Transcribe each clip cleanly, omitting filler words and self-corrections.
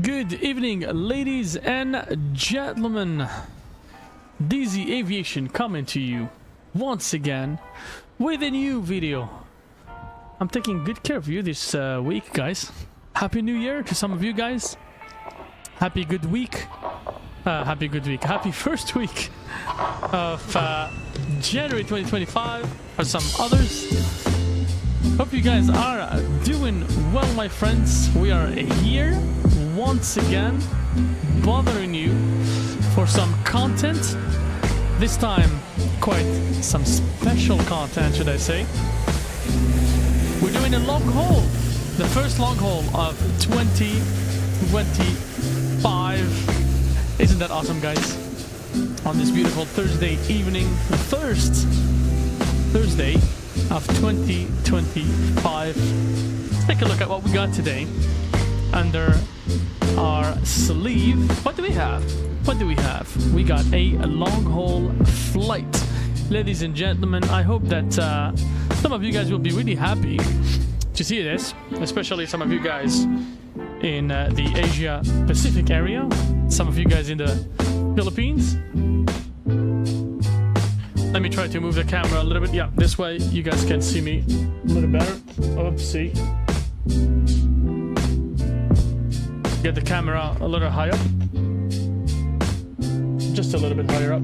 Good evening, ladies and gentlemen. DZ Aviation coming to you once again with a new video. I'm taking good care of you this week, guys. Happy New Year to some of you guys. Happy good week. Happy first week of January 2025 for some others. Hope you guys are doing well, my friends. We are here once again bothering you for some content. This time quite some special content, should I say. We're doing a long haul, the first long haul of 2025. Isn't that awesome, guys? On this beautiful Thursday evening, the first Thursday of 2025. Let's take a look at what we got today under our sleeve. What do we have? We got a long haul flight. Ladies and gentlemen, I hope that some of you guys will be really happy to see this, especially some of you guys in the Asia Pacific area, some of you guys in the Philippines. Let me try to move the camera a little bit. Yeah, this way you guys can see me a little better. Oopsie. Get the camera a little higher. just a little bit higher up.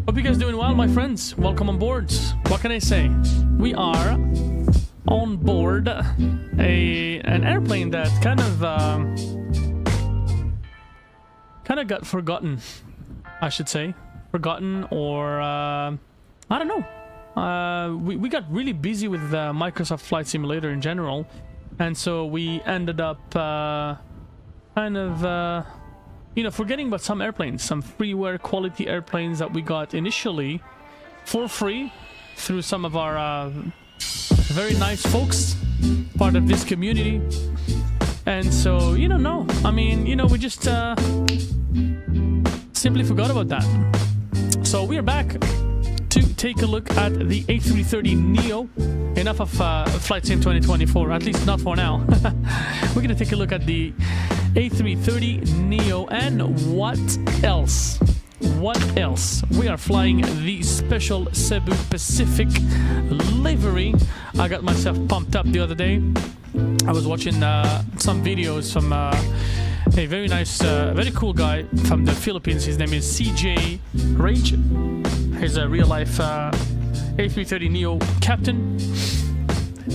Hope you guys doing well, my friends. Welcome on board. What can I say? We are on board an airplane that kind of got forgotten, I should say. Forgotten, or I don't know. We got really busy with Microsoft Flight Simulator in general, and so we ended up kind of you know, forgetting about some airplanes, some freeware quality airplanes that we got initially for free through some of our very nice folks, part of this community. And so, you don't know. I mean, you know, we just simply forgot about that. So we are back to take a look at the A330NEO. Enough of Flight Sim 2024, at least not for now. We're gonna take a look at the A330NEO and what else? What else? We are flying the special Cebu Pacific livery. I got myself pumped up the other day. I was watching some videos from a very nice, very cool guy from the Philippines. His name is CJ Rage. He's a real-life A330NEO captain.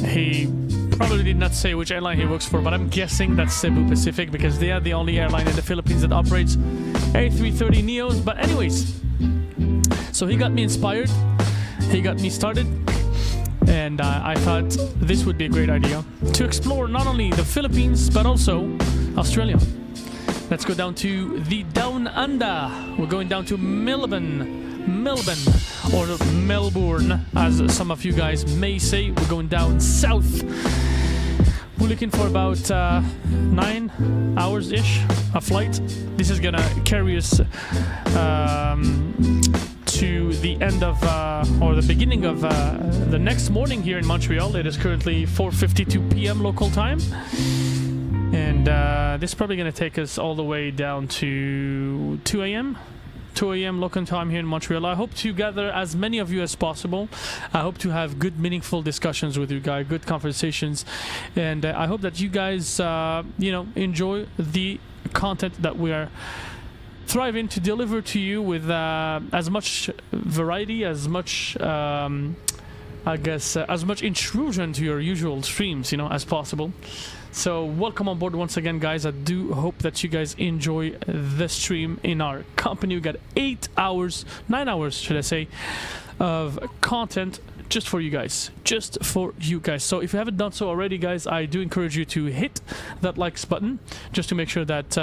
He probably did not say which airline he works for, but I'm guessing that's Cebu Pacific because they are the only airline in the Philippines that operates A330NEOs. But anyways, so he got me inspired. He got me started. And I thought this would be a great idea to explore not only the Philippines, but also Australia. Let's go down to the Down Under. We're going down to Melbourne, or Melbourne, as some of you guys may say. We're going down south. We're looking for about 9 hours-ish a flight. This is gonna carry us to the end of or the beginning of the next morning here in Montreal. It is currently 4:52 p.m. local time, and this is probably going to take us all the way down to 2 a.m. local time here in Montreal. I hope to gather as many of you as possible. I hope to have good, meaningful discussions with you guys, good conversations, and I hope that you guys you know, enjoy the content that we are thriving to deliver to you with as much variety, as much I guess as much intrusion to your usual streams, you know, as possible. So welcome on board once again, guys. I do hope that you guys enjoy the stream in our company. We got 9 hours should I say, of content just for you guys, So if you haven't done so already, guys, I do encourage you to hit that likes button just to make sure that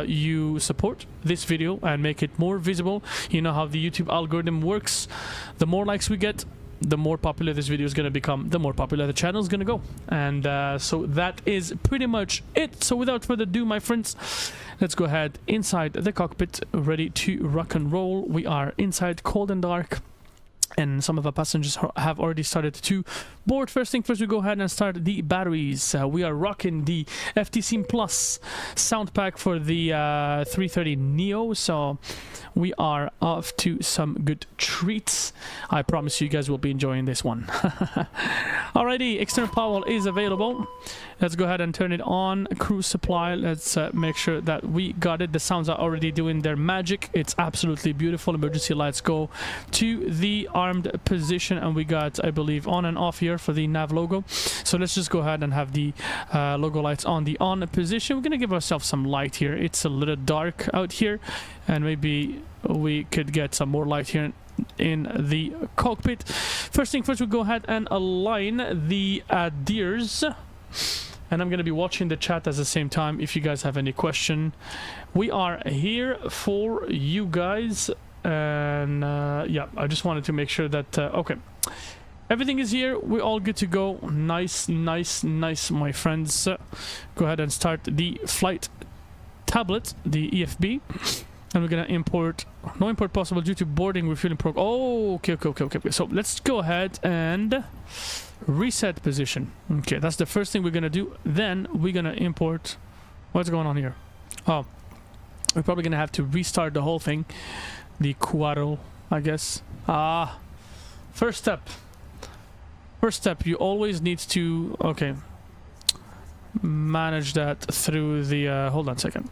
you support this video and make it more visible. You know how the YouTube algorithm works. The more likes we get, the more popular this video is going to become, the more popular the channel is going to go. And so that is pretty much it. So without further ado, my friends, let's go ahead inside the cockpit, ready to rock and roll. We are inside, cold and dark, and some of our passengers have already started to board. First thing first, we go ahead and start the batteries. We are rocking the FTC Plus sound pack for the 330NEO, so we are off to some good treats. I promise you guys will be enjoying this one. Alrighty, external power is available. Let's go ahead and turn it on. Cruise supply, let's make sure that we got it. The sounds are already doing their magic. It's absolutely beautiful. Emergency lights go to the armed position, and we got, I believe, on and off here for the nav logo. So let's just go ahead and have the logo lights on the on position. We're gonna give ourselves some light here. It's a little dark out here, and maybe we could get some more light here in the cockpit. First thing first, we'll go ahead and align the adheres, and I'm going to be watching the chat at the same time if you guys have any question. We are here for you guys, and yeah, I just wanted to make sure that okay, everything is here. We're all good to go. Nice, my friends. Go ahead and start the flight tablet, the EFB. And we're gonna import, no import possible due to boarding refueling program. Oh, okay. So let's go ahead and reset position. Okay, that's the first thing we're gonna do. Then we're gonna import. What's going on here? Oh, we're probably gonna have to restart the whole thing. The Quadro, I guess. First step. You always need to, okay, manage that through the. Hold on a second.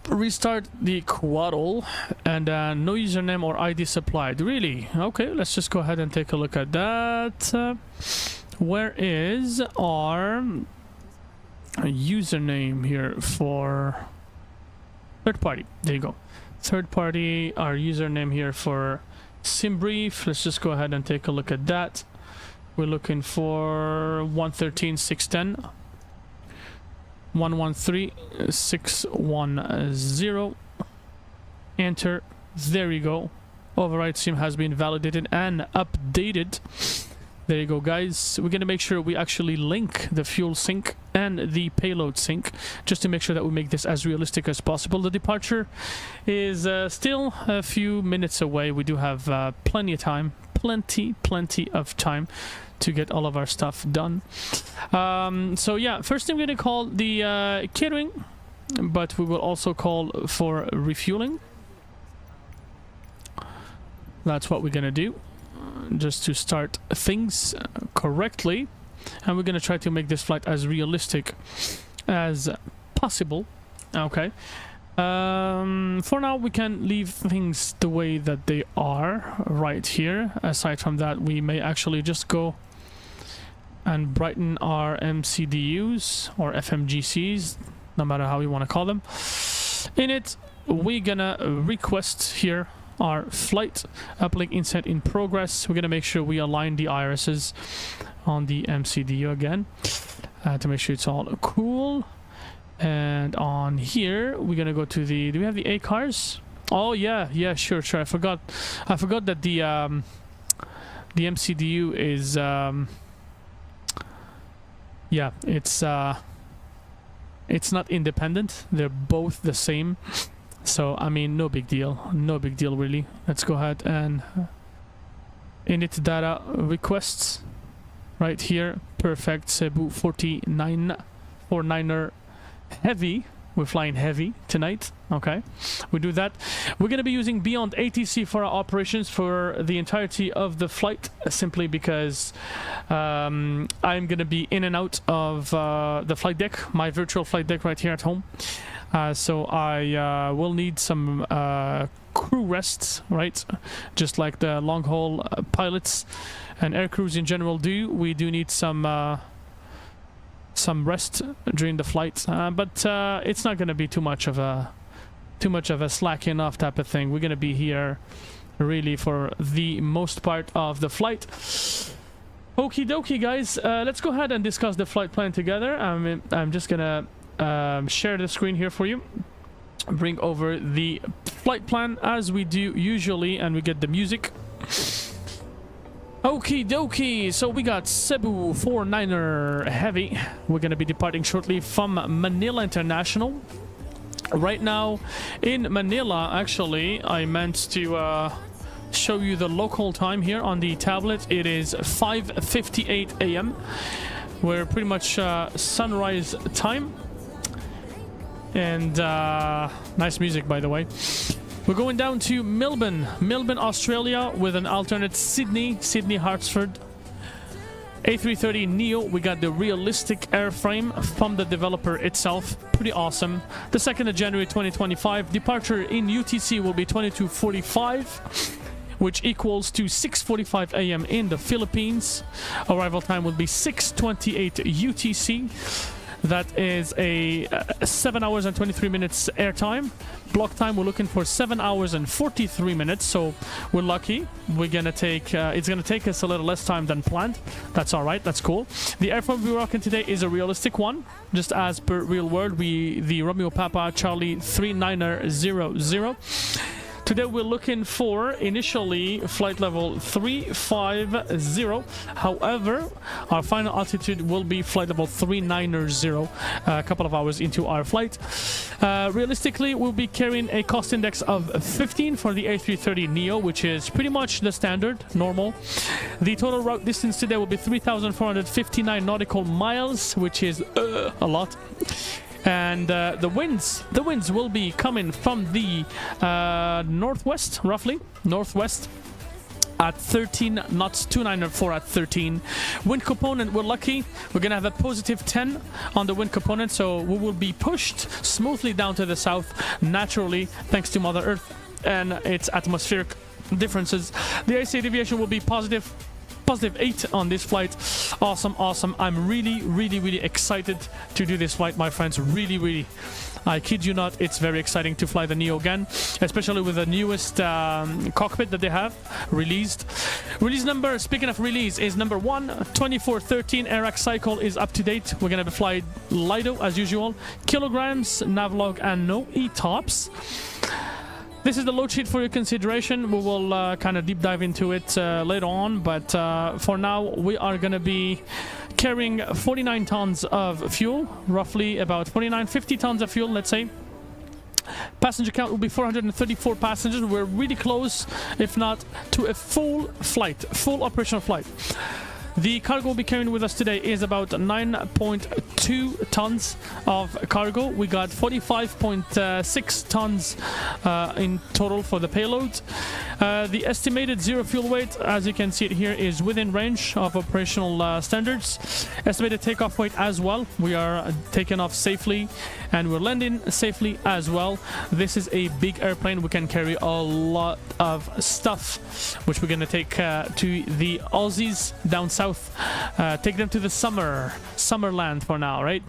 Restart the Quaddle and no username or ID supplied. Really? Okay, let's just go ahead and take a look at that. Where is our username here for third party? There you go. Third party, our username here for SimBrief. Let's just go ahead and take a look at that. We're looking for 113.610. 113.610. Enter. There you go. Override sim has been validated and updated. There you go, guys. We're going to make sure we actually link the fuel sync and the payload sync just to make sure that we make this as realistic as possible. The departure is still a few minutes away. We do have plenty of time. Plenty of time to get all of our stuff done. So yeah, first I'm going to call the catering, but we will also call for refueling. That's what we're going to do, just to start things correctly. And we're going to try to make this flight as realistic as possible. Okay. For now, we can leave things the way that they are right here. Aside from that, we may actually just go and brighten our MCDUs or FMGCs, no matter how you want to call them. In it, we're gonna request here our flight uplink inset in progress. We're gonna make sure we align the irises on the MCDU again to make sure it's all cool. And on here, we're gonna go to the. Do we have the A cars? Oh yeah, sure. I forgot that the MCDU is yeah, it's not independent. They're both the same. So I mean, no big deal really. Let's go ahead and init data requests right here. Perfect. Cebu 49er heavy. We're flying heavy tonight. Okay, we do that. We're going to be using Beyond ATC for our operations for the entirety of the flight, simply because I'm going to be in and out of the flight deck, my virtual flight deck right here at home. So I will need some crew rests, right? Just like the long haul pilots and air crews in general do. We do need some rest during the flight, but it's not going to be too much of a slacking off type of thing. We're going to be here really for the most part of the flight. Okie dokie, guys. Let's go ahead and discuss the flight plan together. I'm just going to share the screen here for you. Bring over the flight plan as we do usually, and we get the music. Okie dokie, so we got Cebu 49er Heavy. We're going to be departing shortly from Manila International. Right now in Manila, actually, I meant to show you the local time here on the tablet. It is 5:58 a.m. We're pretty much sunrise time. And nice music, by the way. We're going down to Melbourne, Australia, with an alternate Sydney, Hartsford. A330NEO, we got the realistic airframe from the developer itself. Pretty awesome. The 2nd of January 2025. Departure in UTC will be 22:45, which equals to 6:45 a.m. in the Philippines. Arrival time will be 6:28 UTC. That is a 7 hours and 23 minutes airtime. Block time, we're looking for 7 hours and 43 minutes. So we're lucky. We're gonna take it's gonna take us a little less time than planned. That's all right. That's cool. The airframe we're rocking today is a realistic one, just as per real world. The Romeo Papa Charlie 3900. Today we're looking for initially flight level 350. However, our final altitude will be flight level 390 a couple of hours into our flight. Realistically, we'll be carrying a cost index of 15 for the A330NEO, which is pretty much the standard, normal. The total route distance today will be 3,459 nautical miles, which is a lot. And the winds will be coming from the northwest, roughly northwest, at 13 knots, 294 at 13. Wind component, we're lucky. We're gonna have a positive 10 on the wind component, so we will be pushed smoothly down to the south naturally thanks to Mother Earth and its atmospheric differences. The IC deviation will be positive 8 on this flight. Awesome. I'm really excited to do this flight, my friends. Really. I kid you not, it's very exciting to fly the Neo again, especially with the newest cockpit that they have released. Release number, speaking of release, is number 1. 2413 AirX cycle is up to date. We're gonna fly LIGHTSPEED as usual. Kilograms, navlog, and no ETOPS. This is the load sheet for your consideration. We will kind of deep dive into it later on, but for now we are going to be carrying 49 tons of fuel, roughly about 50 tons of fuel, let's say. Passenger count will be 434 passengers. We're really close, if not to a full operational flight. The cargo we'll be carrying with us today is about 9.2 tons of cargo. We got 45.6 tons in total for the payload. The estimated zero fuel weight, as you can see it here, is within range of operational standards. Estimated takeoff weight as well. We are taking off safely and we're landing safely as well. This is a big airplane. We can carry a lot of stuff, which we're going to take to the Aussies down south. Take them to the summerland for now, right?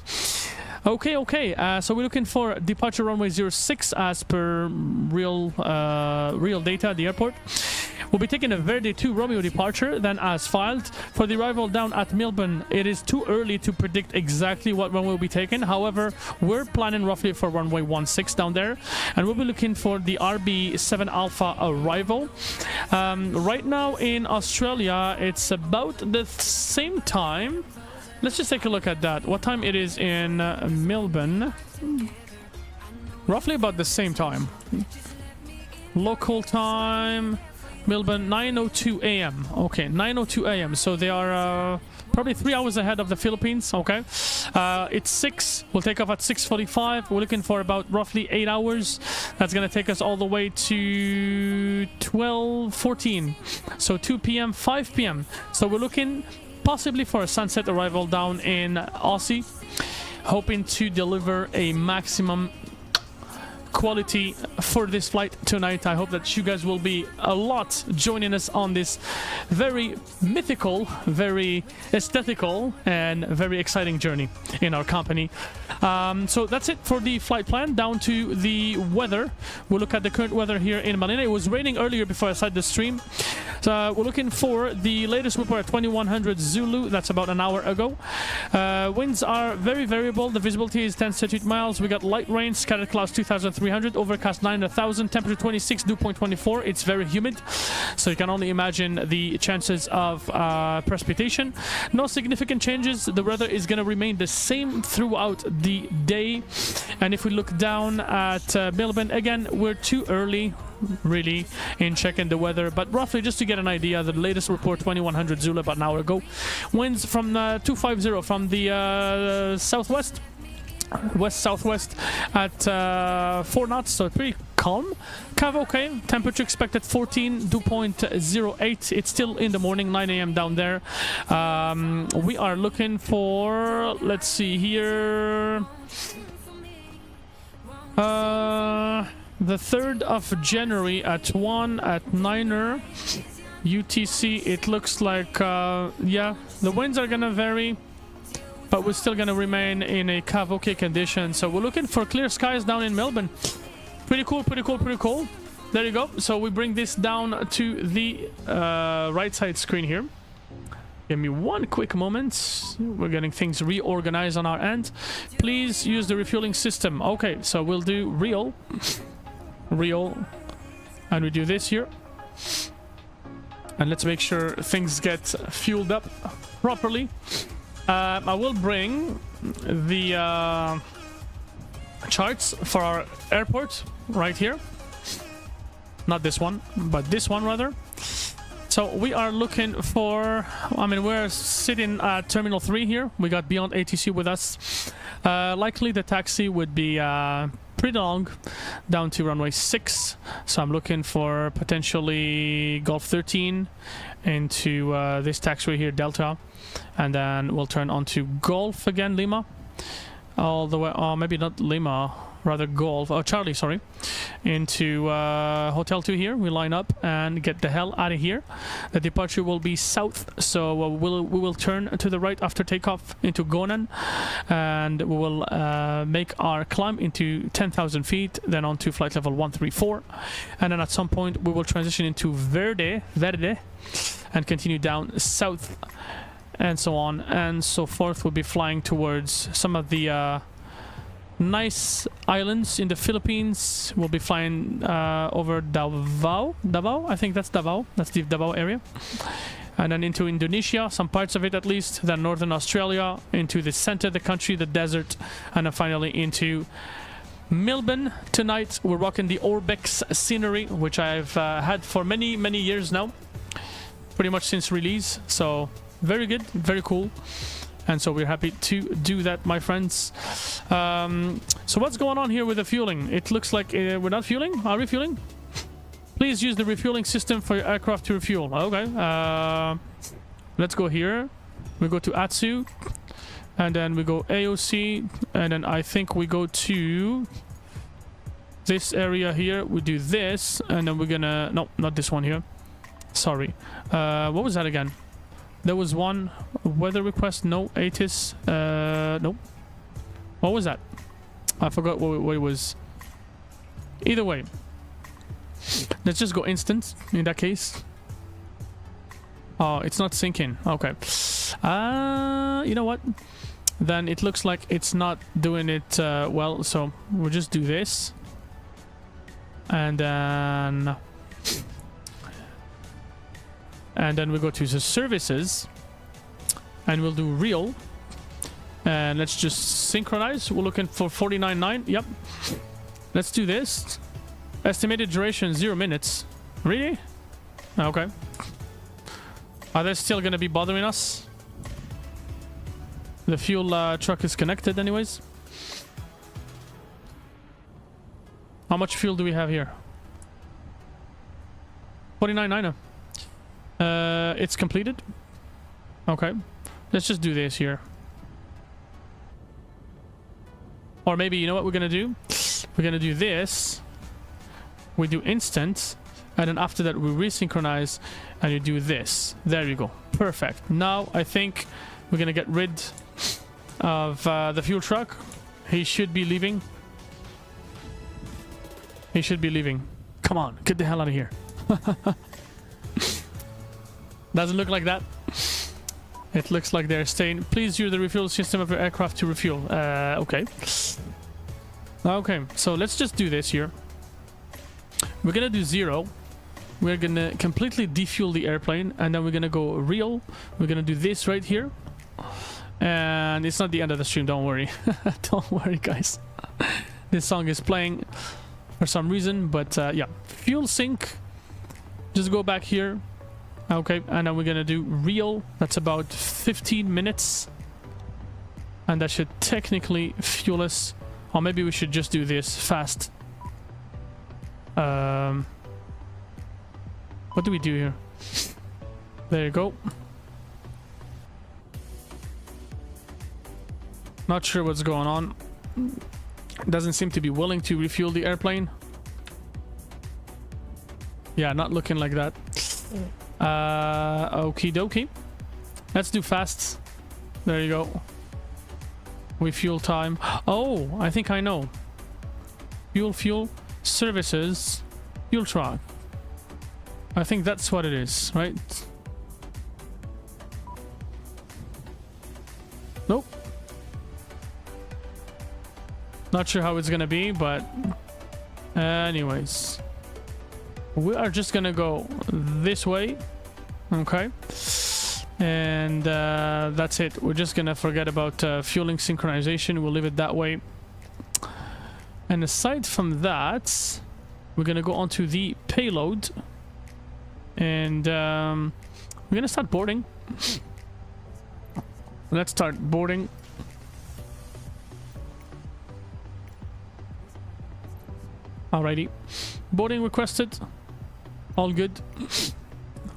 Okay. So we're looking for departure runway 06 as per real data at the airport. We'll be taking a Verde 2 Romeo departure, then as filed. For the arrival down at Melbourne, it is too early to predict exactly what runway we'll be taking. However, we're planning roughly for runway 16 down there, and we'll be looking for the RB7 Alpha arrival. Right now in Australia, it's about the same time. Let's just take a look at that. What time it is in Melbourne? Roughly about the same time. Local time, Melbourne, 9:02 a.m. Okay, 9:02 a.m. So they are probably 3 hours ahead of the Philippines. Okay, it's 6. We'll take off at 6:45. We're looking for about roughly 8 hours. That's gonna take us all the way to 12:14. So 2 p.m., 5 p.m. So we're looking possibly for a sunset arrival down in Aussie, hoping to deliver a maximum quality for this flight tonight. I hope that you guys will be a lot joining us on this very mythical, very aesthetical, and very exciting journey in our company. So that's it for the flight plan. Down to the weather. We'll look at the current weather here in Manila. It was raining earlier before I started the stream. So we're looking for the latest report at 2100 Zulu. That's about an hour ago. Winds are very variable. The visibility is 10 to 32 miles. We got light rain, scattered clouds 2,300, overcast 9,000, temperature 26, dew point 24. It's very humid, so you can only imagine the chances of precipitation. No significant changes. The weather is going to remain the same throughout the day. And if we look down at Melbourne, again, we're too early really in checking the weather, but roughly just to get an idea, the latest report 2100 Zulu about an hour ago. Winds from 250 from the southwest, west-southwest at 4 knots, so pretty calm. Cav okay. Temperature expected 14, dew point 08. It's still in the morning, 9 a.m. down there. We are looking for, let's see here, the 3rd of January at 1 at 9er UTC. It looks like, yeah, the winds are gonna vary, but we're still gonna remain in a Cav okay condition. So we're looking for clear skies down in Melbourne. Pretty cool. There you go. So we bring this down to the right side screen here. Give me one quick moment. We're getting things reorganized on our end. Please use the refueling system. Okay, so we'll do real, and we do this here. And let's make sure things get fueled up properly. I will bring the charts for our airport right here. Not this one, but this one rather. So we are looking for, I mean, we're sitting at Terminal 3 here. We got Beyond ATC with us. Likely the taxi would be pretty long down to runway 6. So I'm looking for potentially Golf 13 into this taxiway here, Delta, and then we'll turn onto Golf again, Lima, all the way, maybe not Lima, rather Golf, Charlie, sorry, into Hotel 2 here. We line up and get the hell out of here. The departure will be south, so we will turn to the right after takeoff into Gonan, and we will make our climb into 10,000 feet, then on to flight level 134, and then at some point we will transition into Verde, and continue down south, and so on and so forth. We'll be flying towards some of the nice islands in the Philippines. We'll be flying over Davao, I think that's Davao, that's the Davao area, and then into Indonesia, some parts of it at least, then northern Australia, into the center of the country, the desert, and then finally into Melbourne. Tonight we're rocking the Orbex scenery, which I've had for many years now, pretty much since release, so very good, very cool. And so we're happy to do that, my friends. So what's going on here with the fueling? It looks like we're not fueling. Are we fueling? Please use the refueling system for your aircraft to refuel. Okay. Let's go here. We go to ASUS, and then we go AOC, and then I think we go to this area here. We do this, and then we're gonna... No, not this one here. Sorry. What was that again? There was one weather request. No, ATIS. Nope. What was that? I forgot what it was. Either way, let's just go instant in that case. Oh, it's not syncing. Okay. You know what? Then it looks like it's not doing it well. So we'll just do this, and then we go to the services, and we'll do real, and let's just synchronize. We're looking for 49.9. Yep, let's do this. Estimated duration 0 minutes. Really? Okay. Are they still gonna be bothering us? The fuel truck is connected anyways. How much fuel do we have here? 49.9. It's completed. Okay, let's just do this here. Or maybe, you know what we're gonna do? We're gonna do this. We do instant, and then after that we resynchronize, and you do this. There you go. Perfect. Now I think we're gonna get rid of the fuel truck. He should be leaving. He should be leaving. Come on, get the hell out of here. Doesn't look like that. It looks like they're staying. Please use the refuel system of your aircraft to refuel. Okay. Okay, so let's just do this here. We're gonna do 0. We're gonna completely defuel the airplane, and then we're gonna go real. We're gonna do this right here. And it's not the end of the stream, don't worry. Don't worry, guys. This song is playing for some reason, but yeah. Fuel sync. Just go back here. Okay, and then we're gonna do real. That's about 15 minutes, and that should technically fuel us. Or maybe we should just do this fast. What do we do here? There you go. Not sure what's going on. Doesn't seem to be willing to refuel the airplane. Yeah, not looking like that. Okie dokie. Let's do fast. There you go. We fuel time. Oh, I think I know. Fuel, services, fuel truck. I think that's what it is, right? Nope. Not sure how it's gonna be, but anyways. We are just gonna go this way. Okay. And that's it. We're just gonna forget about fueling synchronization. We'll leave it that way. And aside from that, we're gonna go onto the payload, and we're gonna start boarding. Let's start boarding. Alrighty. Boarding requested. All good.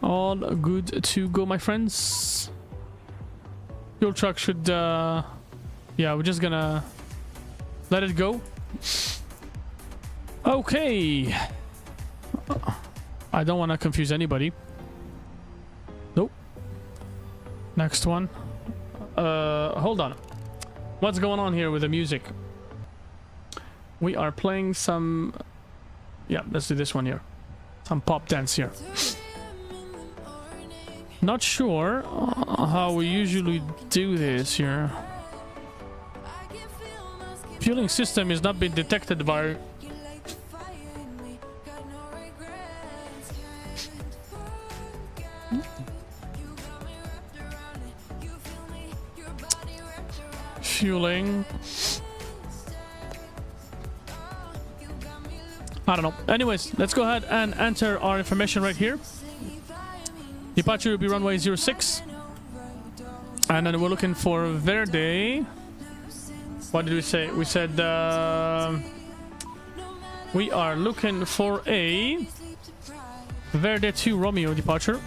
All good to go, my friends. Fuel truck should... yeah, we're just gonna let it go. Okay. I don't want to confuse anybody. Nope. Next one. Hold on. What's going on here with the music? We are playing some... Yeah, let's do this one here. Some pop dance here. Not sure how we usually do this here. Fueling system is not being detected by... Fueling. I don't know. Anyways, let's go ahead and enter our information right here. Departure will be runway 06. And then we're looking for Verde. What did we say? We said we are looking for a Verde 2 Romeo departure.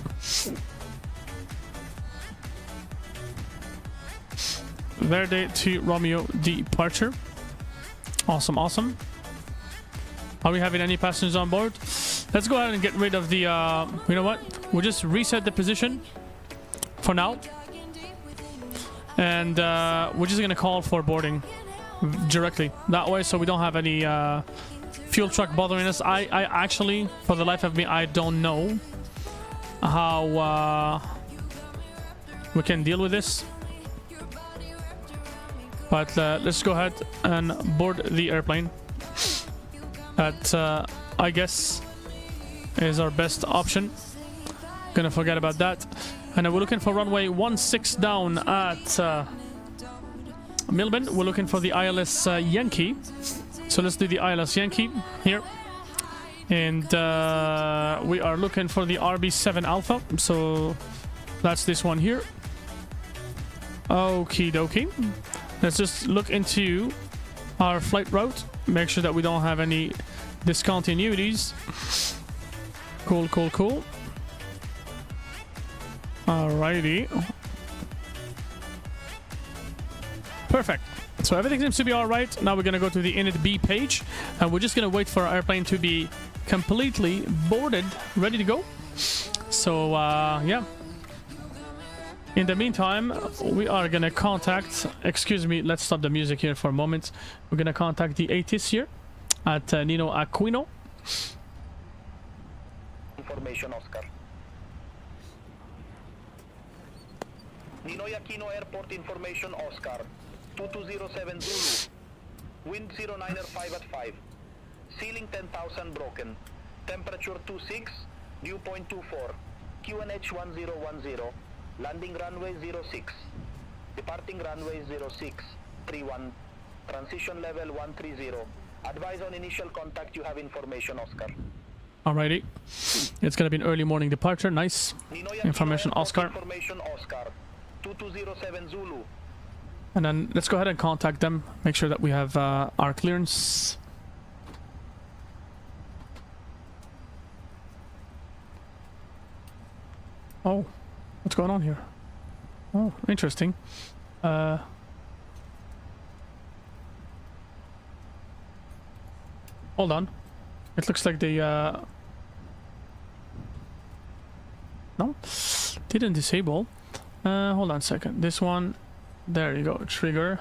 Verde 2 Romeo departure. Awesome, awesome. Are we having any passengers on board? Let's go ahead and get rid of the, you know what? We'll just reset the position for now. And we're just going to call for boarding directly. That way, so we don't have any fuel truck bothering us. I actually, for the life of me, I don't know how we can deal with this. But let's go ahead and board the airplane. That, I guess, is our best option. Gonna forget about that. And then we're looking for runway 16 down at Melbourne. We're looking for the ILS Yankee. So let's do the ILS Yankee here. And we are looking for the RB7 Alpha. So that's this one here. Okie dokie. Let's just look into our flight route. Make sure that we don't have any discontinuities. Cool, cool, cool. Alrighty. Perfect. So everything seems to be alright. Now we're going to go to the init B page. And we're just going to wait for our airplane to be completely boarded, ready to go. So, yeah. In the meantime, we are going to contact... Excuse me, let's stop the music here for a moment. We're going to contact the ATIS here at Nino Aquino. Information, Oscar. Nino Aquino Airport information, Oscar. 2207 Zulu. Wind 09er 5 at 5. Ceiling 10,000 broken. Temperature 26. Dew point 24. QNH 1010. Landing runway 06. Departing runway 06. 31. Transition level 130. Advise on initial contact, you have information, Oscar. Alrighty. It's gonna be an early morning departure. Nice. Information, Oscar. Information, Oscar. 2207 Zulu. And then let's go ahead and contact them. Make sure that we have our clearance. Oh. What's going on here? Oh, interesting. Hold on. It looks like they no, didn't disable. Hold on a second. This one, there you go. Trigger.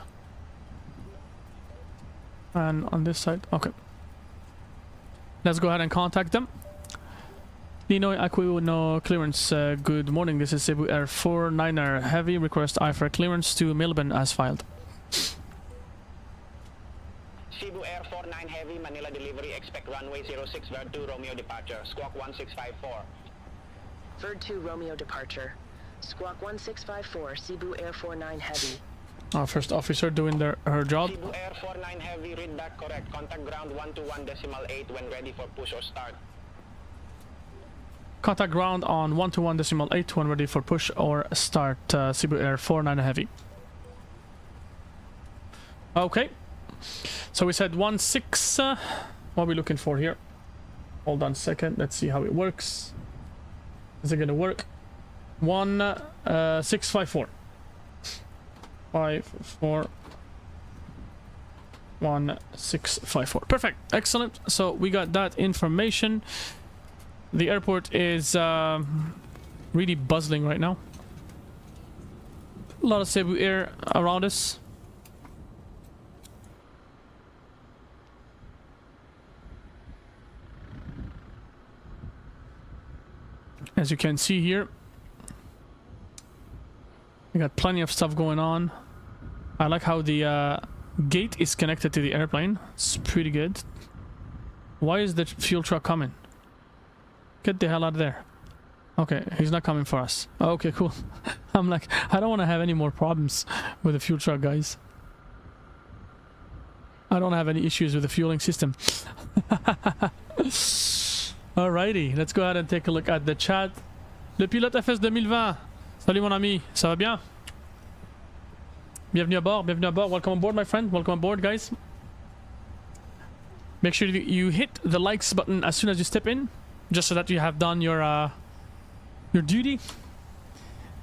And on this side, okay. Let's go ahead and contact them. Nino iCUE, no clearance. Good morning. This is Cebu Air 49er Heavy. Request IFR clearance to Melbourne as filed. Cebu Air 49 Heavy, Manila delivery. Expect runway 06, Verde 2 Romeo departure. Squawk 1654. Verde 2 Romeo departure. Squawk 1654, Cebu Air 49 Heavy. Our first officer doing her job. Cebu Air 49 Heavy, read back correct. Contact ground 121.8 when ready for push or start. Contact ground on 121.8 when ready for push or start. Cebu Air 49 Heavy. Okay. So we said 16 What are we looking for here? Hold on a second. Let's see how it works. Is it gonna work? 1654. 54. 1654. Perfect. Excellent. So we got that information. The airport is really bustling right now. A lot of Cebu air around us. As you can see here, we got plenty of stuff going on. I like how the gate is connected to the airplane. It's pretty good. Why is the fuel truck coming? Get the hell out of there. Okay, he's not coming for us. Okay, cool. I'm like, I don't want to have any more problems with the fuel truck, guys. I don't have any issues with the fueling system. Alrighty, let's go ahead and take a look at the chat. Le pilote FS 2020. Salut mon ami, ça va bien? Bienvenue à bord, bienvenue à bord. Welcome on board, my friend. Welcome on board, guys. Make sure you hit the likes button as soon as you step in, just so that you have done your duty,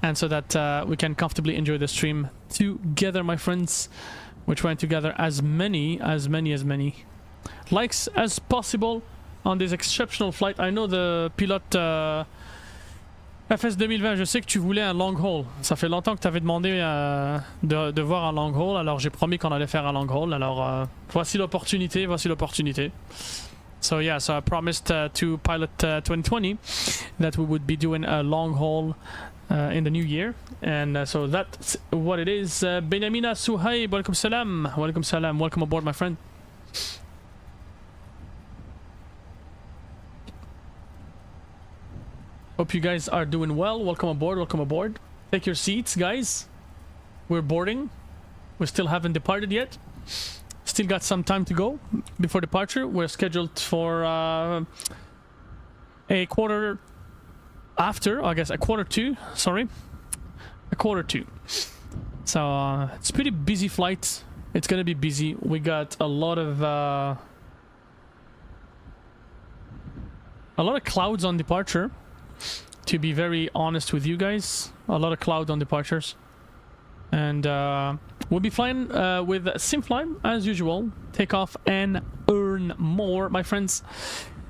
and so that we can comfortably enjoy the stream together, my friends. We're trying to gather as many likes as possible on this exceptional flight. I know the pilote FS 2020, je sais que tu voulais un long haul. Ça fait longtemps que tu avais demandé de voir un long haul, alors j'ai promis qu'on allait faire un long haul. Alors voici l'opportunité, voici l'opportunité. So yeah, so I promised to Pilot 2020 that we would be doing a long haul in the new year, and so that's what it is. Benamina Suhaib, welcome salam, welcome salam, welcome aboard, my friend. Hope you guys are doing well. Welcome aboard, welcome aboard. Take your seats, guys. We're boarding. We still haven't departed yet. Still got some time to go before departure. We're scheduled for a quarter after, I guess a quarter to, sorry. A quarter to. So it's a pretty busy flight. It's gonna be busy. We got a lot of clouds on departure. To be very honest with you guys, a lot of cloud on departures, and we'll be flying with Simfly as usual. Take off and earn more, my friends.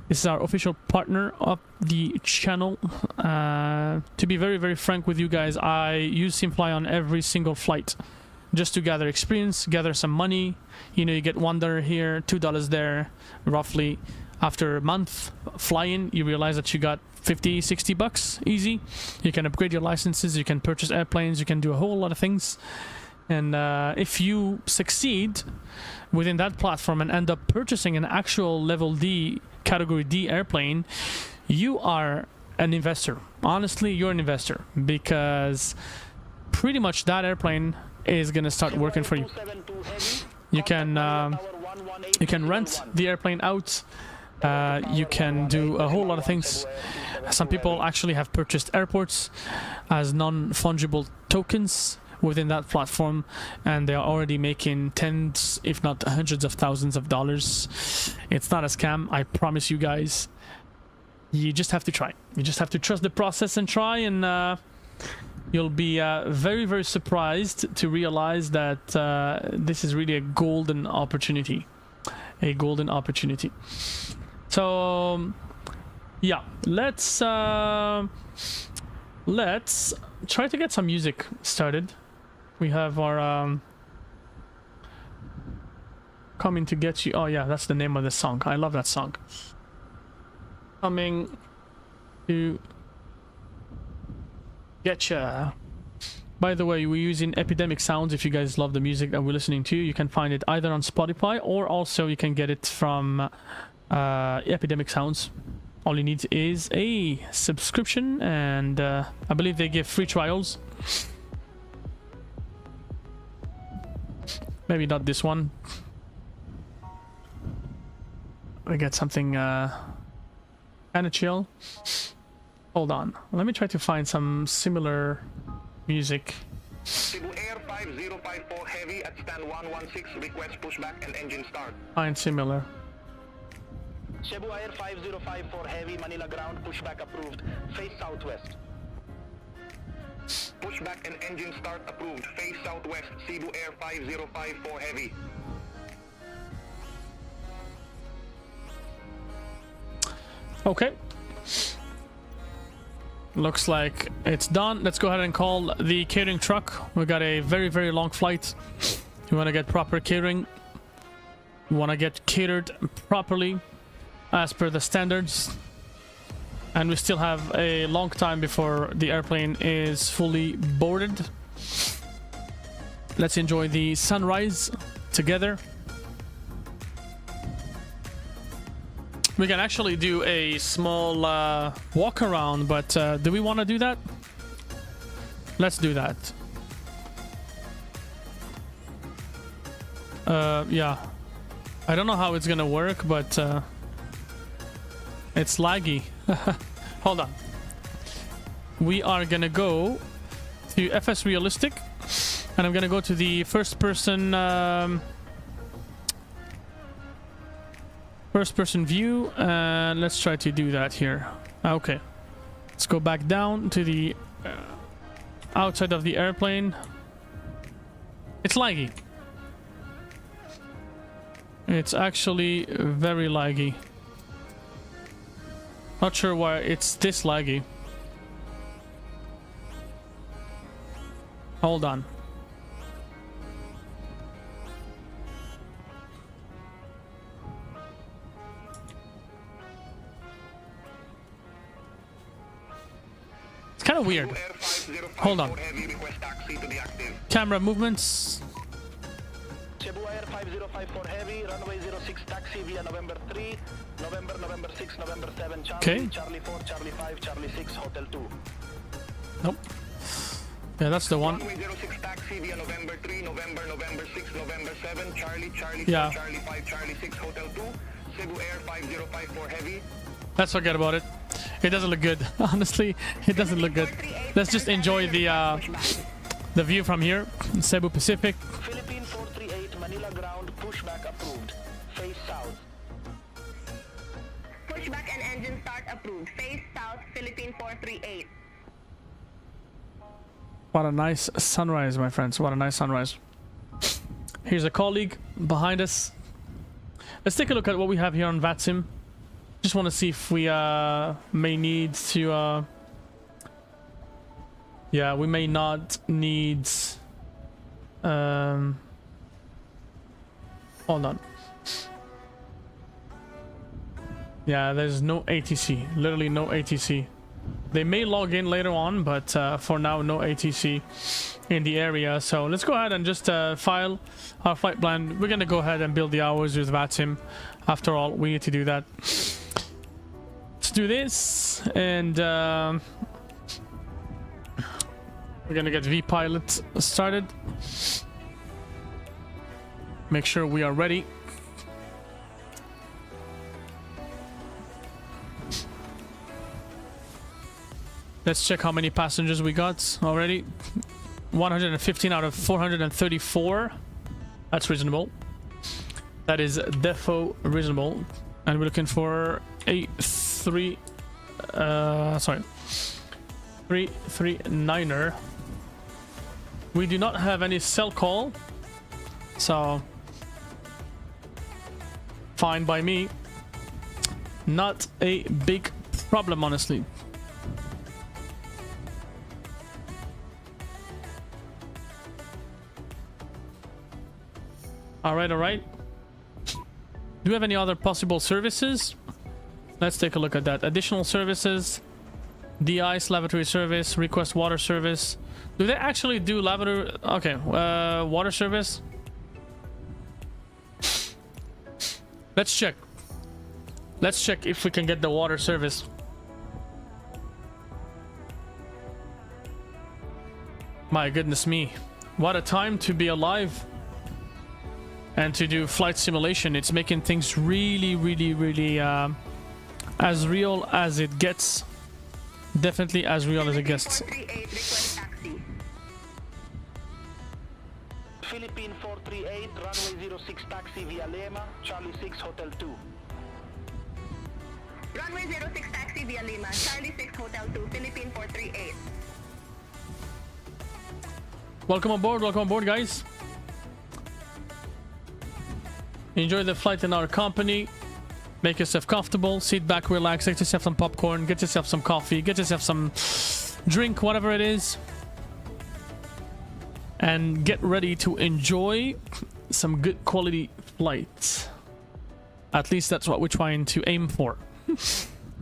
This is our official partner of the channel. To be very frank with you guys, I use Simfly on every single flight just to gather experience, gather some money. You know, you get $1 here, $2 there, roughly. After a month flying, you realize that you got 50-60 bucks easy. You can upgrade your licenses, you can purchase airplanes, you can do a whole lot of things. And if you succeed within that platform and end up purchasing an actual level D, category D airplane, you are an investor. Honestly, you're an investor, because pretty much that airplane is gonna start working for you. You can rent the airplane out. You can do a whole lot of things. Some people actually have purchased airports as non-fungible tokens within that platform, and they are already making tens, if not hundreds of thousands of dollars. It's not a scam, I promise you guys. You just have to try. You just have to trust the process and try, and you'll be very surprised to realize that this is really a golden opportunity. A golden opportunity. So yeah, let's try to get some music started. We have our Coming to Get You. Oh yeah, that's the name of the song. I love that song. Coming to Get Ya. By the way, we're using Epidemic Sounds. If you guys love the music that we're listening to, you can find it either on Spotify, or also you can get it from Epidemic Sounds. All you need is a subscription, and I believe they give free trials. Maybe not this one. We get something kind of chill. Hold on, let me try to find some similar music. Cebu Air 5054 Heavy at stand 116, request pushback and engine start. Find similar. Cebu Air 5054 Heavy, Manila ground, pushback approved. Face southwest. Pushback and engine start approved. Face southwest, Cebu Air 5054 Heavy. Okay. Looks like it's done. Let's go ahead and call the catering truck. We got a very, very long flight. You want to get proper catering. You want to get catered properly as per the standards. And we still have a long time before the airplane is fully boarded. Let's enjoy the sunrise together. We can actually do a small walk around, but do we want to do that? Let's do that. Yeah. I don't know how it's gonna work, but it's laggy. Hold on. We are gonna go to FS Realistic, and I'm gonna go to the first person view, and let's try to do that here. Okay, let's go back down to the outside of the airplane. It's laggy. It's actually very laggy. Not sure why it's this laggy. Hold on. It's kind of weird. Hold on. Camera movements. Cebu Air 5054 Heavy, runway 06 taxi via November 3, November 6, November 7, Charlie, Okay. Charlie 4, Charlie 5, Charlie 6, Hotel 2. Nope. Yeah, that's the one. Runway 06 taxi via November 3, November 6, November 7, Charlie, Charlie 4, Yeah. Charlie 5, Charlie 6, Hotel 2, Cebu Air 5054 Heavy. Let's forget about it. It doesn't look good. Honestly, it doesn't look good. Let's just enjoy the view from here. Cebu Pacific. Philippine 438, Manila ground, pushback approved. Face south. Pushback and engine start approved. Face south, Philippine 438. What a nice sunrise, my friends. What a nice sunrise. Here's a colleague behind us. Let's take a look at what we have here on VATSIM. Just want to see if we may need to... yeah, we may not need... hold on. Yeah, there's no ATC. Literally no ATC. They may log in later on, but for now, no ATC in the area. So let's go ahead and just file our flight plan. We're going to go ahead and build the hours with VATSIM. After all, we need to do that. Let's do this. And we're going to get vPilot started. Make sure we are ready. Let's check how many passengers we got already. 115 out of 434. That's reasonable. That is defo reasonable. And we're looking for a 339er. We do not have any cell call, so fine by me. Not a big problem, honestly. All right. Do we have any other possible services? Let's take a look at that. Additional services. De-ice lavatory service. Request water service. Do they actually do lavatory? Okay, water service. Let's check. Let's check if we can get the water service. My goodness me. What a time to be alive. And to do flight simulation. It's making things really as real as it gets. Definitely as real as it gets. Philippine 438, runway 06 taxi via Lima, Charlie 6, Hotel 2. Runway 06 taxi via Lima, Charlie 6 Hotel 2, Philippine 438. Welcome aboard, guys. Enjoy the flight in our company. Make yourself comfortable, sit back, relax, get yourself some popcorn, get yourself some coffee, get yourself some drink, whatever it is. And get ready to enjoy some good quality flights. At least that's what we're trying to aim for.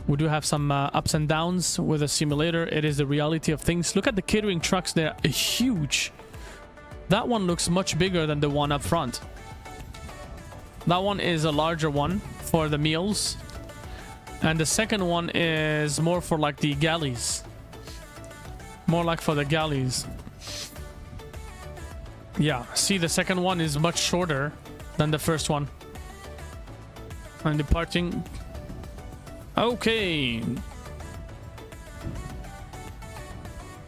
We do have some ups and downs with a simulator. It is the reality of things. Look at the catering trucks. They're huge. That one looks much bigger than the one up front. That one is a larger one for the meals. And the second one is more for like the galleys. More like for the galleys. Yeah, see, the second one is much shorter than the first one. And departing. Okay.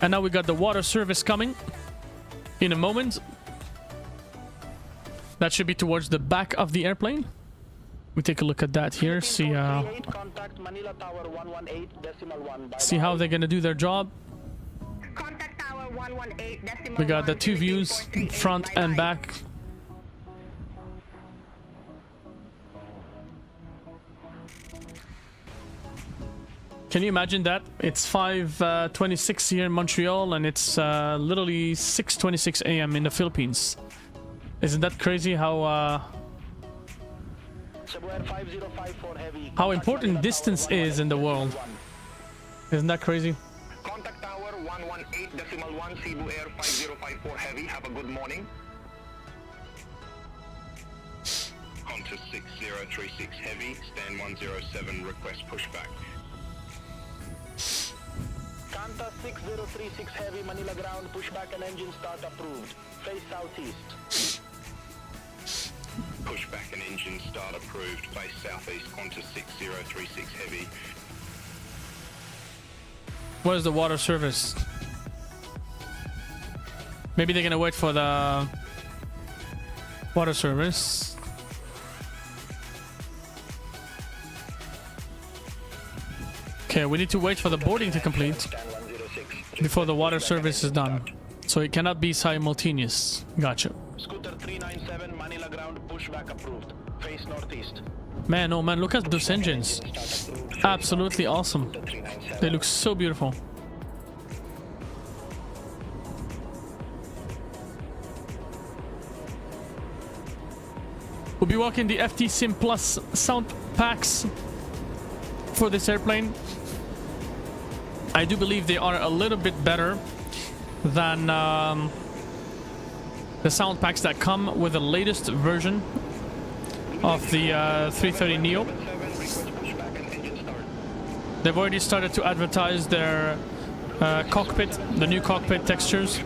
And now we got the water service coming in a moment. That should be towards the back of the airplane. We take a look at that here. See how they're gonna do their job. Contact Tower 118.1. We got the two views, front and back. Can you imagine that? It's 5:26 here in Montreal, and it's literally 6:26 a.m. in the Philippines. Isn't that crazy how important distance is in the world? Isn't that crazy? Contact Tower 118.1, Cebu Air 5054 Heavy. Have a good morning. Qantas 6036 Heavy, stand 107, request pushback. Qantas 6036 Heavy, Manila ground, pushback and engine start approved. Face southeast. Pushback and engine start approved. Face southeast, Qantas 6036 Heavy. Where's the water service? Maybe they're gonna wait for the water service. Okay, we need to wait for the boarding to complete before the water service is done. So it cannot be simultaneous. Gotcha. Scooter 397, Manila ground, pushback approved. Face northeast. Man, oh man, look at those engines. Absolutely awesome. They look so beautiful. We'll be walking the FT Sim Plus sound packs for this airplane. I do believe they are a little bit better than the sound packs that come with the latest version of the A330NEO. They've already started to advertise their cockpit, the new cockpit textures.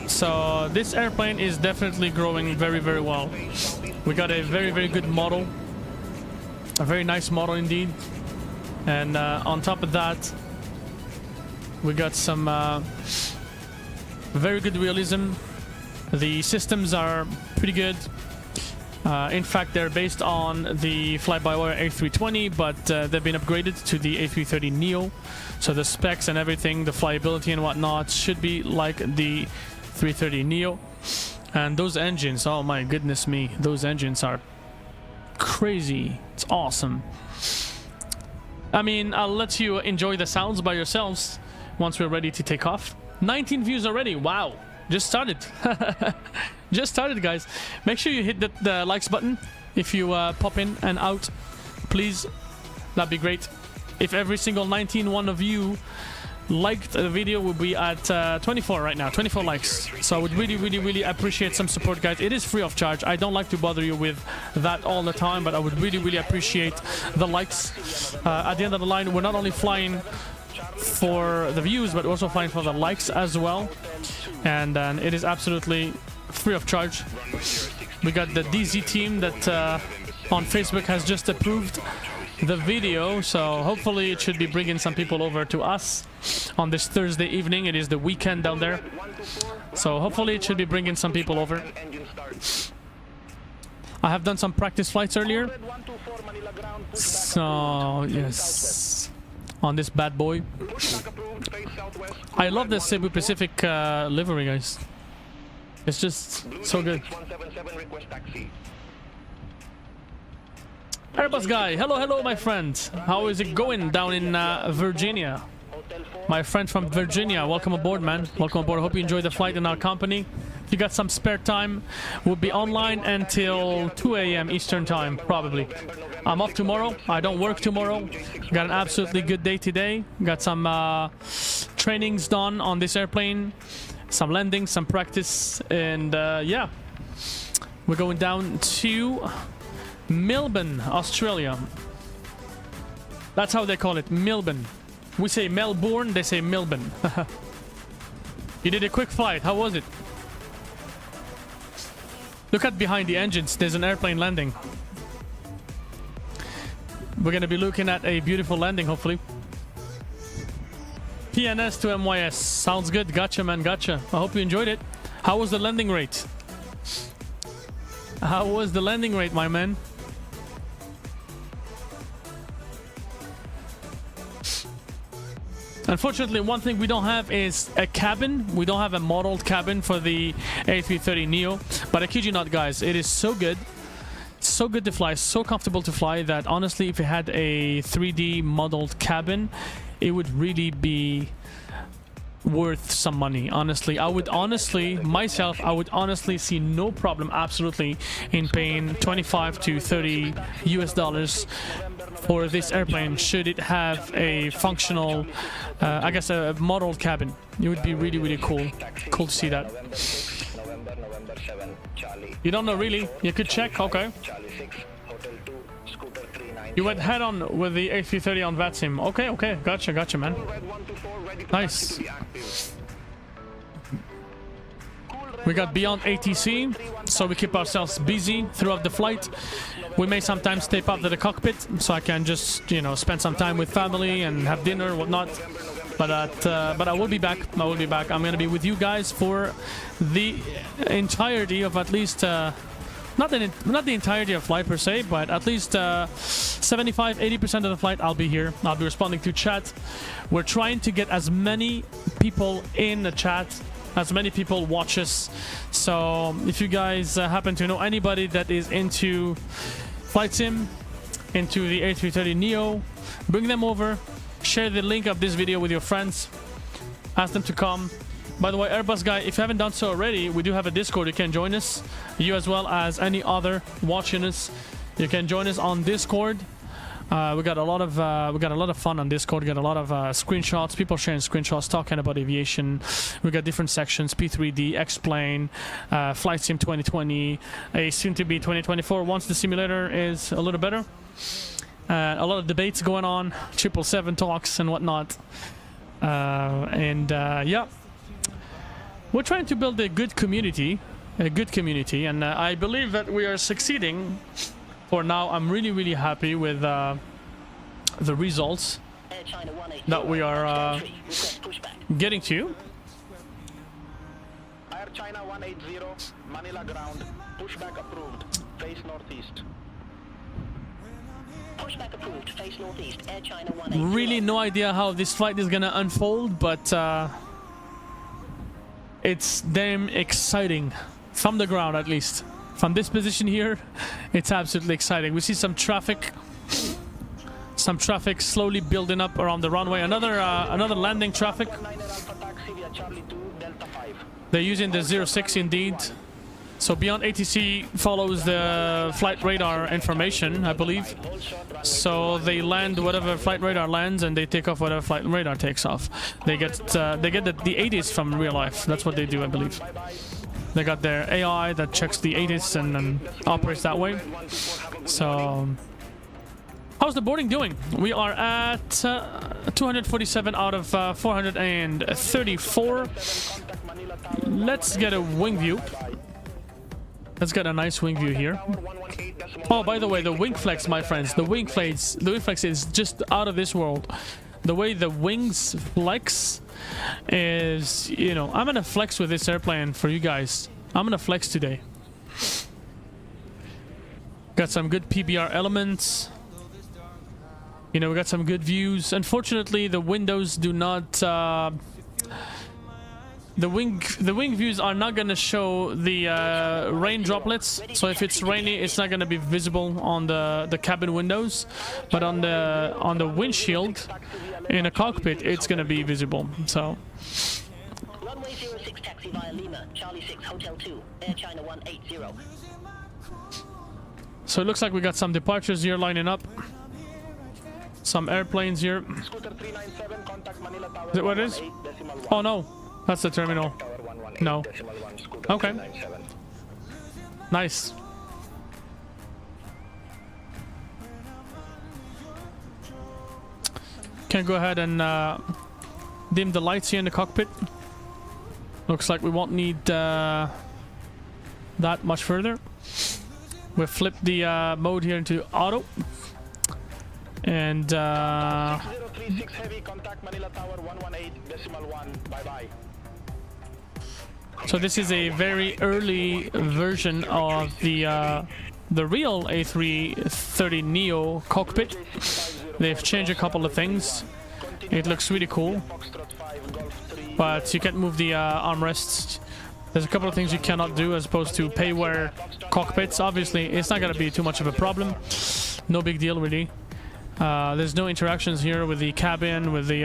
So this airplane is definitely growing very, very well. We got a very, very good model. A very nice model indeed. And on top of that, we got some very good realism. The systems are pretty good. In fact, they're based on the fly-by-wire A320, but they've been upgraded to the A330NEO. So the specs and everything, the flyability and whatnot, should be like the 330NEO. And those engines, oh my goodness me, those engines are crazy. It's awesome. I mean, I'll let you enjoy the sounds by yourselves once we're ready to take off. 19 views already. Wow. Just started. Just started, guys. Make sure you hit the likes button if you pop in and out. Please. That'd be great. If every single 19 of you liked the video, we'll be at 24 right now. 24 likes. So I would really, really, really appreciate some support, guys. It is free of charge. I don't like to bother you with that all the time, but I would really, really appreciate the likes. At the end of the line, we're not only flying for the views, but also flying for the likes as well. And it is absolutely free of charge. We got the DZ team that on Facebook has just approved the video, so hopefully it should be bringing some people over to us on this Thursday evening. It is the weekend down there, so hopefully it should be bringing some people over. I have done some practice flights earlier. 124 Manila ground, push back So, approved, yes. On this bad boy. push back approved, face southwest. I love the Cebu Pacific livery, guys. It's just so good. 6177 request taxi. Airbus guy, hello, hello, my friend. How is it going down in Virginia? My friend from Virginia, welcome aboard, man. Welcome aboard. I hope you enjoy the flight in our company. If you got some spare time, we'll be online until 2 a.m. Eastern time, probably. I'm off tomorrow. I don't work tomorrow. Got an absolutely good day today. Got some trainings done on this airplane. Some landing, some practice. And yeah, we're going down to Melbourne, Australia. That's how they call it, Melbourne. We say Melbourne, they say Melbourne. You did a quick flight. How was it? Look at behind the engines. There's an airplane landing. We're going to be looking at a beautiful landing, hopefully. PNS to MYS. Sounds good. Gotcha, man. Gotcha. I hope you enjoyed it. How was the landing rate? How was the landing rate, my man? Unfortunately, one thing we don't have is a cabin. We don't have a modeled cabin for the A330NEO. But I kid you not, guys, it is so good. So good to fly, so comfortable to fly that honestly, if it had a 3D modeled cabin, it would really be worth some money. Honestly, I would honestly see no problem absolutely in paying 25 to 30 US dollars for this airplane should it have a functional I guess a modeled cabin. It would be really, really cool to see that. November 7, Charlie. You don't know really? You could check. Okay. Charlie 6, Hotel 2, Scooter 39. You went head on with the A330 on VATSIM. Okay, gotcha, man. Red 124 ready for Nice. taxi to be active. We got beyond ATC, so we keep ourselves busy throughout the flight. We may sometimes tape up to the cockpit, so I can just, you know, spend some time with family and have dinner, whatnot. But I will be back. I'm gonna be with you guys for the entirety of at least not the entirety of flight per se, but at least 75-80% of the flight I'll be here. I'll be responding to chat. We're trying to get as many people in the chat, as many people watch us. So if you guys happen to know anybody that is into flight sim, into the A330NEO, bring them over. Share the link of this video with your friends. Ask them to come. By the way, Airbus guy, if you haven't done so already, we do have a Discord. You can join us. You as well as any other watching us. You can join us on Discord. We got a lot of fun on Discord. We got a lot of screenshots, people sharing screenshots, talking about aviation. We got different sections: P3D, X-Plane, Flight Sim 2020, a soon-to-be 2024. Once the simulator is a little better. A lot of debates going on, 777 talks and whatnot. Yeah, we're trying to build a good community, and I believe that we are succeeding. For now, I'm really, really happy with the results that we are getting to. Air China 180, Manila ground, pushback approved, face northeast. Pushback approved, face northeast, Air China 180. Really no idea how this flight is gonna unfold, but it's damn exciting. From the ground, at least. From this position here, it's absolutely exciting. We see some traffic slowly building up around the runway. Another landing traffic. They're using the 06 indeed. So beyond ATC follows the flight radar information, I believe. So they land whatever flight radar lands, and they take off whatever flight radar takes off. They get the ATIS from real life. That's what they do, I believe. They got their AI that checks the ATIS and operates that way. So how's the boarding doing? We are at 247 out of 434. Let's get a wing view. Let's get a nice wing view here. Oh, by the way, the wing flex, my friends, the wing flex is just out of this world. The way the wings flex is, you know, I'm gonna flex with this airplane for you guys. I'm gonna flex today. Got some good PBR elements. You know, we got some good views. Unfortunately, the windows do not... the wing views are not going to show the rain droplets. So if it's rainy, it's not going to be visible on the cabin windows. But on the windshield in a cockpit, it's going to be visible. So... Runway 06 taxi via Lima, Charlie 6, Hotel 2, Air China 180. So it looks like we got some departures here lining up. Some airplanes here. Scooter 397, contact Manila Tower. Is it what it is? Oh no, that's the terminal. No. Okay. Nice. Can go ahead and dim the lights here in the cockpit. Looks like we won't need that much further. We'll flip the mode here into auto. And 036 heavy, contact Manila Tower 118.1. Bye-bye. so this is a very early version of the real A330NEO cockpit. They've changed a couple of things. It looks really cool, but you can't move the armrests. There's a couple of things you cannot do as opposed to payware cockpits. Obviously, it's not going to be too much of a problem. No big deal, really. There's no interactions here with the cabin, with the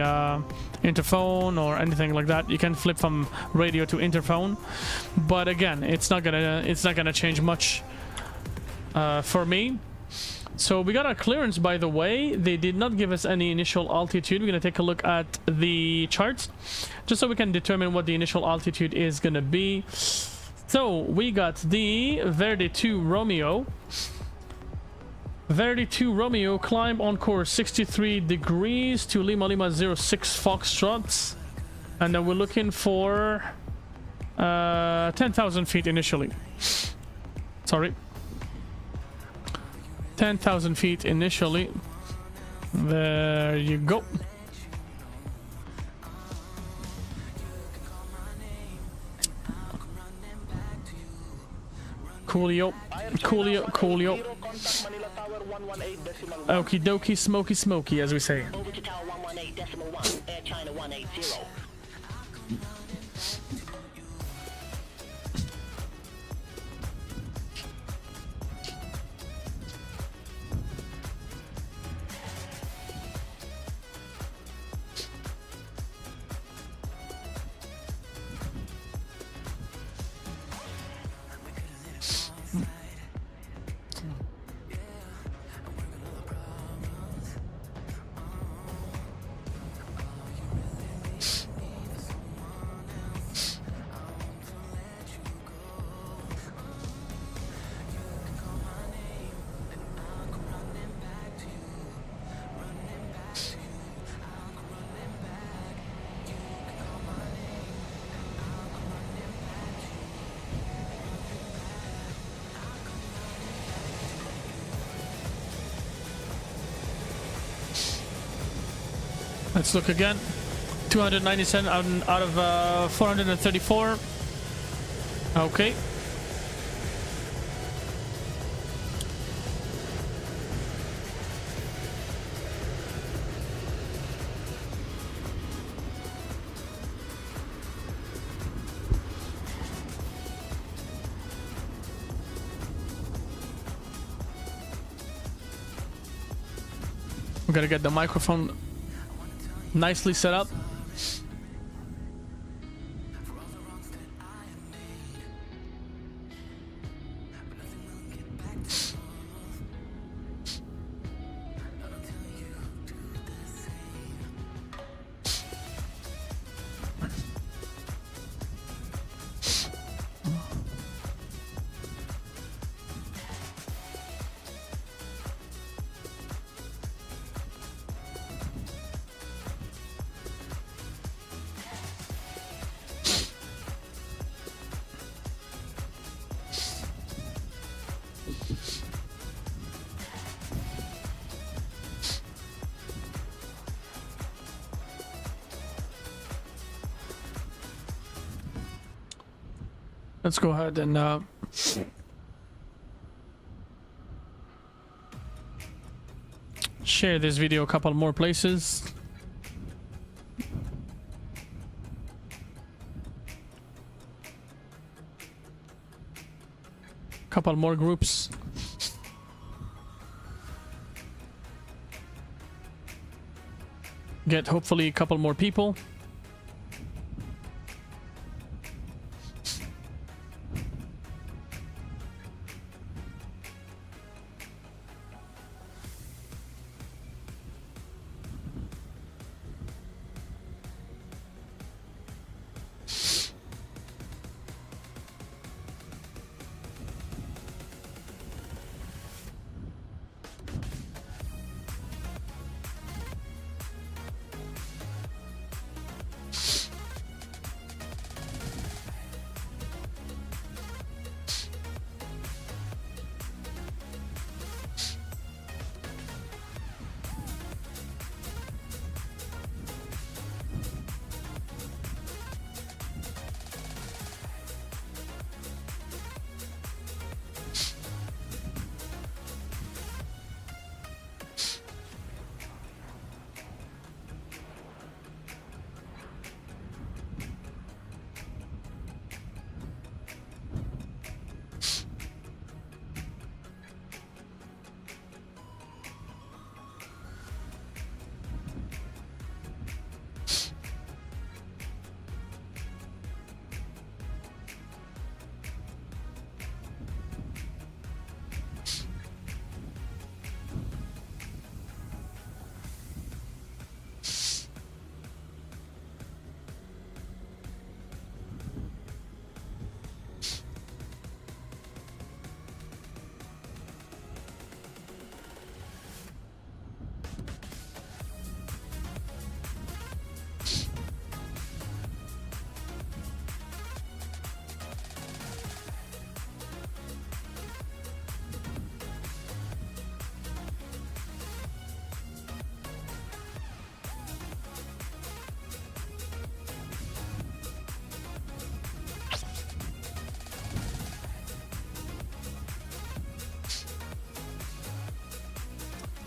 interphone or anything like that. You can flip from radio to interphone, but again, it's not gonna change much for me. So we got our clearance, by the way. They did not give us any initial altitude. We're gonna take a look at the charts just so we can determine what the initial altitude is gonna be. So we got the Verde 2 Romeo. Verde 2 Romeo, climb on course 63 degrees to Lima Lima 06 Foxtrot. And then we're looking for 10,000 feet initially. Sorry. 10,000 feet initially. There you go. Coolio. Coolio. Coolio. Okie dokie, smoky smoky, as we say. Over to Tower 118.1, Air China 180. Let's look again. 297 out of 434. Okay. We gotta get the microphone nicely set up. Let's go ahead and share this video a couple more places. Couple more groups. Get hopefully a couple more people.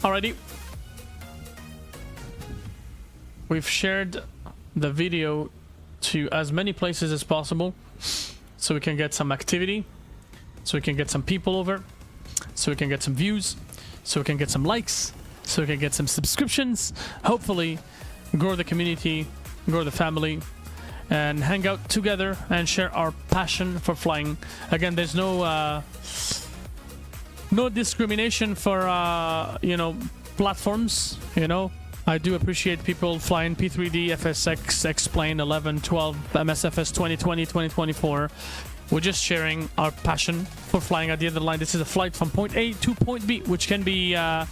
Alrighty. We've shared the video to as many places as possible so we can get some activity, so we can get some people over, so we can get some views, so we can get some likes, so we can get some subscriptions, hopefully grow the community, grow the family, and hang out together and share our passion for flying. Again, there's no discrimination for you know, platforms. You know, I do appreciate people flying P3D, FSX, X-Plane, 11, 12, MSFS 2020, 2024. We're just sharing our passion for flying at the end of the line. This is a flight from point A to point B, which can be done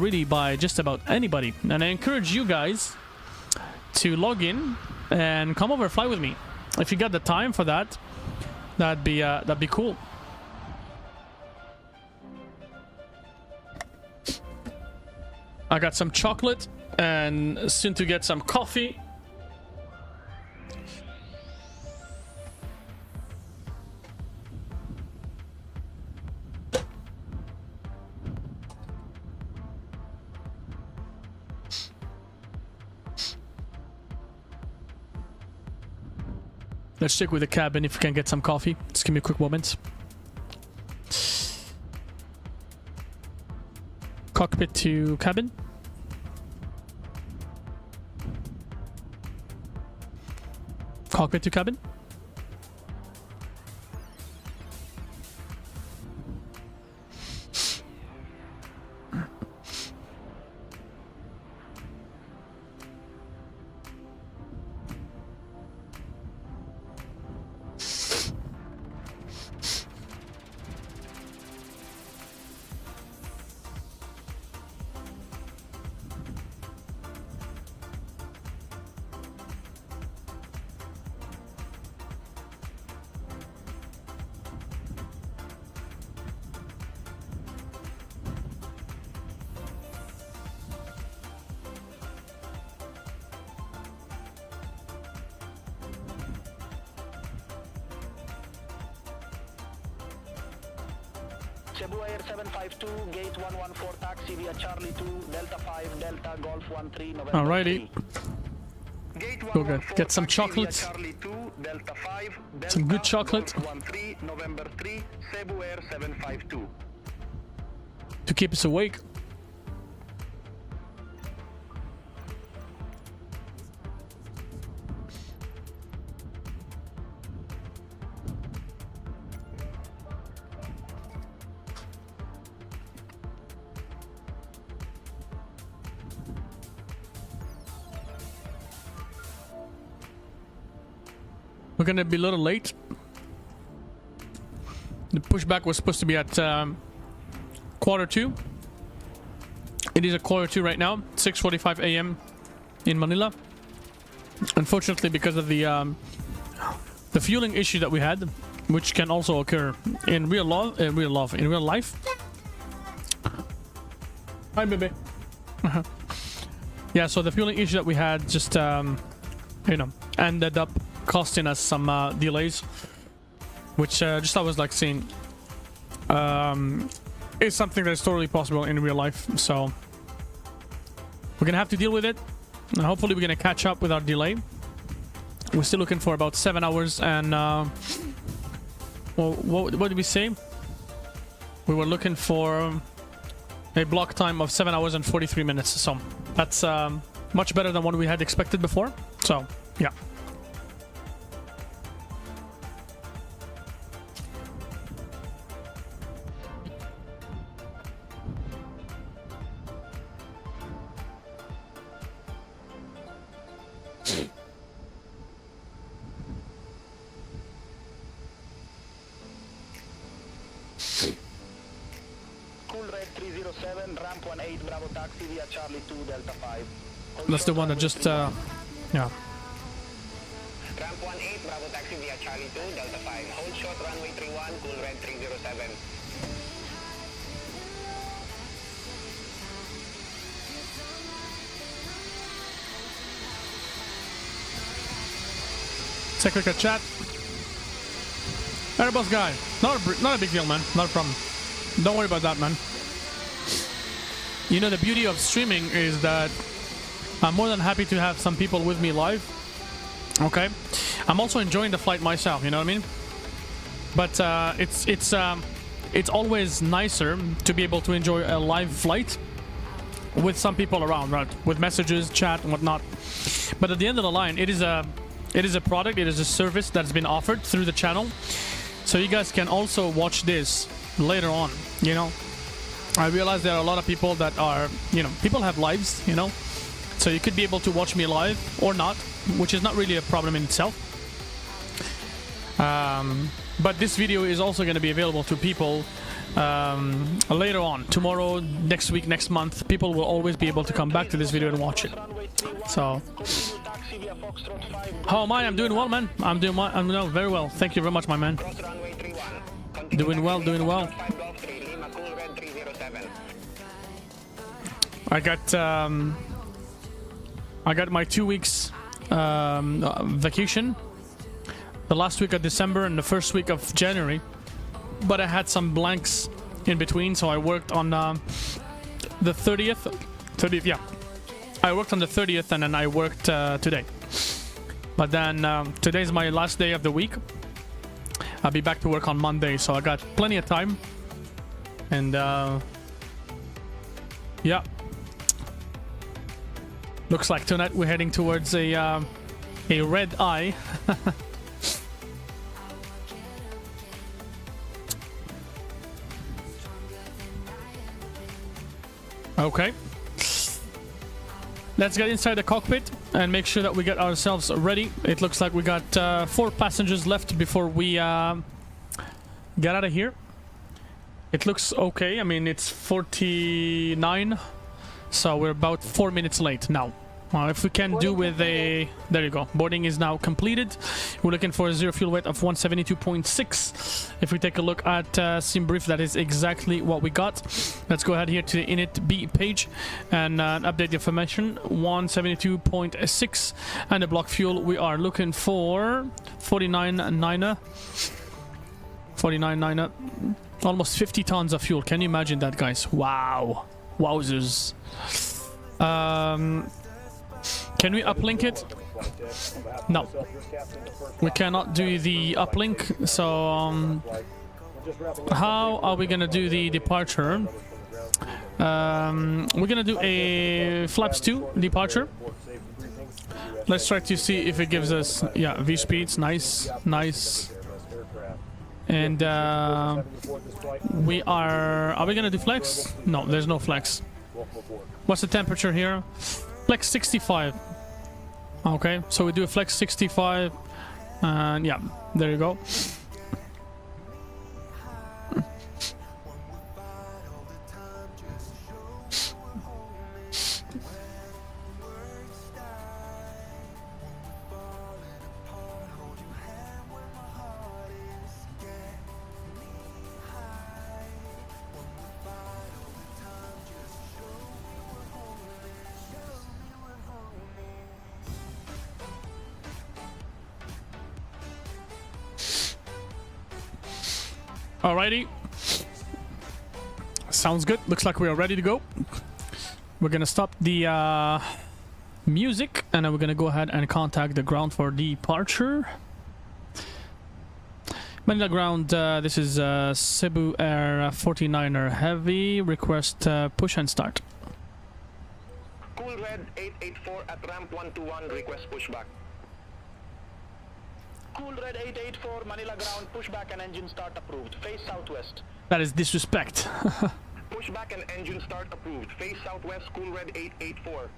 really by just about anybody. And I encourage you guys to log in and come over and fly with me. If you got the time for that, that'd be cool. I got some chocolate and soon to get some coffee. Let's check with the cabin if we can get some coffee. Just give me a quick moment. Cockpit to cabin. Cockpit to cabin. Cebu Air 752, gate 114 taxi via Charlie 2, Delta 5, Delta Golf 13, November Alrighty. 3. Gate Go 114 get some taxi via chocolates. Charlie 2, Delta 5, Delta Some good chocolate. Golf 13, November 3, Cebu Air 752. To keep us awake. We're gonna be a little late. The pushback was supposed to be at 1:45. It is a 1:45 right now, 6:45 a.m. in Manila. Unfortunately, because of the fueling issue that we had, which can also occur in real life. Hi, baby. Yeah, so the fueling issue that we had just you know, ended up costing us some delays, which just I was like saying is something that's totally possible in real life. So we're gonna have to deal with it, and hopefully we're gonna catch up with our delay. We're still looking for about 7 hours and well, what did we say? We were looking for a block time of 7 hours and 43 minutes, so that's much better than what we had expected before. So yeah. That's the one that just yeah. Ramp 18, Bravo taxi via Charlie 2, Delta 5. Hold short runway 31, cool red 307. Take a quick chat. Airbus guy, not a big deal, man. Not a problem. Don't worry about that, man. You know, the beauty of streaming is that I'm more than happy to have some people with me live. Okay, I'm also enjoying the flight myself. You know what I mean? But it's always nicer to be able to enjoy a live flight with some people around, right? With messages, chat, and whatnot. But at the end of the line, it is a product, it is a service that's been offered through the channel, so you guys can also watch this later on. You know, I realize there are a lot of people that are, you know, people have lives, you know, so you could be able to watch me live or not, which is not really a problem in itself. But this video is also going to be available to people later on, tomorrow, next week, next month. People will always be able to come back to this video and watch it. So how am I? I'm doing well, man. I'm doing very well. Thank you very much, my man. Doing well. I got my 2 weeks vacation, the last week of December and the first week of January, but I had some blanks in between, so I worked on the 30th, yeah. I worked on the 30th, and then I worked today. But then today's my last day of the week. I'll be back to work on Monday, so I got plenty of time. And yeah. Looks like tonight we're heading towards a red eye. Okay. Let's get inside the cockpit and make sure that we get ourselves ready. It looks like we got 4 passengers left before we get out of here. It looks okay. I mean, it's 49, so we're about 4 minutes late now. If we can do with a... There you go. Boarding is now completed. We're looking for a zero fuel weight of 172.6. If we take a look at sim brief, that is exactly what we got. Let's go ahead here to the init B page and update the information. 172.6. And the block fuel, we are looking for 49.9. 49.9, almost 50 tons of fuel. Can you imagine that, guys? Wow. Wowzers. Can we uplink it? No. We cannot do the uplink, so how are we gonna do the departure? We're gonna do a flaps 2 departure. Let's try to see if it gives us, yeah, V speeds. Nice, nice. And we are we gonna do flex? No, there's no flex. What's the temperature here? Flex 65. Okay, so we do a flex 65, and yeah, there you go. Alrighty. Sounds good. Looks like we are ready to go. We're gonna stop the music, and then we're gonna go ahead and contact the ground for departure. Manila ground, this is Cebu Air 49er Heavy. Request push and start. Cool Red 884 at ramp 121, request pushback. Cool Red 884, Manila ground, pushback and engine start approved. Face southwest. That is disrespect. Pushback and engine start approved. Face southwest, Cool Red 884.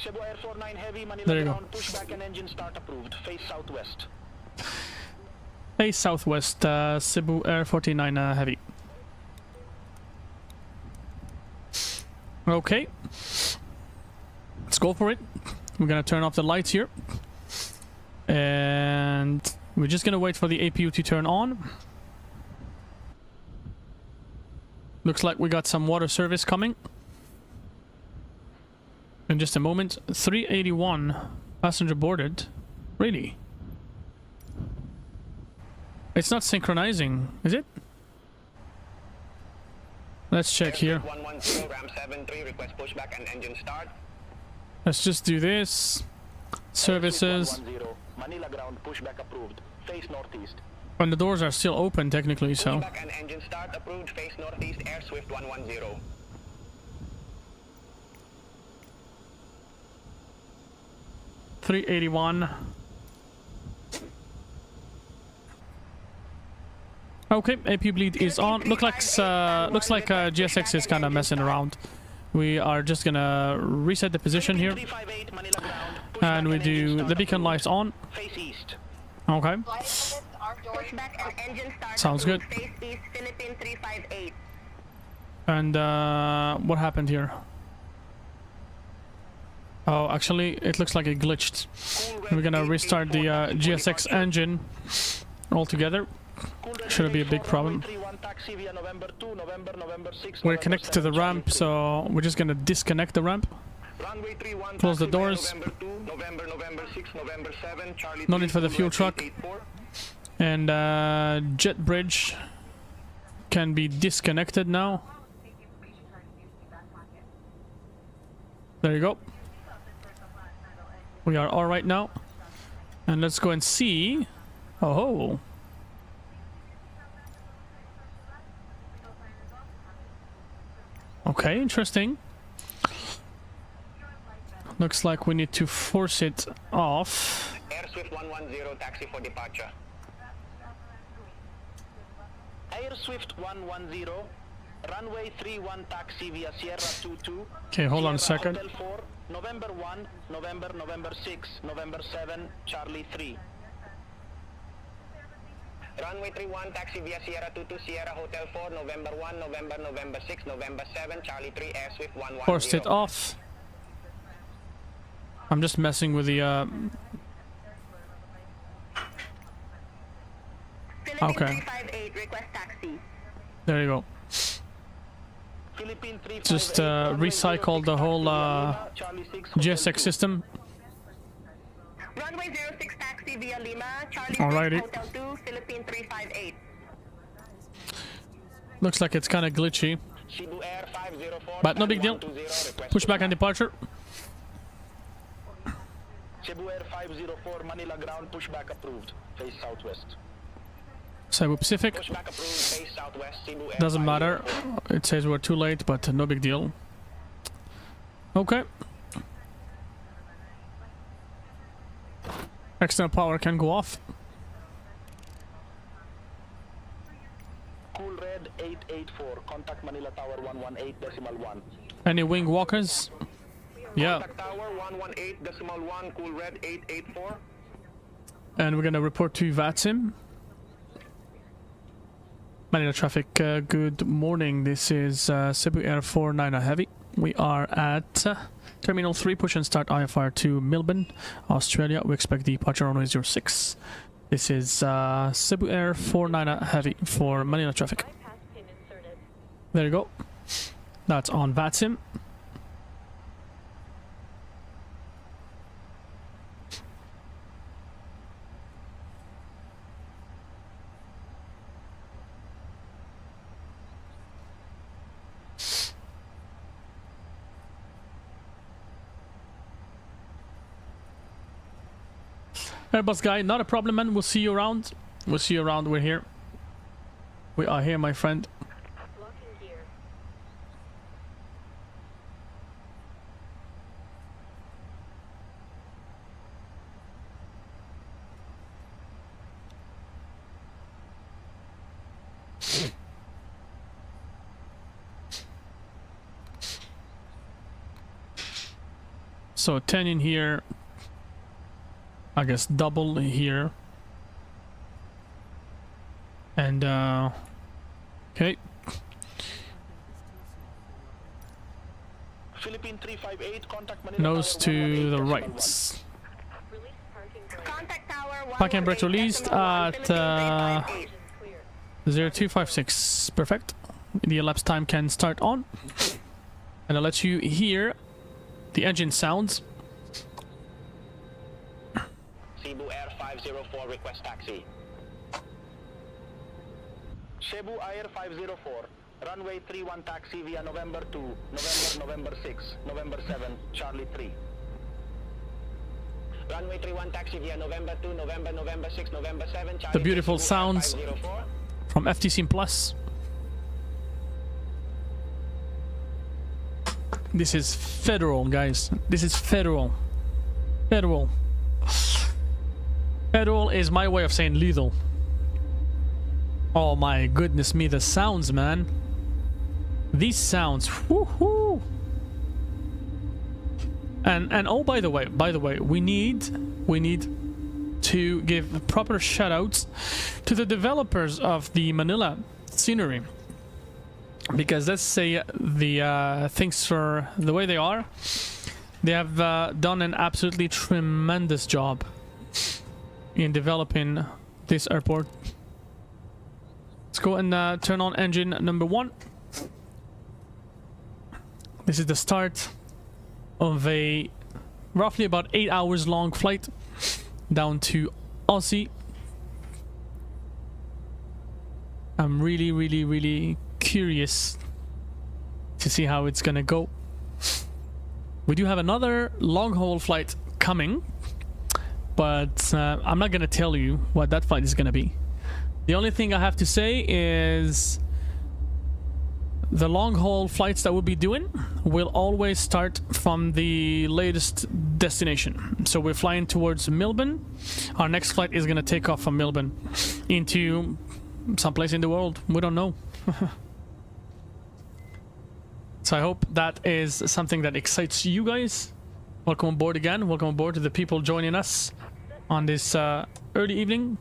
Cebu Air 49 Heavy, Manila ground, pushback and engine start approved. Face southwest. Face southwest, Cebu Air 49 Heavy. Okay. Let's go for it. We're gonna turn off the lights here. And we're just gonna wait for the APU to turn on. Looks like we got some water service coming in just a moment. 381 passenger boarded. Really? It's not synchronizing, is it? Let's check here. 110, ramp 73, request pushback and engine start. Let's just do this. Services. 110, Manila ground, pushback approved. Face northeast. And the doors are still open technically, so. Pushback and engine start approved. Face northeast, Air Swift 110. $381. Okay, APU bleed is on. Looks like GSX is kind of messing around. We are just gonna reset the position here, and we do the beacon lights on. Face east. Okay. Pushback and engine start Sounds good. approved. Face east, Philippine 358. And what happened here? Oh, actually, it looks like it glitched. We're gonna restart the GSX engine altogether. Shouldn't be a big problem. We're connected to the ramp, so we're just gonna disconnect the ramp. Close the doors. No need for the fuel truck. And jet bridge can be disconnected now. There you go. We are all right now. And let's go and see. Oh. Okay, interesting. Looks like we need to force it off. Air Swift 110, taxi for departure. Air Swift 110, runway 31 taxi via Sierra 22. Okay, hold on a Sierra second. Hotel 4, November 1, November 6, November 7, Charlie 3. Runway 31, taxi via Sierra 22, Sierra Hotel 4, November 1, November 6, November 7, Charlie 3, Air Swift 110. Forced it off. I'm just messing with the Philippine okay. 358, request taxi. There you go. Philippine 358, Just recycle the whole GSX system. Runway 06 taxi taxi via Lima, Charlie Alrighty. 6, Hotel 2, Philippine 358. Looks like it's kind of glitchy, Cebu Air 504, but no big deal. 120, request Pushback and departure. Cebu Air 504, Manila ground, pushback approved. Face southwest. Cebu Pacific. Pushback approved, face southwest, Cebu Air Doesn't matter. 504. It says we're too late, but no big deal. Okay. External power can go off. Cool red 884, contact Manila Tower 118.1. Any wing walkers? Yeah. Contact Tower 118.1, cool red 884. And we're gonna report to VATSIM. Manila traffic, good morning. This is Cebu Air 49 Heavy. We are at Terminal 3, push and start IFR to Melbourne, Australia. We expect departure runway 06. This is Cebu Air 49 Heavy for Manila traffic. There you go. That's on VATSIM. Airbus guy, not a problem, man. We'll see you around. We'll see you around. We're here. We are here, my friend. So 10 in here. I guess double here. And okay. Philippine 358, contact Manila Nose Tower to the 118.1. right. Contact Tower Parking brakes released at 0256. Perfect. The elapsed time can start on. And I'll let you hear the engine sounds. Cebu Air 504, request taxi. Cebu Air 504, runway 31 taxi via November 2, November 6, November 7, Charlie 3. Runway 31 taxi via November 2, November 6, November 7, Charlie The beautiful 3, Cebu Air sounds 504. from FTC Plus. This is federal, guys. This is federal. Federal. Federal is my way of saying lethal. Oh my goodness me, the sounds, man. These sounds. Woohoo! And oh, by the way, we need to give proper shout outs to the developers of the Manila scenery. Because let's say the things for the way they are, they have done an absolutely tremendous job in developing this airport. Let's go and turn on engine number 1. This is the start of a roughly about 8 hours long flight down to Aussie. I'm really curious to see how it's gonna go. We do have another long haul flight coming, but I'm not gonna tell you what that flight is gonna be. The only thing I have to say is the long haul flights that we'll be doing will always start from the latest destination. So we're flying towards Melbourne. Our next flight is gonna take off from Melbourne into someplace in the world. We don't know. So I hope that is something that excites you guys. Welcome aboard again. Welcome aboard to the people joining us on this early evening.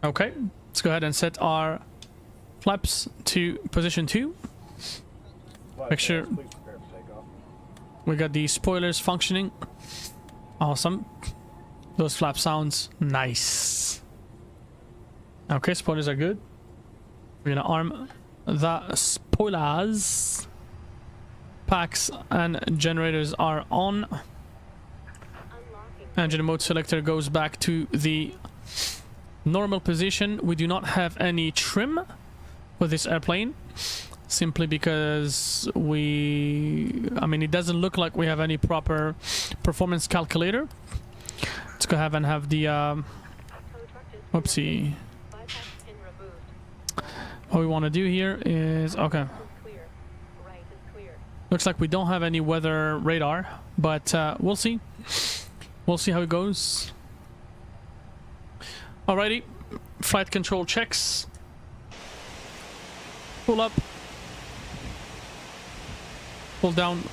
Okay, let's go ahead and set our flaps to position 2. Make sure we got the spoilers functioning. Awesome. Those flap sounds nice. Okay, spoilers are good. We're gonna arm the spoilers. Packs and generators are on. Engine mode selector goes back to the normal position. We do not have any trim for this airplane, simply because I mean, it doesn't look like we have any proper performance calculator. Let's go ahead and have the whoopsie. What we want to do here is, okay, looks like we don't have any weather radar, but we'll see how it goes. Alrighty, flight control checks. Pull up, pull down,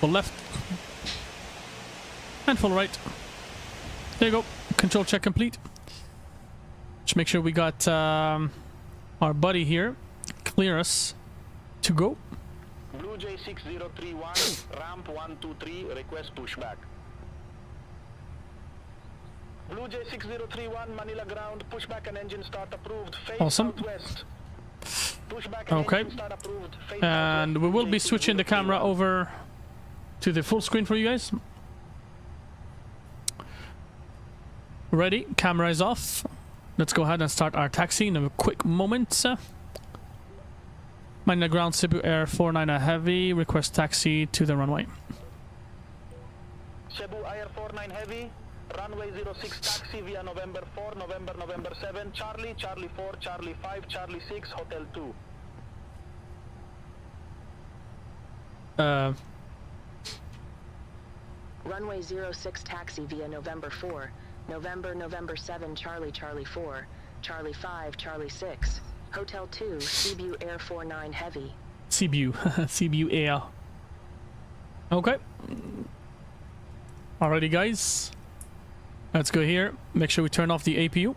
pull left, and full right. There you go. Control check complete. Just make sure we got our buddy here clear us to go. Blue J 6031, ramp 123, request pushback. Blue J 6031, Manila ground, pushback and engine start approved. Face Awesome. southwest. Pushback and Okay. engine start approved. Face And we will be switching the camera over to the full screen for you guys. Ready? Camera is off. Let's go ahead and start our taxi in a quick moment. Manila ground, Cebu Air 49 Heavy. Request taxi to the runway. Cebu Air 49 Heavy, runway 06 taxi via November 4, November 7, Charlie, Charlie 4, Charlie 5, Charlie 6, Hotel 2. Runway 06 taxi via November 4, November 7, Charlie, Charlie 4, Charlie 5, Charlie 6, Hotel 2, Cebu Air 49 Heavy. Cebu. Cebu Air. Okay. Alrighty, guys. Let's go here. Make sure we turn off the APU.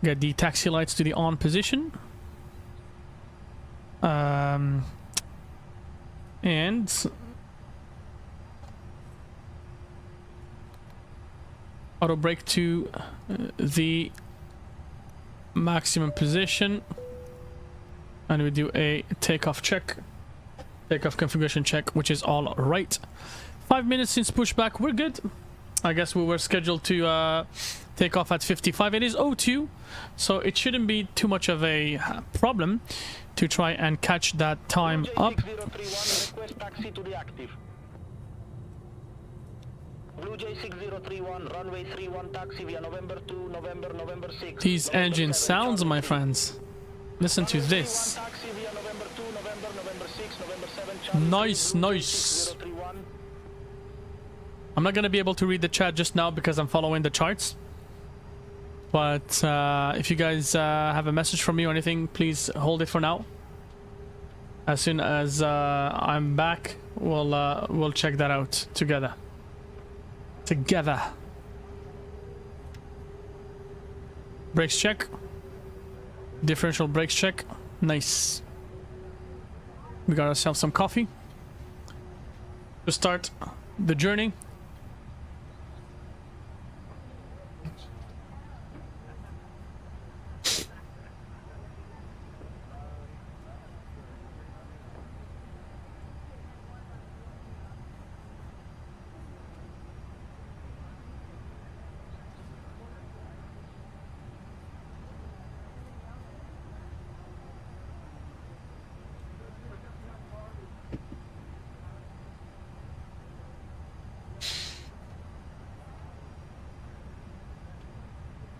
Get the taxi lights to the on position. And auto brake to the maximum position, and we do a takeoff check, takeoff configuration check, which is all right. 5 minutes since pushback, we're good. I guess we were scheduled to take off at 55. It is 02, so it shouldn't be too much of a problem to try and catch that time up. 6031, request taxi to the active. Blue J 6031, runway 31 taxi via November 2, November 6. These engine sounds, my friends. Listen to this. Taxi via November 2, November 6, November 7, Charlie. Nice, nice. 6031. I'm not gonna be able to read the chat just now because I'm following the charts. But if you guys have a message from me or anything, please hold it for now. As soon as I'm back, we'll check that out together. Brakes check. Differential brakes check. Nice. We got ourselves some coffee to start the journey.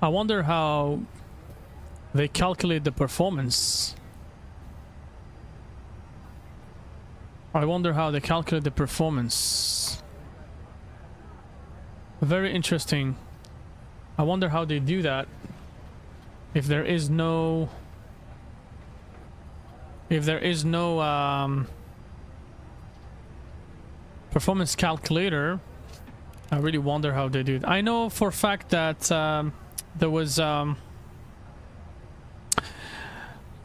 I wonder how they calculate the performance. Very interesting. I wonder how they do that. If there is no performance calculator, I really wonder how they do it. I know for a fact that there was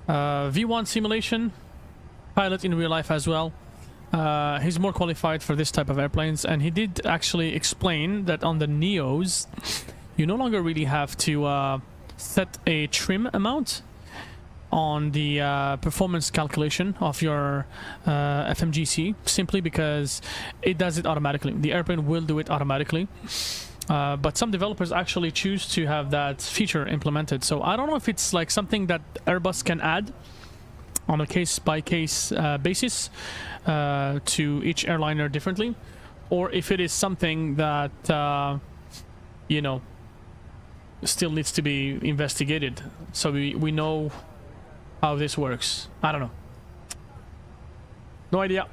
V1 simulation pilot in real life as well. He's more qualified for this type of airplanes, and he did actually explain that on the Neos you no longer really have to set a trim amount. on the performance calculation of your FMGC, simply because it does it automatically. The airplane will do it automatically. But some developers actually choose to have that feature implemented. So I don't know if it's like something that Airbus can add on a case-by-case basis to each airliner differently, or if it is something that you know, still needs to be investigated, so we know how this works. I don't know. No idea.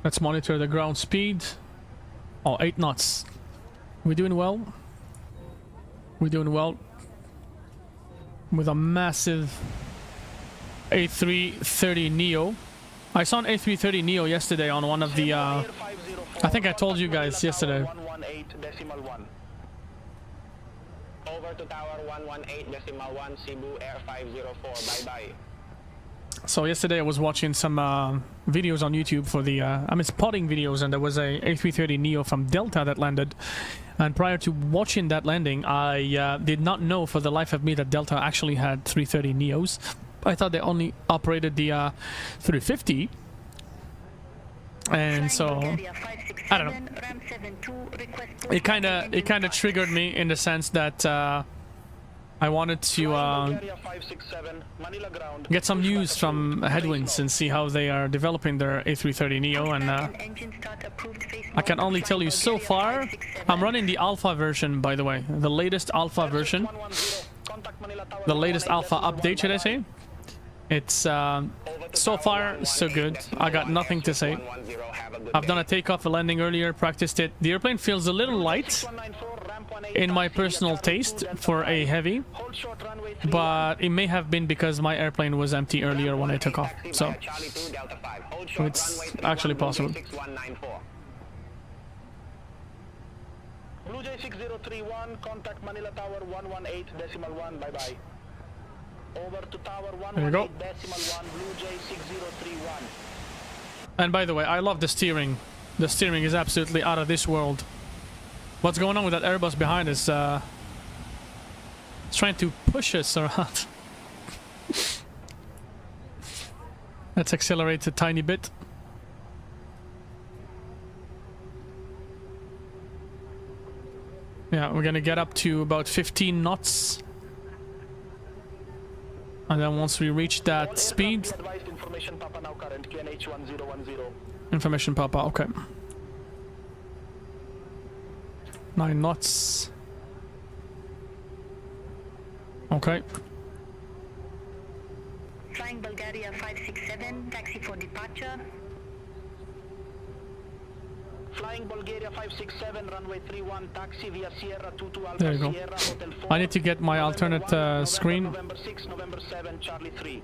Let's monitor the ground speed. Oh, 8 knots. We're doing well. We're doing well. With a massive A330NEO. I saw an A330NEO yesterday on one of the... I think I told you guys yesterday. 118.1. Over to tower 118.1, Cebu Air 504. Bye-bye. So yesterday I was watching some videos on YouTube for the, spotting videos, and there was a A330NEO from Delta that landed. And prior to watching that landing, I did not know for the life of me that Delta actually had 330NEOs. I thought they only operated the 350. And so, I don't know. It kind of triggered me in the sense that I wanted to get some news from Headwinds and see how they are developing their A330NEO, and I can only tell you so far, I'm running the alpha version, by the way, the latest alpha version, the latest alpha update, should I say. It's so far so good. I got nothing to say. I've done a takeoff, a landing earlier, practiced it. The airplane feels a little light in my personal taste for a heavy, but it may have been because my airplane was empty earlier when I took off, so it's actually possible. Blue Jay 6031, contact Manila Tower 118.1, bye-bye. Over to Tower 118.1, Blue Jay 6031. And by the way, I love the steering. The steering is absolutely out of this world. What's going on with that Airbus behind us? It's trying to push us around. Let's accelerate a tiny bit. Yeah, we're gonna get up to about 15 knots. And then once we reach that speed... Information Papa now current QNH 1010. Information Papa, okay. 9 knots. Okay. Flying Bulgaria 567, taxi for departure. Flying Bulgaria 567, runway 31, taxi via Sierra 22 Alpha There you go. Sierra, Hotel 4. I need to get my alternate screen. November 6, November 7, Charlie 3.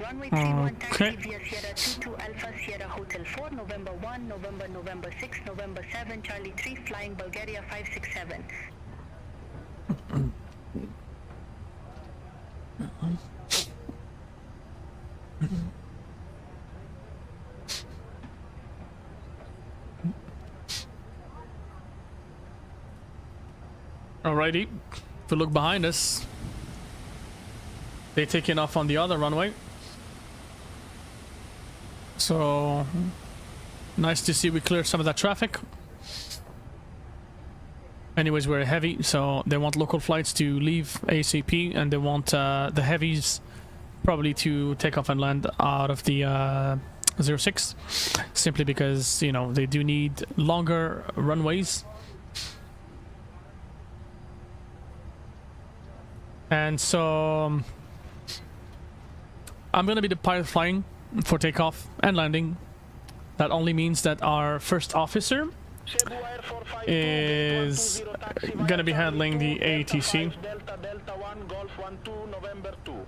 Runway 31, taxi Okay. via Sierra 22 Alpha Sierra Hotel 4, November 1, November 6, November 7, Charlie 3, flying Bulgaria 567. Alrighty, if we look behind us, they're taking off on the other runway. So, nice to see we cleared some of that traffic. Anyways, we're heavy, so they want local flights to leave ASAP, and they want the heavies probably to take off and land out of the 06, simply because, you know, they do need longer runways. And so I'm gonna be the pilot flying for takeoff and landing. That only means that our first officer Cebu Air 452, is Gate 120 taxi gonna via be handling Charlie the 2, Delta ATC. 5, Delta Delta 1 Golf 12 November 2.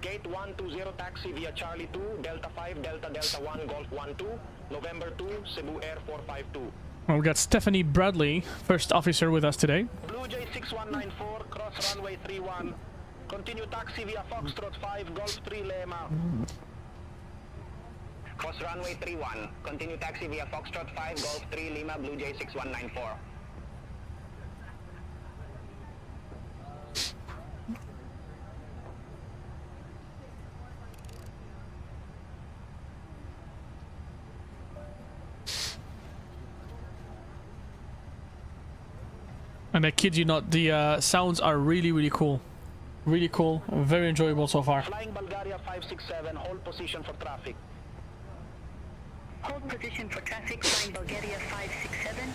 Gate 120 taxi via Charlie 2, Delta 5, Delta Delta 1, Golf 12, November 2, Cebu Air 452. Well, we got Stephanie Bradley, first officer with us today. Blue Jay 6194, cross runway 31. Continue taxi via Foxtrot 5, Golf 3 Lema. Cross runway 31. Continue taxi via Foxtrot 5, Golf 3, Lima, Blue Jay 6194. And I kid you not, the sounds are really, really cool. Really cool. Very enjoyable so far. Flying Bulgaria 567, hold position for traffic. Hold position for traffic, flying Bulgaria 567.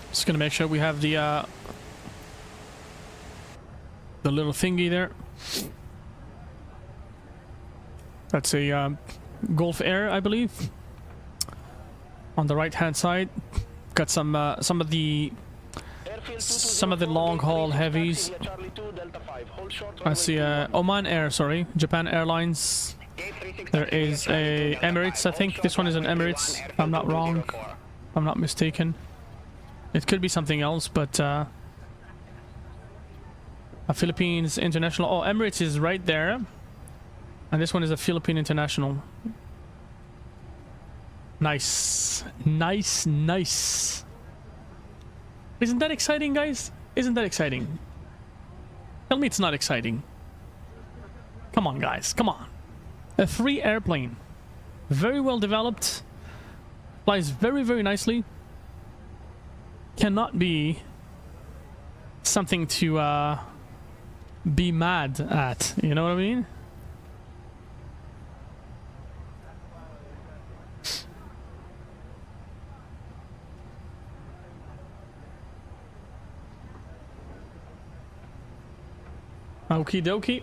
Just gonna make sure we have the little thingy there. That's a Gulf Air, I believe. On the right-hand side, got some of the long haul heavies. I see Oman Air, sorry, Japan Airlines. There is a Emirates, I think this one is an Emirates, if I'm not wrong, if I'm not mistaken. It could be something else, but a Philippines International. Oh, Emirates is right there. And this one is a Philippine International. Nice. Nice, nice. Isn't that exciting, guys? Isn't that exciting? Tell me it's not exciting. Come on, guys. Come on. A free airplane. Very well developed. Flies very, very nicely. Cannot be something to be mad at. You know what I mean? Okie dokie.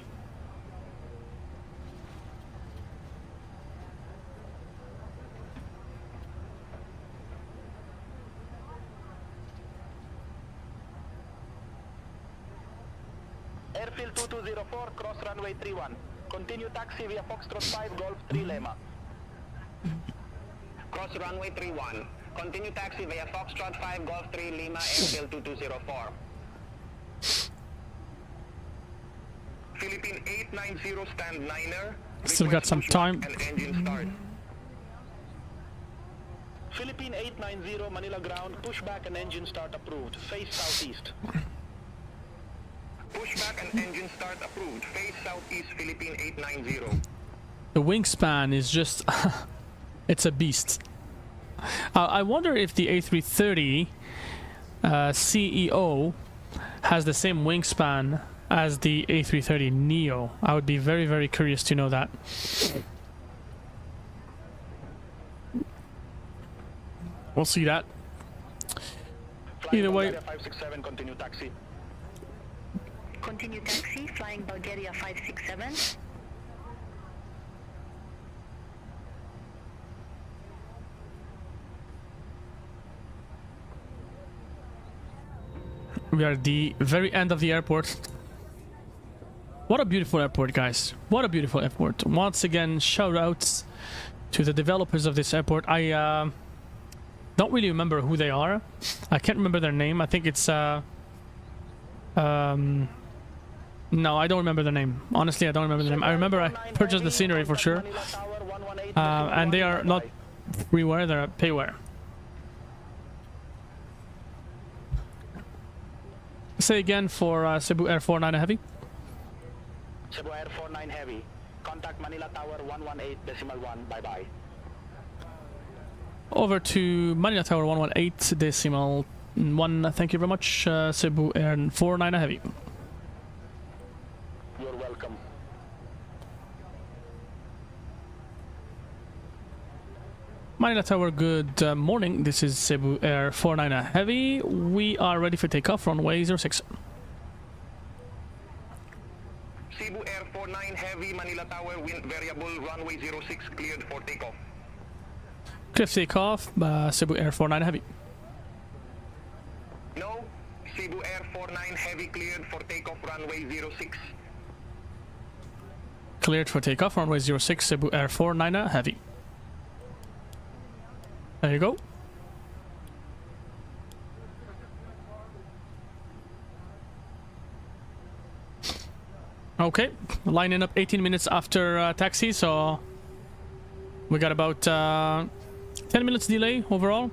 Airfield 2204, cross runway 31. Continue taxi via Foxtrot 5, Golf 3 Lema. Cross runway 31. Continue taxi via Foxtrot 5, Golf 3, Lima, Airfield 2204. Philippine 890 stand 9er. Still got some time. And engine start. Philippine 890, Manila ground, pushback and engine start approved. Face southeast. Pushback and engine start approved. Face southeast, Philippine 890. The wingspan is just... it's a beast. I wonder if the A330 CEO has the same wingspan as the A330NEO. I would be very, very curious to know that. We'll see that. Either way. 567, continue taxi. Continue taxi, flying Bulgaria 567. We are at the very end of the airport. What a beautiful airport, guys. What a beautiful airport. Once again, shout outs to the developers of this airport. I don't really remember who they are. I can't remember their name. I think it's no, I don't remember their name. Honestly, I don't remember their name. I remember I purchased the scenery for sure. And they are not freeware, they're payware. Say again for Cebu Air 49 Heavy. Cebu Air 49 Heavy. Contact Manila Tower 118.1. Bye-bye. Over to Manila Tower 118.1. Thank you very much, Cebu Air 49 Heavy. You're welcome. Manila Tower, good morning. This is Cebu Air 49 Heavy. We are ready for takeoff, runway 06. Cebu Air 49 Heavy, Manila Tower, wind variable, runway 06, cleared for takeoff. Clear takeoff, Cebu Air 49 Heavy. No, Cebu Air 49 Heavy cleared for takeoff, runway 06. Cleared for takeoff, runway 06, Cebu Air 49 Heavy. There you go. Okay, lining up 18 minutes after taxi, so we got about 10 minutes delay overall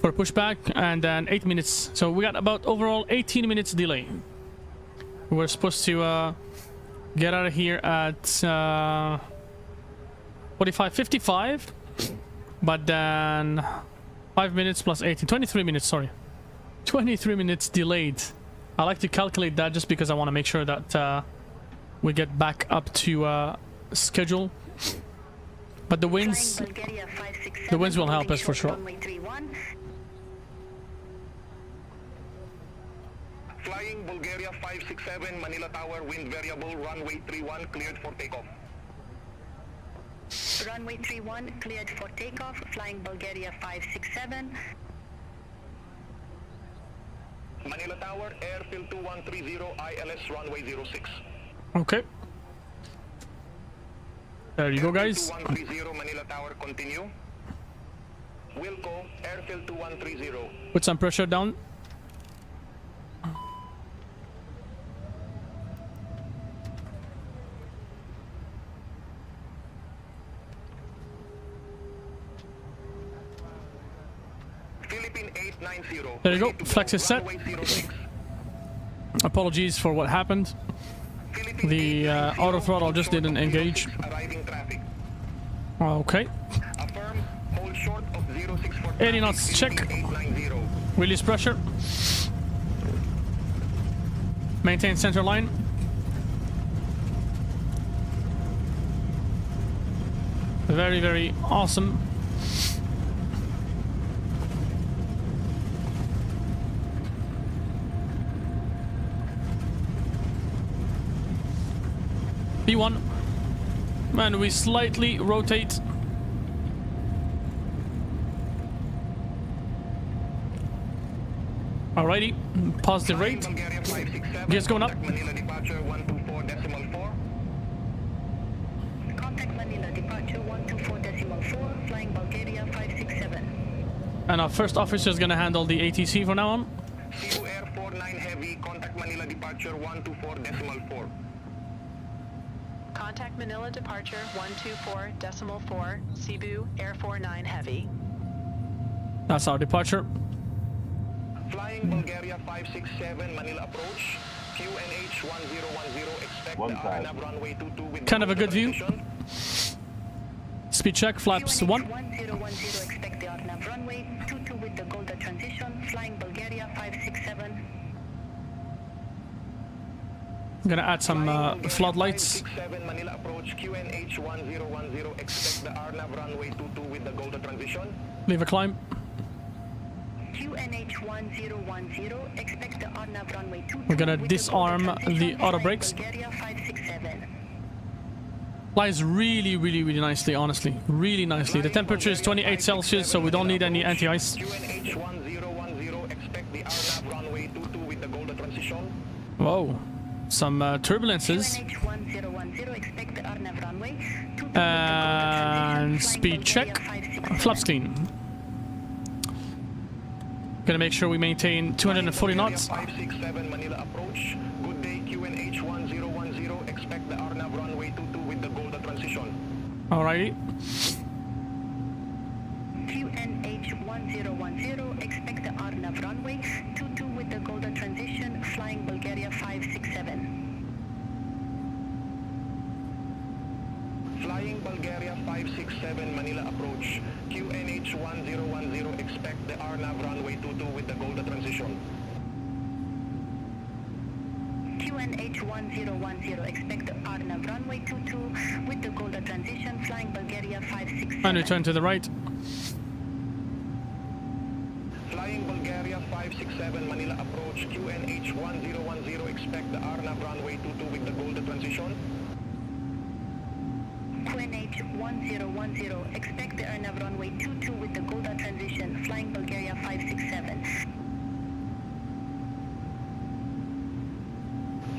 for pushback, and then 8 minutes. So we got about overall 18 minutes delay. We're supposed to get out of here at 45:55, but then 5 minutes plus 18, 23 minutes, sorry. 23 minutes delayed. I like to calculate that just because I want to make sure that we get back up to schedule. But the winds will help us for sure. Flying Bulgaria 567, Manila Tower, wind variable, runway 31, cleared for takeoff. Runway 31 cleared for takeoff, flying Bulgaria 567. Manila Tower, airfield 2130, ILS, runway 06. Okay. There you go, guys. 2130, Manila Tower, continue. Wilco, airfield 2130. Put some pressure down. Philippine 890. There you go. Flex is set. Apologies for what happened. The auto throttle just didn't engage. Okay. 80 knots check. Release pressure. Maintain center line. Very, very awesome. B1, and we slightly rotate. Alrighty, positive rate. Gears going up. Contact Manila departure 124.4, flying Bulgaria 567. And our first officer is going to handle the ATC from now on. Cebu Air 49 Heavy, contact Manila departure 124.4. Contact Manila departure 124.4, Cebu Air 49 Heavy. That's our departure. Flying Bulgaria 567, Manila approach. QNH 1010, expect the RNAV runway 22 with Kind of a good view. Speed check, flaps 1. 1010, expect the RNAV runway 22 with the Golda transition, flying Bulgaria 567. I'm gonna add some floodlights. 567, Manila approach. QNH 1010, expect the RNAV runway 22 with the Golda transition. Leave a climb. QNH 1010, expect the RNAV runway 22. We're gonna disarm the auto brakes. Bulgaria 567. Flies really, really, really nicely, honestly. Really nicely. The temperature is 28 Celsius, so we don't need any anti-ice. QNH 1010, expect the RNAV runway 22 with the Golda transition. Whoa. Some turbulences. QNH 1010, expect the RNAV runway 22 with the Golda And transition, speed check. Bulgaria 567. Flaps clean. Gonna make sure we maintain 240 knots. 567 Manila approach. Good day, QNH 1010, expect the RNAV runway 22 with the Golda transition. Alrighty. QNH 1010, expect the RNAV runway 22 with the Golda transition, flying Bulgaria 567. Flying Bulgaria 567 Manila approach. QNH 1010, expect the RNAV runway 22 with the Golda transition. QNH 1010, expect the RNAV runway 22 with the Golda transition, flying Bulgaria 567. And return to the right. Flying Bulgaria 567 Manila approach. QNH QNH1010, expect the RNAV runway 22 with the Golden transition. QNH1010, expect the RNAV runway 22 with the Golda transition, flying Bulgaria 567.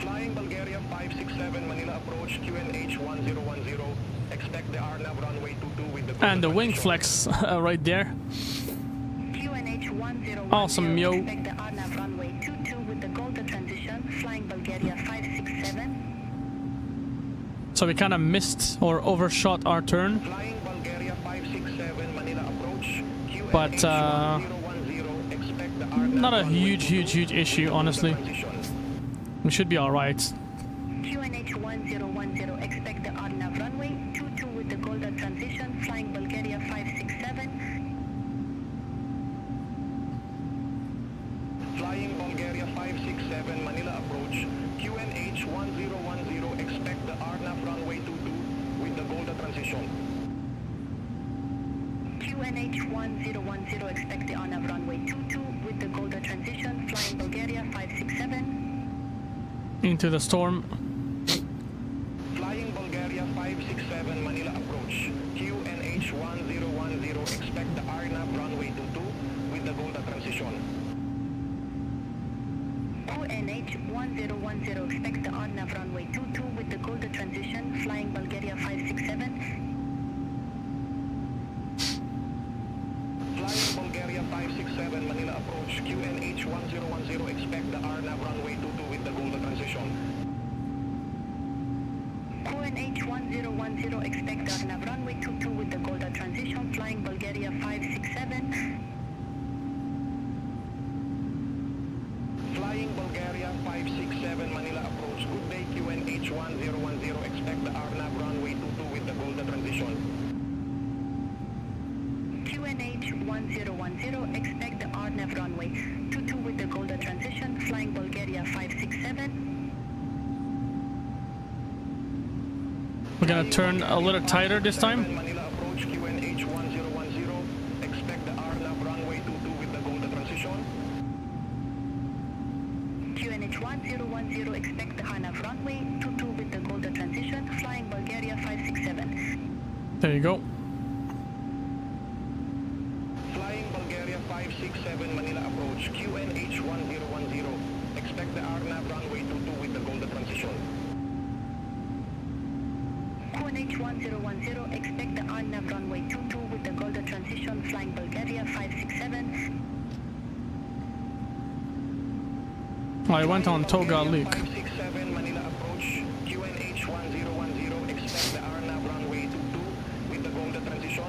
Flying Bulgaria 567, Manila approach, QNH1010, expect the RNAV runway 22 with the Golden And the wing transition. flex right there. QNH1010, Awesome, yo. expect the RNAV runway 22 with the Golda transition, flying Bulgaria 567. So we kind of missed or overshot our turn. Flying Bulgaria 567, Manila approach, But, QNH1010, expect the RNAV Not a runway huge issue, honestly. transition. We should be alright. QNH1010, expect the RNAV runway 22 with the Golda transition, flying Bulgaria 567. Flying Bulgaria 567, Manila approach, QNH1010, expect the RNAV runway 22 with the Golda transition. QNH1010, expect the RNAV runway 22 with the Golda transition, flying Bulgaria 567. Into the storm. Flying Bulgaria 567, Manila approach, QNH1010, expect the RNAV runway 22 with the Golda transition. QNH1010, expect the RNAV runway 22 with the Golda transition, flying Bulgaria 567. Flying Bulgaria 567, Manila approach, QNH1010, expect the RNAV runway 22 with the Golda transition. QNH1010, expect the RNAV runway 22 with the Golda transition, flying Bulgaria 567. Flying Bulgaria 567, Manila approach, good day QNH1010, expect the RNAV runway 22 with the Golda transition. QNH1010, expect the RNAV runway 22 with the Golda transition, flying Bulgaria 567. We're gonna turn a little tighter this time. Manila approach, QNH1010, expect the RNAV runway 22 with the Golda transition. QNH1010, expect the RNAV runway 22 with the Golda transition, flying Bulgaria 567. There you go. Flying Bulgaria 567, Manila approach, QNH1010, expect the RNAV runway 22 with the Golda transition. QNH1010, expect the RNAV runway 22 with the Golda transition, flying Bulgaria 567. I went on Toga leak. 567, Manila approach, QNH1010, expect the RNAV runway 22 with the Golda transition.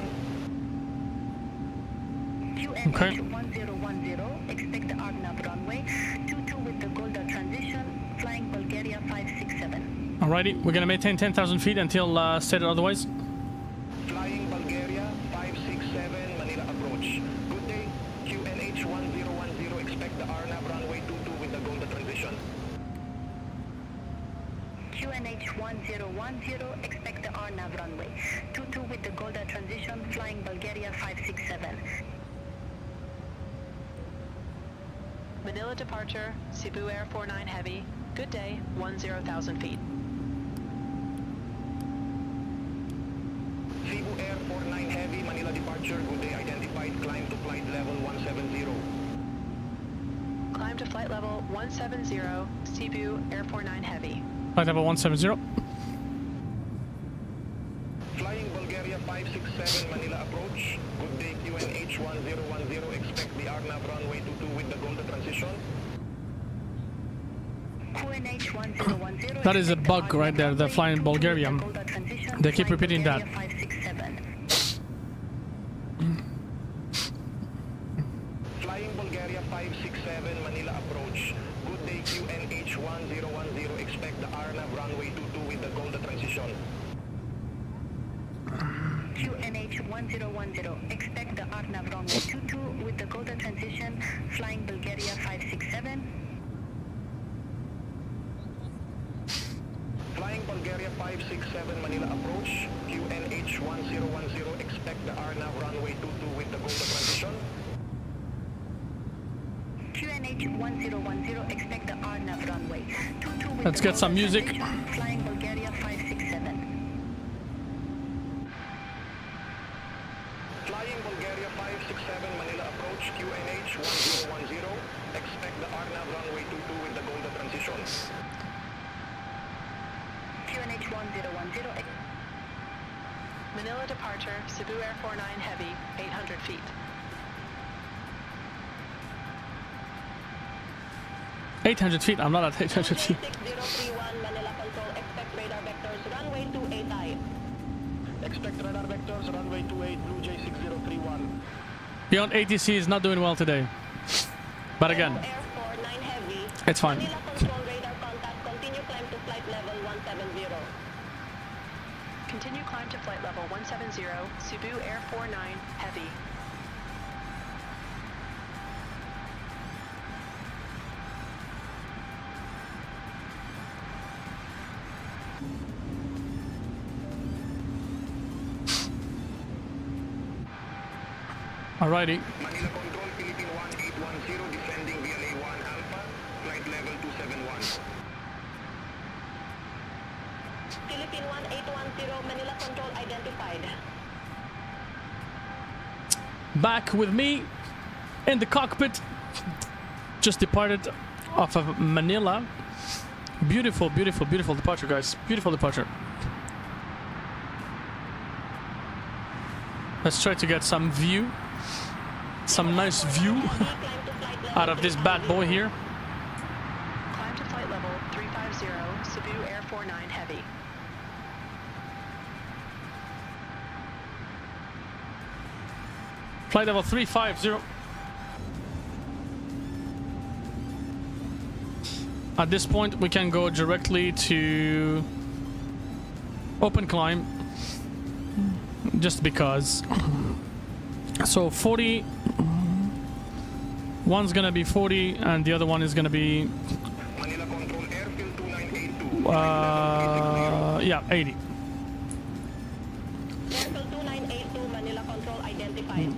QNH1010, expect the RNAV runway 22 with the Golda transition, flying Bulgaria 567. Alrighty, we're gonna maintain 10,000 feet until stated otherwise. Flying Bulgaria 567, Manila approach. Good day, QNH1010, expect the RNAV runway 22 with the Golda transition. QNH1010, expect the RNAV runway 22 with the Golda transition, flying Bulgaria 567. Manila departure, Cebu Air 49 Heavy. Good day, 10,000 feet. Cebu Air 49 Heavy, Manila departure, good day, identified, climb to flight level 170. Climb to flight level 170, Cebu Air 49 Heavy. Flight level 170. Flying Bulgaria 567, Manila approach, good day, QNH1010, expect the RNAV runway 22 with the Golda transition. QNH1010, That is a expect bug the right there, the RNAV flying runway 22 with Bulgarian. the Golda transition, They keep flying repeating that. Bulgaria 567. Flying Bulgaria 567, Manila approach, good day, QNH1010, expect the RNAV runway 22 with the Golda transition. QNH1010, expect the RNAV runway 22 with the Golda transition, flying Bulgaria 567. Flying Bulgaria 567, Manila approach, QNH1010, expect the RNAV runway 22 with the Golda transition. QNH1010, expect the RNAV Let's get some music. Flying Bulgaria 567. Flying Bulgaria 567 Manila approach QNH 1010. Expect the RNAV runway 22 with the Golden transition. QNH 1010. Manila departure, Cebu Air 49 Heavy, 800 feet. 800 feet. I'm not at 800 feet. 6031 Manila Control, expect radar vectors, runway 28 I. Expect radar vectors, runway 28, Blue Jay 6031. Beyond ATC is not doing well today. But again, Air 49 Heavy. it's fine. Manila Control radar contact, continue climb to flight level 170. Continue climb to flight level 170, Cebu Air 49 Heavy. Alrighty. Manila Control, Philippine 1810, descending VLA 1 Alpha, flight level 271. Philippine 1810, Manila Control identified. Back with me in the cockpit. Just departed off of Manila. Beautiful, beautiful, beautiful departure, guys. Beautiful departure. Let's try to get some view. Some nice view out of this bad boy here. Climb to flight level 350, Cebu Air 49 Heavy. Flight level 350. At this point, we can go directly to open climb, just because. So 40, one's gonna be 40, and the other one is gonna be Manila Control, airfield 2982. yeah, 80. Airfield 2982, Manila Control identified.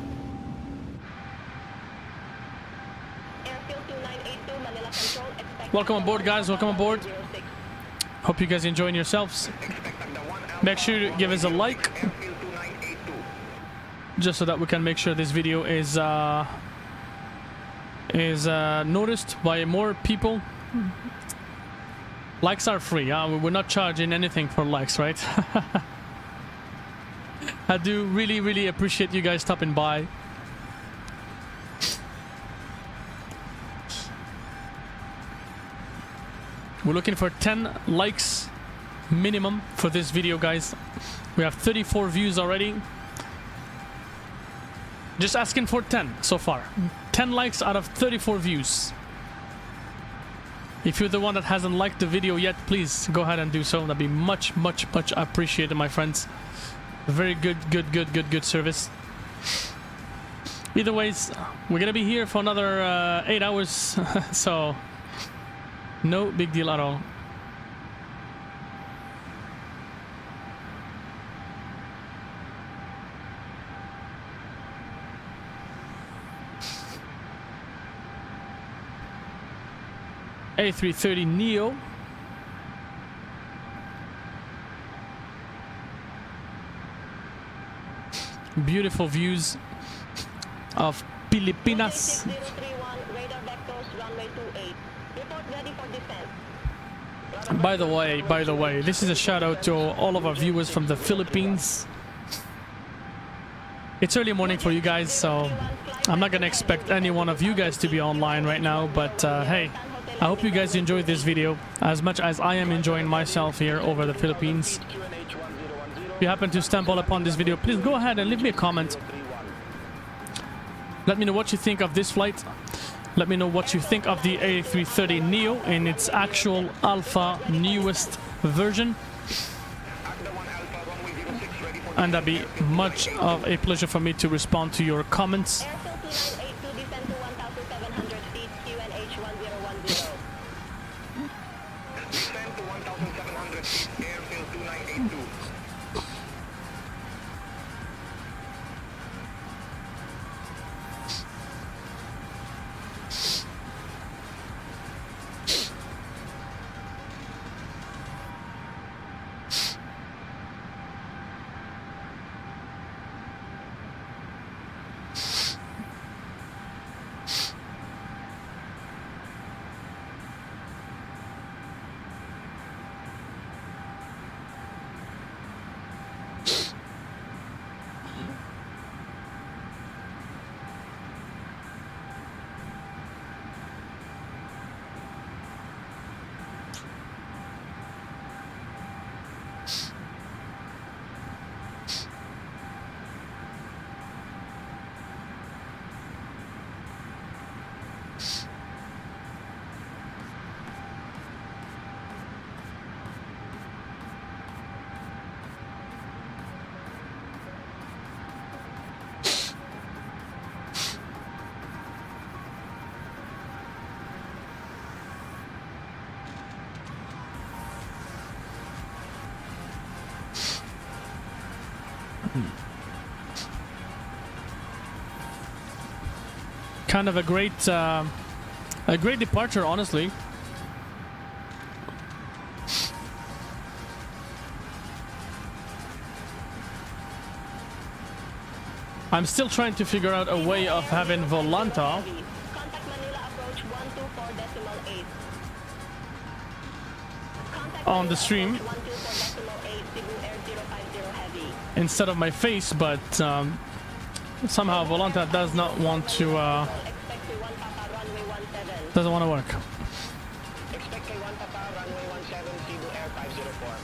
Airfield 2982, Manila Control, expect. Welcome aboard, guys. Welcome aboard. 06. Hope you guys enjoying yourselves. Make sure to give us a like, Airfield 2982. just so that we can make sure this video is noticed by more people. Likes are free. We're not charging anything for likes, right? I do really appreciate you guys stopping by. We're looking for 10 likes minimum for this video, guys. We have 34 views already. Just asking for 10 so far. 10 likes out of 34 views. If you're the one that hasn't liked the video yet, please go ahead and do so. That'd be much appreciated, my friends. Very good service. Either ways, we're gonna be here for another 8 hours, so no big deal at all. A330NEO. Beautiful views of Pilipinas. 6031, radar vectors, runway 28. Report ready for descent. By the way, this is a shout out to all of our viewers from the Philippines. It's early morning for you guys, so I'm not gonna expect any one of you guys to be online right now, but hey, I hope you guys enjoyed this video as much as I am enjoying myself here over the Philippines. If you happen to stumble upon this video, please go ahead and leave me a comment. Let me know what you think of this flight. Let me know what you think of the A330NEO in its actual alpha newest version. And that'd be much of a pleasure for me to respond to your comments. Airfield 2982, descend to 1,700 feet, QNH 1010. Descend to 1,700 feet, airfield 2982. Kind of a great departure, honestly. I'm still trying to figure out a way of having Volanta Contact Manila approach 124.8. Contact on the Manila stream approach 124.8, Cebu Air 050 heavy. instead of my face, but somehow Volanta does not want to Expect K1 Papa runway 17. doesn't want to work. Expect K1 Papa, runway 17, Cebu Air 504.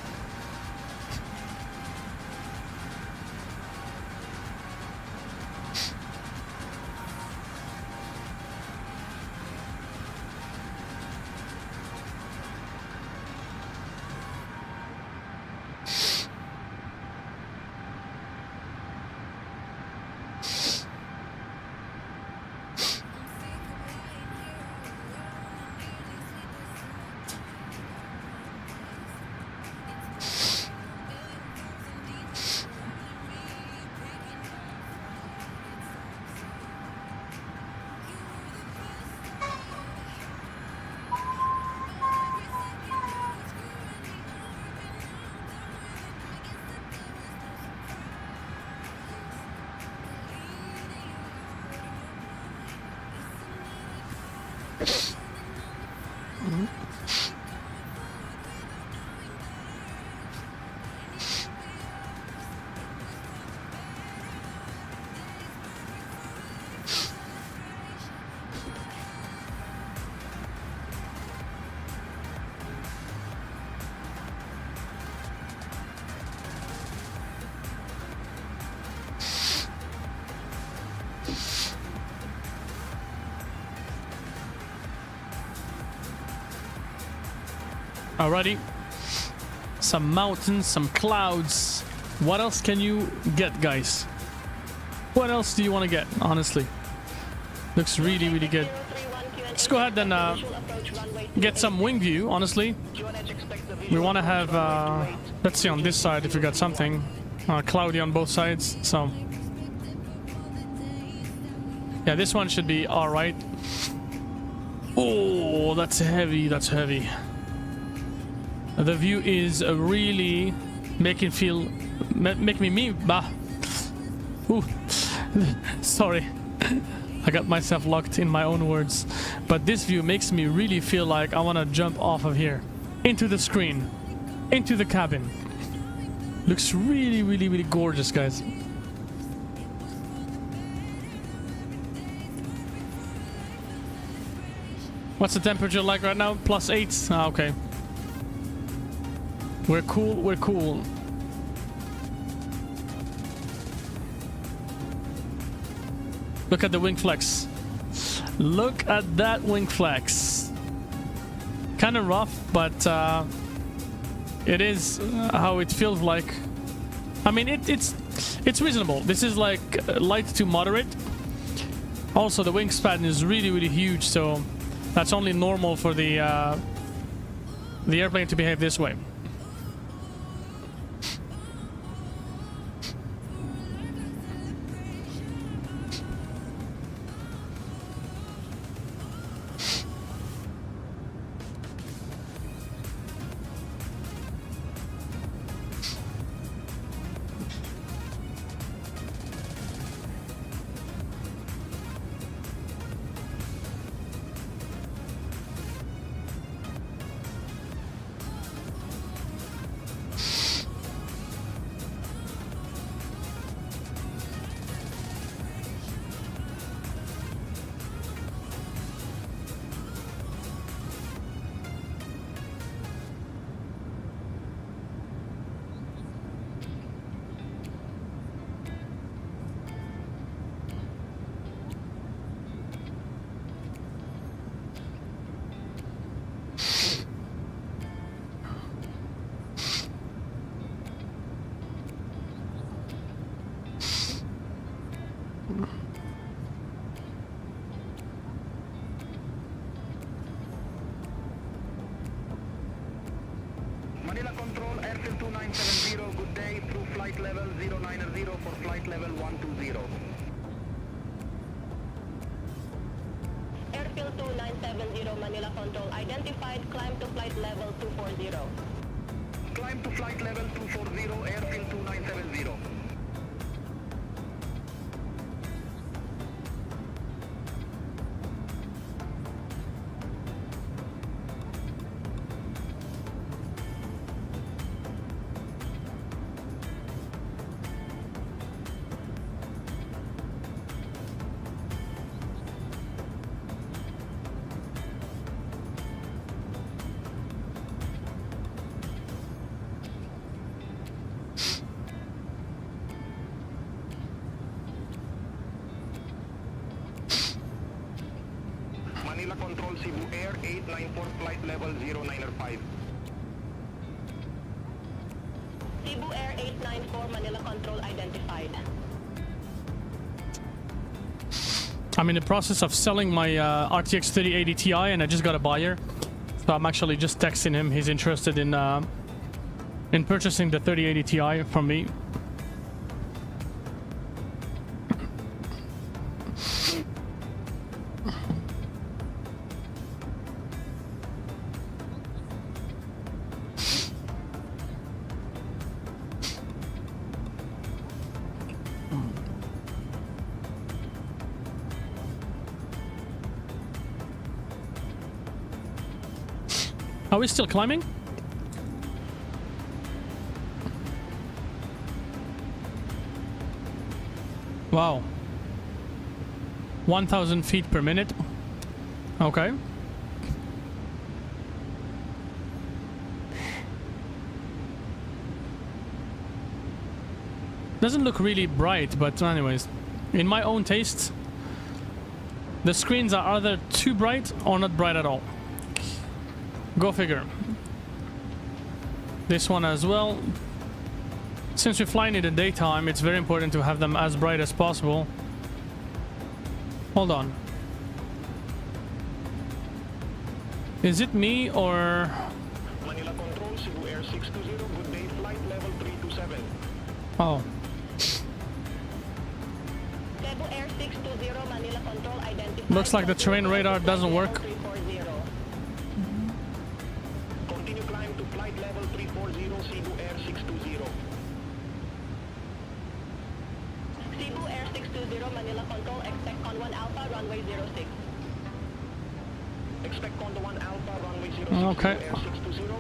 Alrighty. Some mountains, some clouds. What else can you get, guys? What else do you want to get, honestly? Looks really, really good. Let's go ahead and get some wing view, honestly. We want to have, let's see on this side if we got something. Cloudy on both sides, so. Yeah, this one should be alright. Oh, that's heavy, that's heavy. The view is really make me bah. Ooh, sorry, I got myself locked in my own words. But this view makes me really feel like I want to jump off of here into the screen, into the cabin. Looks really, really, really gorgeous, guys. What's the temperature like right now? +8. Ah, okay. We're cool, we're cool. Look at the wing flex. Look at that wing flex. Kind of rough, but it is how it feels like. I mean, it's reasonable. This is like light to moderate. Also, the wingspan is really, really huge, so that's only normal for the airplane to behave this way. Manila Control, Airfield 2970, good day, through flight level 090 for flight level 120. Airfield 2970 Manila Control identified, climb to flight level 240. Climb to flight level 240, Airfield 2970. Manila Control, Cebu Air 894, flight level 0905. Cebu Air 894 Manila Control identified. I'm in the process of selling my RTX 3080 Ti, and I just got a buyer. So I'm actually just texting him. He's interested in purchasing the 3080 Ti from me. Are we still climbing? Wow. 1,000 feet per minute. Okay. Doesn't look really bright, but anyways, in my own taste, the screens are either too bright or not bright at all. Go figure. This one as well. Since we're flying in the daytime, it's very important to have them as bright as possible. Hold on. Is it me or... Manila Control, Cebu Air 620, good day, flight level 327. Oh. Cebu Air 620 Manila Control identified. Looks like the terrain radar doesn't work. Continue climb to flight level 340, Cebu Air 620. Cebu Air 620 Manila Control, expect con 1 Alpha, runway 06. Expect Conda 1 Alpha, runway 06, Okay. Cebu Air 620.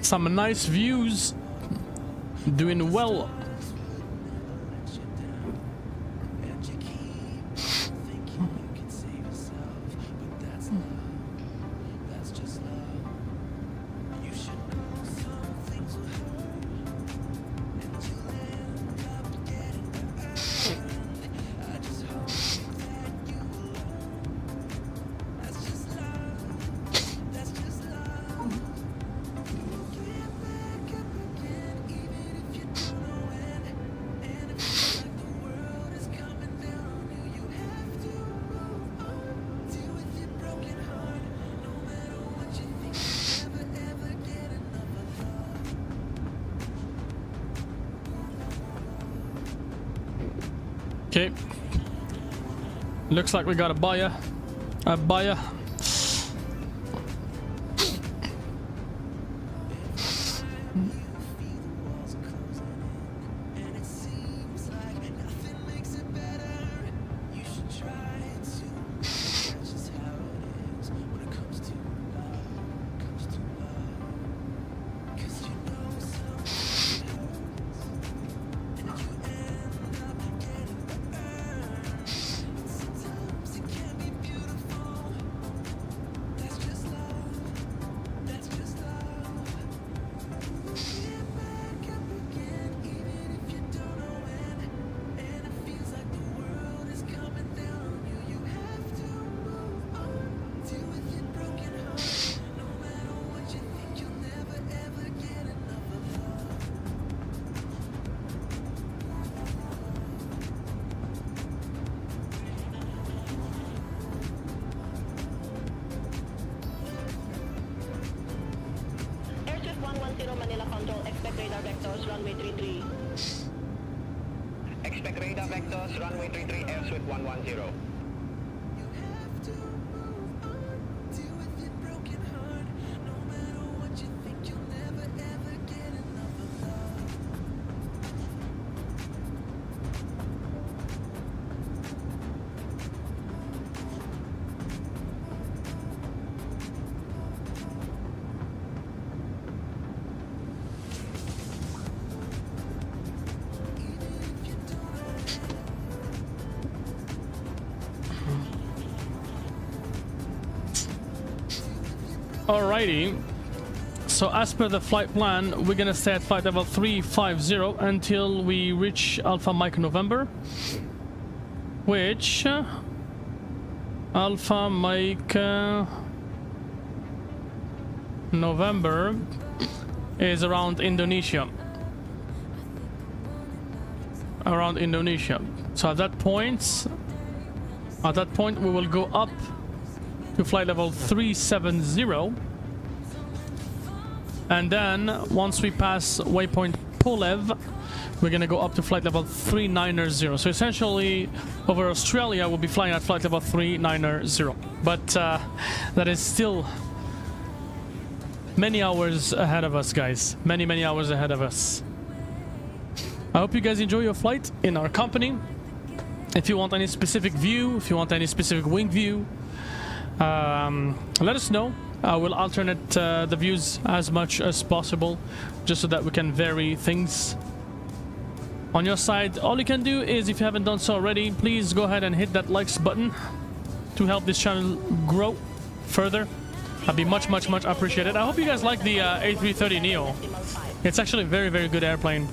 Some nice views. Doing well. Okay. Looks like we got a buyer. A buyer. runway 33. Expect radar vectors, runway 33, airswift 110. Alrighty, so as per the flight plan, we're gonna stay at flight level 350 until we reach Alpha Mike November, which Alpha Mike November is around Indonesia. So at that point we will go up to flight level 370, and then once we pass waypoint Polev, we're gonna go up to flight level 390. So essentially over Australia we'll be flying at flight level 390, but that is still many hours ahead of us, guys. Many hours ahead of us. I hope you guys enjoy your flight in our company. If you want any specific view, if you want any specific wing view, let us know. I will alternate the views as much as possible, just so that we can vary things. On your side, all you can do is, if you haven't done so already, please go ahead and hit that likes button to help this channel grow further. I'd be much appreciated. I hope you guys like the A330NEO. It's actually a very good airplane.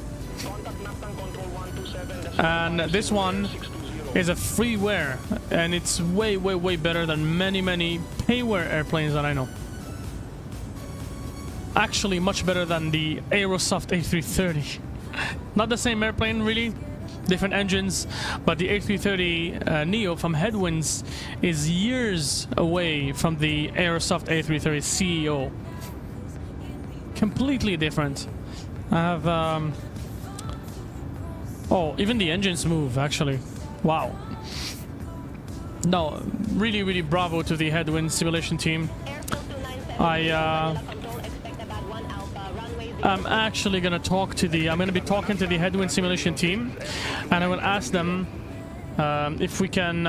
And this one is a freeware, and it's way better than many payware airplanes that I know. Actually much better than the Aerosoft A330. Not the same airplane really, different engines, but the A330NEO from Headwinds is years away from the Aerosoft A330 CEO. Completely different. I have oh, even the engines move actually. Wow. No, really bravo to the Headwind simulation team. I'm actually gonna talk to the. I'm gonna be talking to the Headwind simulation team, and I will ask them if we can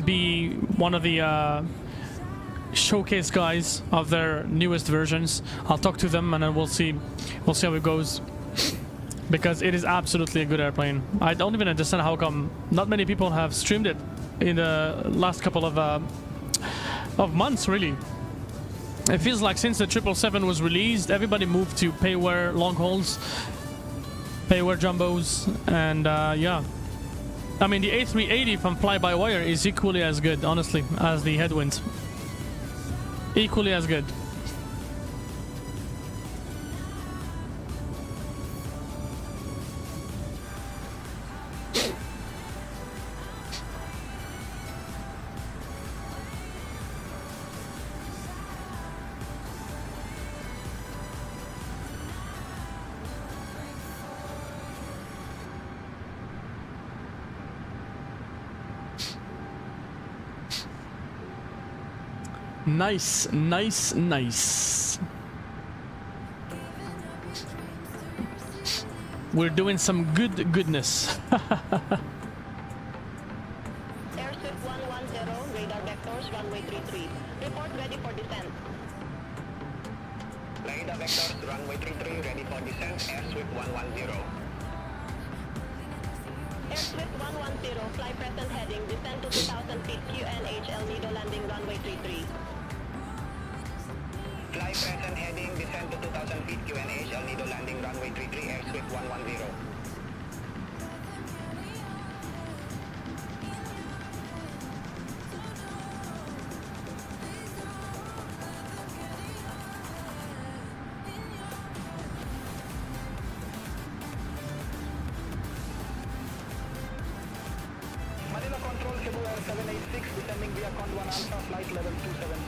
be one of the showcase guys of their newest versions. I'll talk to them, and then we'll see how it goes. Because it is absolutely a good airplane. I don't even understand how come not many people have streamed it in the last couple of months, really. It feels like since the 777 was released, everybody moved to payware long hauls, payware jumbos, and yeah. I mean, the A380 from fly-by-wire is equally as good, honestly, as the Headwind. Equally as good. Nice. We're doing some goodness. Airswift 110, radar vectors, runway 33. Report ready for descent. Radar vectors, runway 33, ready for descent, airswift 110. Airswift 110, fly present heading, descend to 2,000 feet, QNH El Nido landing, runway 33. Fly present heading, descend to 2,000 feet, QNH El Nido landing, runway 33, airswift 110. Manila Control, Cebu Air 786, descending via Con 1 Alpha, flight level 270.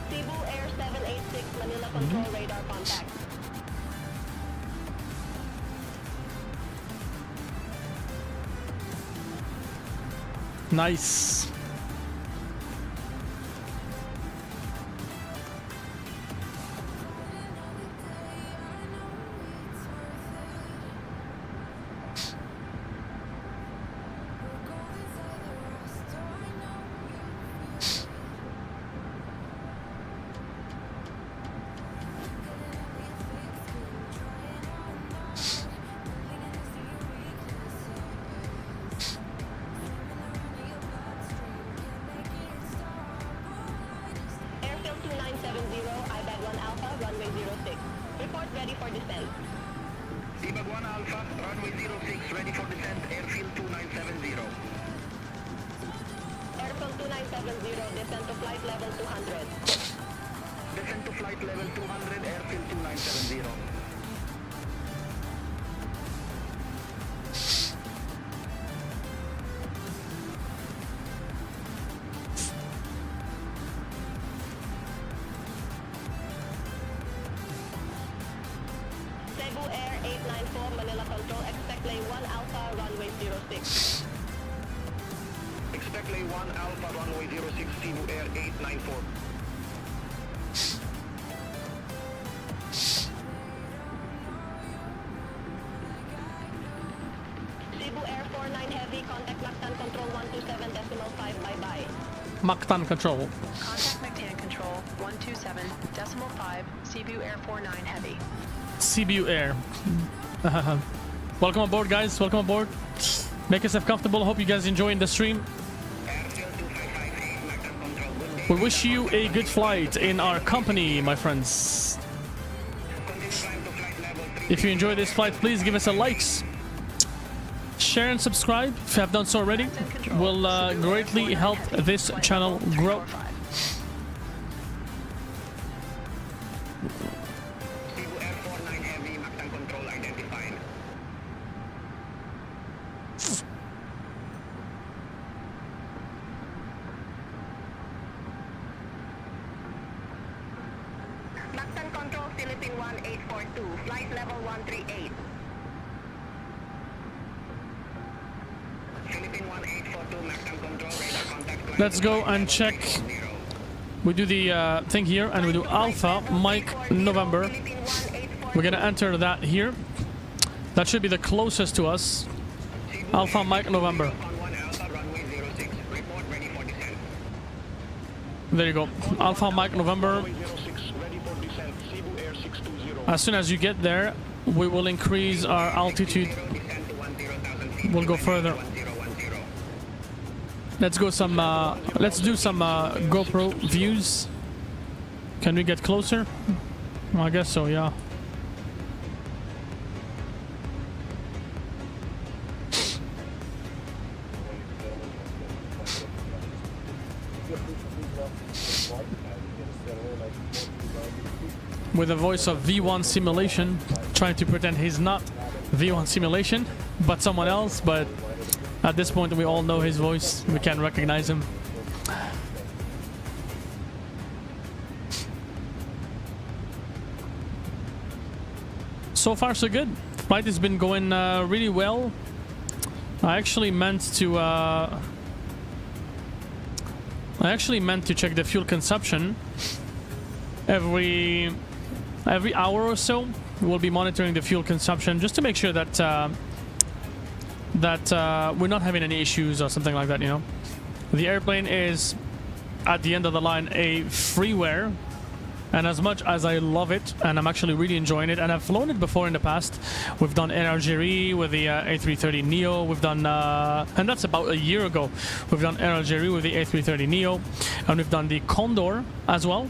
Cebu Air 786 Manila Control Radar Contact. Nice. Airfield 2970, IBAG 1 Alpha, runway 06. Report ready for descent. Ibag 1 Alpha, runway 06, ready for descent, airfield 2970. Airfield 2970, descent to flight level 200. Descent to flight level 200, airfield 2970. Cebu Air 894 Manila Control, expect lane 1 Alpha, runway 06. Expect lane 1 Alpha, runway 06, Cebu Air 894. Cebu Air 49 Heavy, contact Mactan Control 127.5, bye-bye. Mactan control. Contact McTan Control 127.5, Cebu Air 49 Heavy. CBU Air. Welcome aboard, guys. Welcome aboard. Make yourself comfortable. Hope you guys enjoying the stream. Airfield 2558, Mactan Control, good day. We wish you a good flight in our company, my friends. Continue climb to flight level 3. If you enjoy this flight, please give us a likes, share and subscribe if you have done so already. Will greatly help this channel grow. Cebu Air 49 Heavy, Mactan Control identified. Mactan Control, Philippine 1842, flight level 138. Philippine 1842, Mactan Control, radar contact. climb Let's to go flight and level check. 340. We do the thing here and we do Alpha Mike November. Philippine 1842. We're gonna enter that here. That should be the closest to us. Alpha Mike November. On 1 Alpha, runway 06, report ready for descent. There you go. Alpha Mike November. 06, ready for descent, Cebu Air 620. As soon as you get there, we will increase our altitude. Descent to 10,000 feet. We'll go further. 1010. Let's go some. Let's do some GoPro views. Can we get closer? Well, I guess so. Yeah. With the voice of V1 Simulation, trying to pretend he's not V1 Simulation, but someone else. But at this point, we all know his voice. We can recognize him. So far, so good. Flight has been going really well. I actually meant to check the fuel consumption every hour or so. We'll be monitoring the fuel consumption just to make sure that we're not having any issues or something like that. You know, the airplane is at the end of the line a freeware. And as much as I love it, and I'm actually really enjoying it, and I've flown it before in the past. We've done NRGRE with the A330NEO. We've done, and that's about a year ago. We've done NRGRE with the A330NEO, and we've done the Condor as well.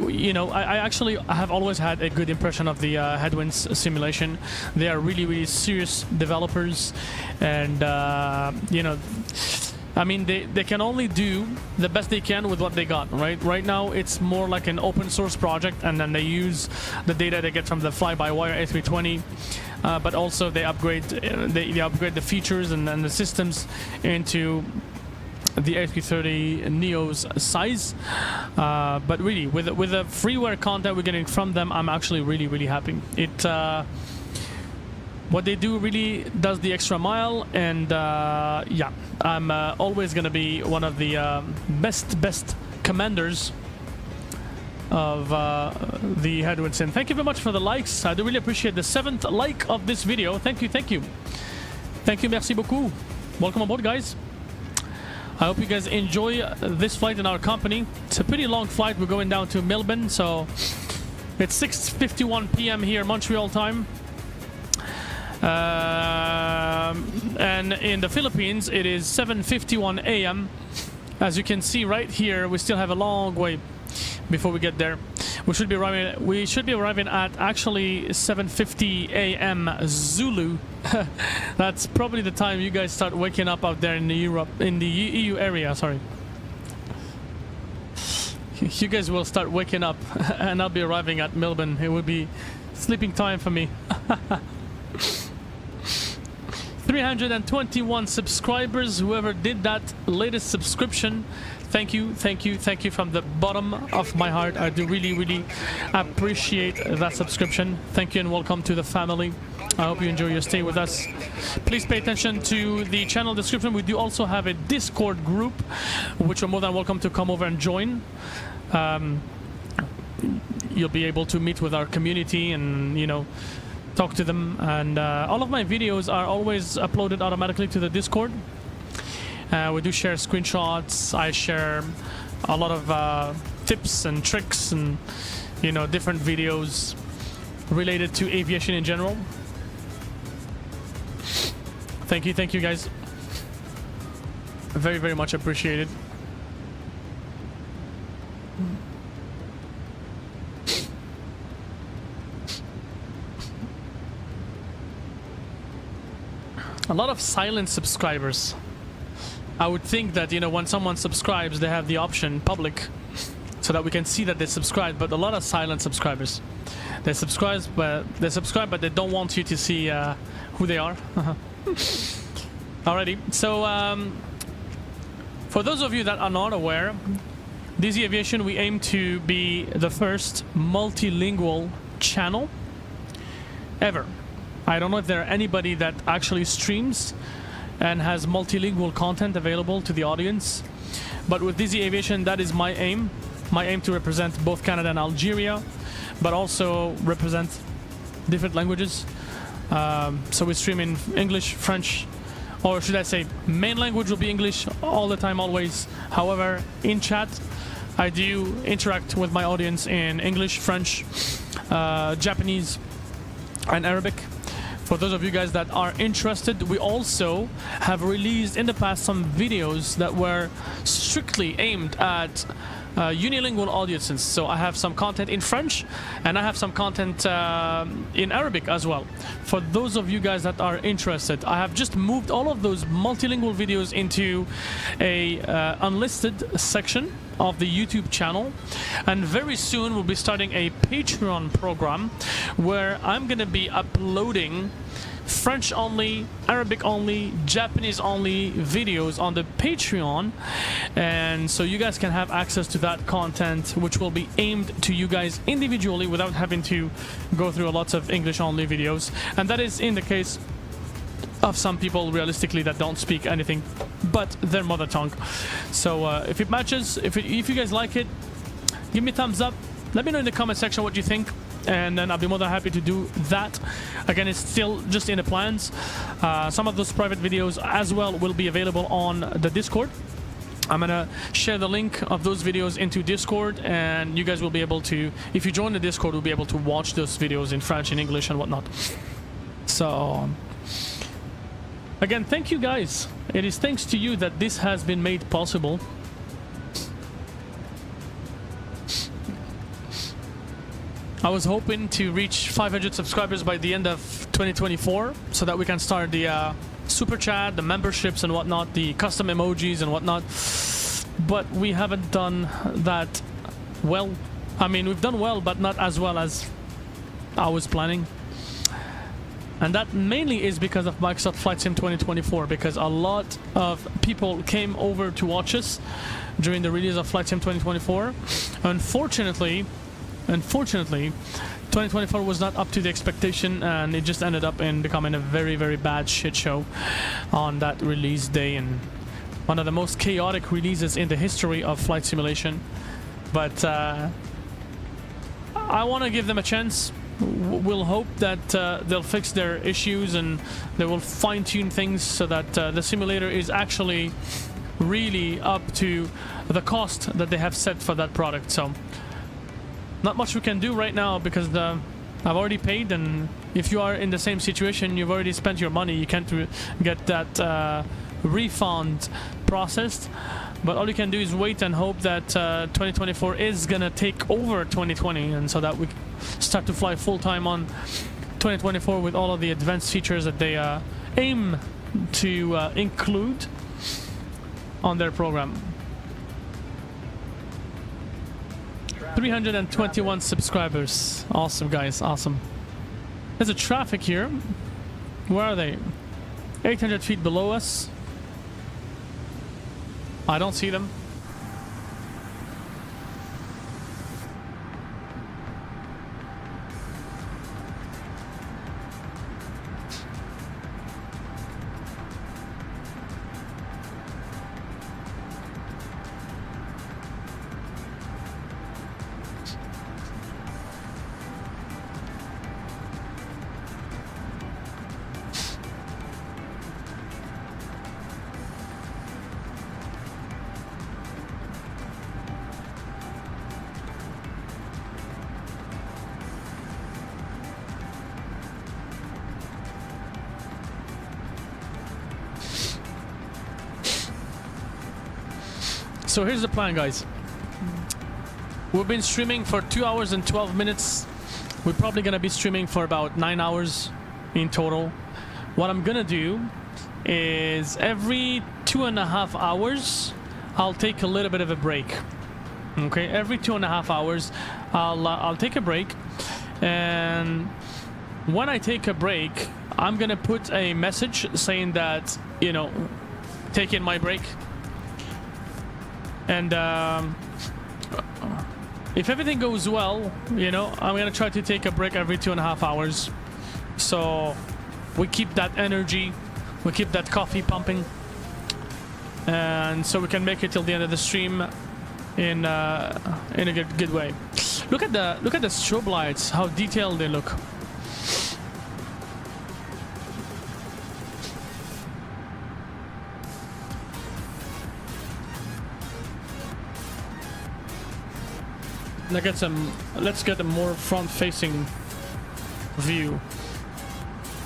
You know, I have always had a good impression of the Headwind simulation. They are really, really serious developers, and you know, I mean, they can only do the best they can with what they got, right? Right now, it's more like an open source project, and then they use the data they get from the fly-by-wire A320, but also they upgrade the features and the systems into the A330NEO's size. But really, with the freeware content we're getting from them, I'm actually really happy. What they do really does the extra mile, and yeah, I'm always gonna be one of the best commanders of the Headwind Sim. Thank you very much for the likes. I do really appreciate the 7th like of this video. Thank you. Merci beaucoup. Welcome aboard, guys. I hope you guys enjoy this flight in our company. It's a pretty long flight. We're going down to Melbourne, so it's 6:51 p.m. here, Montreal time. And in the Philippines, it is 7:51 a.m. As you can see right here, we still have a long way before we get there. We should be arriving at actually 7:50 a.m. Zulu. That's probably the time you guys start waking up out there in the EU area. Sorry, you guys will start waking up, and I'll be arriving at Melbourne. It will be sleeping time for me. 321 subscribers. Whoever did that latest subscription, thank you from the bottom of my heart. I do really appreciate that subscription. Thank you and welcome to the family. I hope you enjoy your stay with us. Please pay attention to the channel description. We do also have a Discord group, which you're more than welcome to come over and join. You'll be able to meet with our community and, you know, talk to them, and all of my videos are always uploaded automatically to the Discord. We do share screenshots. I share a lot of tips and tricks and, you know, different videos related to aviation in general. Thank you guys. Very much appreciated. A lot of silent subscribers. I would think that, you know, when someone subscribes, they have the option public so that we can see that they subscribe, but a lot of silent subscribers. They subscribe, but they don't want you to see who they are. Alrighty, so for those of you that are not aware, DZ Aviation, we aim to be the first multilingual channel ever. I don't know if there are anybody that actually streams and has multilingual content available to the audience, but with DZ Aviation, that is my aim. My aim to represent both Canada and Algeria, but also represent different languages. So we stream in English, French, or should I say main language will be English all the time, always. However, in chat, I do interact with my audience in English, French, Japanese, and Arabic. For those of you guys that are interested, we also have released in the past some videos that were strictly aimed at unilingual audiences. So I have some content in French and I have some content in Arabic as well. For those of you guys that are interested, I have just moved all of those multilingual videos into a unlisted section of the YouTube channel, and very soon we'll be starting a Patreon program where I'm gonna be uploading French only, Arabic only, Japanese only videos on the Patreon, and so you guys can have access to that content, which will be aimed to you guys individually without having to go through lots of English only videos. And that is in the case of some people realistically that don't speak anything but their mother tongue. So if it matches, if you guys like it, give me a thumbs up. Let me know in the comment section what you think, and then I'll be more than happy to do that. Again, it's still just in the plans. Some of those private videos as well will be available on the Discord. I'm gonna share the link of those videos into Discord, and you guys will be able to, if you join the Discord, will be able to watch those videos in French and English and whatnot. So again, thank you guys. It is thanks to you that this has been made possible. I was hoping to reach 500 subscribers by the end of 2024 so that we can start the super chat, the memberships and whatnot, the custom emojis and whatnot. But we haven't done that well. I mean, we've done well, but not as well as I was planning. And that mainly is because of Microsoft Flight Sim 2024, because a lot of people came over to watch us during the release of Flight Sim 2024. Unfortunately, 2024 was not up to the expectation, and it just ended up in becoming a very, very bad shit show on that release day, and one of the most chaotic releases in the history of flight simulation. But I want to give them a chance. We'll hope that they'll fix their issues and they will fine-tune things so that the simulator is actually really up to the cost that they have set for that product. So not much we can do right now, because I've already paid, and if you are in the same situation, you've already spent your money, you can't get that refund processed. But all you can do is wait and hope that 2024 is gonna take over 2020, and so that we start to fly full-time on 2024 with all of the advanced features that they aim to include on their program. 321 subscribers. Awesome, guys. Awesome. There's a traffic here. Where are they? 800 feet below us. I don't see them. So here's the plan, guys. We've been streaming for 2 hours and 12 minutes. We're probably gonna be streaming for about 9 hours in total. What I'm gonna do is every 2.5 hours, I'll take a little bit of a break. Okay, every 2.5 hours, I'll take a break, and when I take a break, I'm gonna put a message saying that, you know, taking my break. And if everything goes well, you know, I'm gonna try to take a break every 2.5 hours, so we keep that energy, we keep that coffee pumping, and so we can make it till the end of the stream in a good way. Look at the strobe lights, how detailed they look. Let's get a more front-facing view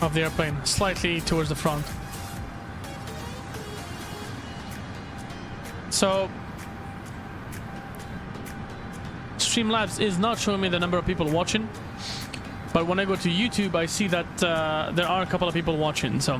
of the airplane, slightly towards the front. So Streamlabs is not showing me the number of people watching, but when I go to YouTube, I see that there are a couple of people watching. So.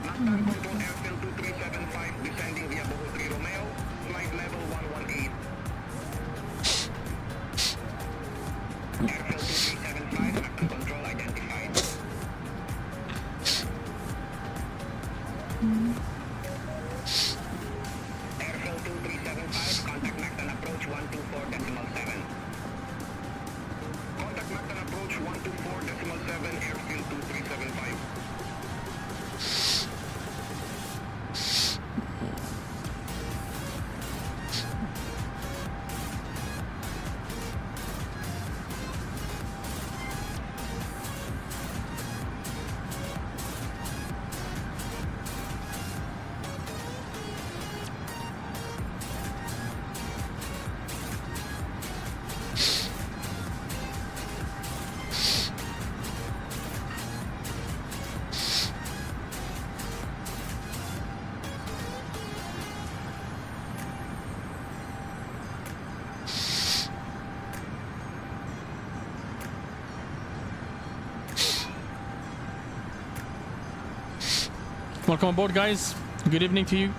Welcome aboard, guys. Good evening to you,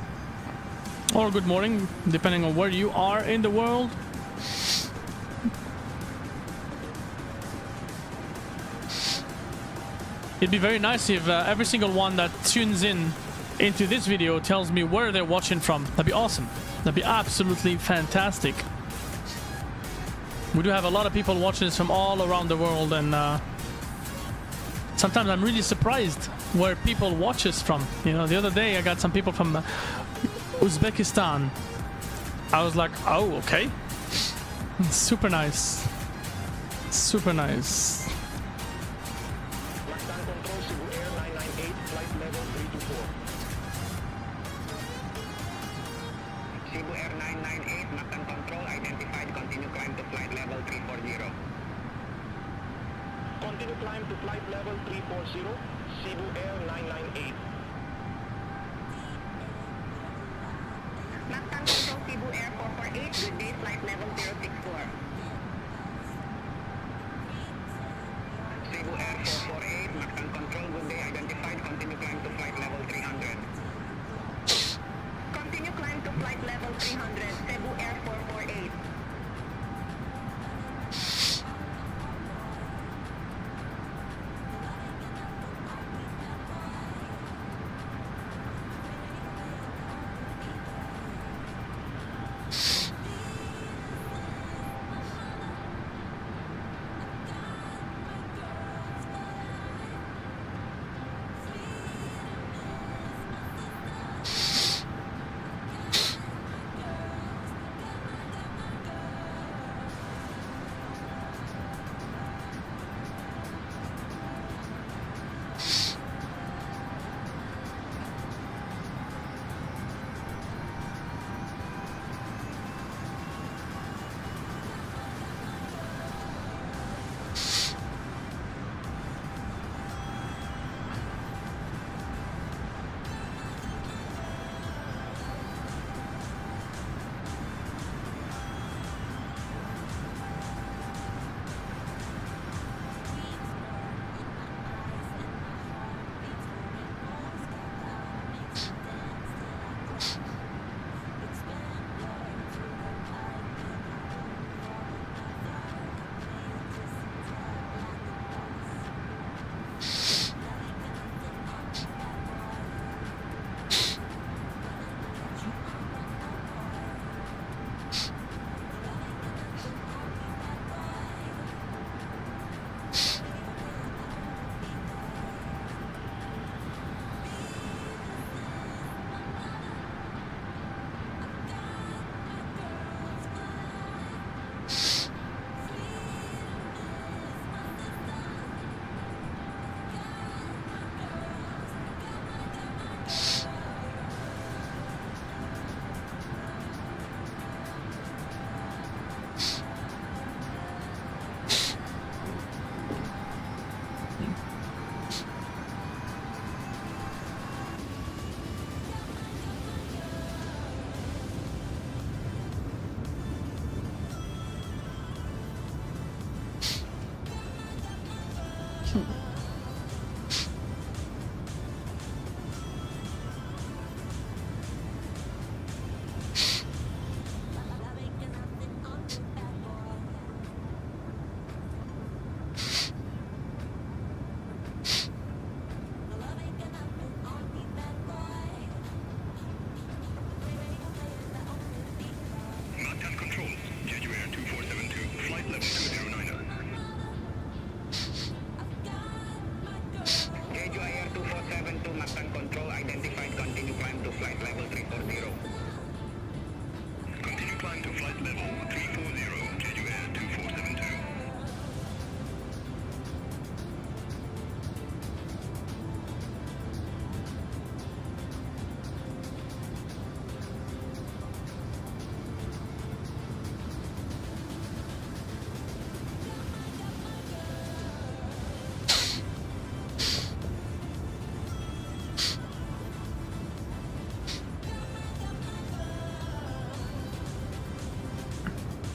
or good morning, depending on where you are in the world. It'd be very nice if every single one that tunes in into this video tells me where they're watching from. That'd be awesome. That'd be absolutely fantastic. We do have a lot of people watching this from all around the world, and sometimes I'm really surprised where people watch us from. You know, the other day I got some people from Uzbekistan. I was like, oh, okay. Super nice. Super nice. Mactan Control, Cebu Air 998, flight level 324. Cebu Air 998, Mactan Control, identified, continue climb to flight level 340. Continue climb to flight level 340, Cebu Air 998. Mactan Control, Cebu Air 448, good day, flight level 064. Cebu Air 448, Mactan Control, good day, identified, continue climb to flight level 300. Continue climb to flight level 300, Cebu Air 448.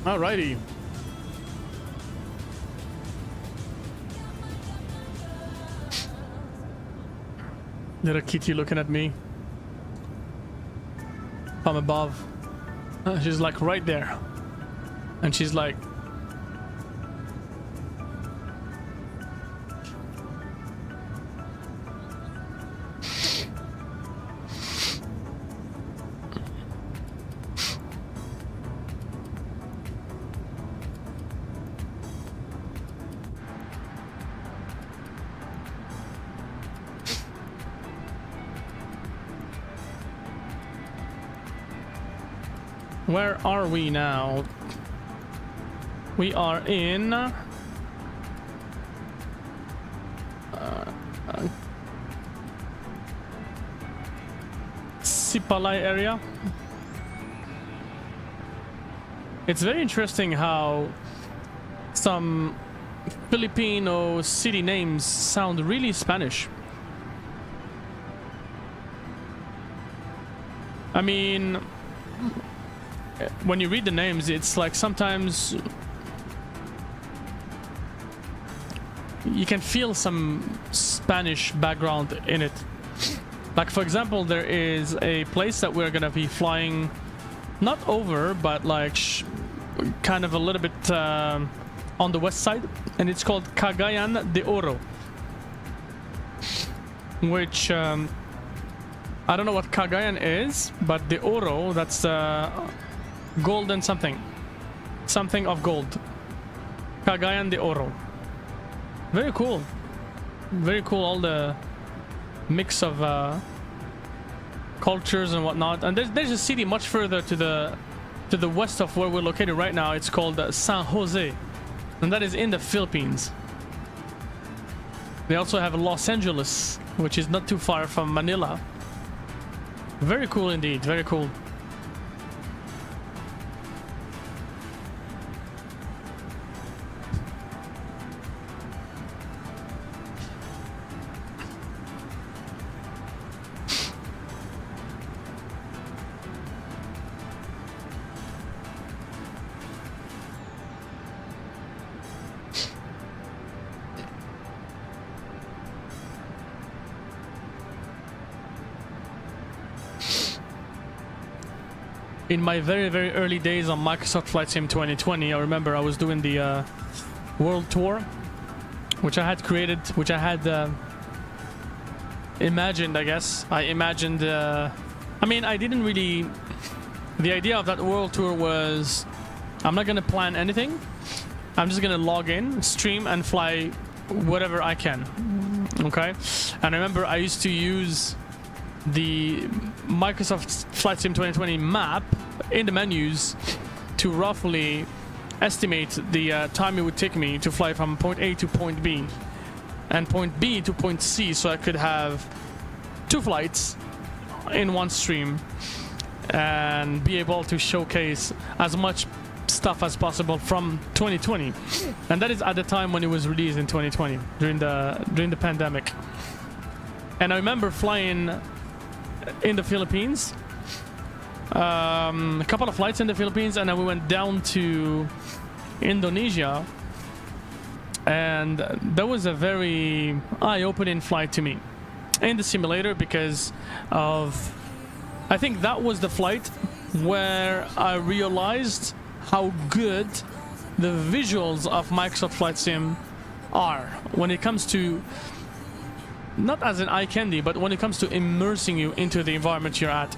Alrighty. Little kitty looking at me from above. She's like right there. And she's like, Where are we now? We are in Sipalay area. It's very interesting how some Filipino city names sound really Spanish. I mean, when you read the names, it's like sometimes you can feel some Spanish background in it. Like, for example, there is a place that we're gonna be flying, not over, but like kind of a little bit on the west side, and it's called Cagayan de Oro, which I don't know what Cagayan is, but the Oro, that's golden something of gold. Cagayan de Oro. Very cool. Very cool, all the mix of cultures and whatnot. And there's a city much further to the west of where we're located right now. It's called San Jose, and that is in the Philippines. They also have Los Angeles, which is not too far from Manila. Very cool indeed, very cool. In my very, very early days on Microsoft Flight Sim 2020, I remember I was doing the world tour, which I had created, which I had imagined, I guess. I imagined, I mean, I didn't really... The idea of that world tour was, I'm not going to plan anything. I'm just going to log in, stream, and fly whatever I can. Okay? And I remember I used to use the Microsoft Flight Sim 2020 map in the menus to roughly estimate the time it would take me to fly from point A to point B and point B to point C, so I could have 2 flights in one stream and be able to showcase as much stuff as possible from 2020. And that is at the time when it was released in 2020 during the pandemic. And I remember flying in the Philippines, a couple of flights in the Philippines, and then we went down to Indonesia, and that was a very eye-opening flight to me in the simulator, because of, I think that was the flight where I realized how good the visuals of Microsoft Flight Sim are when it comes to, not as an eye candy, but when it comes to immersing you into the environment you're at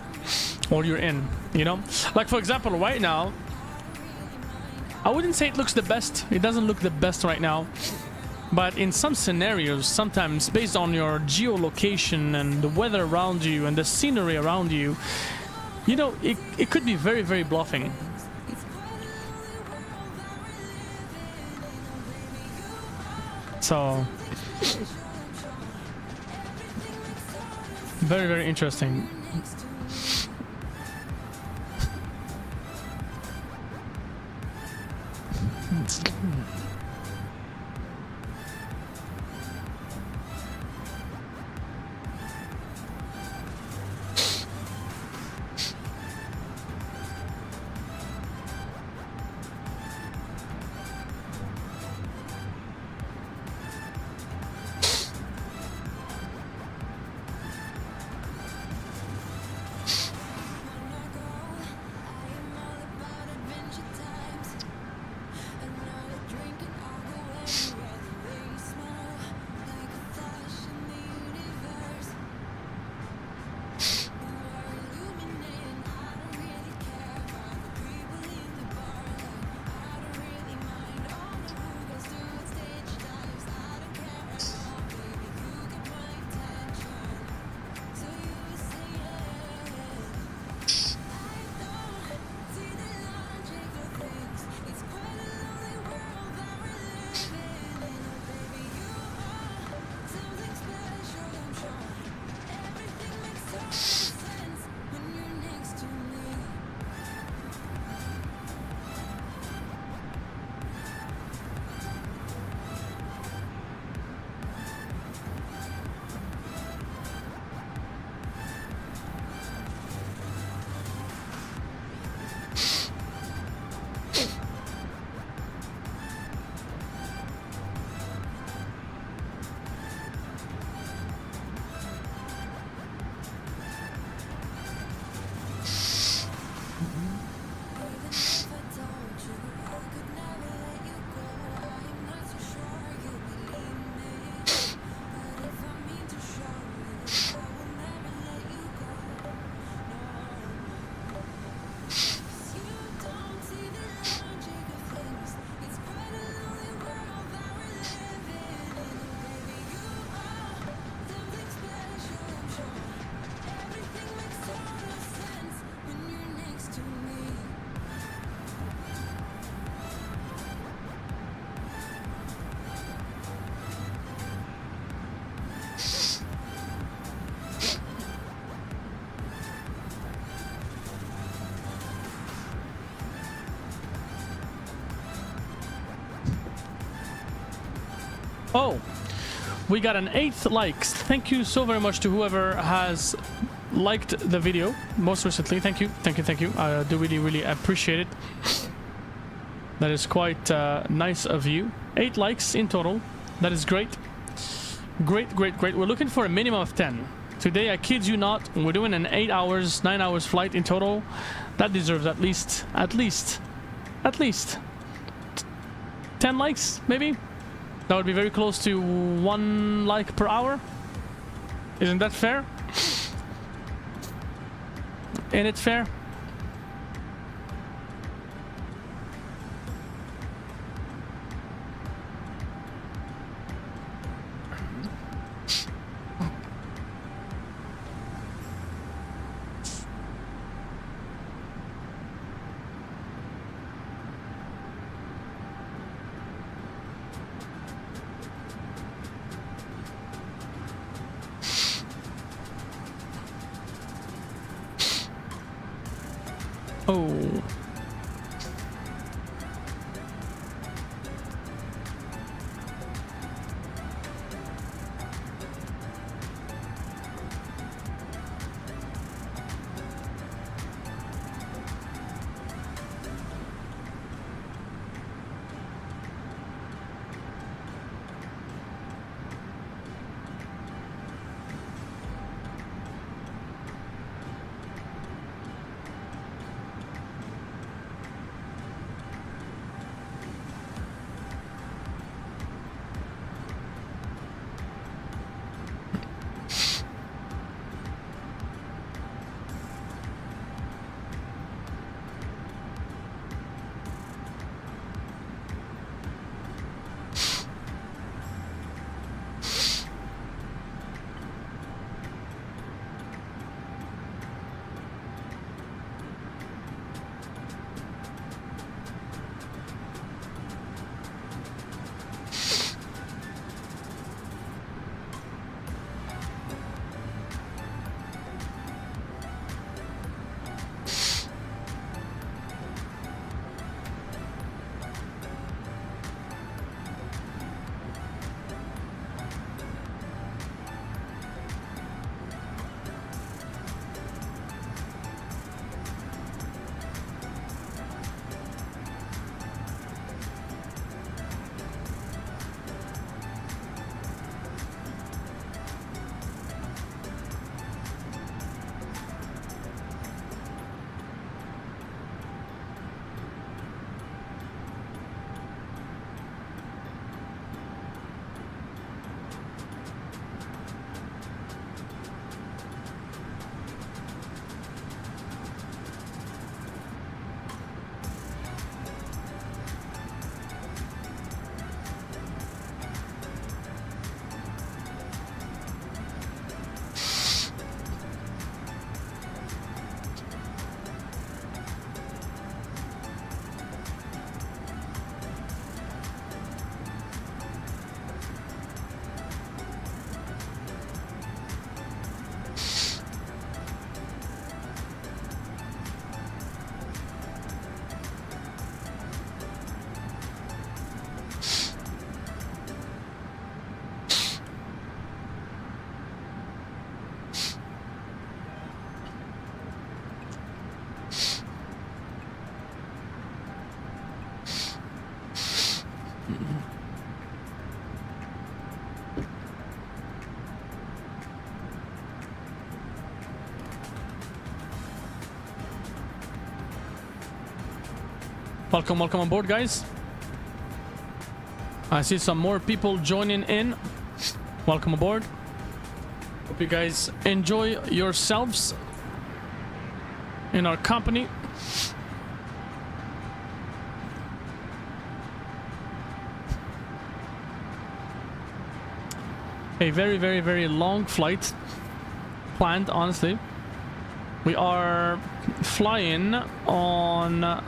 or you're in, you know? Like, for example, right now, I wouldn't say it looks the best. It doesn't look the best right now. But in some scenarios, sometimes based on your geolocation and the weather around you and the scenery around you, you know, it could be very, very bluffing. So... very, very interesting. Oh, we got an 8 likes. Thank you so very much to whoever has liked the video most recently. Thank you, thank you, thank you. I do really appreciate it. That is quite nice of you. 8 likes in total. That is great. Great. We're looking for a minimum of 10. Today, I kid you not, we're doing an 8 hours, 9 hours flight in total. That deserves at least 10 likes, maybe? That would be very close to 1 like per hour. Isn't that fair? Ain't it fair? Oh. Welcome on board, guys. I see some more people joining in. Welcome aboard. Hope you guys enjoy yourselves in our company. A very long flight planned, honestly. We are flying on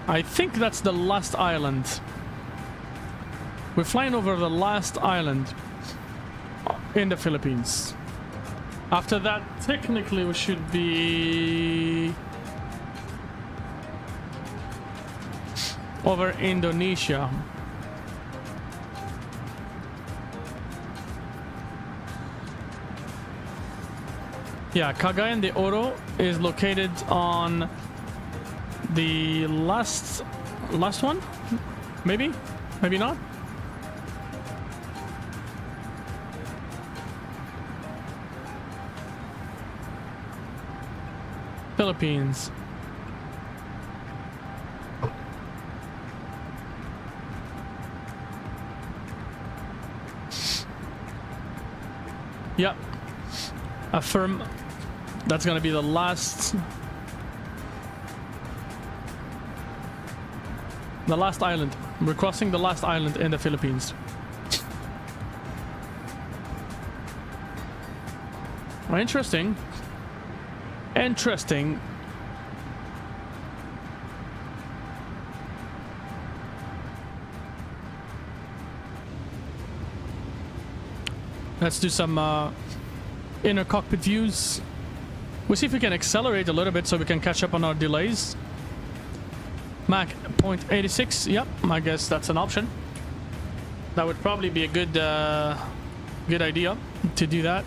I think that's the last island. We're flying over the last island in the Philippines. After that, technically we should be over Indonesia. Yeah, Cagayan de Oro is located on the last one? Maybe? Maybe not? Philippines. Yep. Affirm. That's gonna be the last island. We're crossing the last island in the Philippines. Oh, interesting. Interesting. Let's do some inner cockpit views. We'll see if we can accelerate a little bit so we can catch up on our delays. Mach 0.86. Yep, I guess that's an option. That would probably be a good idea to do that.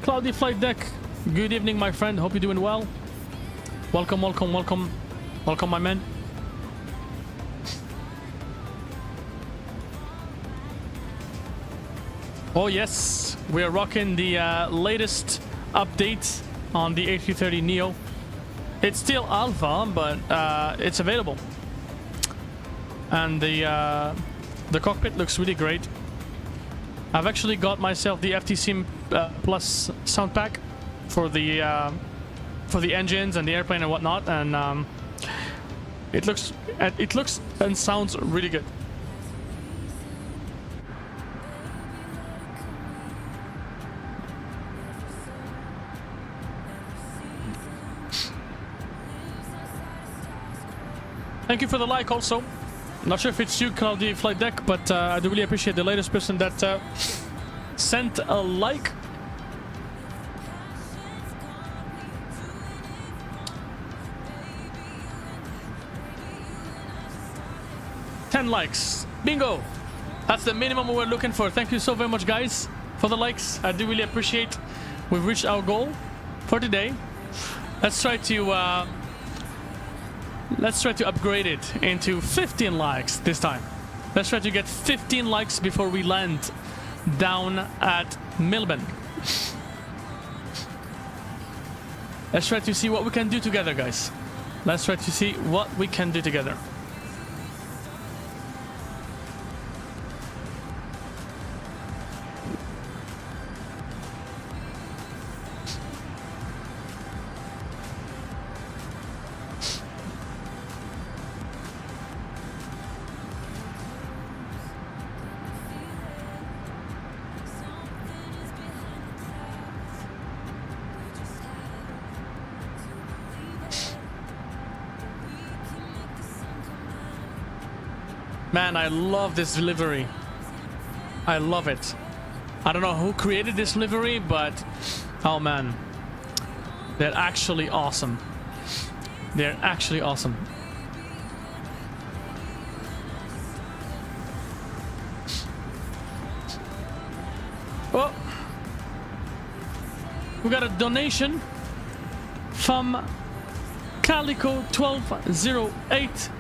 Cloudy Flight Deck. Good evening, my friend. Hope you're doing well. Welcome, welcome, welcome. Welcome, my man. Oh yes, we are rocking the latest update on the A330NEO. It's still alpha, but it's available. And the cockpit looks really great. I've actually got myself the FTC Plus sound pack for the engines and the airplane and whatnot, and it looks and sounds really good. Thank you for the like also. Not sure if it's you, Cloudy Flight Deck, but I do really appreciate the latest person that sent a like. $10 likes. Bingo! That's the minimum we're looking for. Thank you so very much, guys, for the likes. I do really appreciate. We've reached our goal for today. Let's try to upgrade it into 15 likes this time. Let's try to get 15 likes before we land down at Melbourne. Let's try to see what we can do together, guys. Let's try to see what we can do together. Man, I love this livery. I love it. I don't know who created this livery, but oh man, they're actually awesome. They're actually awesome. Oh, we got a donation from Calico 1208,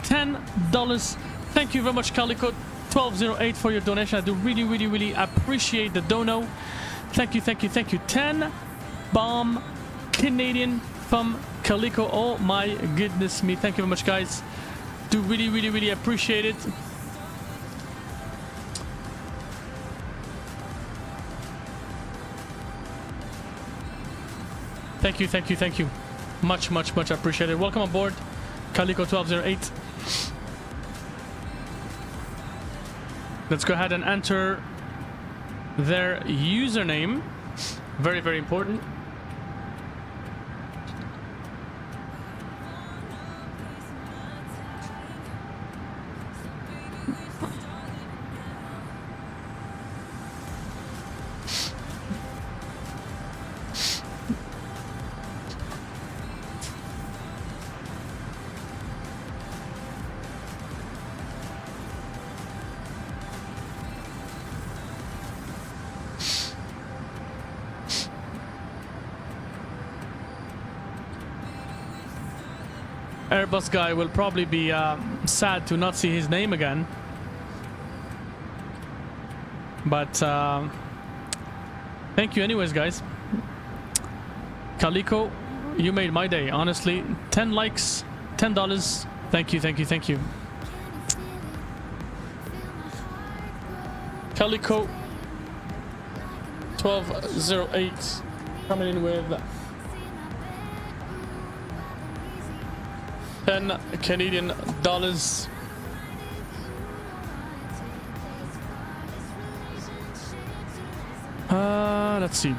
$10. Thank you very much, Calico 1208, for your donation. I do really appreciate the dono. Thank you, thank you, thank you. 10 bomb Canadian from Calico. Oh my goodness me. Thank you very much, guys. Do really appreciate it. Thank you, thank you, thank you. Much appreciated. Welcome aboard, Calico 1208. Let's go ahead and enter their username. Very important. Airbus guy will probably be sad to not see his name again. But thank you anyways, guys. Calico, you made my day, honestly. 10 likes, $10. Thank you, thank you, thank you. Calico 1208 coming in with 10 Canadian dollars. Let's see.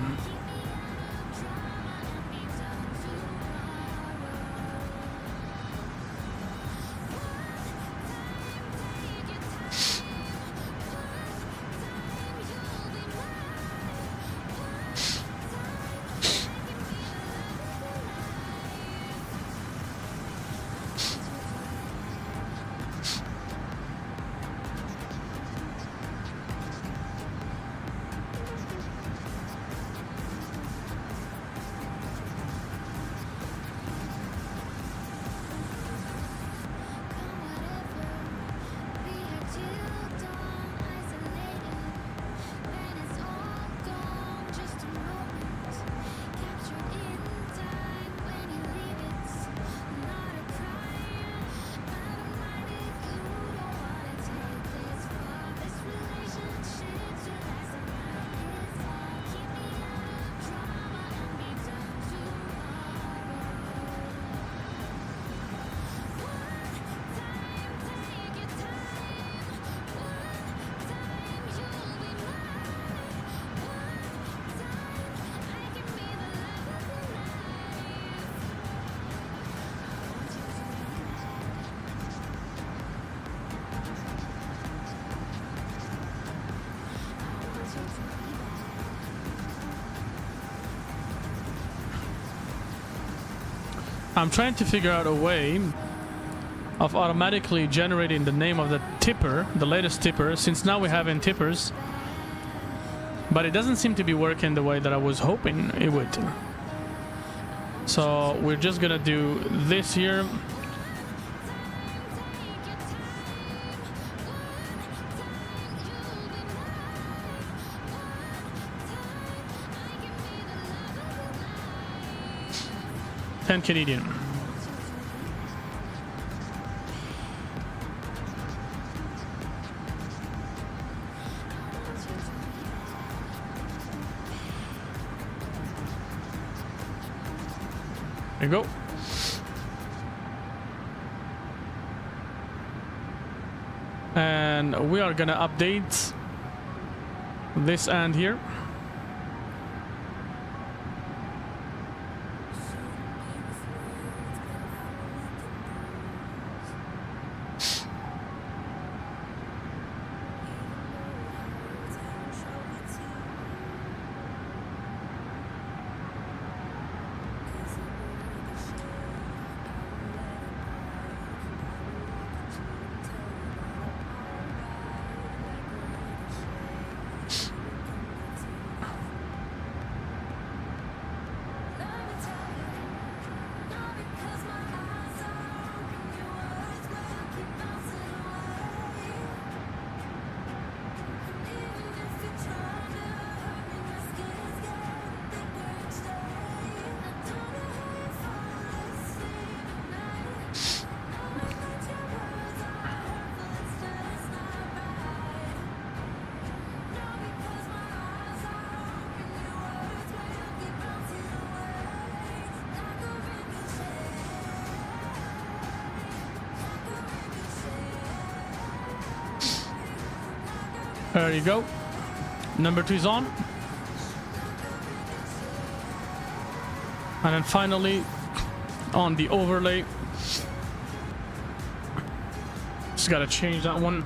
I'm trying to figure out a way of automatically generating the name of the tipper, the latest tipper, since now we have in tippers. But it doesn't seem to be working the way that I was hoping it would. So we're just gonna do this here. $10 Canadian. There you go. And we are gonna update this end here. There you go. Number 2 is on. And then finally on the overlay. Just gotta change that one.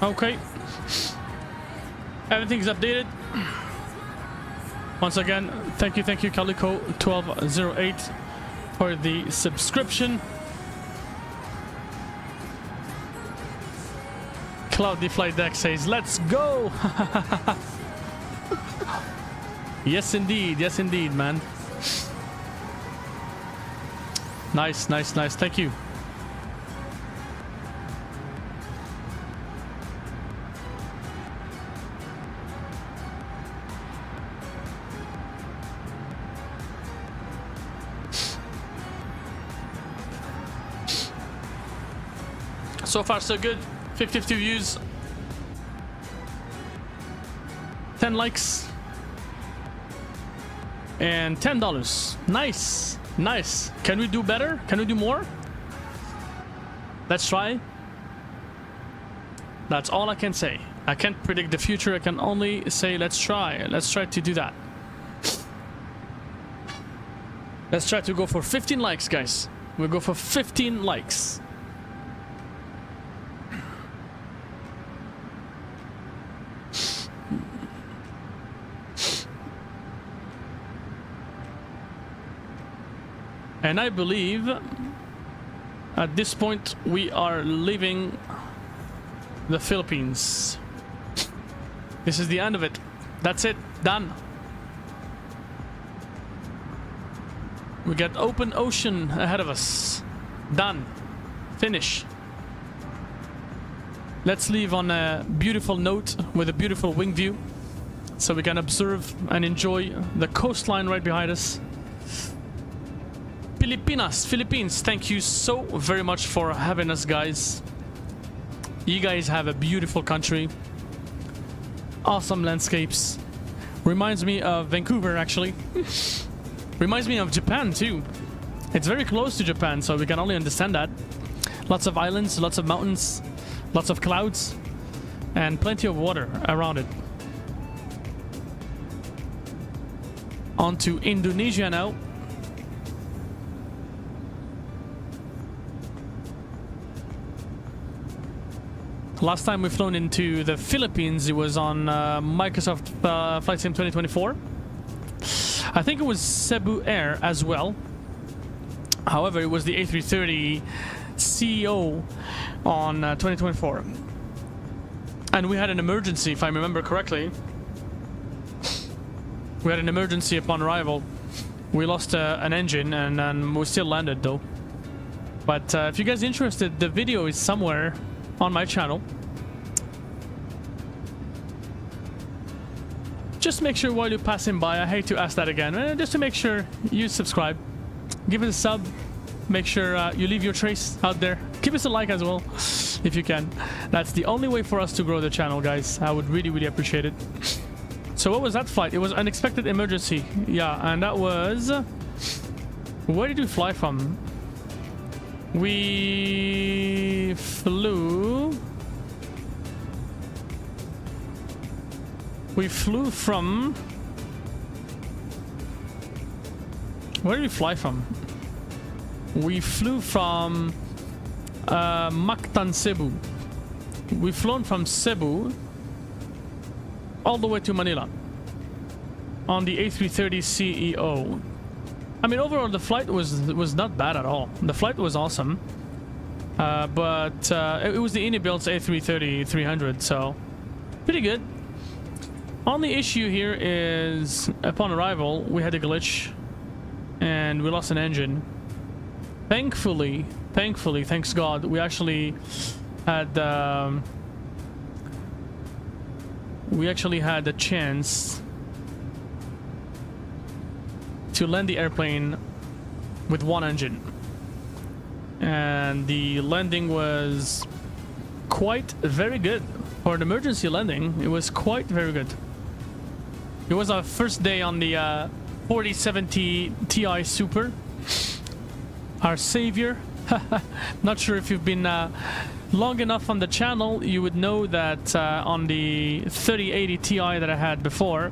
Okay, everything's updated. Once again, thank you Calico 1208 for the subscription. Cloudy Flight Deck says, "Let's go!" Yes, indeed, man. Nice. Thank you. So far so good. 52 views, 10 likes, and $10. Nice. Can we do better? Can we do more? Let's try. That's all I can say. I can't predict the future. I can only say let's try. Let's try to do that. Let's try to go for 15 likes, guys. We'll go for 15 likes. And I believe at this point we are leaving the Philippines. This is the end of it. That's it. Done. We got open ocean ahead of us. Done. Finish. Let's leave on a beautiful note with a beautiful wing view so we can observe and enjoy the coastline right behind us. Philippines, thank you so very much for having us, guys. You guys have a beautiful country. Awesome landscapes. Reminds me of Vancouver, actually. Reminds me of Japan, too. It's very close to Japan, so we can only understand that. Lots of islands, lots of mountains, lots of clouds, and plenty of water around it. On to Indonesia now. Last time we flown into the Philippines, it was on Microsoft Flight Sim 2024. I think it was Cebu Air as well. However, it was the A330NEO on 2024. And we had an emergency, if I remember correctly. We had an emergency upon arrival. We lost an engine and we still landed though. But if you guys are interested, the video is somewhere on my channel. Just make sure while you're passing by, I hate to ask that again, just to make sure you subscribe, give it a sub, make sure you leave your trace out there, give us a like as well if you can. That's the only way for us to grow the channel, guys. I would really appreciate it. So what was that flight? It was unexpected emergency. Yeah, and that was... Where did we fly from? We flew from... Where did we fly from? We flew from Mactan, Cebu. We've flown from Cebu all the way to Manila on the A330NEO. I mean, overall the flight was not bad at all. The flight was awesome, but it was the Inibuilt's A330-300, so pretty good. Only issue here is upon arrival we had a glitch and we lost an engine. Thankfully, thanks God, we actually had the chance to land the airplane with one engine, and the landing was quite very good for an emergency landing. It was quite very good. It was our first day on the 4070 Ti Super, our savior. Not sure if you've been long enough on the channel, you would know that on the 3080 Ti that I had before,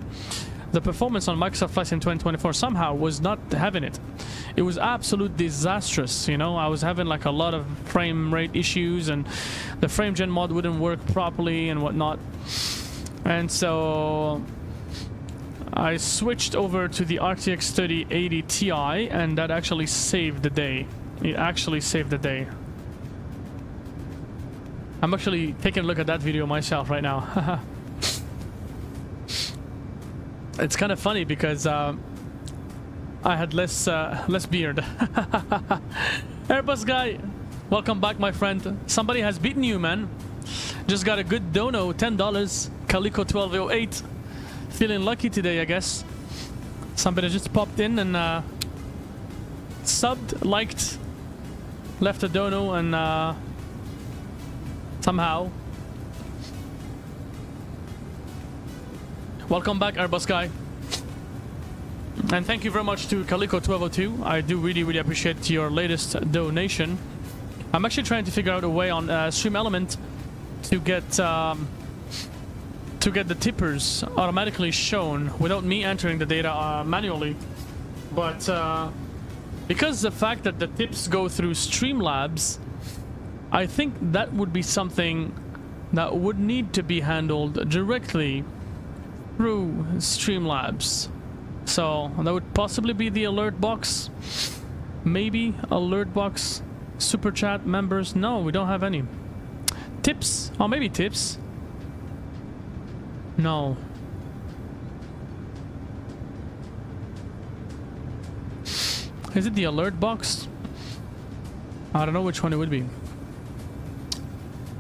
the performance on Microsoft Flight Sim 2024 somehow was not having it. It was absolute disastrous, you know. I was having like a lot of frame rate issues and the frame gen mod wouldn't work properly and whatnot. And so I switched over to the RTX 3080 Ti and that actually saved the day. It actually saved the day. I'm actually taking a look at that video myself right now. It's kind of funny because I had less beard. Airbus guy, welcome back, my friend. Somebody has beaten you, man. Just got a good dono, $10. Calico 1208. Feeling lucky today, I guess. Somebody just popped in and subbed, liked, left a dono, and somehow. Welcome back, Airbus guy. And thank you very much to Calico 1202. I do really appreciate your latest donation. I'm actually trying to figure out a way on Stream Element to get the tippers automatically shown without me entering the data manually. But because the fact that the tips go through Streamlabs, I think that would be something that would need to be handled directly through Streamlabs. So that would possibly be the alert box. Maybe alert box, super chat members. No, we don't have any. Tips? Oh, maybe tips. No. Is it the alert box? I don't know which one it would be.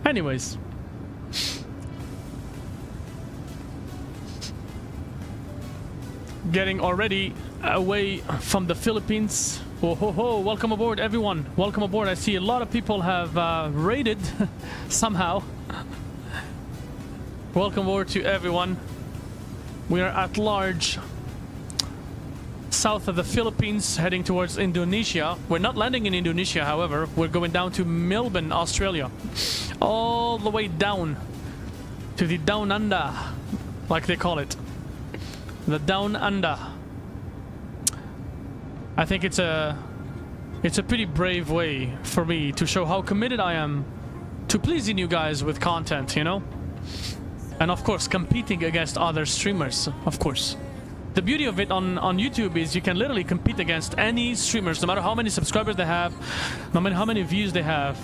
Anyways. Getting already away from the Philippines. Oh ho ho, welcome aboard everyone. Welcome aboard. I see a lot of people have raided somehow. Welcome aboard to everyone. We are at large south of the Philippines, heading towards Indonesia. We're not landing in Indonesia, however. We're going down to Melbourne, Australia. All the way down to the Down Under, like they call it. The Down Under. I think it's a pretty brave way for me to show how committed I am to pleasing you guys with content, you know? And of course, competing against other streamers, of course. The beauty of it on YouTube is you can literally compete against any streamers, no matter how many subscribers they have, no matter how many views they have.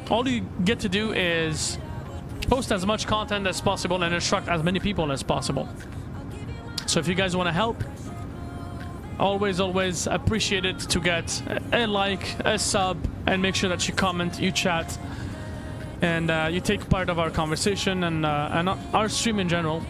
All you get to do is post as much content as possible and instruct as many people as possible. So if you guys want to help, always appreciate it to get a like, a sub, and make sure that you comment, you chat, and you take part of our conversation and our stream in general.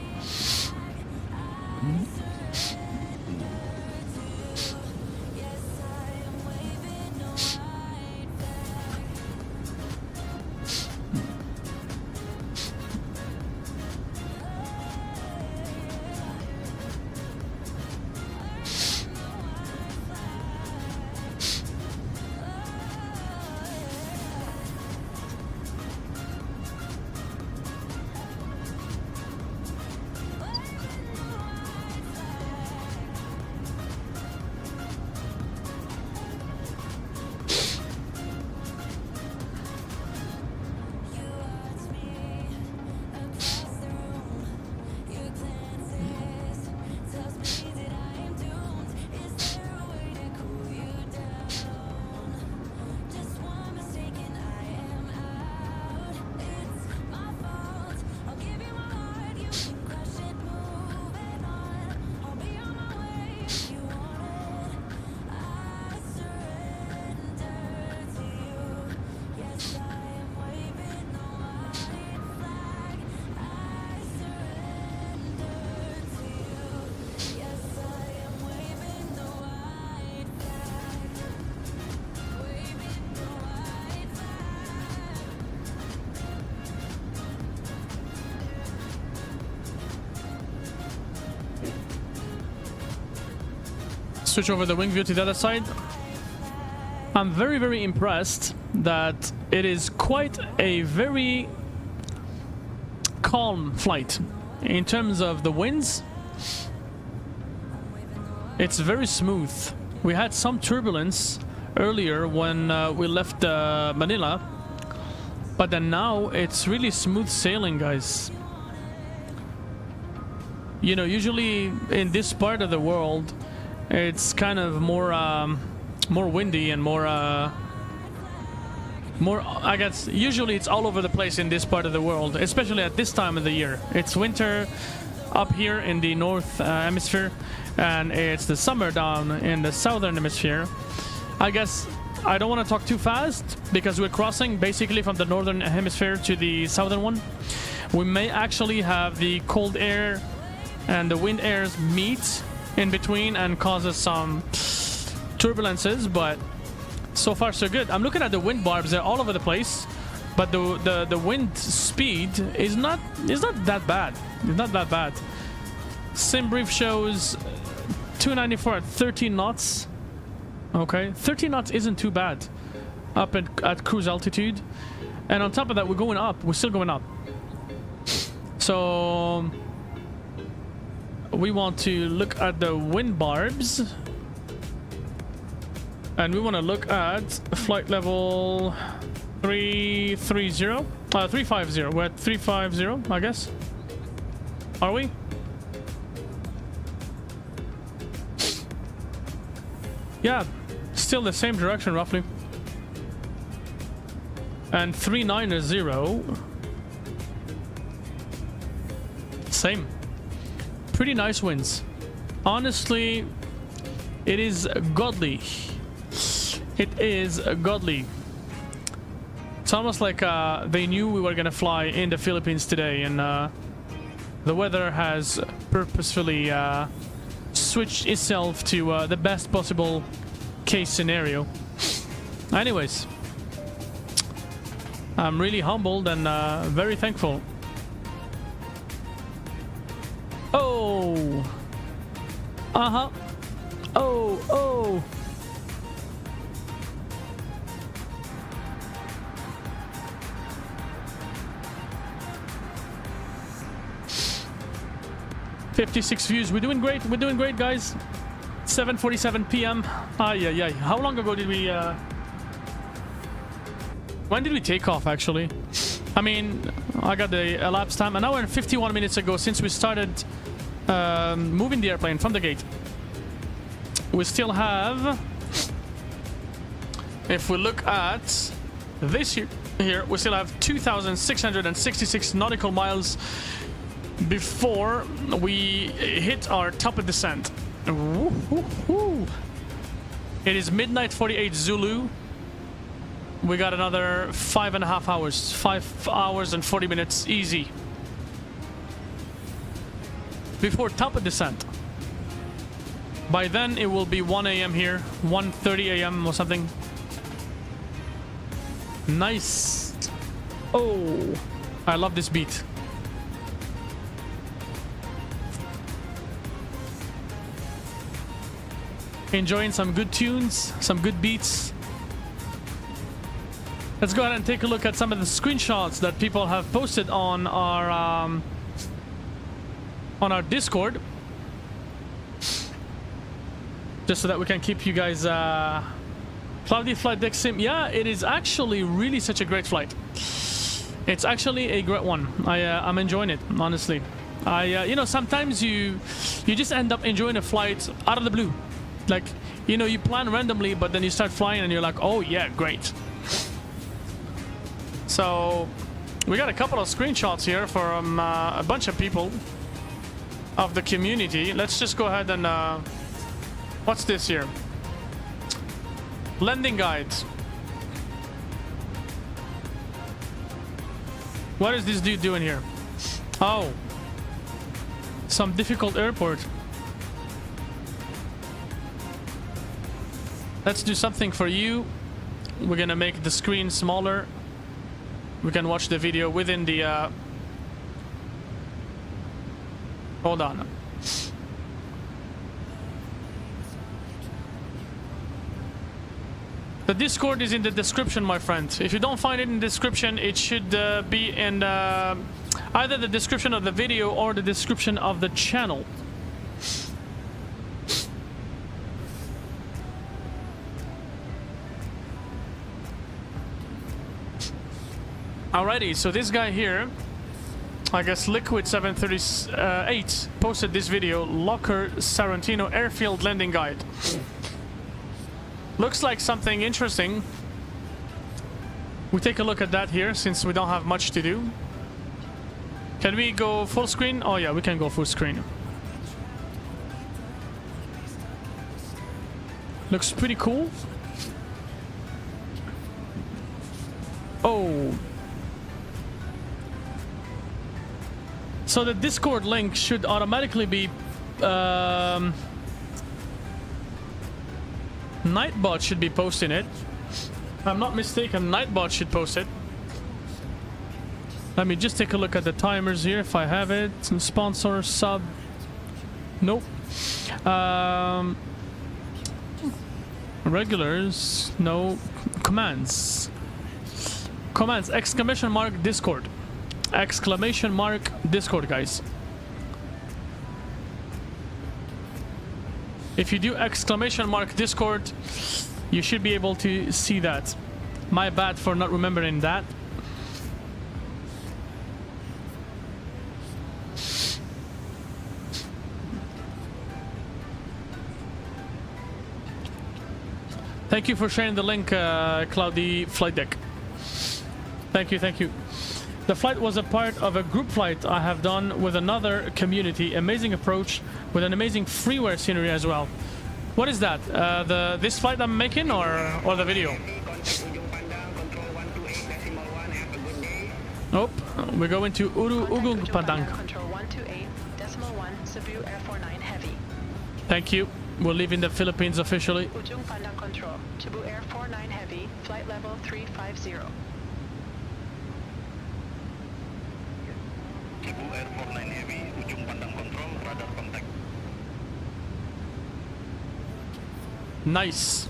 Switch over the wing view to the other side. I'm very impressed that it is quite a very calm flight in terms of the winds. It's very smooth. We had some turbulence earlier when we left Manila, but then now it's really smooth sailing, guys. You know, usually in this part of the world it's kind of more windy and more I guess usually it's all over the place in this part of the world, especially at this time of the year. It's winter up here in the north hemisphere, and it's the summer down in the southern hemisphere. I guess I don't want to talk too fast because we're crossing basically from the northern hemisphere to the southern one. We may actually have the cold air and the wind airs meet in between and causes some turbulences, but so far so good. I'm looking at the wind barbs, they're all over the place, but the wind speed is not that bad. It's not that bad. Sim brief shows 294 at 13 knots. Okay, 13 knots isn't too bad up at cruise altitude, and on top of that we're going up. We're still going up. So we want to look at the wind barbs, and we want to look at flight level 350. We're at 350, I guess. Are we? Yeah, still the same direction roughly. And 390. Same. Pretty nice winds. Honestly, it is godly. It is godly. It's almost like they knew we were gonna fly in the Philippines today, and the weather has purposefully switched itself to the best possible case scenario. Anyways, I'm really humbled and very thankful. Oh! Uh-huh. Oh, oh! "56 views. We're doing great. We're doing great, guys. 7:47 p.m. Yeah. How long ago did we? When did we take off? Actually, I mean, I got the elapsed time, an hour and 51 minutes ago since we started moving the airplane from the gate. We still have, if we look at this here, we still have 2,666 nautical miles before we hit our top of descent. It is midnight 48 Zulu. We got another 5.5 hours. 5 hours and 40 minutes easy before top of descent. By then it will be 1 a.m. here, 1:30 a.m. or something. Nice. Oh, I love this beat. Enjoying some good tunes, some good beats. Let's go ahead and take a look at some of the screenshots that people have posted on our Discord, just so that we can keep you guys Cloudy Flight Deck Sim. Yeah, it is actually really such a great flight. It's actually a great one. I'm enjoying it, honestly. You know, sometimes you just end up enjoying a flight out of the blue. Like, you know, you plan randomly, but then you start flying and you're like, oh yeah, great. So we got a couple of screenshots here from a bunch of people of the community. Let's just go ahead and what's this here? Landing guides. What is this dude doing here? Oh, some difficult airport. Let's do something for you. We're gonna make the screen smaller. We can watch the video within the hold on. The Discord is in the description, my friend. If you don't find it in the description, it should be in either the description of the video or the description of the channel. Alrighty, so this guy here, I guess Liquid 738, posted this video, Locker Sarantino Airfield Landing Guide. Looks like something interesting. We take a look at that here, since we don't have much to do. Can we go full screen? Oh yeah, we can go full screen. Looks pretty cool. Oh. So the Discord link should automatically be Nightbot should be posting it. If I'm not mistaken, Nightbot should post it. Let me just take a look at the timers here if I have it. Some sponsor, sub. Nope. Regulars. No. Commands. Commands. Exclamation mark Discord. Exclamation mark Discord, guys. If you do exclamation mark Discord, you should be able to see that. My bad for not remembering that. Thank you for sharing the link, Cloudy Flight Deck. Thank you, thank you. The flight was a part of a group flight I have done with another community. Amazing approach with an amazing freeware scenery as well. What is that? This flight I'm making or the video? Oh, we're going to Ujung Pandang. Control 128.1, Cebu Air 49 Heavy. Thank you. We're leaving the Philippines officially. Ujung Pandang Control, Cebu Air 49 Heavy, flight level 350. Cebu Air 49 Heavy, Ujung Pandang Control, radar contact. Nice.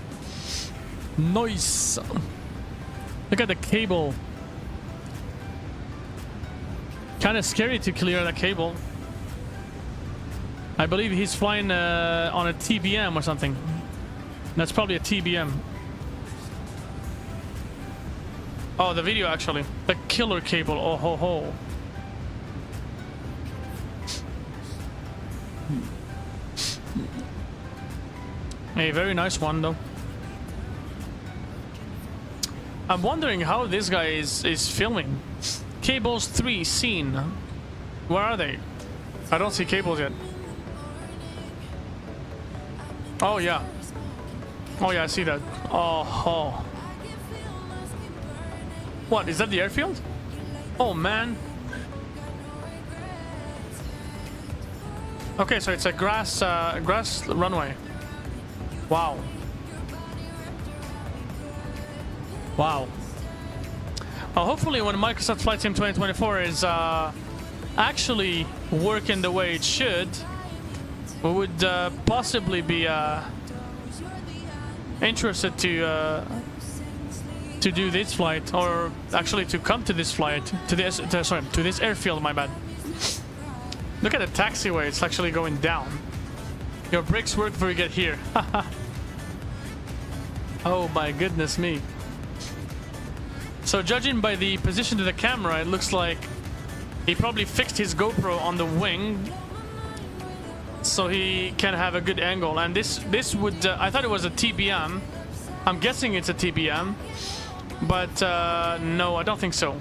Nice. Look at the cable. Kind of scary to clear the cable. I believe he's flying on a TBM or something. That's probably a TBM. Oh, the video actually. The killer cable. Oh ho ho. A very nice one though. I'm wondering how this guy is filming. Cables 3 seen. Where are they? I don't see cables yet. Oh yeah. Oh yeah, I see that. Oh, oh. What, is that the airfield? Oh man. Okay, so it's a grass runway. Wow. Wow. Hopefully when Microsoft Flight Sim 2024 is actually working the way it should, we would possibly be interested to do this flight, or actually to come to this flight, to this airfield, my bad. Look at the taxiway, it's actually going down. Your brakes work before you get here. Oh my goodness me. So judging by the position of the camera, it looks like he probably fixed his GoPro on the wing so he can have a good angle. And this would, I thought it was a TBM. I'm guessing it's a TBM, but no, I don't think so.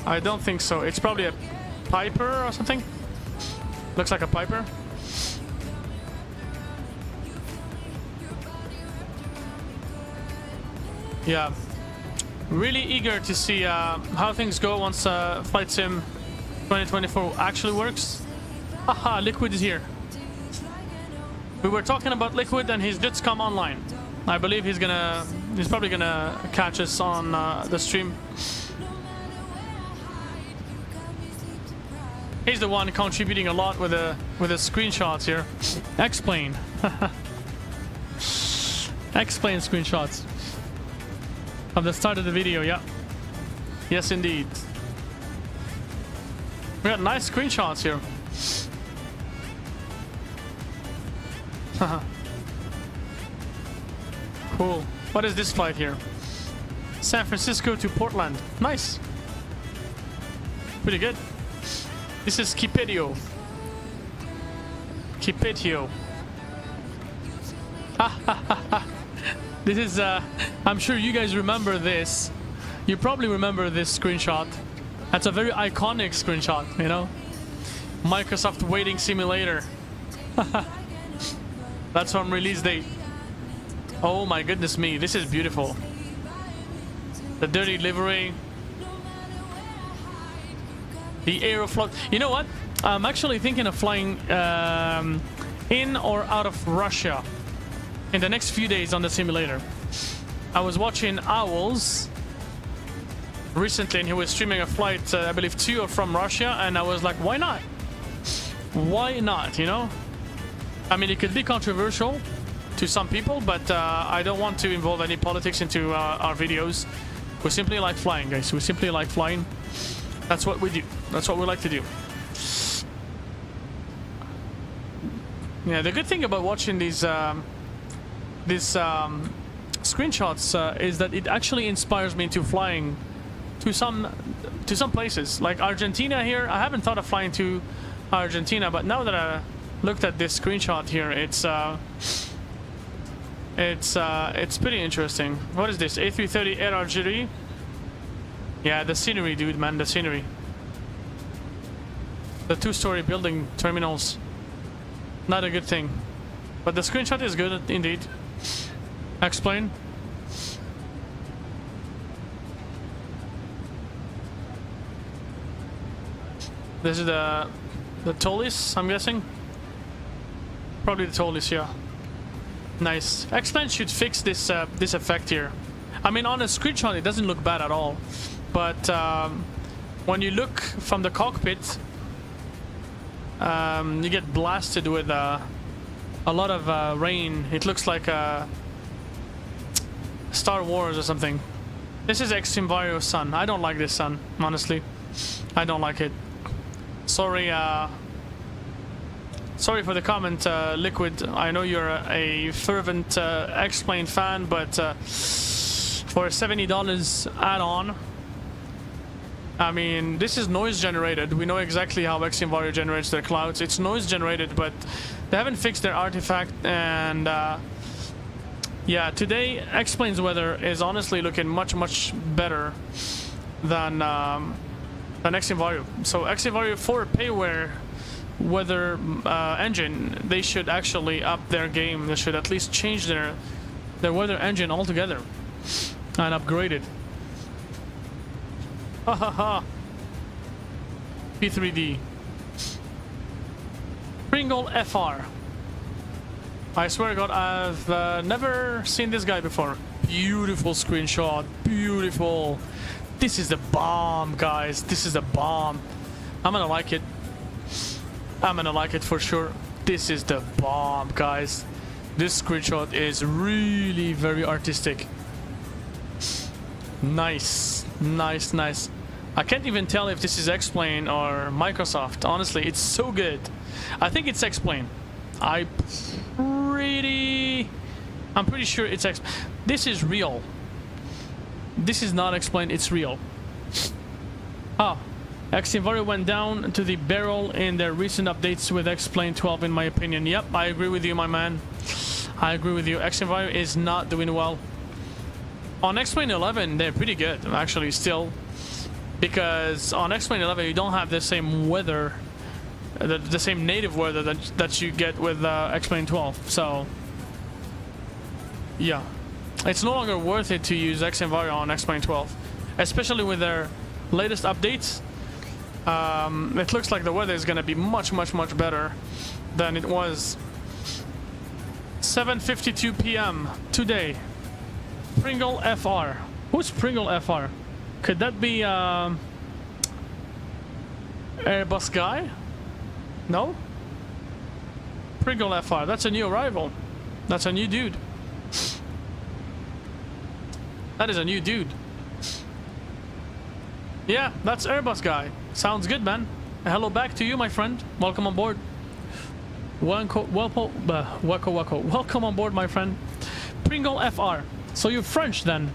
I don't think so. It's probably a Piper or something. Looks like a Piper. Yeah. Really eager to see how things go once Flight Sim 2024 actually works. Haha, Liquid is here. We were talking about Liquid and he's just come online. I believe he's probably gonna catch us on the stream. He's the one contributing a lot with the screenshots here. Explain. Explain screenshots. Of the start of the video, yeah. Yes, indeed. We got nice screenshots here. Cool. What is this flight here? San Francisco to Portland. Nice. Pretty good. This is Kipetio. Kipetio. This is, I'm sure you guys remember this. You probably remember this screenshot. That's a very iconic screenshot, you know? Microsoft Waiting Simulator. That's from release date. Oh my goodness me, this is beautiful. The dirty livery. The Aeroflot. You know what? I'm actually thinking of flying in or out of Russia in the next few days on the simulator. I was watching Owls recently and he was streaming a flight, I believe 2 from Russia, and I was like, why not? Why not, you know? I mean, it could be controversial to some people, but I don't want to involve any politics into our videos. We simply like flying, guys. We simply like flying. That's what we do. That's what we like to do. Yeah, the good thing about watching these screenshots is that it actually inspires me into flying to some places like Argentina here. I haven't thought of flying to Argentina, but now that I looked at this screenshot here, It's pretty interesting. What is this? A330 NRG? Yeah, the scenery, dude, man, the scenery. The two-story building terminals. Not a good thing. But the screenshot is good, indeed. Explain. This is the Tolis, I'm guessing. Probably the Tolis, yeah. Nice. Explain should fix this this effect here. I mean, on a screenshot, it doesn't look bad at all. But when you look from the cockpit, you get blasted with a lot of rain. It looks like Star Wars or something. This is Extreme Vario's sun. I don't like this sun, honestly. I don't like it. Sorry, sorry for the comment, Liquid. I know you're a fervent X-Plane fan, but for $70 add-on, I mean, this is noise generated. We know exactly how Extreme Vario generates their clouds. It's noise generated, but they haven't fixed their artifact. And yeah, today X-Plane's weather is honestly looking much better than Extreme Vario. So Extreme Vario for payware weather engine, they should actually up their game. They should at least change their weather engine altogether and upgrade it. Ha ha ha. P3D. Pringle FR. I swear to God, I've never seen this guy before. Beautiful screenshot. Beautiful. This is the bomb, guys. This is the bomb. I'm gonna like it. I'm gonna like it for sure. This is the bomb, guys. This screenshot is really very artistic. Nice. Nice, nice. I can't even tell if this is X-Plane or Microsoft. Honestly, it's so good. I think it's X-Plane. I'm pretty sure it's X. This is real. This is not X-Plane, it's real. Ah, Extreme Vario went down to the barrel in their recent updates with X-Plane 12, in my opinion. Yep, I agree with you, my man. I agree with you. Extreme Vario is not doing well. On X-Plane 11, they're pretty good, actually, still. Because on X-Plane 11, you don't have the same weather, the same native weather that you get with X-Plane 12. So, yeah. It's no longer worth it to use Extreme Vario on X-Plane 12. Especially with their latest updates. It looks like the weather is going to be much better than it was. 7:52 p.m. today. Pringle FR. Who's Pringle FR? Could that be Airbus guy? No? Pringle FR. That's a new arrival. That's a new dude. That is a new dude. Yeah, that's Airbus guy. Sounds good, man. Hello back to you, my friend. Welcome on board. Welcome on board, my friend. Pringle FR. So you're French then?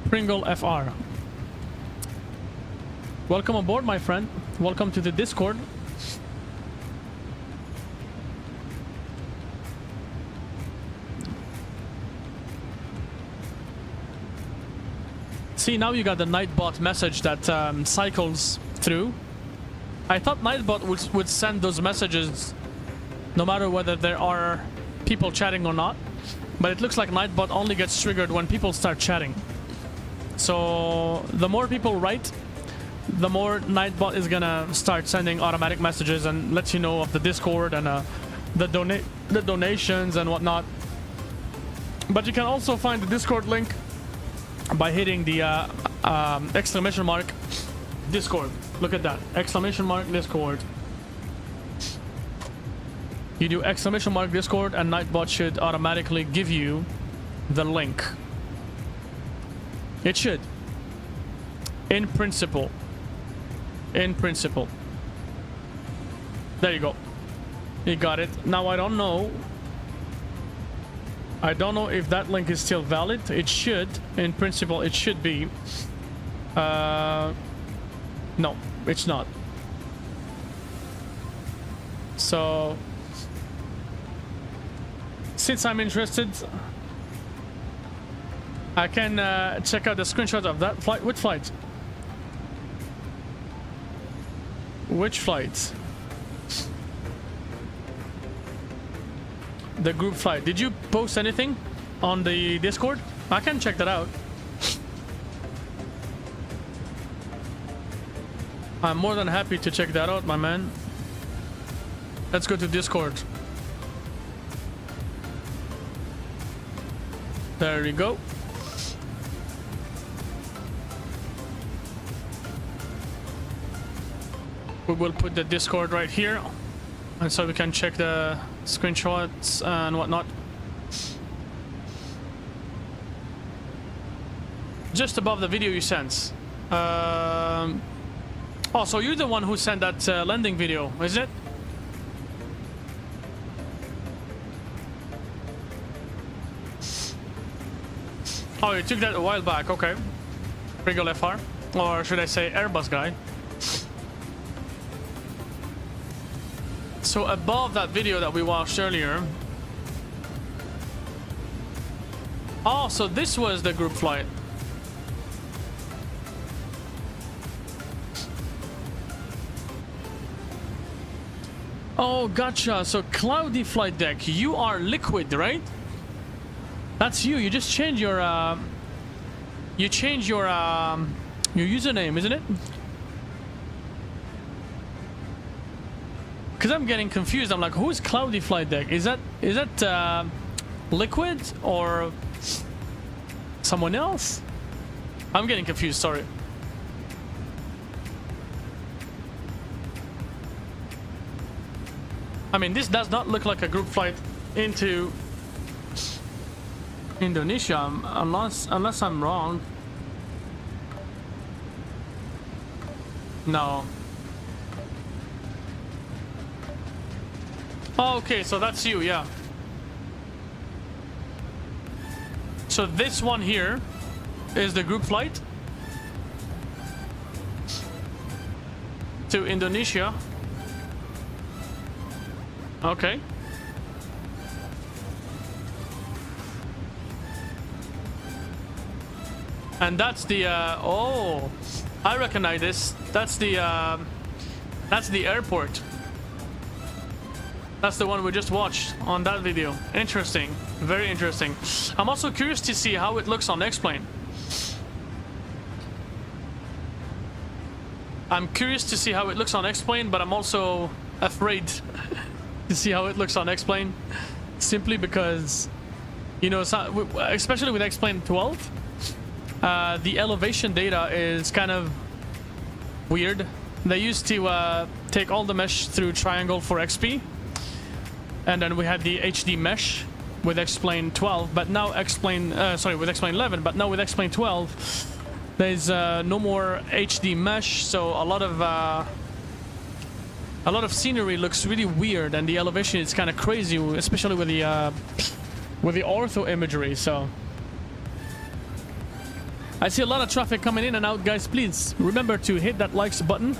Pringle FR. Welcome on board, my friend. Welcome to the Discord. See, now you got the Nightbot message that cycles through. I thought Nightbot would send those messages no matter whether there are people chatting or not. But it looks like Nightbot only gets triggered when people start chatting. So the more people write, the more Nightbot is gonna start sending automatic messages and let you know of the Discord and the donations and whatnot. But you can also find the Discord link by hitting the exclamation mark Discord. Look at that, exclamation mark Discord. You do exclamation mark Discord and Nightbot should automatically give you the link. It should. In principle. In principle. There you go. You got it. Now I don't know if that link is still valid. It should. In principle, it should be. No, it's not. So since I'm interested, I can check out the screenshot of that flight. Which flight? Which flight? The group flight. Did you post anything on the Discord? I can check that out. I'm more than happy to check that out, my man. Let's go to Discord. There you go. We will put the Discord right here, and so we can check the screenshots and whatnot. Just above the video you sent. Oh, so you're the one who sent that landing video, is it? Oh, you took that a while back, okay. Regal FR, or should I say Airbus guy. So above that video that we watched earlier. Oh, so this was the group flight. Oh, gotcha. So cloudy flight deck. You are Liquid, right? That's you. You just change your you change your username, isn't it? Because I'm getting confused. I'm like, who's cloudy flight deck? Is that Liquid or someone else? I'm getting confused. Sorry. I mean, this does not look like a group flight into Indonesia, unless I'm wrong. No. Oh, okay, so that's you, yeah. So this one here is the group flight to Indonesia. Okay. And that's the oh, I recognize this. That's the airport. That's the one we just watched on that video. Interesting, very interesting. I'm also curious to see how it looks on X-Plane. I'm curious to see how it looks on X-Plane, but I'm also afraid to see how it looks on X-Plane, simply because, you know, especially with X-Plane 12, the elevation data is kind of weird. They used to take all the mesh through triangle for XP, and then we had the HD mesh with X-Plane 12, but now with X-Plane 11, but now with X-Plane 12, there's no more HD mesh, so a lot of scenery looks really weird, and the elevation is kind of crazy, especially with the ortho imagery. So I see a lot of traffic coming in and out, guys. Please remember to hit that likes button,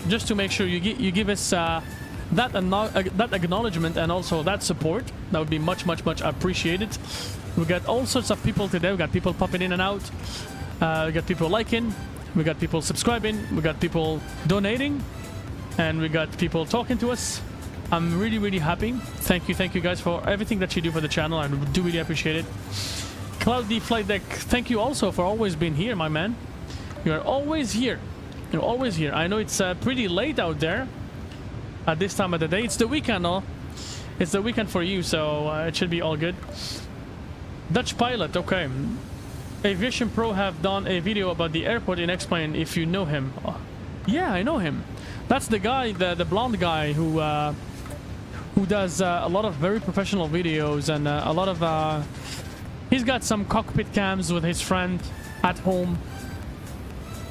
just to make sure you give us that acknowledgement and also that support. That would be much appreciated. We got all sorts of people today. We got people popping in and out. We got people liking. We got people subscribing. We got people donating. And we got people talking to us. I'm really happy. Thank you guys for everything that you do for the channel. I do really appreciate it. Cloudy Flight Deck, thank you also for always being here, my man. You are always here. You're always here. I know it's pretty late out there at this time of the day. It's the weekend, no? It's the weekend for you, so it should be all good. Dutch Pilot, okay. Aviation Pro have done a video about the airport in X-Plane, if you know him. Oh, yeah, I know him. That's the guy, the blonde guy who does a lot of very professional videos, and a lot of he's got some cockpit cams with his friend at home,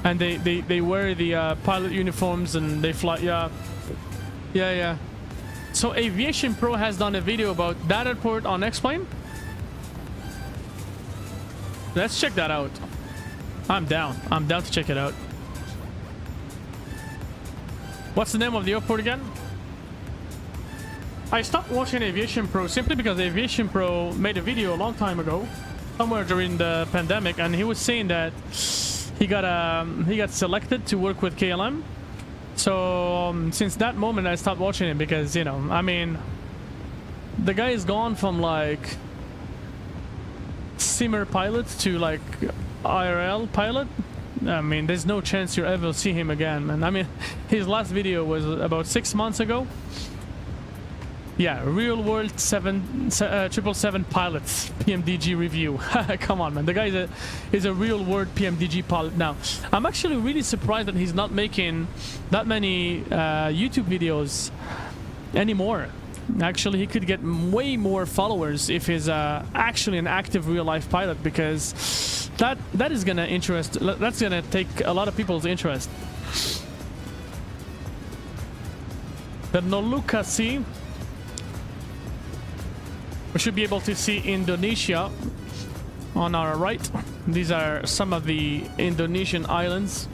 and they wear the pilot uniforms and they fly. Yeah. So Aviation Pro has done a video about that airport on X-Plane. Let's check that out. I'm down to check it out. What's the name of the airport again? I stopped watching Aviation Pro simply because Aviation Pro made a video a long time ago, somewhere during the pandemic, and he was saying that he got selected to work with KLM. So since that moment, I stopped watching him because, you know, I mean, the guy is gone from like simmer pilot to like IRL pilot. I mean, there's no chance you'll ever see him again, man. I mean, his last video was about 6 months ago. Yeah, real world 777 pilots PMDG review. Come on, man. The guy is a real world PMDG pilot now. I'm actually really surprised that he's not making that many YouTube videos anymore. Actually, he could get way more followers if he's actually an active real life pilot, because that is gonna interest. That's gonna take a lot of people's interest. The Noluka Sea. We should be able to see Indonesia on our right. These are some of the Indonesian islands.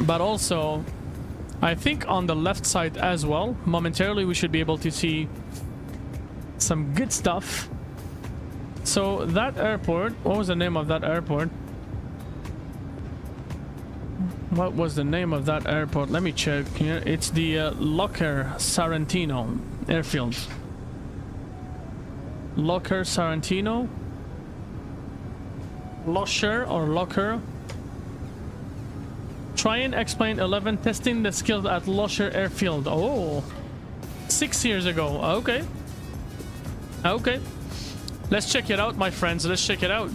But also, I think on the left side as well, momentarily we should be able to see some good stuff. So that airport, what was the name of that airport? What was the name of that airport? Let me check here. It's the Locker Sarantino airfield. Locker Sarantino, Losher or Locker. Try and explain 11 testing the skills at Losher airfield. Oh, 6 years ago. Okay, okay, let's check it out, my friends. Let's check it out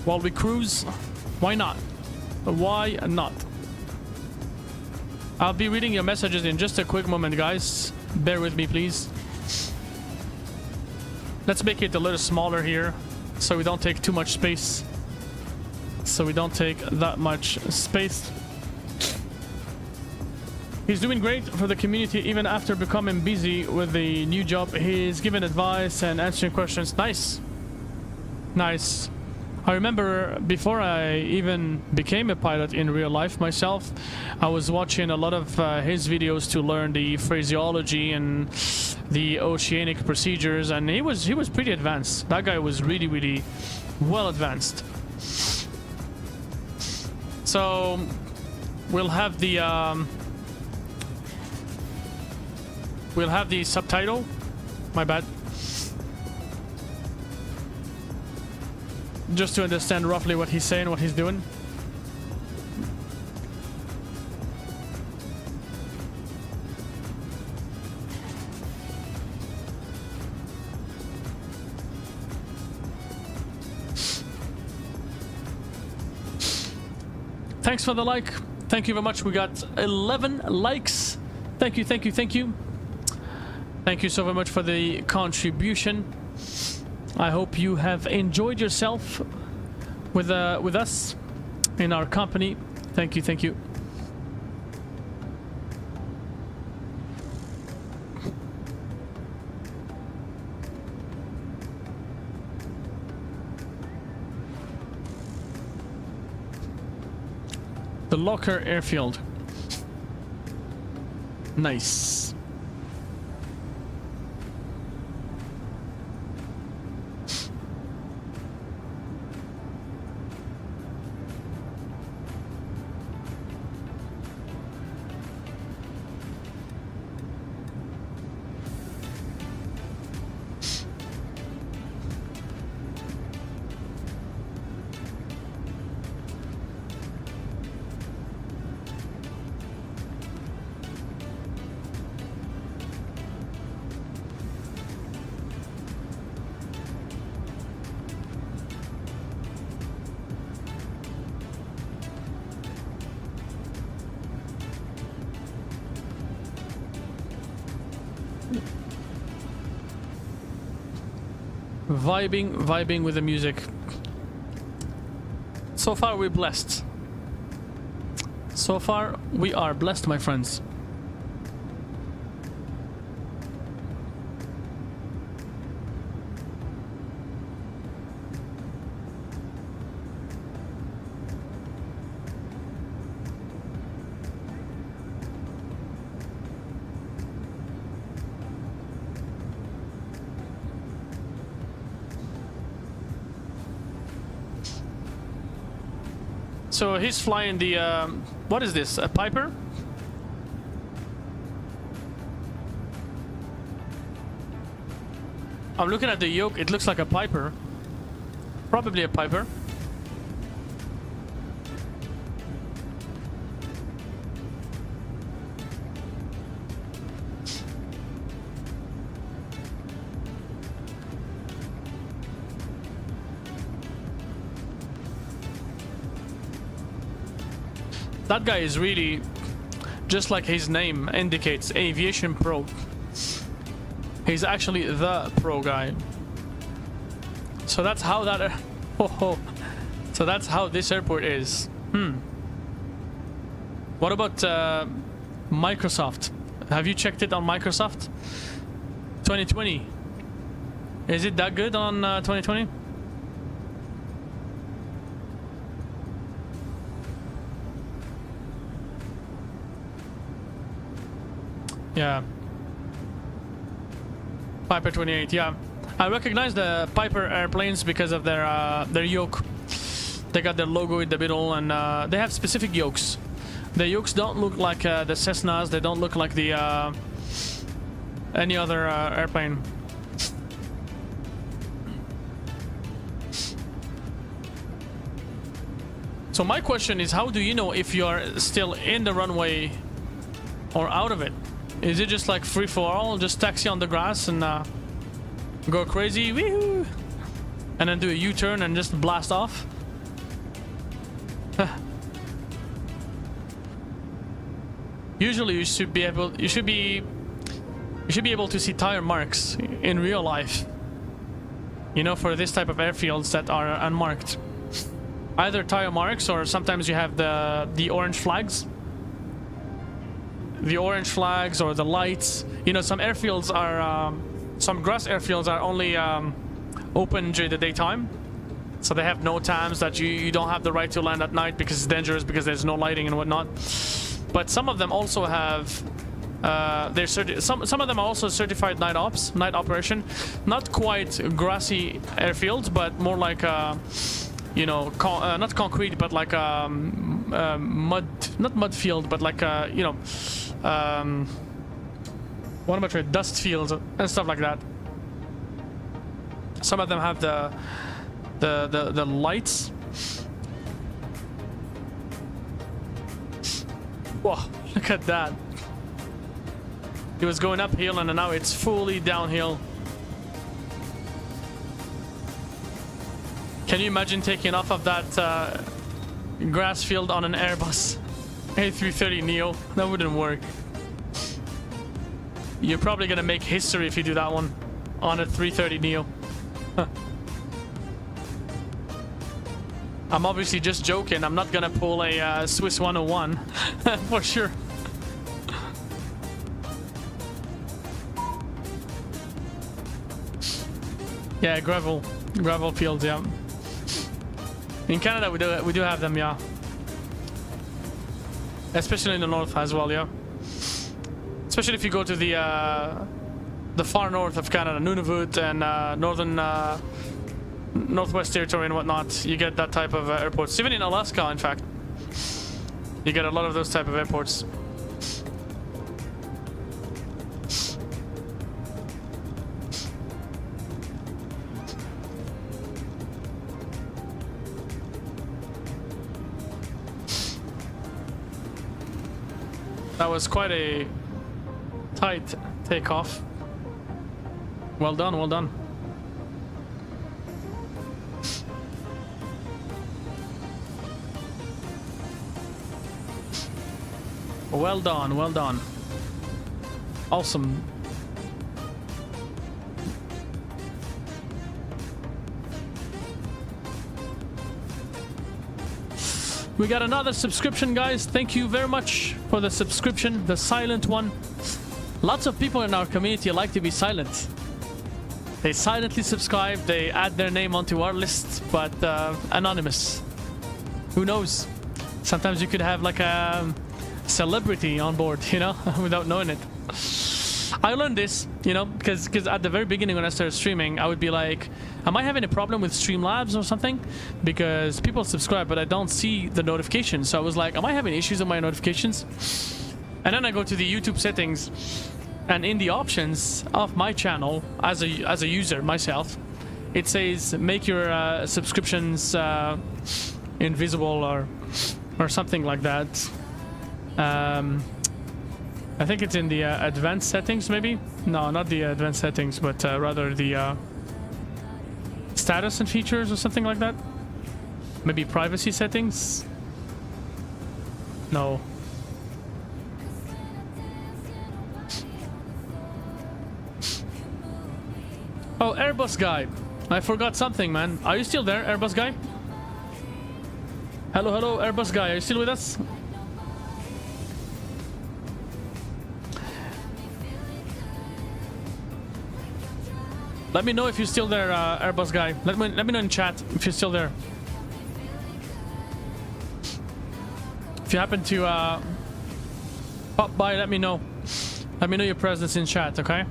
while we cruise. Why not? Why not? I'll be reading your messages in just a quick moment, guys. Bear with me, please. Let's make it a little smaller here so we don't take too much space. So we don't take that much space. He's doing great for the community even after becoming busy with the new job. He's giving advice and answering questions. Nice. Nice. I remember before I even became a pilot in real life myself, I was watching a lot of his videos to learn the phraseology and the oceanic procedures, and he was pretty advanced. That guy was really well advanced. So we'll have the subtitle. My bad. Just to understand roughly what he's saying, what he's doing. Thanks for the like. Thank you very much. We got 11 likes. Thank you, thank you, thank you. Thank you so very much for the contribution. I hope you have enjoyed yourself with us in our company. Thank you, thank you. The Locker airfield. Nice. Vibing with the music. So far we're blessed. So far we are blessed, my friends. So he's flying the what is this? A Piper? I'm looking at the yoke. It looks like a Piper. Probably a Piper. That guy is really, just like his name indicates, Aviation Pro. He's actually the pro guy. So that's how that... So that's how this airport is. What about Microsoft? Have you checked it on Microsoft? 2020. Is it that good on 2020? Yeah. Piper 28, yeah. I recognize the Piper airplanes because of their yoke. They got their logo in the middle, and they have specific yokes. The yokes don't look like the Cessnas. They don't look like the any other airplane. So my question is, how do you know if you're still in the runway or out of it? Is it just like free for all, just taxi on the grass and go crazy, woohoo, and then do a U-turn and just blast off? Usually, you should be able to see tire marks in real life. You know, for this type of airfields that are unmarked, either tire marks or sometimes you have the orange flags. The orange flags or the lights. You know, some airfields are, some grass airfields are only open during the daytime. So they have no times that you don't have the right to land at night because it's dangerous, because there's no lighting and whatnot. But some of them also have, some of them are also certified night ops, night operation. Not quite grassy airfields, but more like, you know, not concrete, but like mud, not mud field, but like, you know, what am I trying? Dust fields and stuff like that. Some of them have the lights. Whoa! Look at that. It was going uphill and now it's fully downhill. Can you imagine taking off of that grass field on an Airbus A330NEO? That wouldn't work. You're probably gonna make history if you do that one on a 330NEO. Huh. I'm obviously just joking. I'm not gonna pull a Swiss 101 for sure. Yeah, gravel fields, yeah. In Canada, we do have them, yeah. Especially in the north as well, yeah. Especially if you go to the far north of Canada, Nunavut and northern Northwest Territory and whatnot, you get that type of airports. Even in Alaska, in fact, you get a lot of those type of airports. That was quite a tight takeoff. Well done, well done. Well done, well done. Awesome. We got another subscription, guys. Thank you very much for the subscription, the silent one. Lots of people in our community like to be silent. They silently subscribe, they add their name onto our list, but anonymous. Who knows? Sometimes you could have like a celebrity on board, you know, without knowing it. I learned this, you know, because at the very beginning when I started streaming, I would be like, Am I having a problem with Streamlabs or something? Because people subscribe, but I don't see the notifications. So I was like, am I having issues with my notifications? And then I go to the YouTube settings, and in the options of my channel, as a user myself, it says make your subscriptions invisible or something like that. I think it's in the advanced settings, maybe? No, not the advanced settings, but rather the status and features or something like that. Maybe privacy settings? No. Oh, Airbus guy. I forgot something, man. Are you still there, Airbus guy? Hello, hello, Airbus guy. Are you still with us? Let me know if you're still there, Airbus guy. Let me know in chat if you're still there. If you happen to pop by, let me know. Let me know your presence in chat, okay?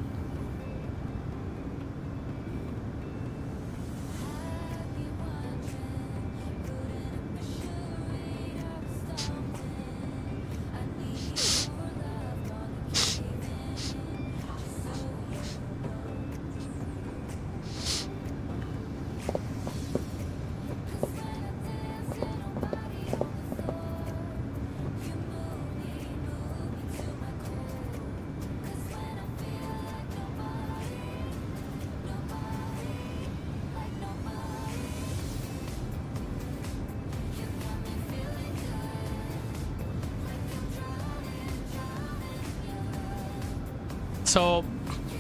So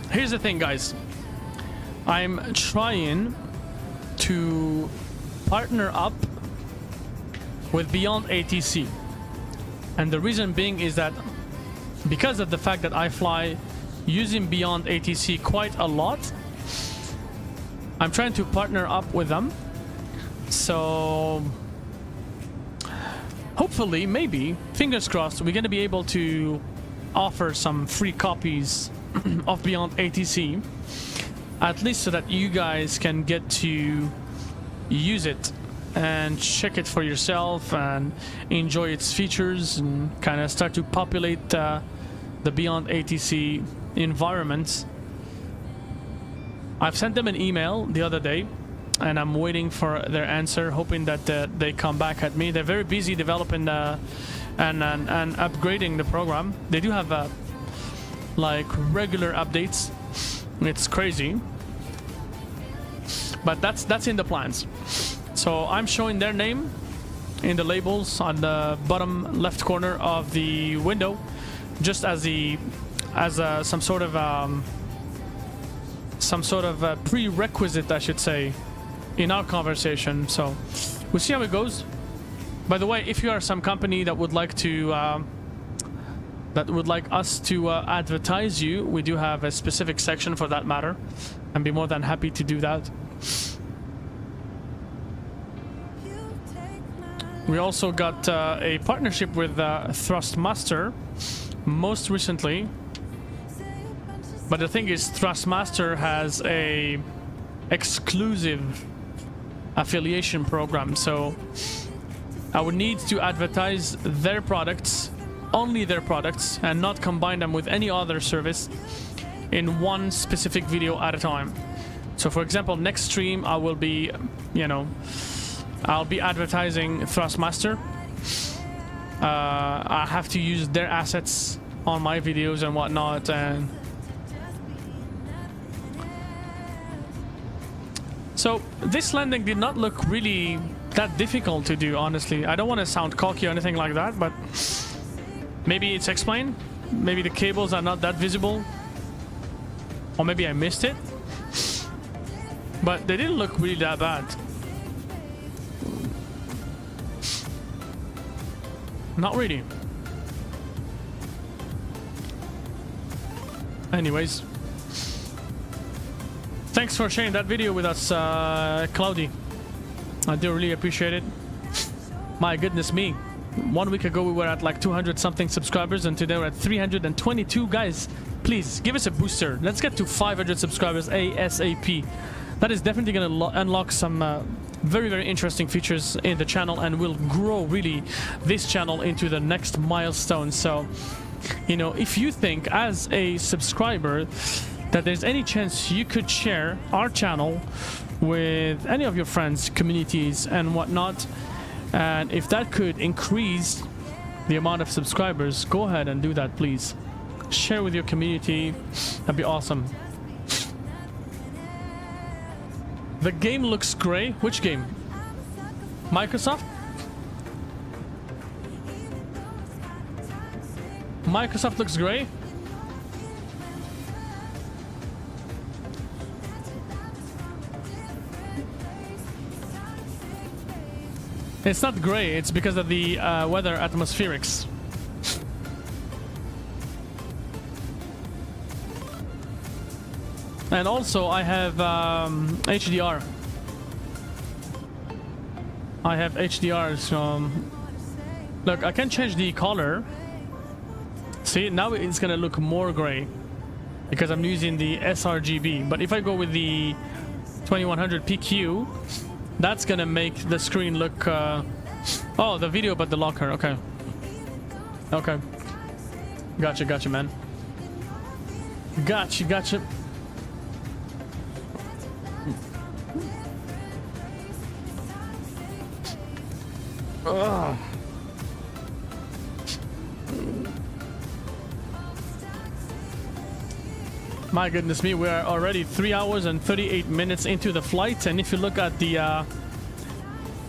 here's the thing, guys. I'm trying to partner up with Beyond ATC, and the reason being is that because of the fact that I fly using Beyond ATC quite a lot, I'm trying to partner up with them. So hopefully, maybe, fingers crossed, we're going to be able to offer some free copies of Beyond ATC, at least so that you guys can get to use it and check it for yourself and enjoy its features and kind of start to populate the Beyond ATC environment. I've sent them an email the other day and I'm waiting for their answer, hoping that they come back at me. They're very busy developing and upgrading the program. They do have like regular updates. It's crazy, but that's in the plans. So I'm showing their name in the labels on the bottom left corner of the window, just as some sort of prerequisite, I should say, in our conversation. So we'll see how it goes. By the way, if you are some company that would like to us to advertise you, we do have a specific section for that matter, and be more than happy to do that. We also got a partnership with Thrustmaster most recently, but the thing is, Thrustmaster has a exclusive affiliation program, so I would need to advertise their products, only their products, and not combine them with any other service in one specific video at a time. So for example, next stream I will be, I'll be advertising Thrustmaster. I have to use their assets on my videos and whatnot, and so this landing did not look really that difficult to do, honestly. I don't want to sound cocky or anything like that, but maybe it's explained. Maybe the cables are not that visible, or maybe I missed it, but they didn't look really that bad. Not really. Anyways, thanks for sharing that video with us, Cloudy. I do really appreciate it. My goodness me. 1 week ago we were at like 200 something subscribers, and today we're at 322. Guys, please give us a booster. Let's get to 500 subscribers ASAP. that is definitely going to unlock some very, very interesting features in the channel, and will grow really this channel into the next milestone. So, you know, if you think as a subscriber that there's any chance you could share our channel with any of your friends, communities and whatnot, and if that could increase the amount of subscribers, go ahead and do that, please. Share with your community. That'd be awesome. The game looks gray. Which game? Microsoft? Microsoft looks gray? It's not gray, it's because of the weather atmospherics. And also I have HDR. I have HDR, so look, I can change the color. See, now it's gonna look more gray because I'm using the sRGB. But if I go with the 2100 PQ, that's gonna make the screen look oh, the video but the locker. Okay, okay, gotcha man, gotcha. Ugh. My goodness me, we are already 3 hours and 38 minutes into the flight, and if you look at the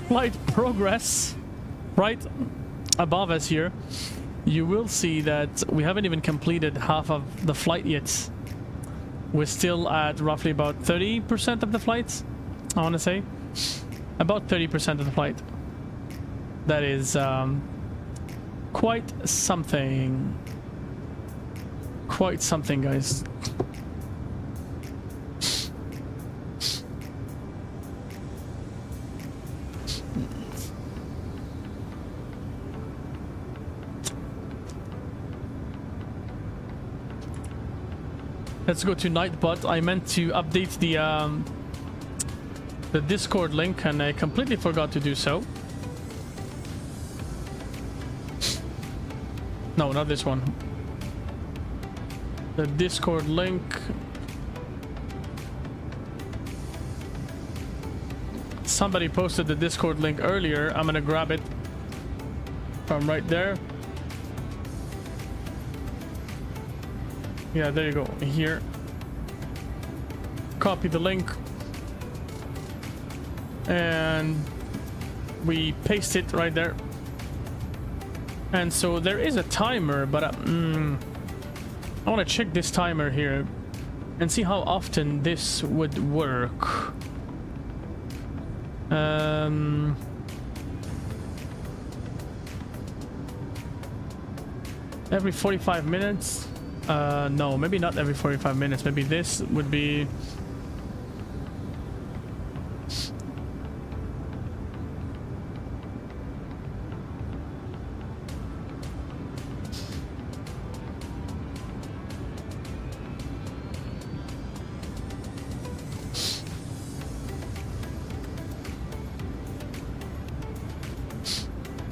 flight progress right above us here, you will see that we haven't even completed half of the flight yet. We're still at roughly about 30% of the flight, I want to say. About 30% of the flight. That is quite something. Quite something, guys. Let's go to Nightbot. I meant to update the Discord link and I completely forgot to do so. No, not this one. The Discord link. Somebody posted the Discord link earlier. I'm gonna grab it from right there. Yeah, there you go. Here. Copy the link. And we paste it right there. And so there is a timer, but I want to check this timer here and see how often this would work. Every 45 minutes? No, maybe not every 45 minutes. Maybe this would be...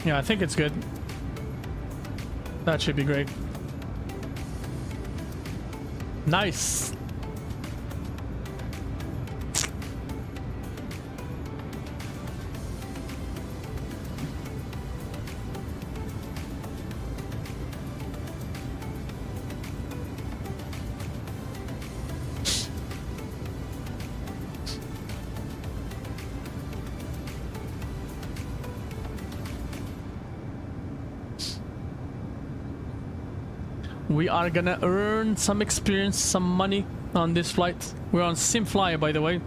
Yeah, I think it's good. That should be great. Nice. We are gonna earn some experience, some money on this flight. We're on Simfly, by the way.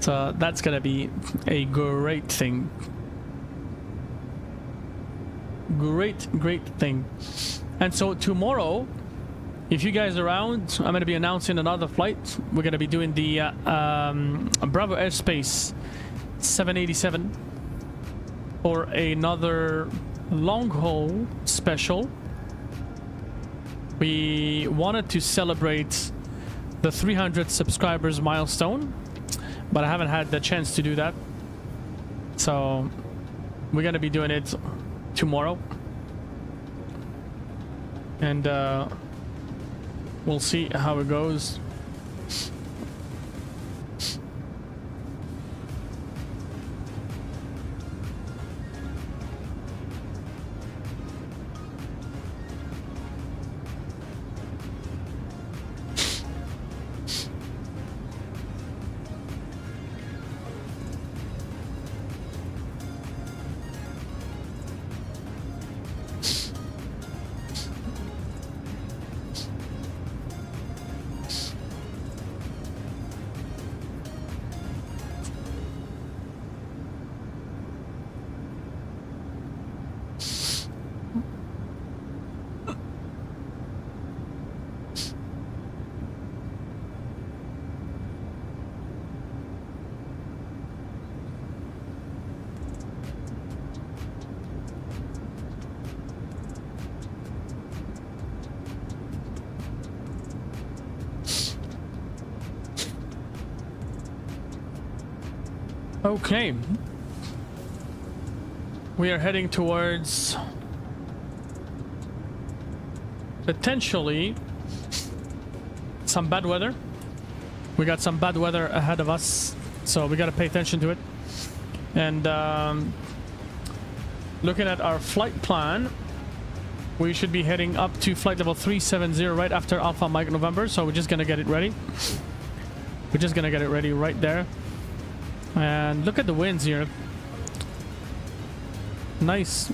So that's gonna be a great thing. Great thing. And so tomorrow, if you guys are around, I'm gonna be announcing another flight. We're gonna be doing the Bravo Airspace 787 or another long haul special. We wanted to celebrate the 300 subscribers milestone, but I haven't had the chance to do that. So we're gonna be doing it tomorrow, and we'll see how it goes. Okay, we are heading towards potentially some bad weather. We got some bad weather ahead of us, so we got to pay attention to it. And looking at our flight plan, we should be heading up to flight level 370 right after Alpha Mike November, so we're just gonna get it ready. We're just gonna get it ready right there. And look at the winds here. Nice.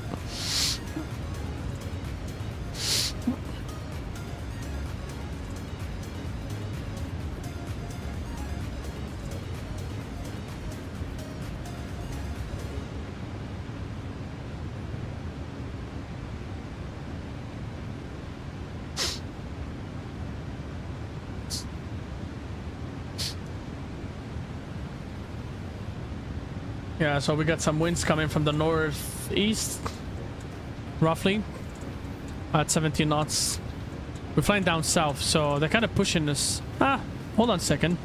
Yeah, so we got some winds coming from the northeast, roughly at 17 knots. We're flying down south, so they're kind of pushing us. Ah, hold on a second.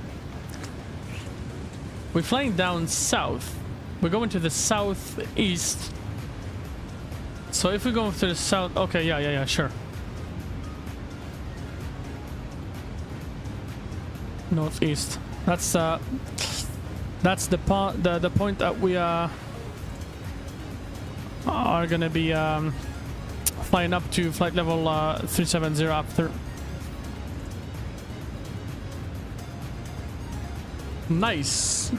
We're flying down south. We're going to the southeast. So if we go to the south, okay, yeah, sure. Northeast. That's the point that we are gonna be flying up to flight level 370 after. Nice.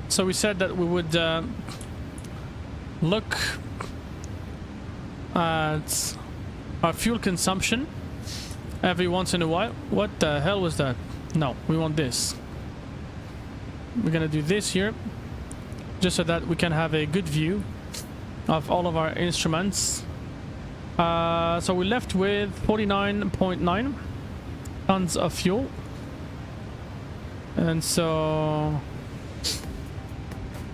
So we said that we would look at our fuel consumption every once in a while. What the hell was that? No, we want this. We're gonna do this here, just so that we can have a good view of all of our instruments. So we left with 49.9 tons of fuel. And so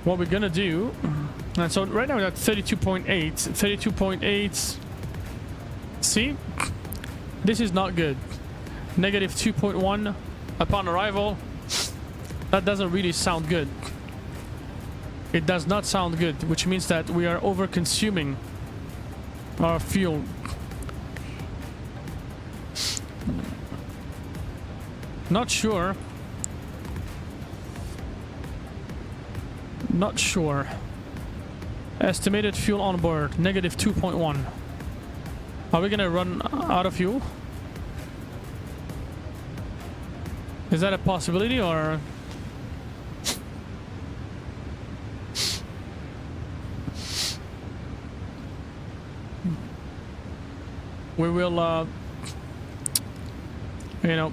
what we're gonna do, and so right now we're at 32.8. See, this is not good. Negative 2.1 upon arrival. That doesn't really sound good. It does not sound good, which means that we are over consuming our fuel. Not sure. Not sure. Estimated fuel on board, negative 2.1. Are we gonna run out of fuel? Is that a possibility, or we will, you know,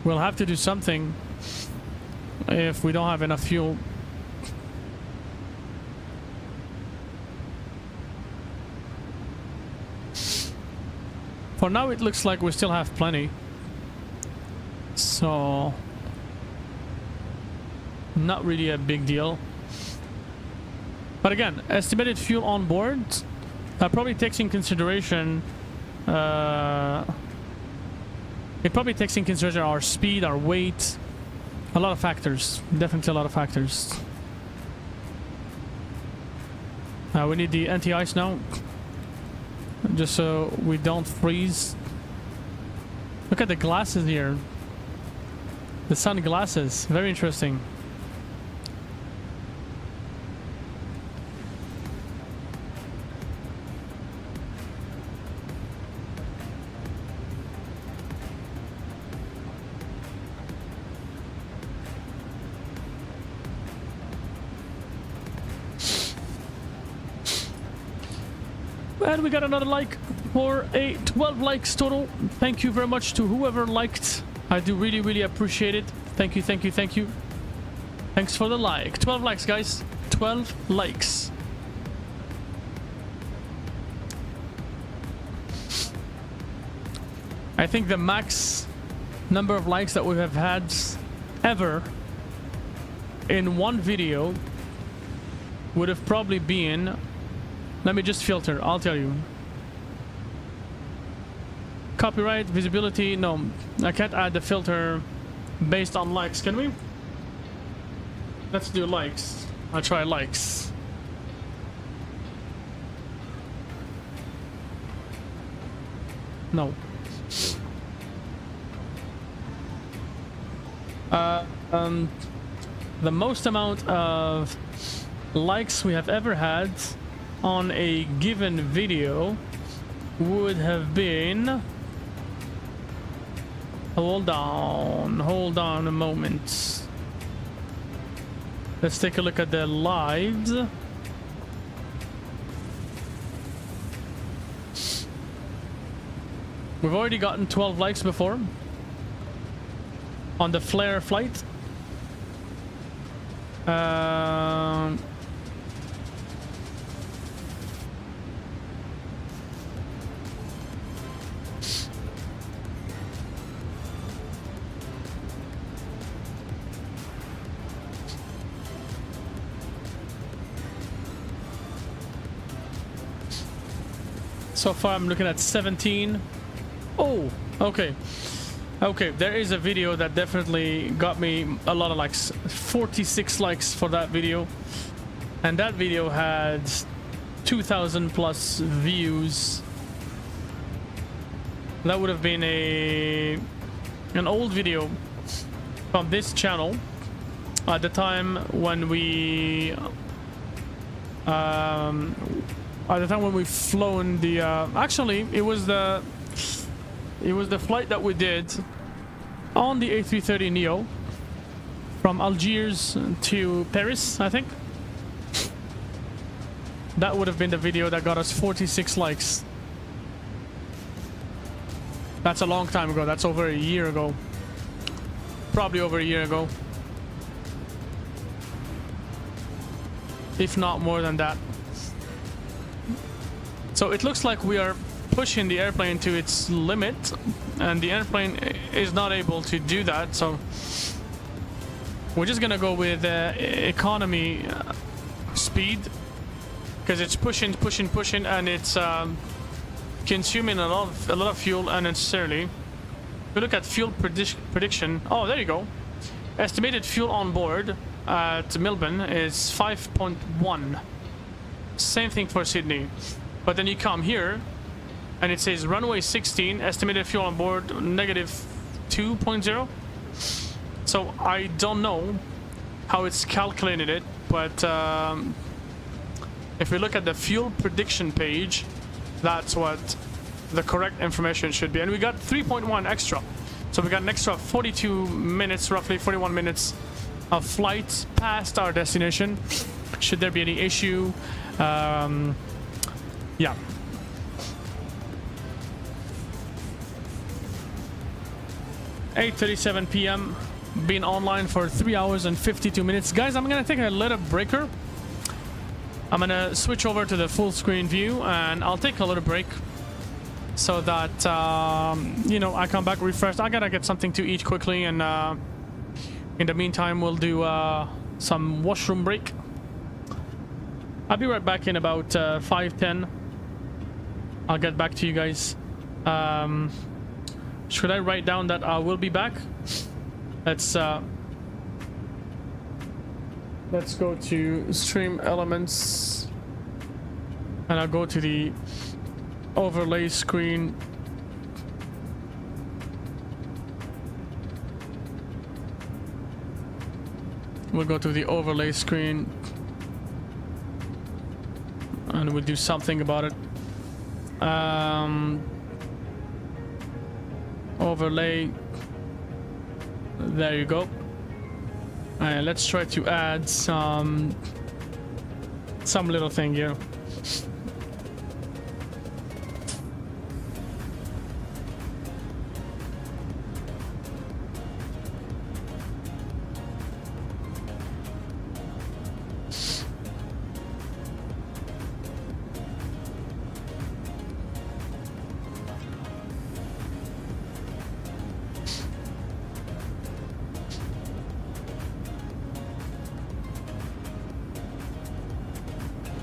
we'll have to do something if we don't have enough fuel. For now, it looks like we still have plenty. So, not really a big deal. But again, estimated fuel on board, that probably takes in consideration, it probably takes in consideration our speed, our weight, a lot of factors. Definitely a lot of factors. We need the anti-ice now, just so we don't freeze. Look at the glasses here. The sunglasses, very interesting. And we got another like for a 12 likes total. Thank you very much to whoever liked. I do really, really appreciate it. Thank you, thank you, thank you. Thanks for the like. 12 likes, guys. 12 likes. I think the max number of likes that we have had ever in one video would have probably been... Let me just filter, I'll tell you. Copyright, visibility, no. I can't add the filter based on likes, can we? Let's do likes. I'll try likes. No. The most amount of likes we have ever had on a given video would have been... Hold on a moment. Let's take a look at the lives. We've already gotten 12 likes before on the flare flight. So far I'm looking at 17. Oh, okay. Okay, there is a video that definitely got me a lot of likes. 46 likes for that video. And that video had 2,000 plus views. That would have been an old video from this channel at the time when we we've flown the actually it was the flight that we did on the A330NEO from Algiers to Paris, I think. That would have been the video that got us 46 likes. That's a long time ago. That's over a year ago. Probably over a year ago. If not more than that. So it looks like we are pushing the airplane to its limit, and the airplane is not able to do that. So we're just gonna go with economy speed, because it's pushing, and it's consuming a lot of fuel unnecessarily. If we look at fuel prediction, oh, there you go. Estimated fuel on board at Melbourne is 5.1. Same thing for Sydney. But then you come here and it says runway 16, estimated fuel on board negative 2.0. So I don't know how it's calculated it, but if we look at the fuel prediction page, that's what the correct information should be. And we got 3.1 extra. So we got an extra 42 minutes, roughly 41 minutes of flight past our destination. Should there be any issue? Yeah. 8:37 p.m. Been online for 3 hours and 52 minutes. Guys, I'm gonna take a little breaker. I'm gonna switch over to the full screen view and I'll take a little break so that you know, I come back refreshed. I gotta get something to eat quickly, and in the meantime we'll do some washroom break. I'll be right back in about 5:10. I'll get back to you guys. Should I write down that I will be back? Let's go to stream elements and I'll go to the overlay screen. We'll go to the overlay screen and we'll do something about it. Overlay, there you go. And let's try to add some little thing here.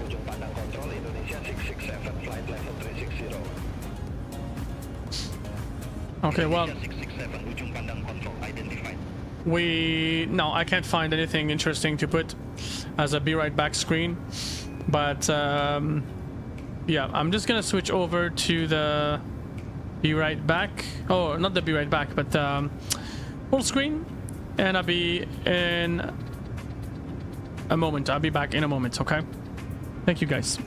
Ujung pandang kontrol Indonesia 667, flight level 360. Okay, well, 667, ujung pandang control identified. no, I can't find anything interesting to put as a be right back screen, but yeah, I'm just gonna switch over to the be right back. Oh, not the be right back, but full screen, and I'll be in a moment. I'll be back in a moment. Okay, thank you guys.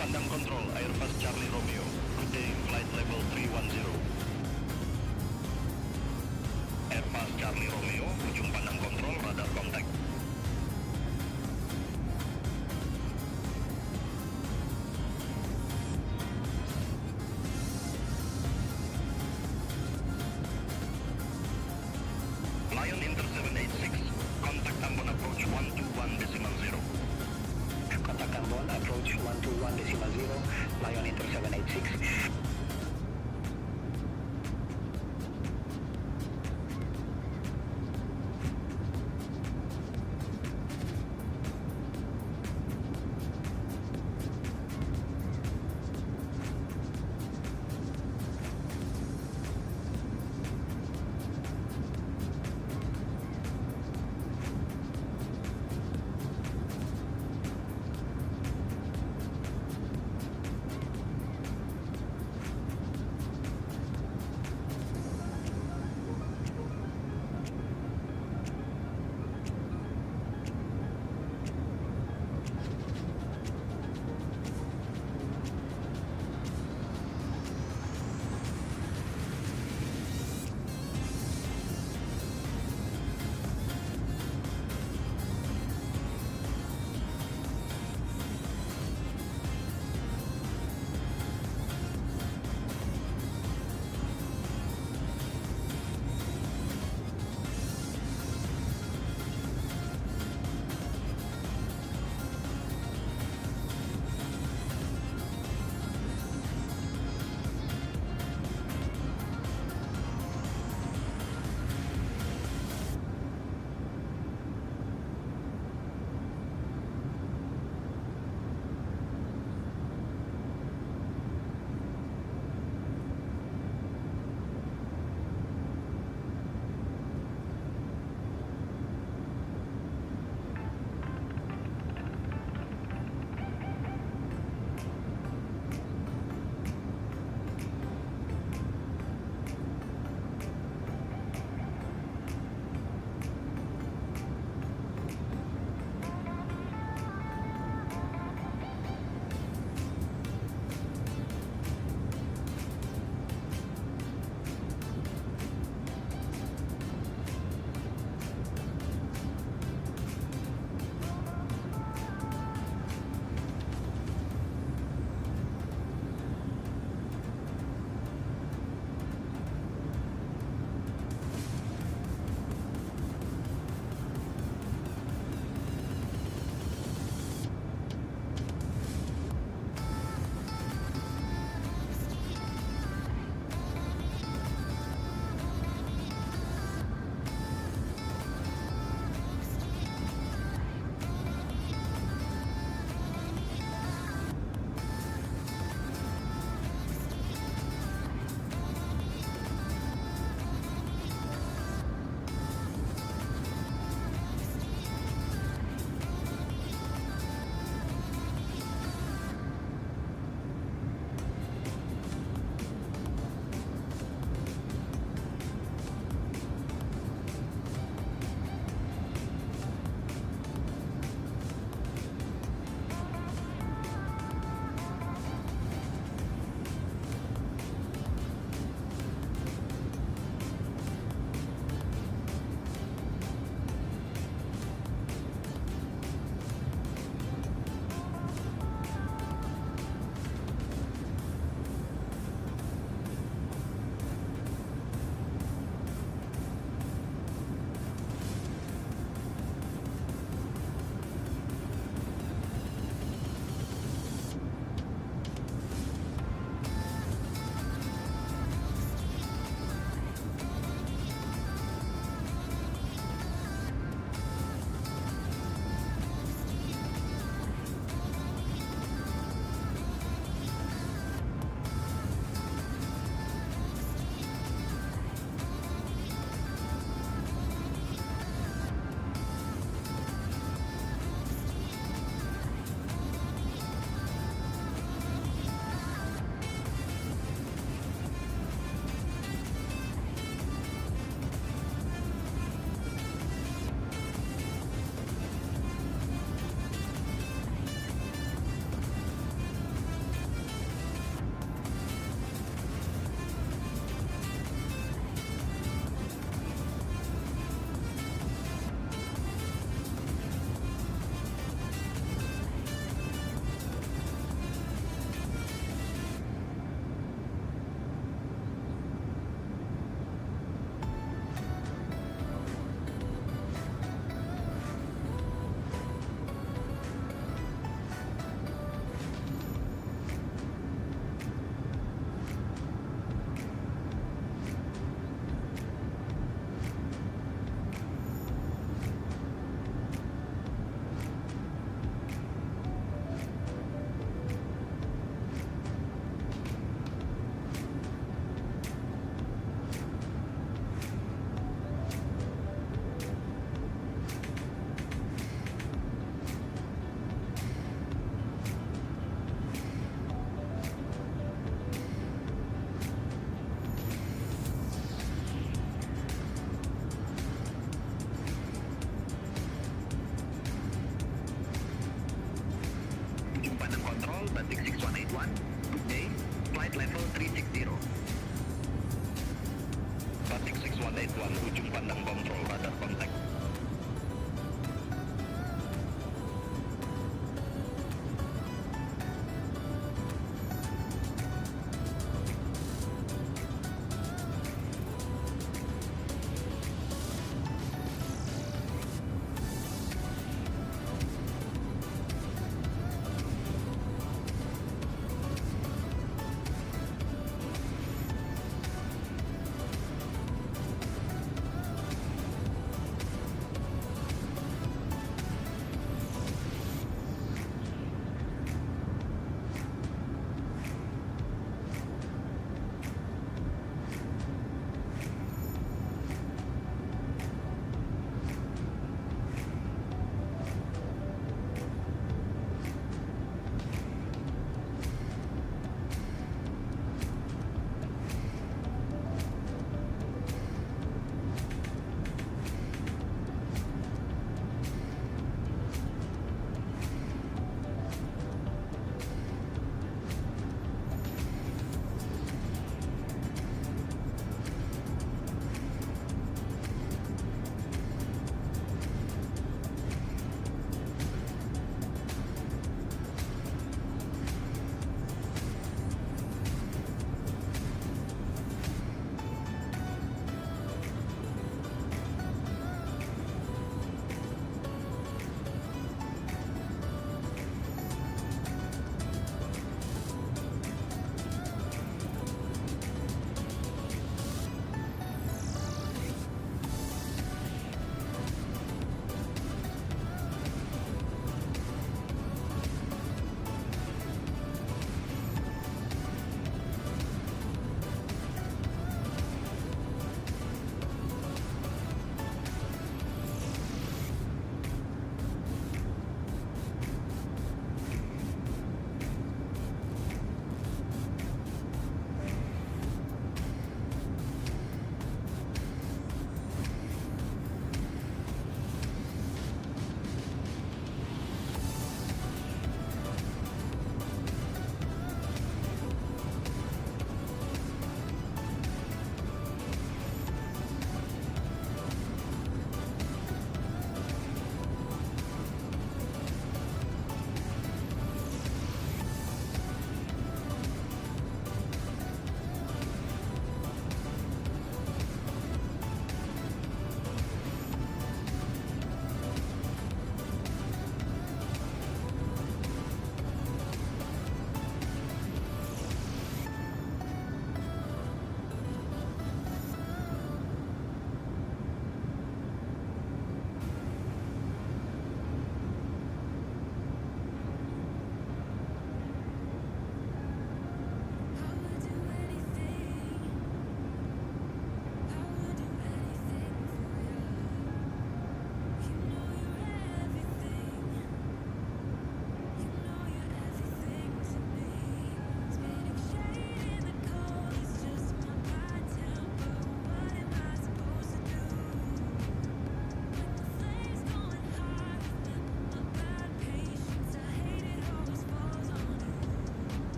pandang control, Airbus Charlie Romeo. Good day, flight level 310. Airbus Charlie Romeo, ujung pandang kontrol, radar kontak. Lion Inter 786, contact Ambon approach 121.0. Contact Ambon, approach 121.0, Lion Inter 786.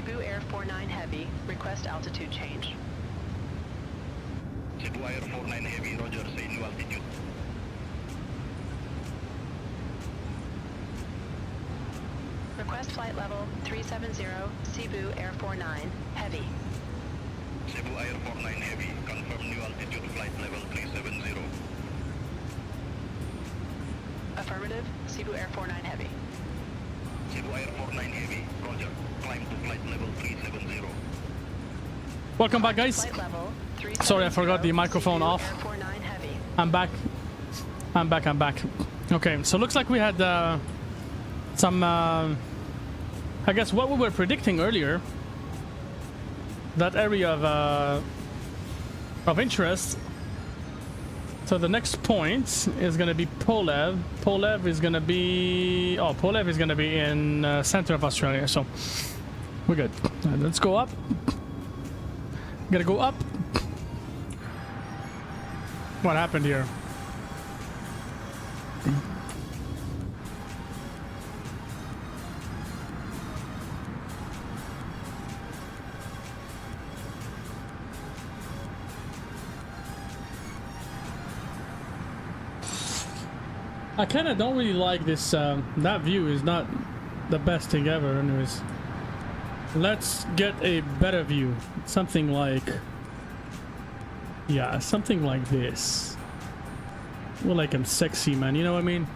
Cebu Air 49 Heavy, request altitude change. Cebu Air 49 Heavy, roger, say new altitude. Request flight level 370, Cebu Air 49 Heavy. Cebu Air 49 Heavy, confirm new altitude, flight level 370. Affirmative, Cebu Air 49 Heavy. Cebu Air 49 Heavy, roger, climb to flight level 370. Welcome back, guys. Flight level 370, Sorry, I forgot the microphone Cebu off. Air 49 Heavy. I'm back. I'm back. I'm back. Okay, so looks like we had some, I guess what we were predicting earlier. That area of interest. So the next point is going to be Polev. Polev is going to be... Oh, Polev is going to be in center of Australia, so we're good. Let's go up. Gotta go up. What happened here? I kind of don't really like this. That view is not the best thing ever. Anyways, let's get a better view. Something like, yeah, something like this. Well, like I'm sexy, man. You know what I mean?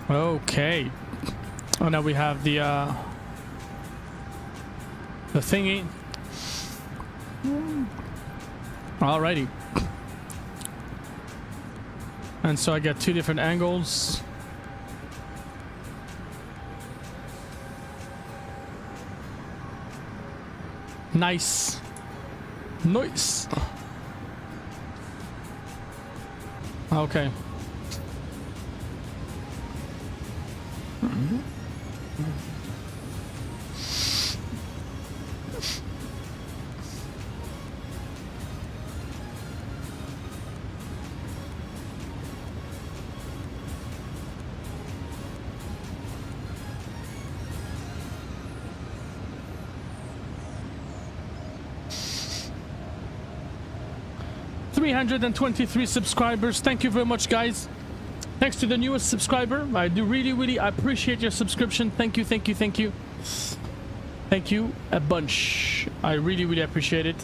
Okay. Oh, now we have the thingy. Alrighty. And so I get two different angles. Nice. Nice. Okay. $323 subscribers. Thank you very much, guys. Thanks to the newest subscriber. I do really appreciate your subscription. Thank you, thank you, thank you. Thank you a bunch. I really appreciate it.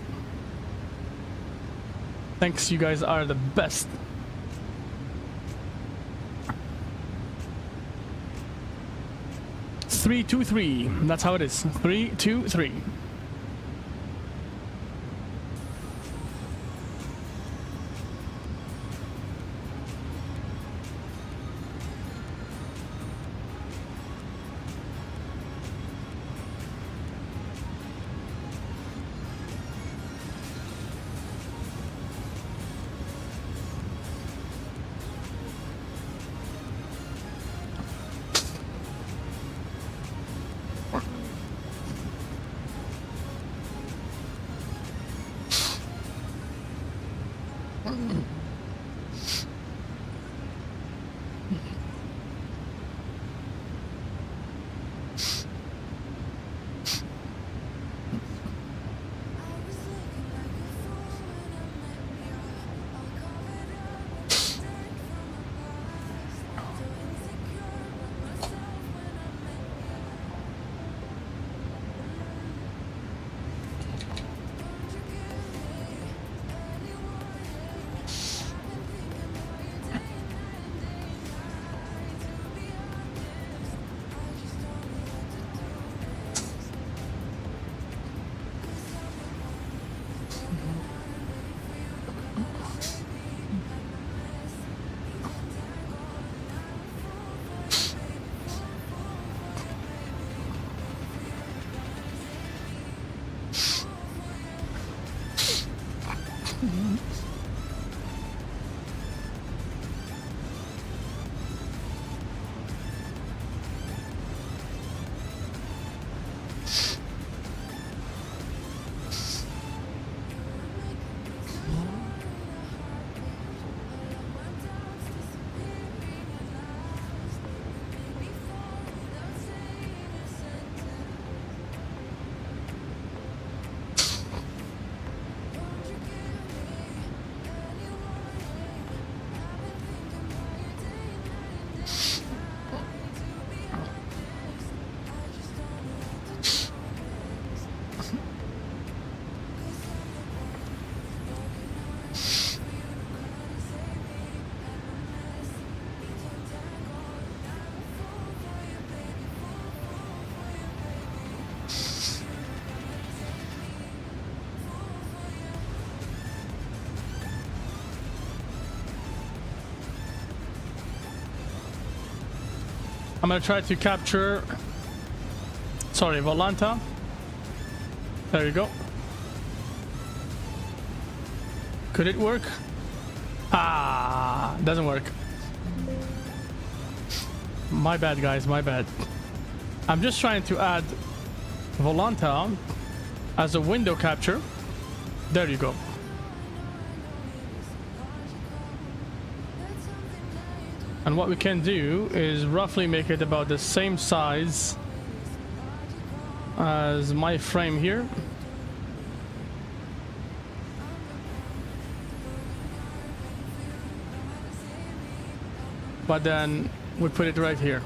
Thanks, you guys are the best. Three, 2, 3. That's how it is. 3, 2, 3. I'm gonna try to capture, sorry, Volanta. There you go. Could it work? Ah, doesn't work. My bad, guys, my bad. I'm just trying to add Volanta as a window capture. There you go. And what we can do is roughly make it about the same size as my frame here. But then we put it right here.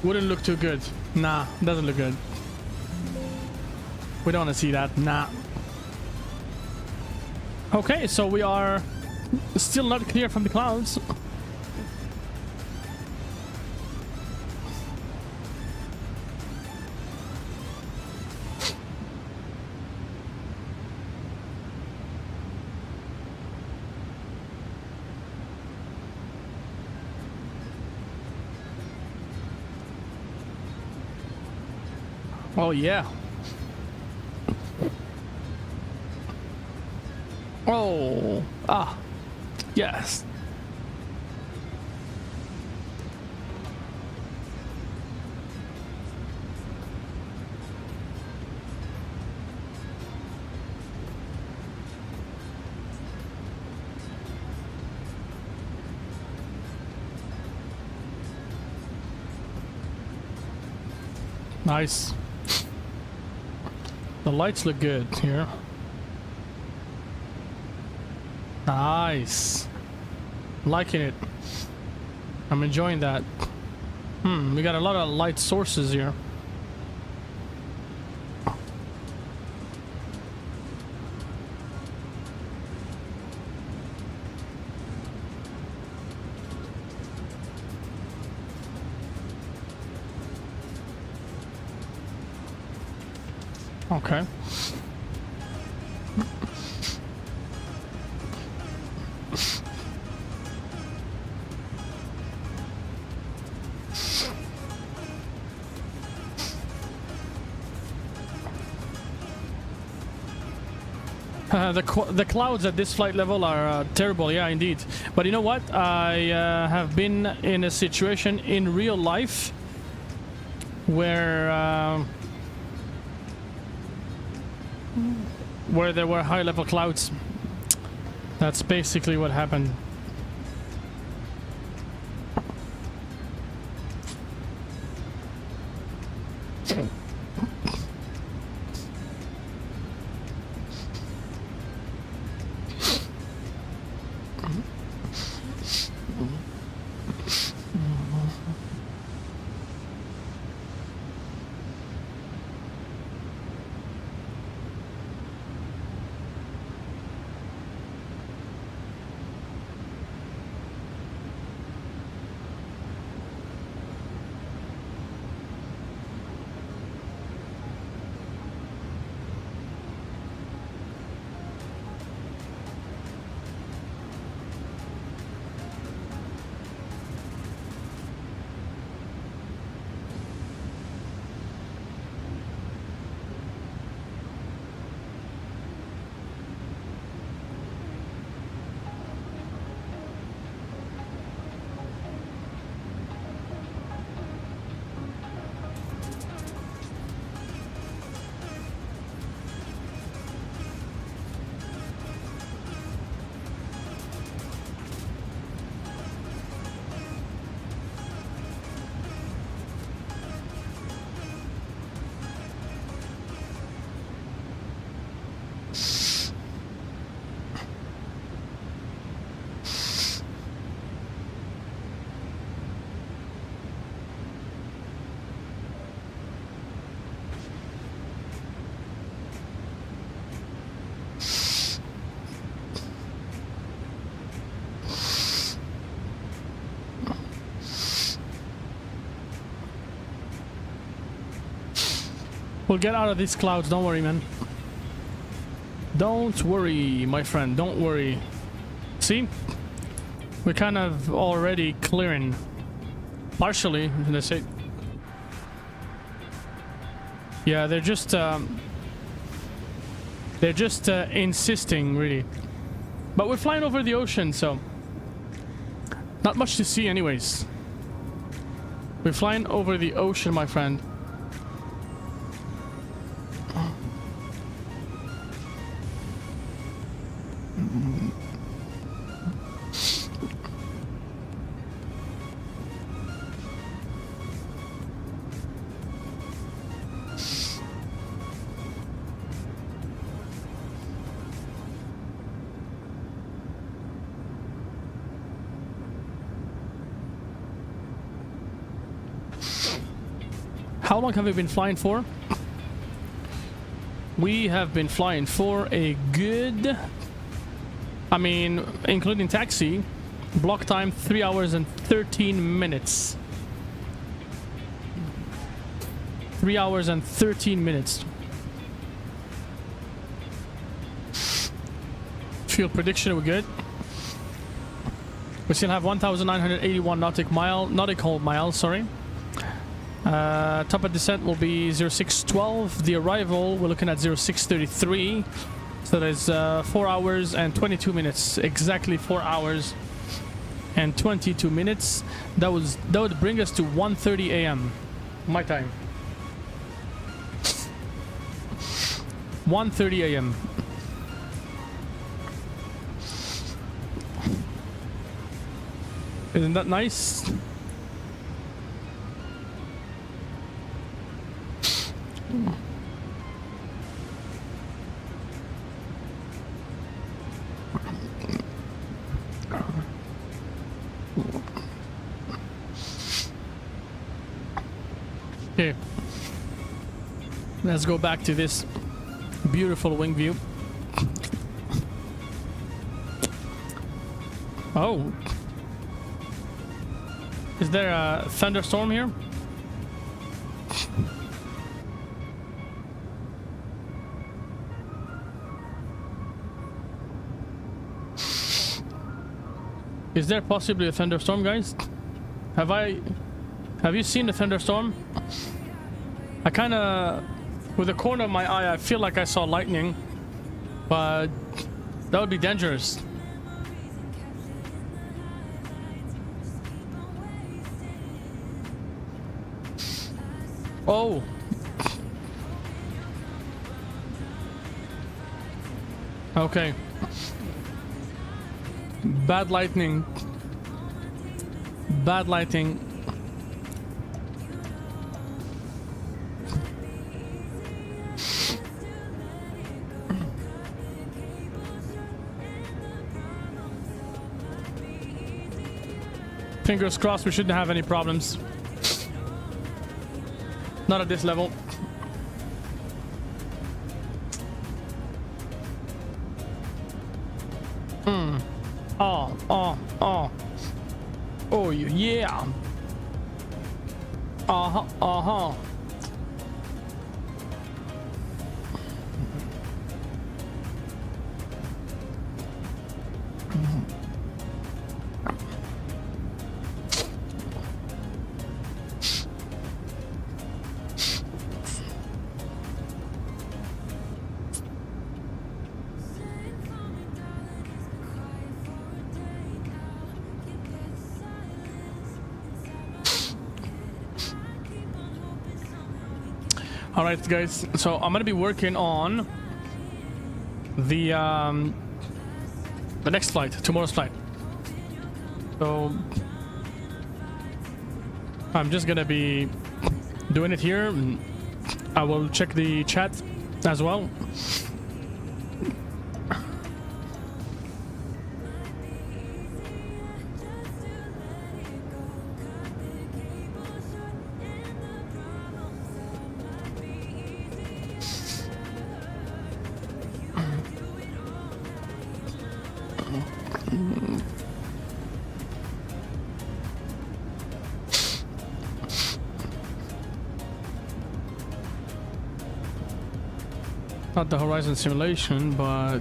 Wouldn't look too good. Nah, doesn't look good. We don't want to see that. Nah. Okay, so we are still not clear from the clouds. Oh yeah. Oh, ah, yes. Nice. The lights look good here. Nice. Liking it. I'm enjoying that. We got a lot of light sources here. Okay. The clouds at this flight level are terrible, yeah, indeed. But you know what? I have been in a situation in real life where there were high-level clouds. That's basically what happened. We'll get out of these clouds. Don't worry, man. Don't worry, my friend. Don't worry. See? We're kind of already clearing. Partially, let's say. Yeah, they're just insisting, really. But we're flying over the ocean, so not much to see anyways. We're flying over the ocean, my friend. How long have we been flying for? We have been flying for a good, I mean, including taxi, block time 3 hours and 13 minutes. 3 hours and 13 minutes. Fuel prediction, we're good. We still have 1,981 nautical miles, sorry. Top of descent will be 0612. The arrival, we're looking at 0633. So there's 4 hours and 22 minutes. Exactly 4 hours and 22 minutes. That would bring us to 1:30 a.m. my time. 1:30 a.m. Isn't that nice? Okay, let's go back to this beautiful wing view. Oh, is there a thunderstorm here? Is there possibly a thunderstorm, guys? Have you seen the thunderstorm? I kind of, with the corner of my eye, I feel like I saw lightning, but that would be dangerous. Oh. Okay. Bad lightning. Bad lighting. Fingers crossed we shouldn't have any problems. Not at this level. Oh, yeah. Uh-huh. All right, guys. So I'm gonna be working on the next flight, tomorrow's flight. So I'm just gonna be doing it here. I will check the chat as well. Not the Horizon simulation, but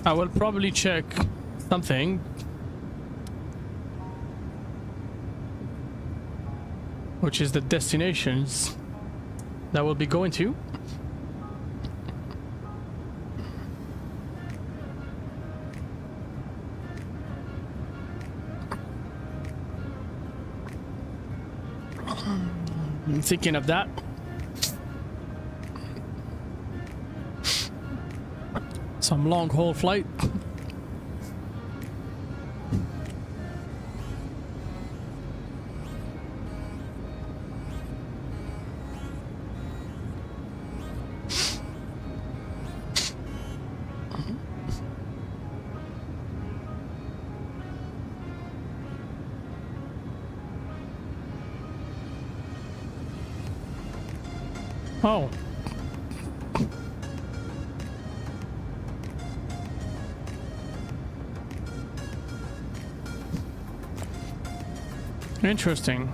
I will probably check something, which is the destinations that we'll be going to. I'm thinking of that. Some long haul flight. Oh. Interesting.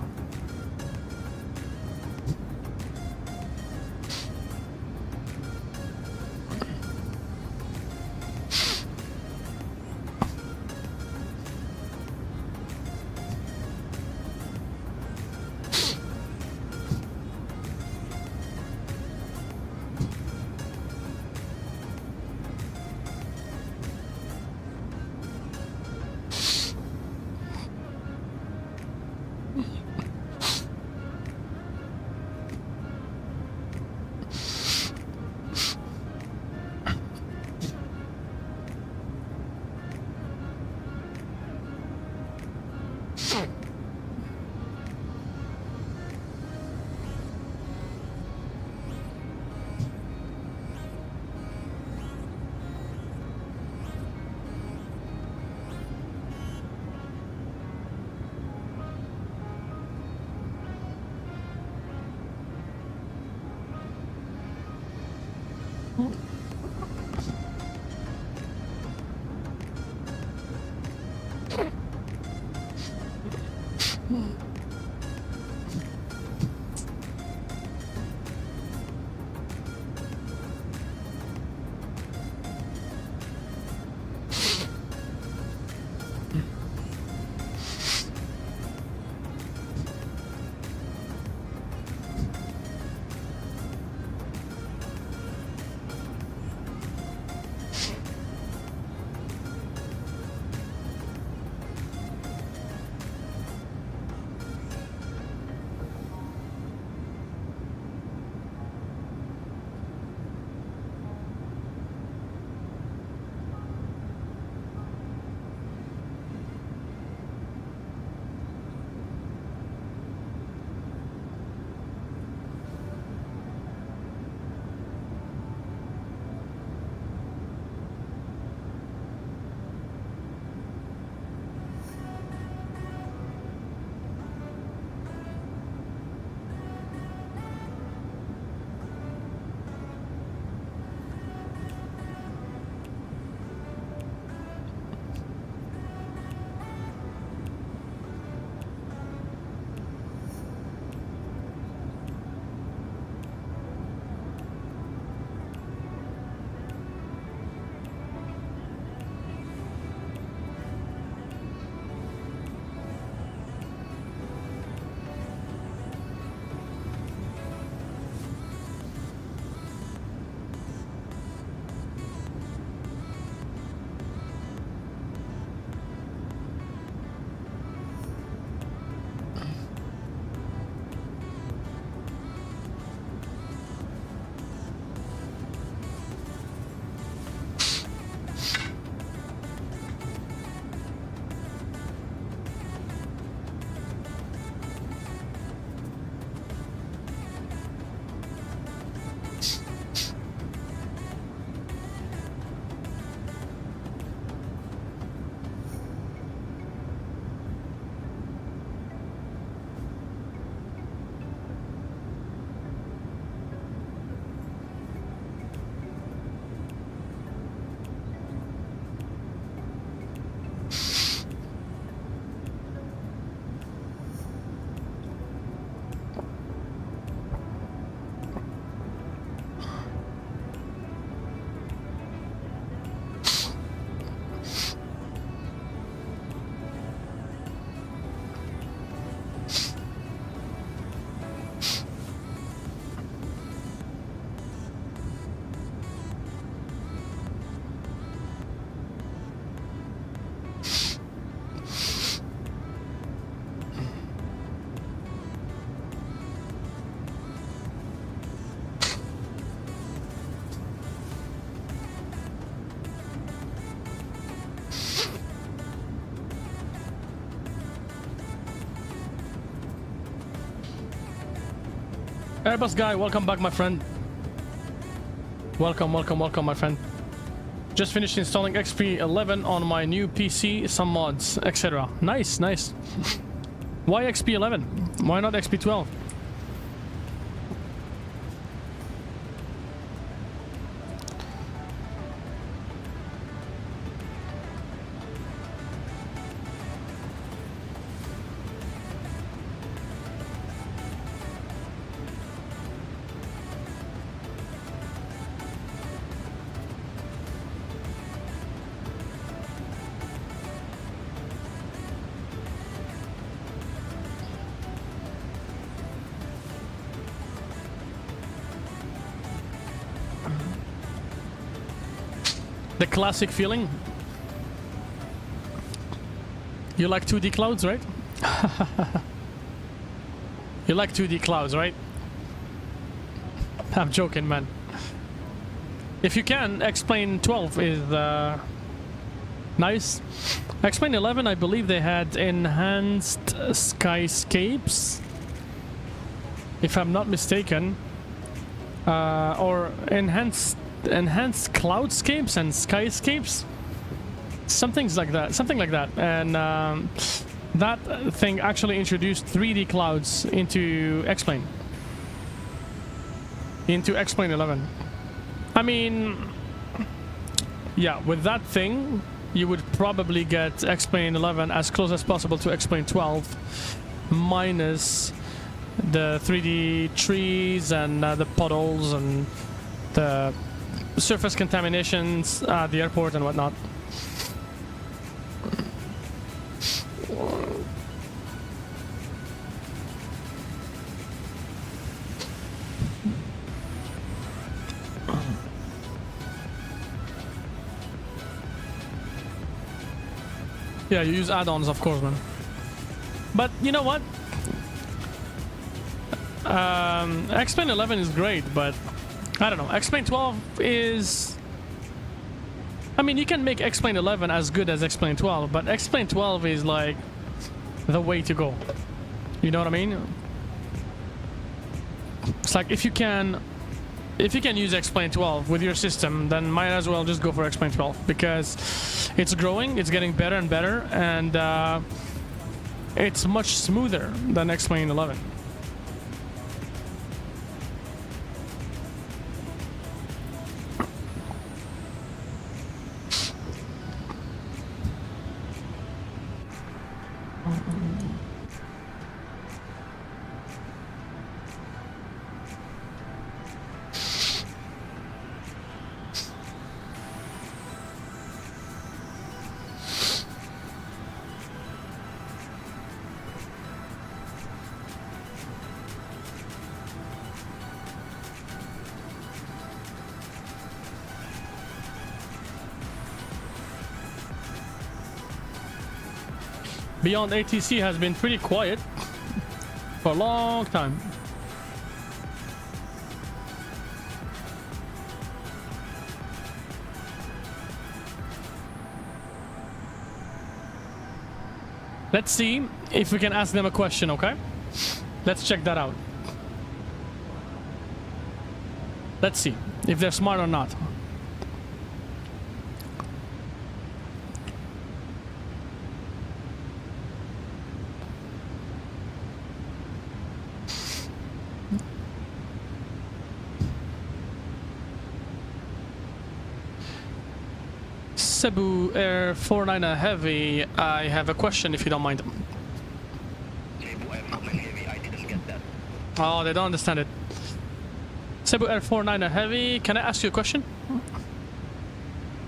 Airbus guy, welcome back, my friend. Welcome, my friend. Just finished installing XP11 on my new PC, some mods, etc. Nice. Why XP11? Why not XP12? The classic feeling. You like 2D clouds, right? You like 2D clouds, right? I'm joking, man. If you can, X-Plane 12 is nice. X-Plane 11, I believe they had enhanced skyscapes, if I'm not mistaken, or enhanced cloudscapes and skyscapes, something like that. And that thing actually introduced 3D clouds into X-Plane 11. I mean, yeah, with that thing you would probably get X-Plane 11 as close as possible to X-Plane 12, minus the 3D trees and the puddles and the surface contaminations at the airport and whatnot. Yeah, you use add-ons, of course, man. But you know what? X-Plane 11 is great, but I don't know. X-Plane 12 is... I mean, you can make X-Plane 11 as good as X-Plane 12, but X-Plane 12 is like the way to go. You know what I mean? It's like if you can use X-Plane 12 with your system, then might as well just go for X-Plane 12, because it's growing, it's getting better and better, and it's much smoother than X-Plane 11. Beyond ATC has been pretty quiet for a long time. Let's see if we can ask them a question, okay? Let's check that out. Let's see if they're smart or not. Cebu Air 49 Heavy, I have a question if you don't mind. Cebu Air 49 Heavy, I didn't get that. Oh, they don't understand it. Cebu Air 49 Heavy, can I ask you a question?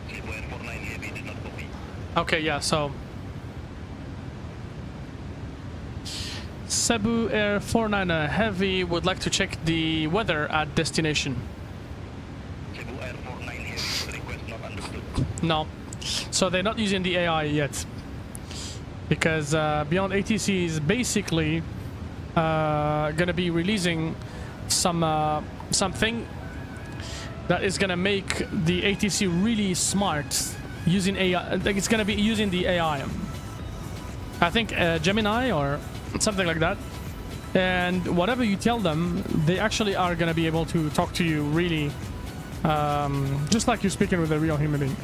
Cebu Air 49 Heavy did not copy. Okay, yeah, so Cebu Air 49 Heavy would like to check the weather at destination. Cebu Air 49 Heavy, request not understood. No. So they're not using the AI yet, because Beyond ATC is basically gonna be releasing something that is gonna make the ATC really smart using AI. Like it's gonna be using the AI. I think Gemini or something like that. and whatever you tell them, they actually are gonna be able to talk to you really, just like you're speaking with a real human being.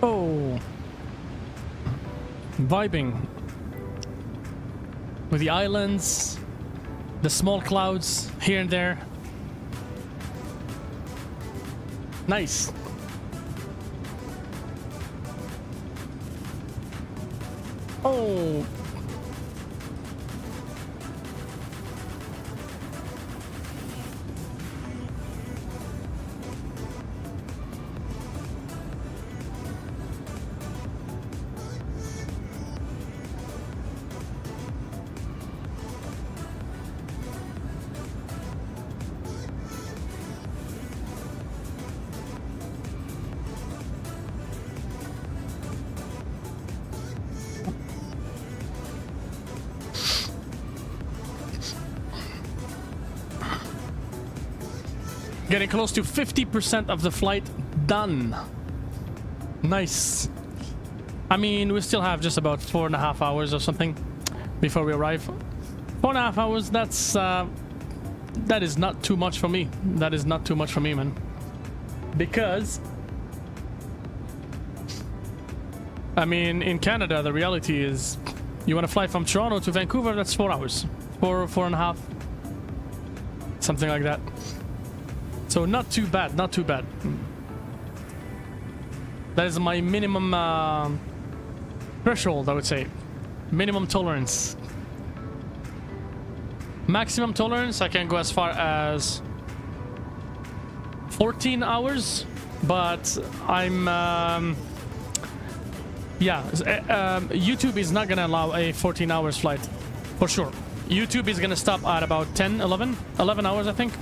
Oh, vibing with the islands, the small clouds here and there. Nice. Oh. Getting close to 50% of the flight done. Nice. I mean, we still have just about 4.5 hours or something before we arrive. 4.5 hours, that is not too much for me. That is not too much for me, man. Because, I mean, in Canada, the reality is you want to fly from Toronto to Vancouver, that's 4 hours. 4.5. Something like that. So not too bad, not too bad. That is my minimum threshold, I would say. Minimum tolerance. Maximum tolerance, I can go as far as 14 hours, but I'm YouTube is not gonna allow a 14 hours flight for sure. YouTube is gonna stop at about 10, 11 hours, I think.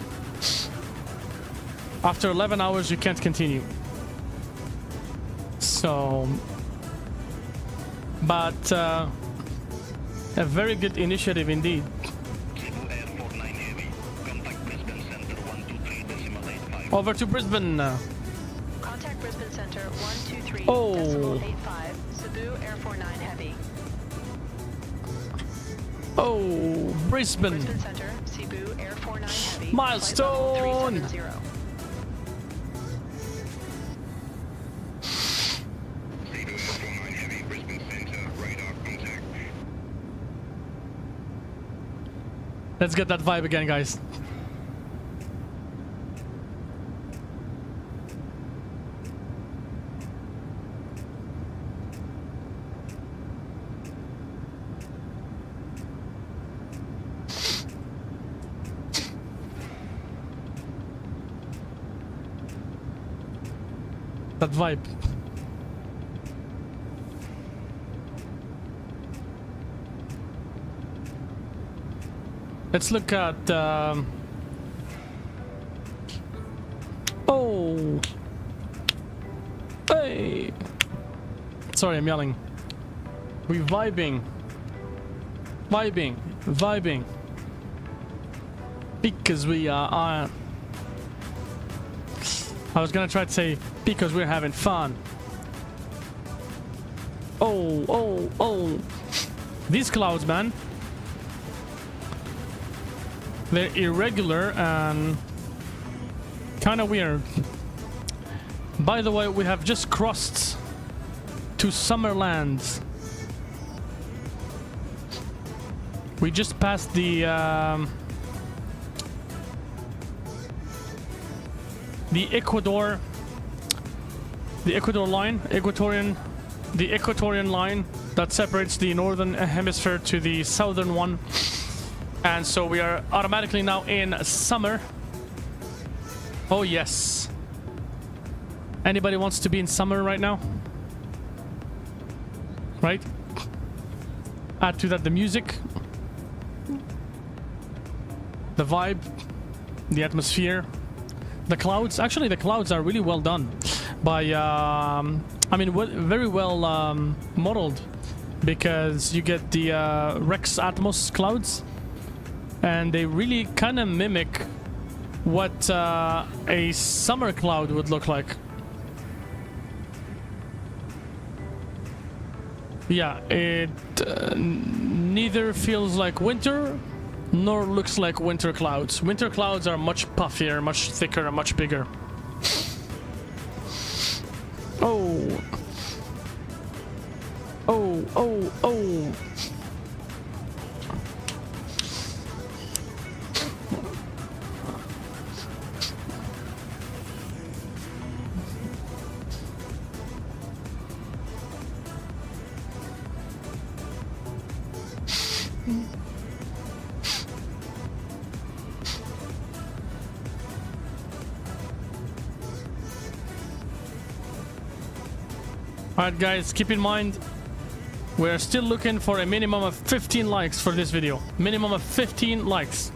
After 11 hours, you can't continue. So, but a very good initiative indeed. Over to Brisbane. Contact Brisbane Center 123.85. Oh. Cebu Air 49 Heavy. Oh, Brisbane. Brisbane Center, Cebu Air 49 Heavy. Milestone. Flight level 370. Let's get that vibe again, guys. That vibe. Let's look at oh, hey, sorry, I'm yelling. We're vibing because we are I was gonna try to say because we're having fun. Oh, these clouds, man. They're irregular and kind of weird. By the way, we have just crossed to Summerland. We just passed the Ecuador line, the Equatorian line that separates the northern hemisphere to the southern one. And so we are automatically now in summer. Oh yes. Anybody wants to be in summer right now? Right? Add to that the music, the vibe, the atmosphere, the clouds. Actually, the clouds are really well done by I mean, very well modeled, because you get the Rex Atmos clouds, and they really kind of mimic what a summer cloud would look like. Yeah, it neither feels like winter nor looks like winter clouds. Winter clouds are much puffier, much thicker, and much bigger. Oh. Oh, oh, oh. Alright guys, keep in mind, we're still looking for a minimum of 15 likes for this video. Minimum of 15 likes.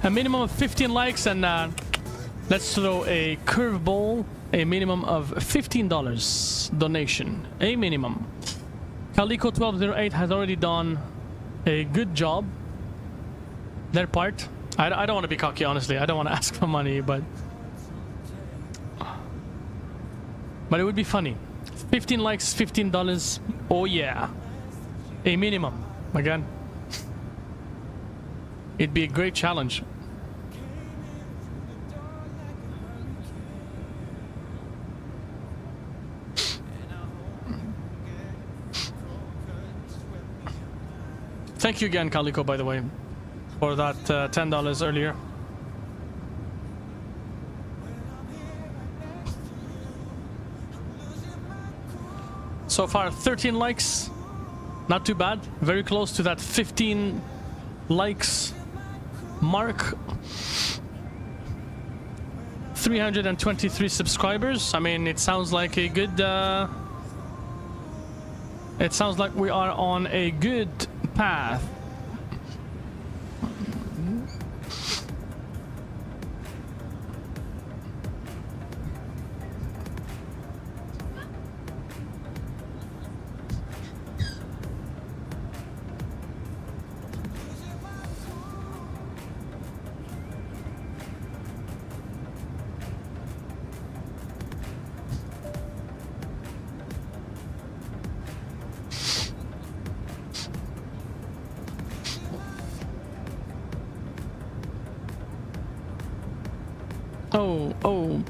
A minimum of 15 likes, and let's throw a curveball. A minimum of $15 donation. A minimum. Calico1208 has already done a good job. Their part. I don't want to be cocky, honestly. I don't want to ask for money, but it would be funny. 15 likes, $15. Oh yeah. A minimum. Again. It'd be a great challenge. Thank you again, Calico, by the way, for that $10 earlier. So far, 13 likes. Not too bad. Very close to that 15 likes mark. 323 subscribers. I mean, it sounds like a good... it sounds like we are on a good path. Oh, oh.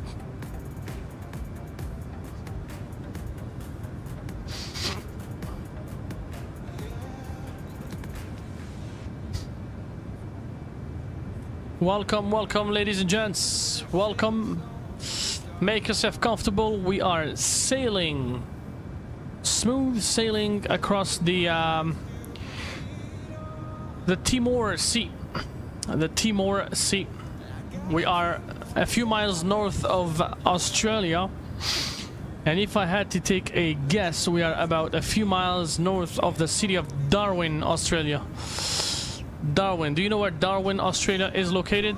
Welcome, welcome, ladies and gents. Welcome. Make yourself comfortable. We are sailing. Smooth sailing across the Timor Sea. The Timor Sea. We are a few miles north of Australia, and if I had to take a guess, we are about a few miles north of the city of Darwin, Australia. Darwin. Do you know where Darwin, Australia is located?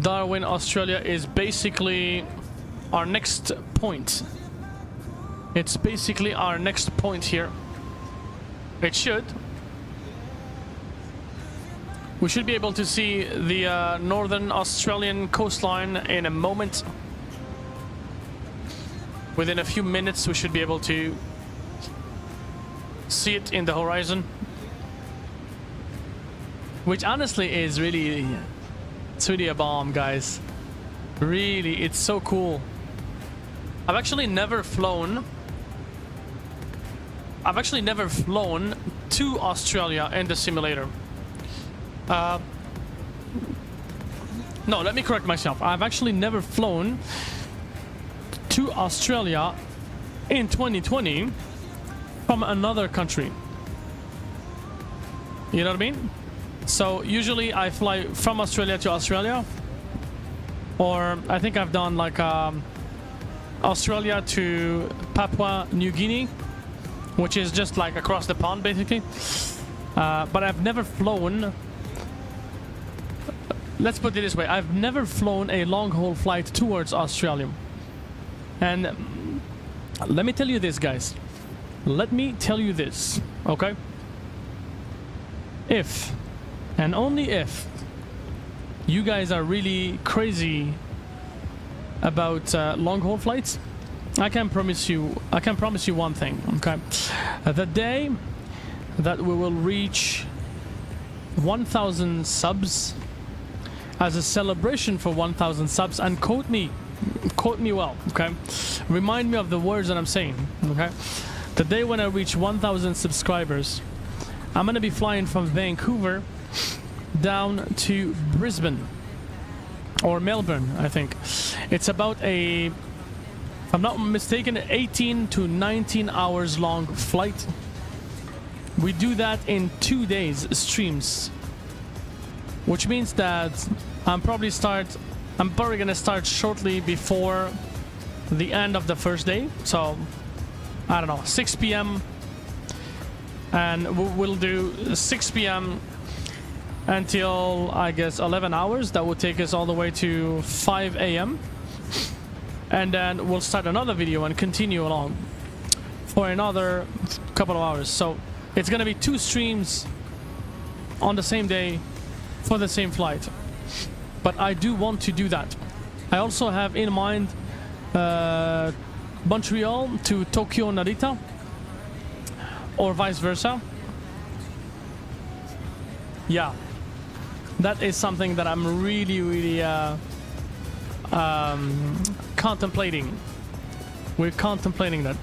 Darwin, Australia is basically our next point. It's basically our next point here. It should. We should be able to see the northern Australian coastline in a moment. Within a few minutes, we should be able to see it in the horizon. Which honestly is really... it's really a bomb, guys. Really, it's so cool. I've actually never flown I've actually never flown to Australia in the simulator. No, let me correct myself. I've actually never flown to Australia in 2020 from another country. You know what I mean? So usually I fly from Australia to Australia, or I think I've done like Australia to Papua New Guinea, which is just like across the pond basically. But I've never flown, let's put it this way, I've never flown a long-haul flight towards Australia. And let me tell you this, guys. Let me tell you this, okay? If, and only if, you guys are really crazy about long-haul flights, I can promise you one thing, okay? The day that we will reach 1,000 subs, as a celebration for 1,000 subs, and quote me well, okay? Remind me of the words that I'm saying, okay? The day when I reach 1,000 subscribers, I'm gonna be flying from Vancouver down to Brisbane or Melbourne, I think. It's about a, if I'm not mistaken, 18 to 19 hours long flight. We do that in 2 days streams, which means that I'm probably gonna start shortly before the end of the first day. So I don't know, 6 p.m. and we'll do 6 p.m. until I guess 11 hours. That will take us all the way to 5 a.m. and then we'll start another video and continue along for another couple of hours. So it's gonna be 2 streams on the same day for the same flight. But I do want to do that. I also have in mind Montreal to Tokyo Narita, or vice versa. Yeah, that is something that I'm really contemplating. We're contemplating that.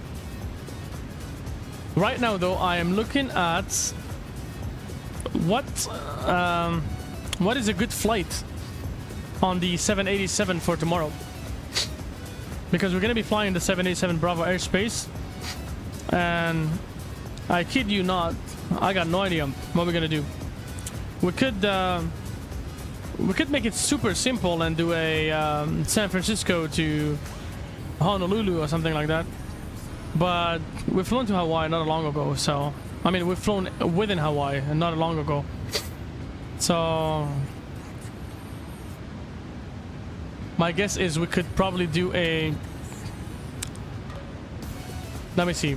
Right now though, I am looking at what is a good flight on the 787 for tomorrow, because we're gonna be flying the 787 Bravo airspace, and I kid you not, I got no idea what we're gonna do. We could make it super simple and do a San Francisco to Honolulu or something like that. But we've flown to Hawaii not long ago, so I mean we've flown within Hawaii and not long ago. So my guess is we could probably do a, let me see,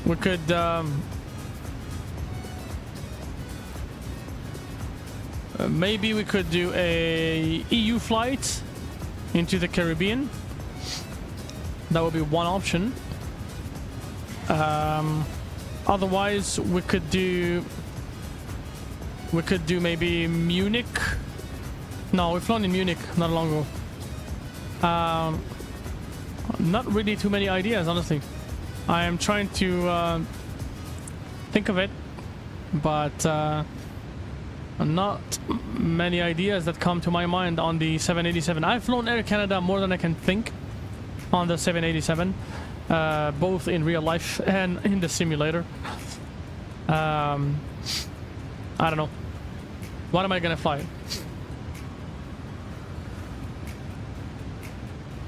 we could maybe we could do a EU flight into the Caribbean. That would be one option. Otherwise we could do maybe Munich. No, we've flown in Munich not long ago. Not really too many ideas, honestly. I am trying to think of it, but not many ideas that come to my mind on the 787. I've flown Air Canada more than I can think on the 787, both in real life and in the simulator. I don't know. What am I gonna fly?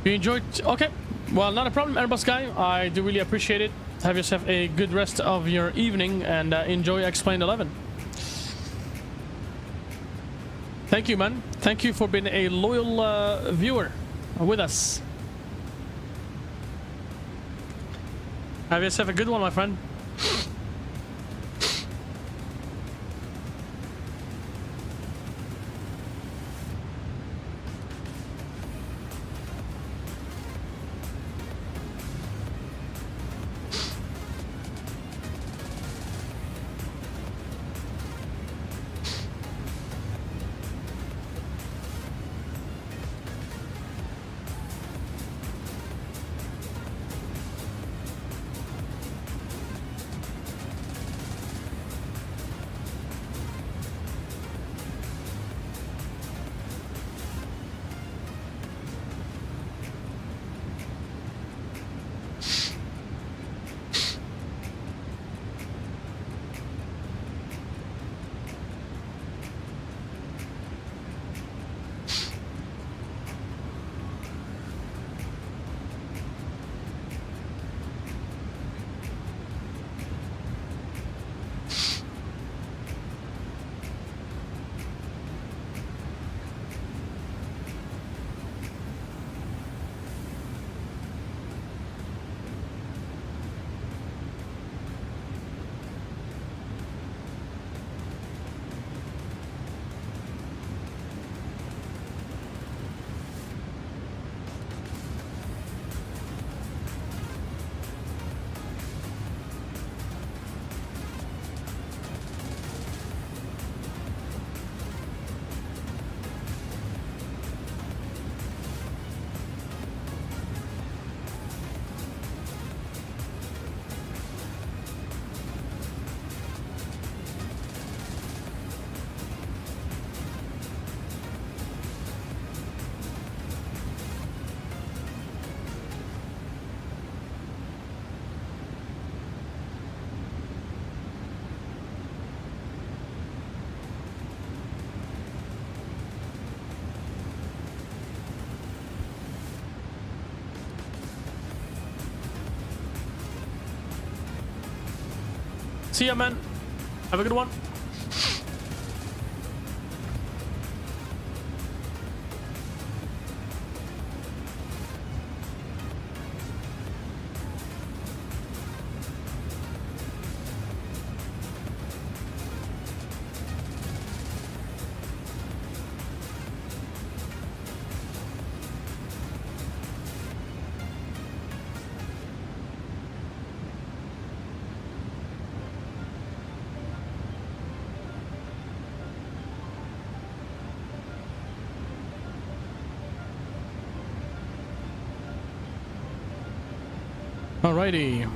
You enjoyed? Okay, well, not a problem, Airbus guy. I do really appreciate it. Have yourself a good rest of your evening and enjoy Explained 11. Thank you, man. Thank you for being a loyal viewer with us. Have yourself a good one, my friend. See ya, man. Have a good one. Alrighty.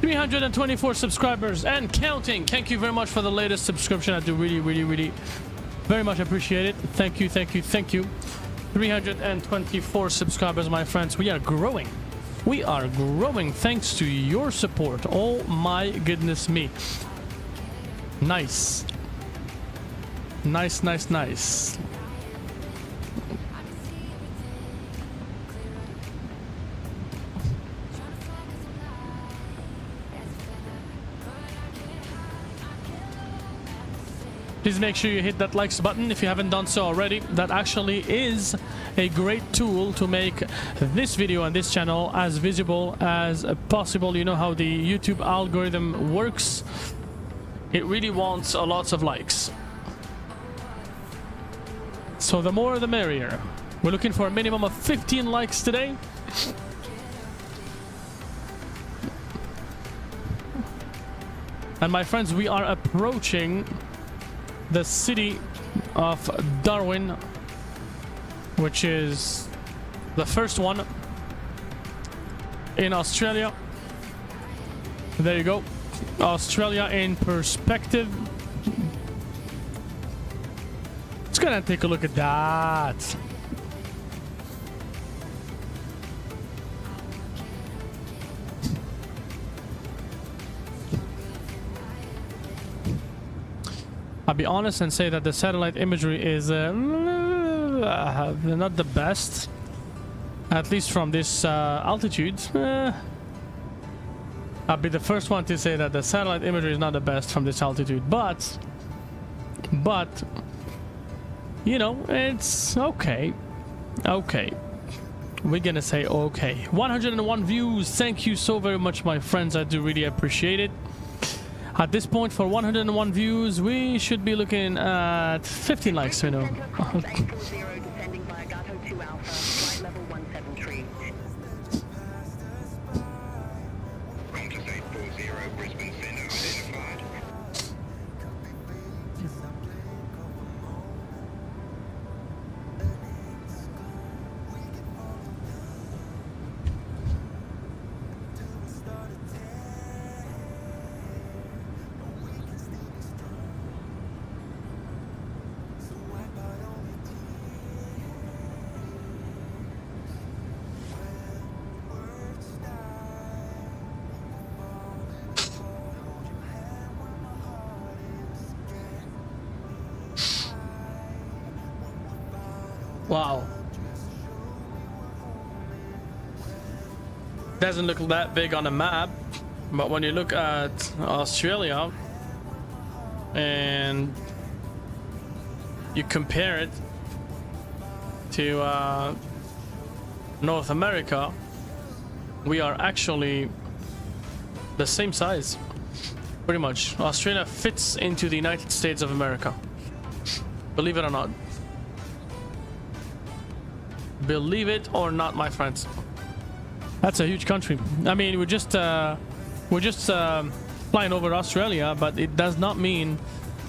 324 subscribers and counting. Thank you very much for the latest subscription. I do really very much appreciate it. Thank you. 324 subscribers, my friends. We are growing. Thanks to your support. Oh my goodness me. Nice. Please make sure you hit that likes button if you haven't done so already. That actually is a great tool to make this video and this channel as visible as possible. You know how the YouTube algorithm works. It really wants lots of likes. So the more the merrier. We're looking for a minimum of 15 likes today. And my friends, we are approaching the city of Darwin, which is the first one in Australia. There you go. Australia in perspective. Let's go and take a look at that. I'll be honest and say that the satellite imagery is not the best, at least from this altitude. I'll be the first one to say that the satellite imagery is not the best from this altitude, but you know, it's okay. We're gonna say okay. 101 views. Thank you so very much, my friends. I do really appreciate it. At this point, for 101 views, we should be looking at 15 likes, you know. descending via Gato 2 Alpha, flight level 173. Qantas 840, Brisbane Centre identified. Wow. Doesn't look that big on a map, but when you look at Australia and you compare it to North America, we are actually the same size, pretty much. Australia fits into the United States of America, believe it or not. Believe it or not, my friends. That's a huge country. I mean, we're just flying over Australia, but it does not mean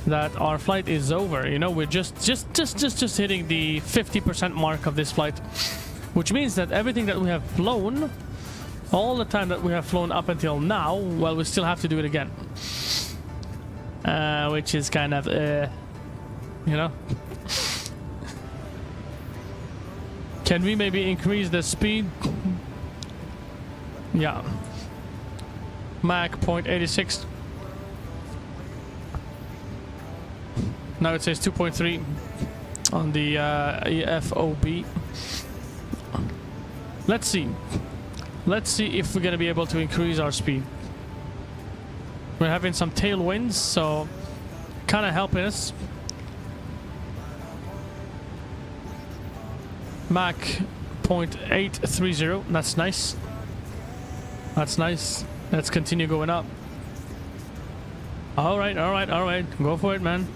that our flight is over. You know, we're just hitting the 50% mark of this flight, which means that everything that we have flown, all the time that we have flown up until now, well, we still have to do it again, which is kind of you know. Can we maybe increase the speed? Yeah. Mach 0.86. Now it says 2.3 on the EFOB. Let's see. Let's see if we're gonna be able to increase our speed. We're having some tailwinds, so kind of helping us. Mach 0.830. That's nice. That's nice. Let's continue going up. All right. Go for it, man.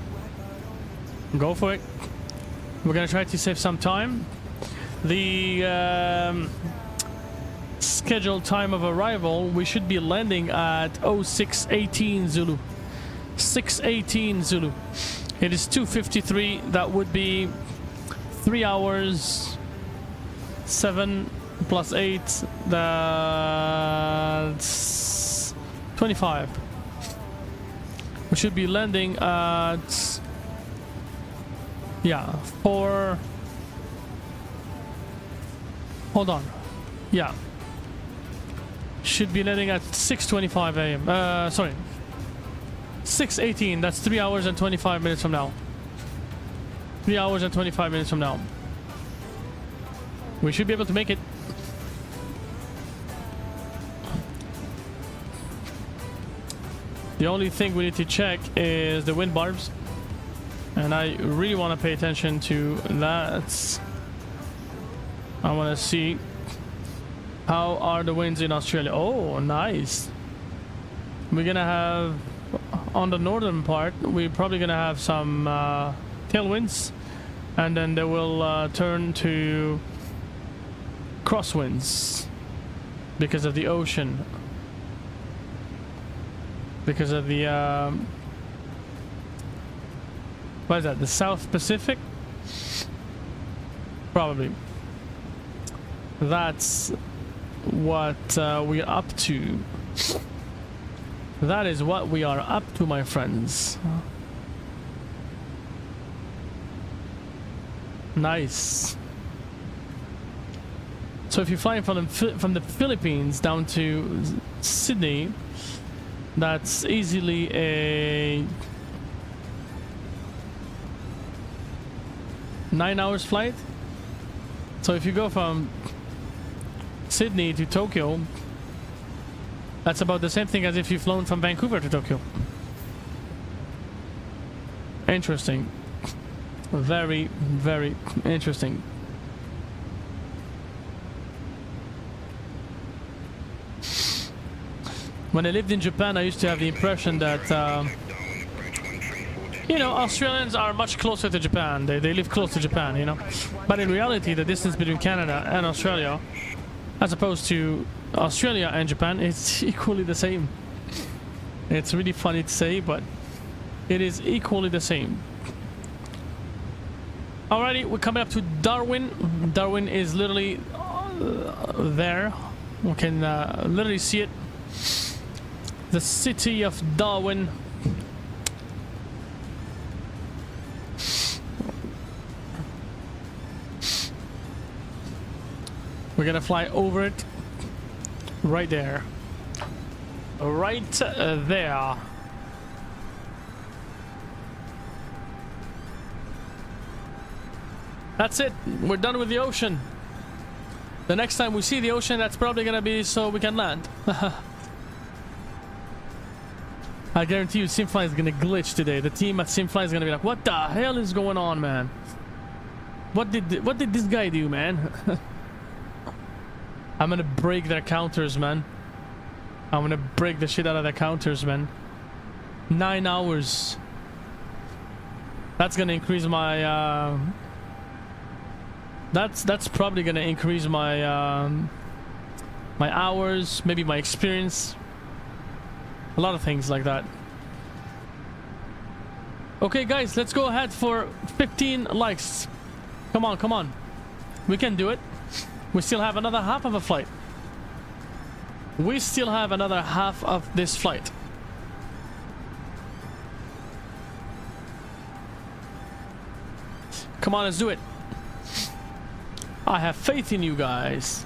Go for it. We're gonna try to save some time. The scheduled time of arrival, we should be landing at 0618 Zulu. 618 Zulu. It is 2:53. That would be 3 hours. 7 plus 8, that's 25. We should be landing at, yeah, 4. Hold on. Yeah. Should be landing at 6:25 a.m. Sorry. 6:18. That's 3 hours and 25 minutes from now. 3 hours and 25 minutes from now. We should be able to make it. The only thing we need to check is the wind barbs. And I really want to pay attention to that. I want to see how are the winds in Australia. Oh, nice. We're going to have, on the northern part, we're probably going to have some tailwinds. And then they will turn to crosswinds because of the ocean. Because of the what is that, the South Pacific? Probably. That's what we're up to. That is what we are up to, my friends. Nice. So if you're flying from the Philippines down to Sydney, that's easily a 9 hours flight. So if you go from Sydney to Tokyo, that's about the same thing as if you've flown from Vancouver to Tokyo. Interesting. Very, very interesting. When I lived in Japan, I used to have the impression that, you know, Australians are much closer to Japan. They live close to Japan, you know. But in reality, the distance between Canada and Australia, as opposed to Australia and Japan, it's equally the same. It's really funny to say, but it is equally the same. Alrighty, we're coming up to Darwin. Darwin is literally there. We can literally see it. The city of Darwin. We're gonna fly over it. Right there. Right there. That's it. We're done with the ocean. The next time we see the ocean, that's probably gonna be so we can land. I guarantee you Simfly is gonna glitch today. The team at Simfly is gonna be like, what the hell is going on, man? What did this guy do, man? I'm gonna break their counters, man. I'm gonna break the shit out of their counters, man. 9 hours. That's gonna increase my that's probably gonna increase my my hours, maybe my experience. A lot of things like that. Okay, guys, let's go ahead for 15 likes. Come on, come on. We can do it. We still have another half of a flight. We still have another half of this flight. Come on, let's do it. I have faith in you guys.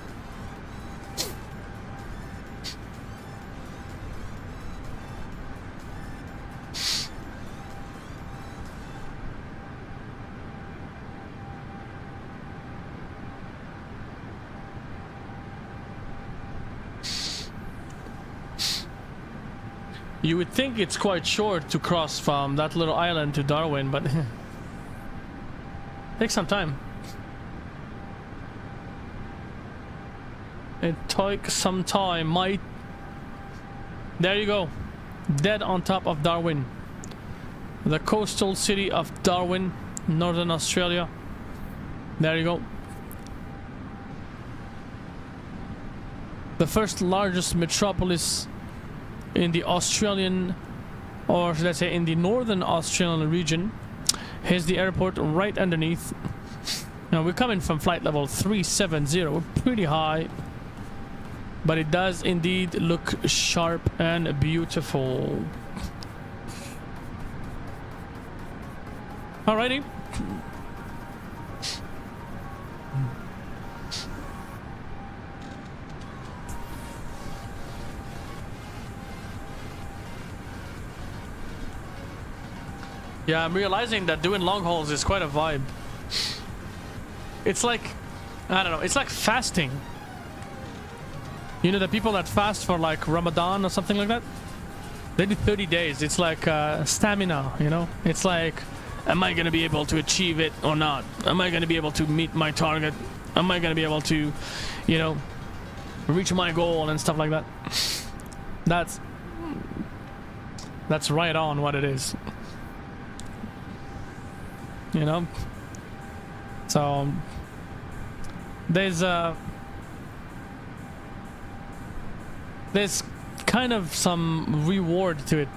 You would think it's quite short to cross from that little island to Darwin, but takes some time. It took some time, mate. There you go. Dead on top of Darwin. The coastal city of Darwin, Northern Australia. There you go. The first largest metropolis in the Australian, or should I say in the Northern Australian region. Here's the airport right underneath. Now we're coming from flight level 370. We're pretty high. but it does indeed look sharp and beautiful. Alrighty. Yeah, I'm realizing that doing long hauls is quite a vibe. It's like, I don't know, it's like fasting. You know, the people that fast for like Ramadan or something like that? They do 30 days. It's like stamina, you know? It's like, am I going to be able to achieve it or not? Am I going to be able to meet my target? Am I going to be able to, you know, reach my goal and stuff like that? That's right on what it is. You know? So there's kind of some reward to it,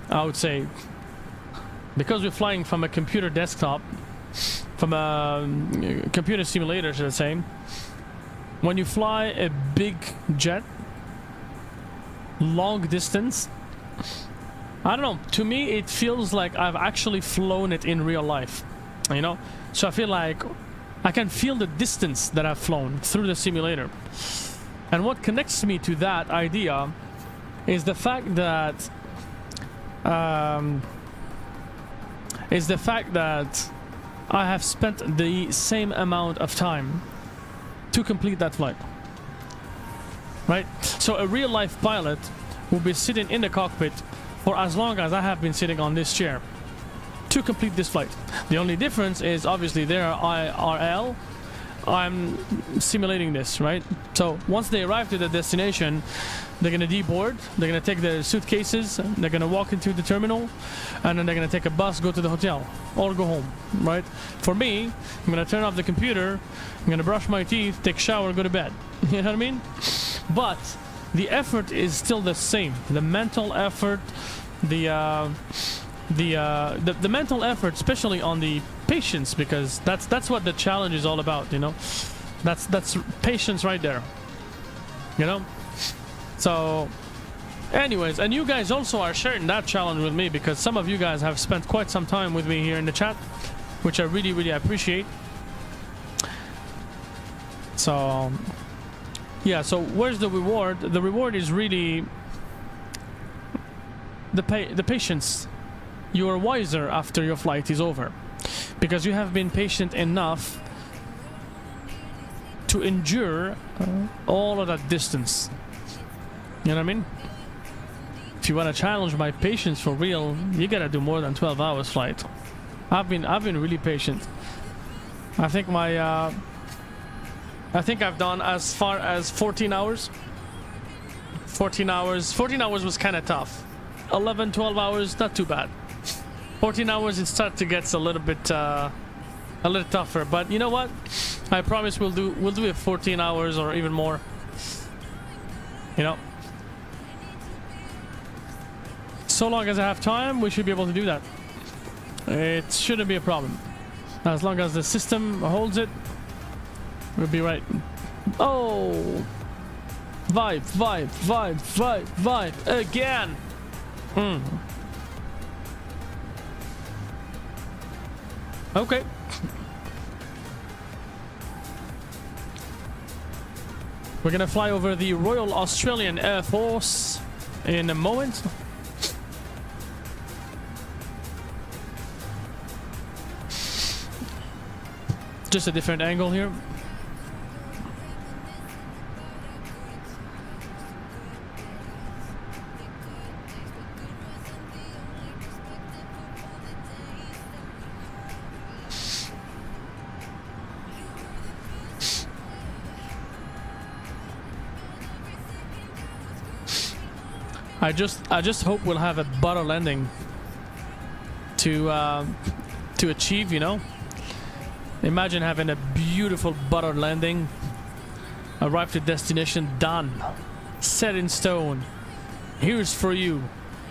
I would say, because we're flying from a computer desktop, from a computer simulator, should I say. When you fly a big jet, long distance, I don't know, to me it feels like I've actually flown it in real life, you know? So I feel like I can feel the distance that I've flown through the simulator. And what connects me to that idea is the fact that I have spent the same amount of time to complete that flight. Right? So a real life pilot will be sitting in the cockpit for as long as I have been sitting on this chair to complete this flight. The only difference is obviously they're IRL. I'm simulating this, right? So once they arrive to the destination, they're gonna deboard, they're gonna take their suitcases, they're gonna walk into the terminal, and then they're gonna take a bus, go to the hotel, or go home, right? For me, I'm gonna turn off the computer, I'm gonna brush my teeth, take a shower, go to bed. You know what I mean? But the effort is still the same. The mental effort, the mental effort, especially on the patience, because that's what the challenge is all about, you know. That's patience right there, you know. So anyways, and you guys also are sharing that challenge with me, because some of you guys have spent quite some time with me here in the chat, which I really appreciate. So yeah, so where's the reward? The reward is really the patience. You are wiser after your flight is over, because you have been patient enough to endure all of that distance. You know what I mean? If you want to challenge my patience for real, you gotta do more than 12 hours flight. I've been really patient. I think I've done as far as 14 hours. 14 hours was kind of tough. 11, 12 hours, not too bad. 14 hours, it starts to get a little bit tougher. But you know what? I promise we'll do it 14 hours or even more. You know, so long as I have time, we should be able to do that. It shouldn't be a problem. As long as the system holds it, we'll be right. Oh, vibe again. Okay. We're gonna fly over the Royal Australian Air Force in a moment. Just a different angle here. I just hope we'll have a butter landing to achieve, you know. Imagine having a beautiful butter landing, arrive to destination, done, set in stone. Here's for you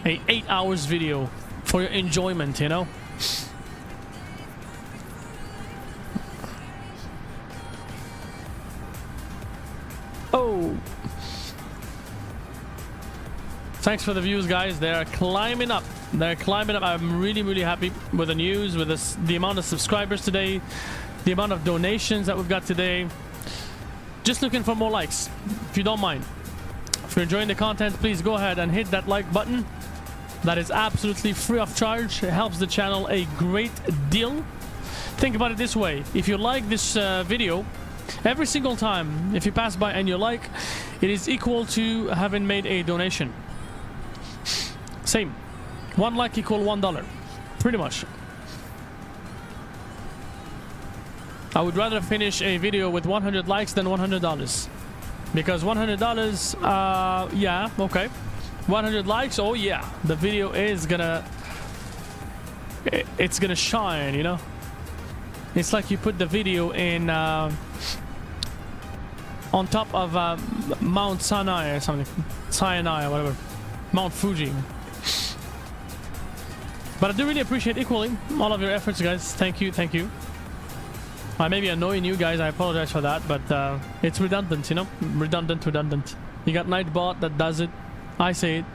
a 8 hours video for your enjoyment, you know. Oh, Thanks for the views, guys. They're climbing up. They're climbing up. I'm really, really happy with the news, with this, the amount of subscribers today, the amount of donations that we've got today. Just looking for more likes, if you don't mind. If you're enjoying the content, please go ahead and hit that like button. That is absolutely free of charge. It helps the channel a great deal. Think about it this way. If you like this video, every single time, if you pass by and you like, it is equal to having made a donation. Same. 1 like equal $1. Pretty much. I would rather finish a video with 100 likes than $100. Because $100, yeah, okay. 100 likes, oh yeah. The video is gonna... It's gonna shine, you know? It's like you put the video in... on top of Mount Sinai or something. Sinai or whatever. Mount Fuji. But I do really appreciate equally all of your efforts, guys. Thank you, thank you. I may be annoying you guys, I apologize for that, but it's redundant, you know? Redundant. You got Nightbot that does it. I say it.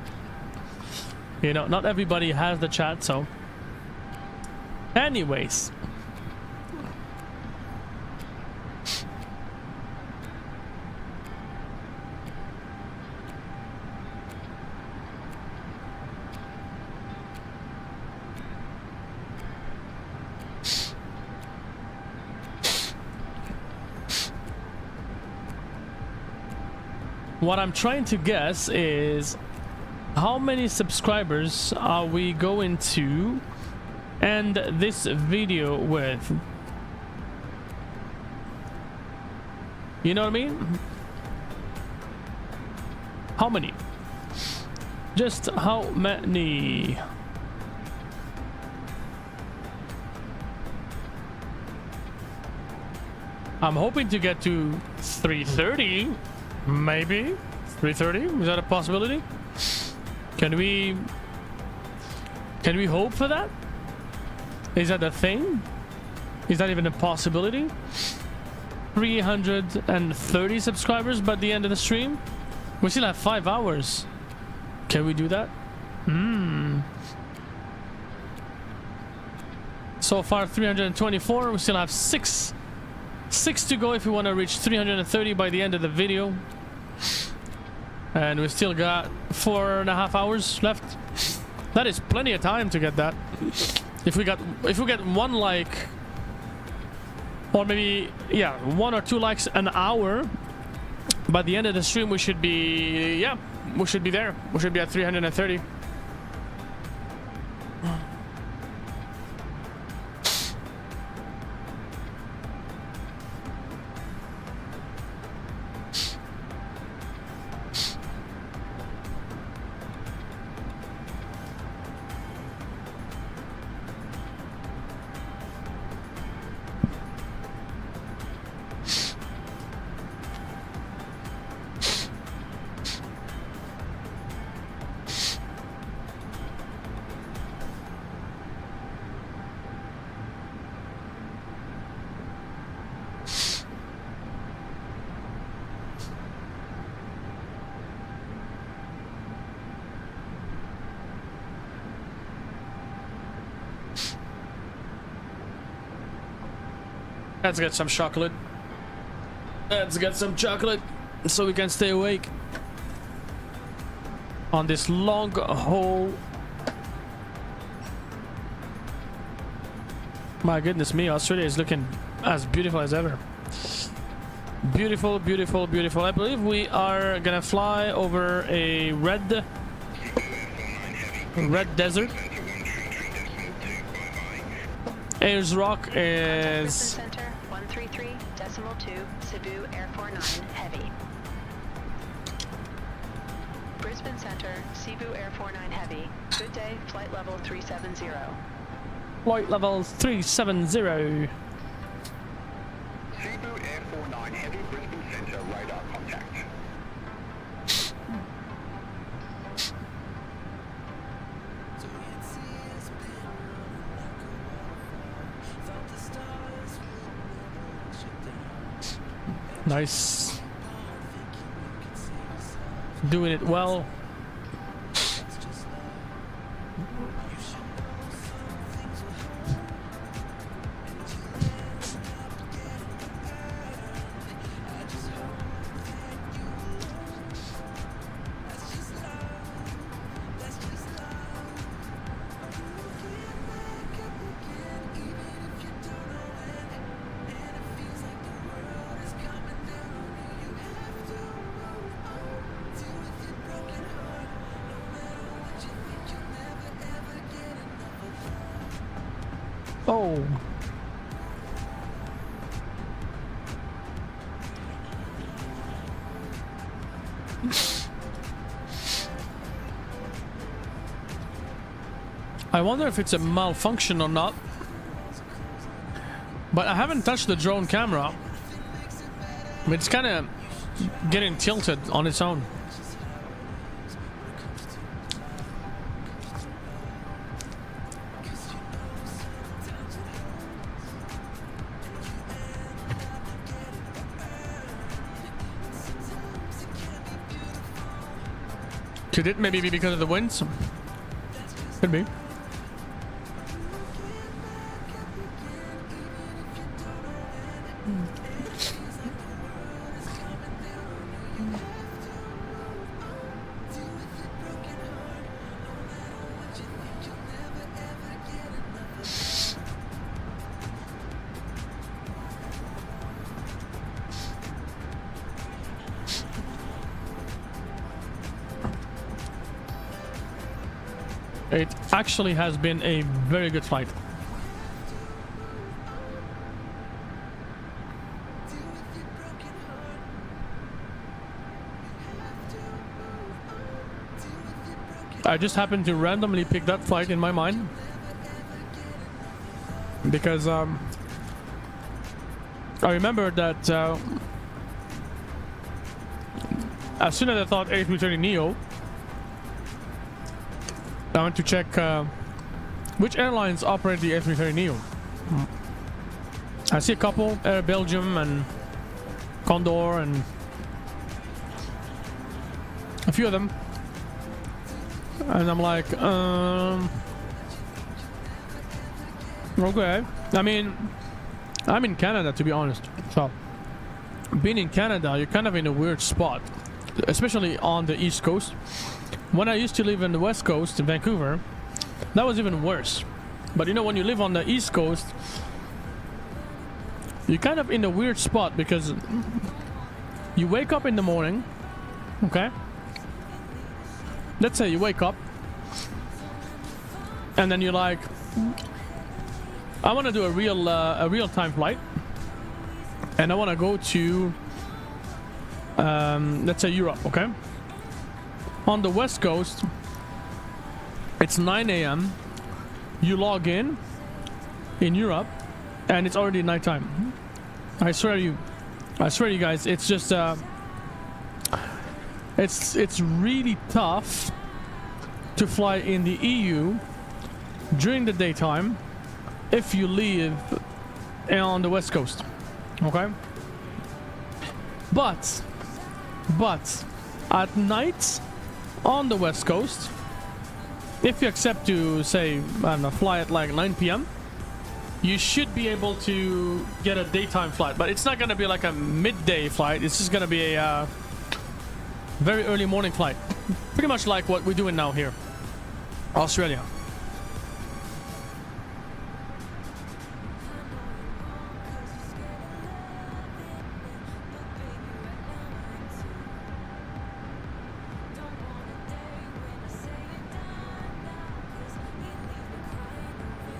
You know, not everybody has the chat, so... Anyways. What I'm trying to guess is how many subscribers are we going to end this video with? You know what I mean? How many? Just how many? I'm hoping to get to 330. Maybe 330. Is that a possibility? Can we hope for that? Is that a thing? Is that even a possibility? 330 subscribers by the end of the stream. We still have 5 hours. Can we do that? So far 324. We still have 6 to go if we want to reach 330 by the end of the video. And we still got 4.5 hours left. That is plenty of time to get that. If we get 1 like, or maybe, yeah, 1 or 2 likes an hour, by the end of the stream we should be, yeah, we should be there. We should be at 330. Let's get some chocolate. Let's get some chocolate so we can stay awake on this long haul. My goodness me, Australia is looking as beautiful as ever. Beautiful, beautiful, beautiful. I believe we are gonna fly over a red desert. Ayers Rock is... Brisbane Center, 133.2, Cebu Air 49 Heavy. Brisbane Center, Cebu Air 49 Heavy. Good day, flight level 370. Flight level 370. Cebu Air 49 Heavy, Brisbane Center, radar contact. Nice. Doing it well. Oh. I wonder if it's a malfunction or not. But I haven't touched the drone camera. It's kind of getting tilted on its own. Could it maybe be because of the winds? Could be. It actually has been a very good flight. I just happened to randomly pick that flight in my mind because I remember that as soon as I thought A330NEO, I went to check which airlines operate the A330NEO. I see a couple, Air Belgium and Condor and a few of them. And I'm like, okay. I mean, I'm in Canada, to be honest. So, being in Canada, you're kind of in a weird spot, especially on the East Coast. When I used to live in the West Coast in Vancouver, that was even worse. But you know, when you live on the East Coast, you're kind of in a weird spot because you wake up in the morning, okay? Let's say you wake up and then you're like, I want to do a real-time flight and I want to go to let's say Europe, okay? On the West Coast, it's 9 a.m. You log in Europe, and it's already nighttime. I swear to you guys, it's just it's really tough to fly in the EU during the daytime if you live on the West Coast, okay? But at night on the West Coast, if you accept to say, I don't know, fly at like 9 p.m, you should be able to get a daytime flight, but it's not gonna be like a midday flight. It's just gonna be a very early morning flight, pretty much like what we're doing now here, Australia.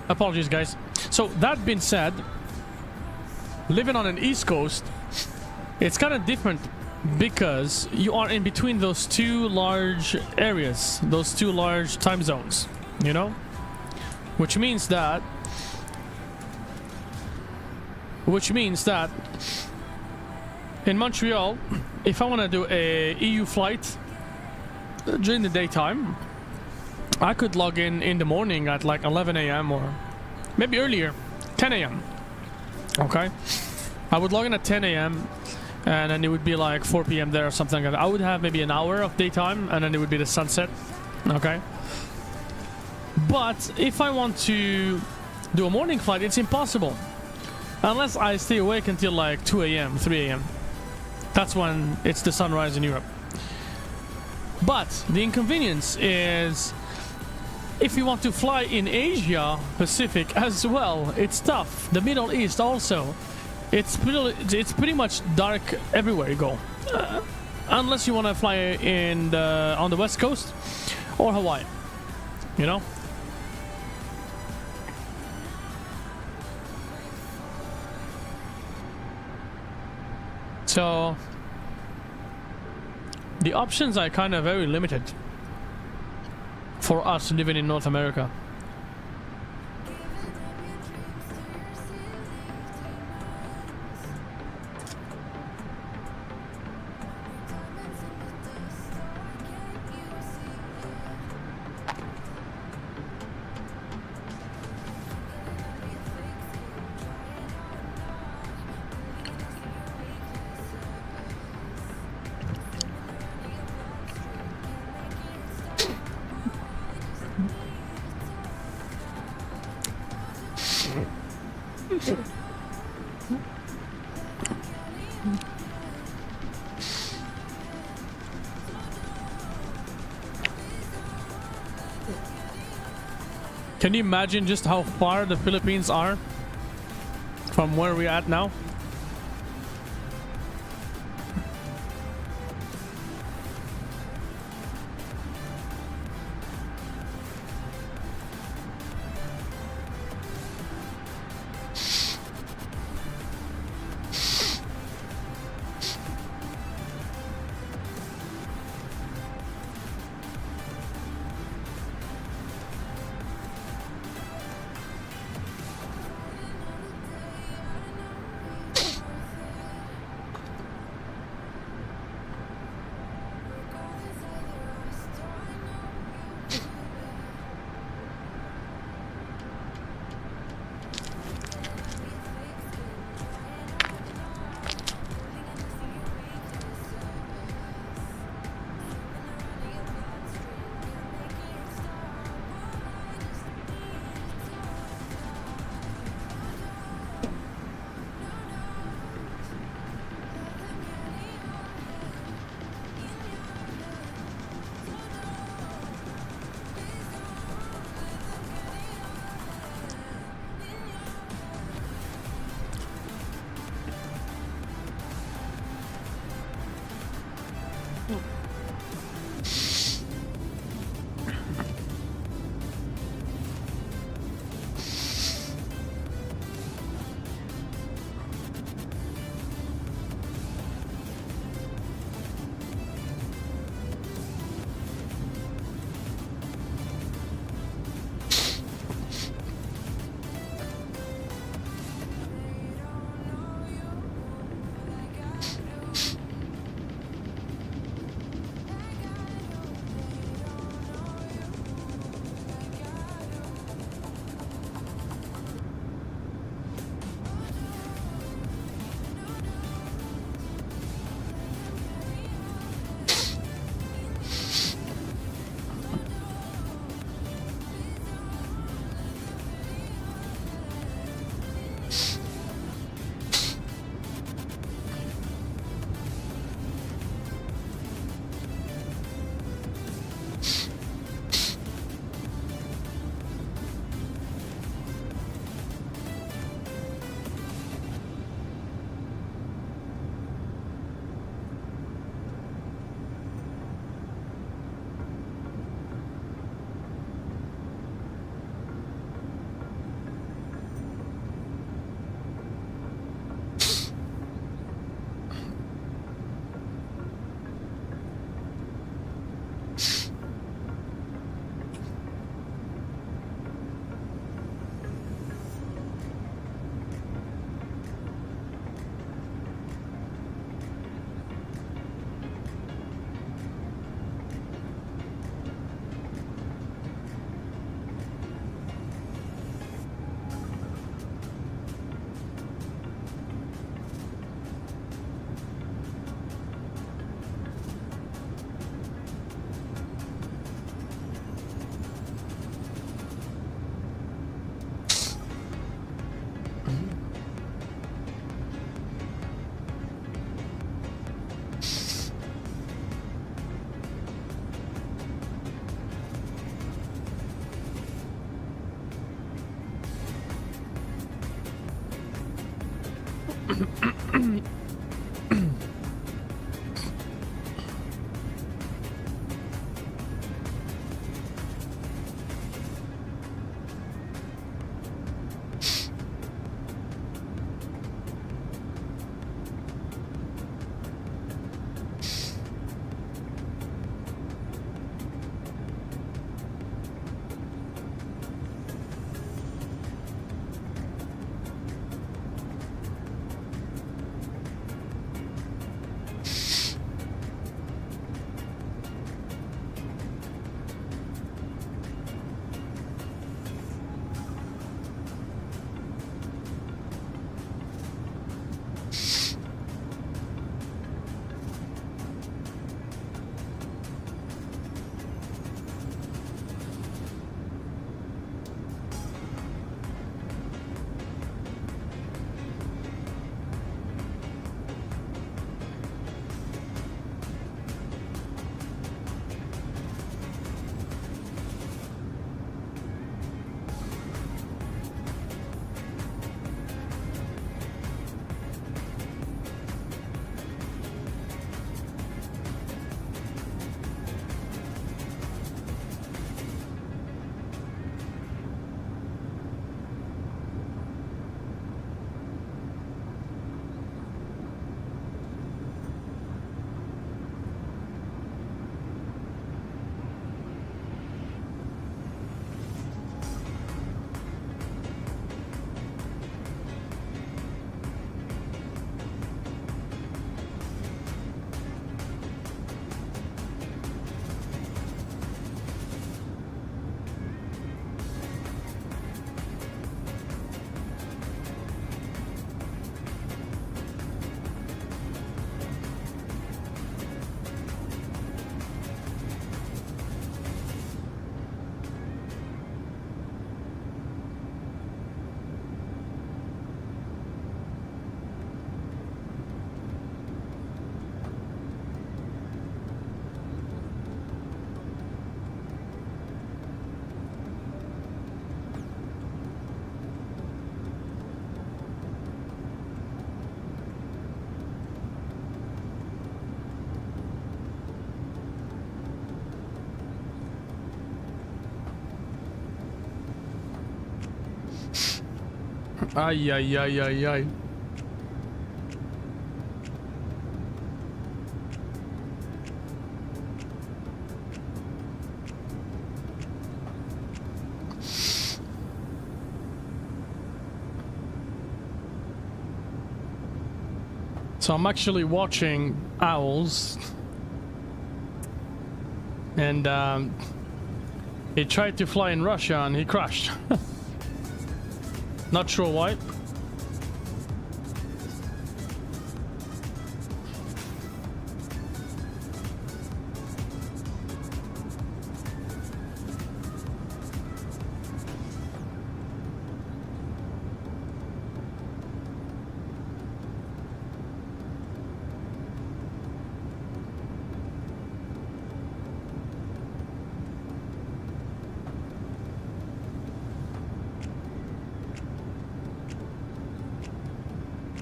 Apologies, guys. So that being said, living on an East Coast, it's kind of different because you are in between those two large areas, those two large time zones, you know? Which means that in Montreal, if I want to do a EU flight during the daytime, I could log in the morning at like 11 a.m. or maybe earlier, 10 a.m. Okay? I would log in at 10 a.m. and then it would be like 4 p.m. there or something like that. I would have maybe an hour of daytime and then it would be the sunset. Okay? But if I want to do a morning flight, it's impossible. Unless I stay awake until like 2 a.m., 3 a.m. That's when it's the sunrise in Europe. But the inconvenience is, if you want to fly in Asia Pacific as well, it's tough. The Middle East also. It's pretty much dark everywhere you go. Unless you want to fly on the West Coast or Hawaii. You know? So the options are kind of very limited for us living in North America. Can you imagine just how far the Philippines are from where we're at now? Ay, ay, ay, ay, ay. So I'm actually watching Owls, and he tried to fly in Russia and he crashed. Not sure why.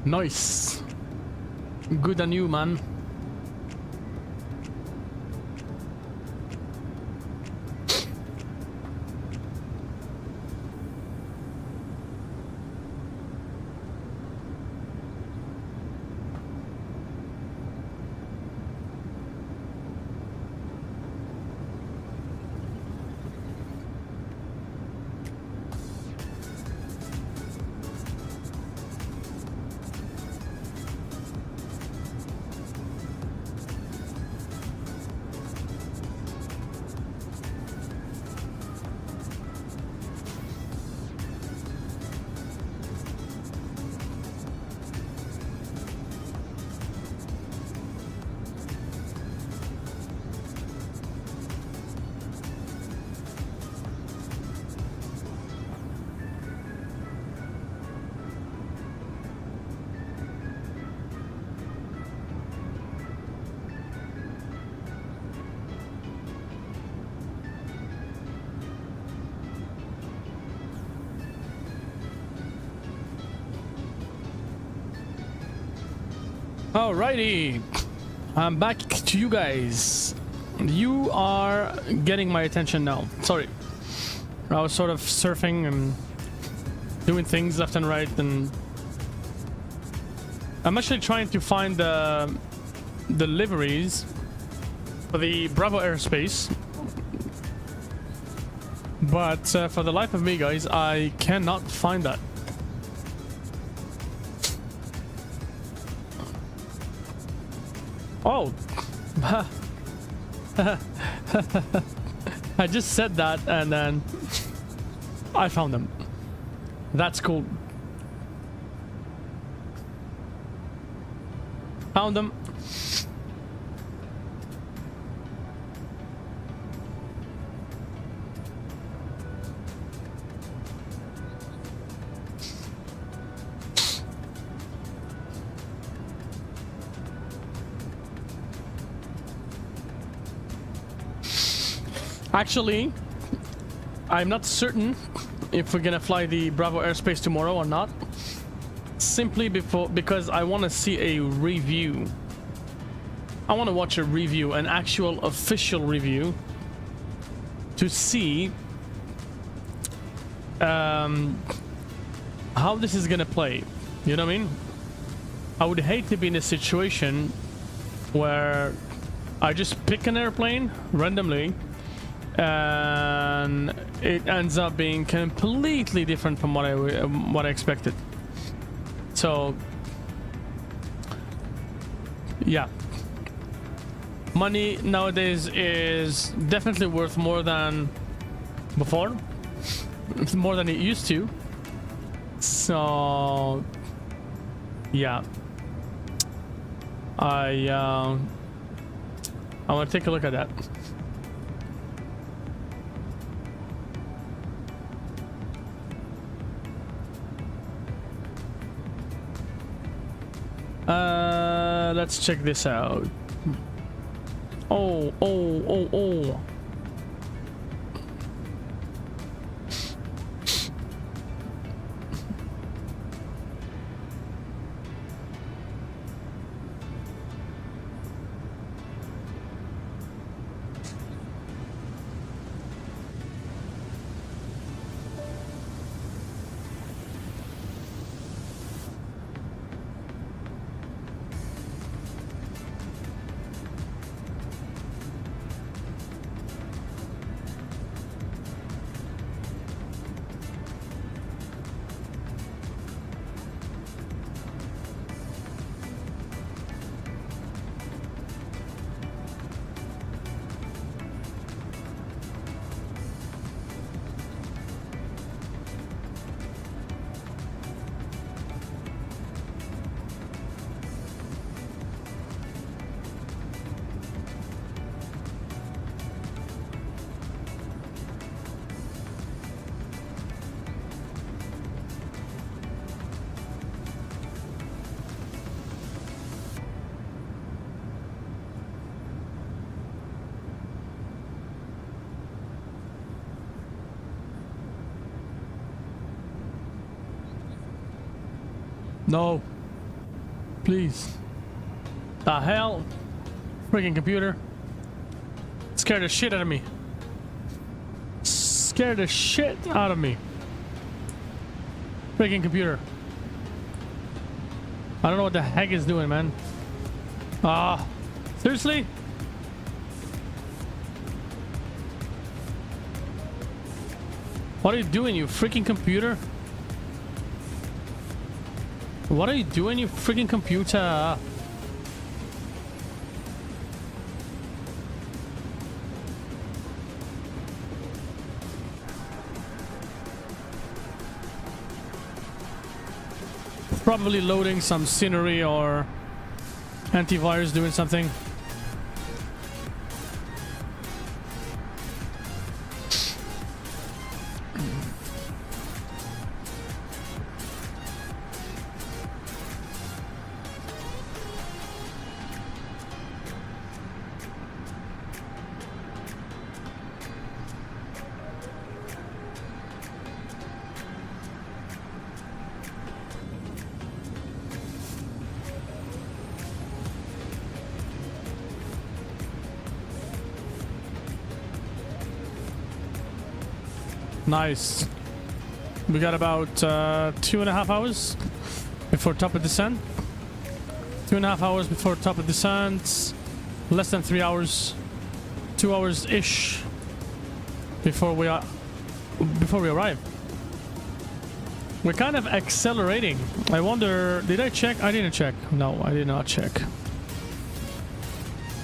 Nice. Good on you, man. Alrighty, I'm back to you guys. You are getting my attention now. Sorry, I was sort of surfing and doing things left and right, and I'm actually trying to find the liveries for the Bravo Aerospace, but for the life of me, guys, I cannot find that. Oh, I just said that and then I found them. That's cool. Found them. Actually, I'm not certain if we're gonna fly the Bravo Airspace tomorrow or not. Simply because I want to see a review. I want to watch a review, an actual official review, to see how this is gonna play. You know what I mean? I would hate to be in a situation where I just pick an airplane randomly and it ends up being completely different from what I expected. So yeah, money nowadays is definitely worth more than before. It's more than it used to. So yeah, I want to take a look at that. Let's check this out. Oh. No. Please. The hell? Freaking computer. Scared the shit out of me. Scared the shit out of me. Freaking computer. I don't know what the heck it's doing, man. Ah. Seriously? What are you doing, you freaking computer? What are you doing, you freaking computer? Probably loading some scenery or antivirus doing something. Nice. We got about 2.5 hours before top of descent. 2.5 hours before top of descent. Less than 3 hours. 2 hours ish before we arrive. We're kind of accelerating. I wonder, did I check? I didn't check. No, I did not check.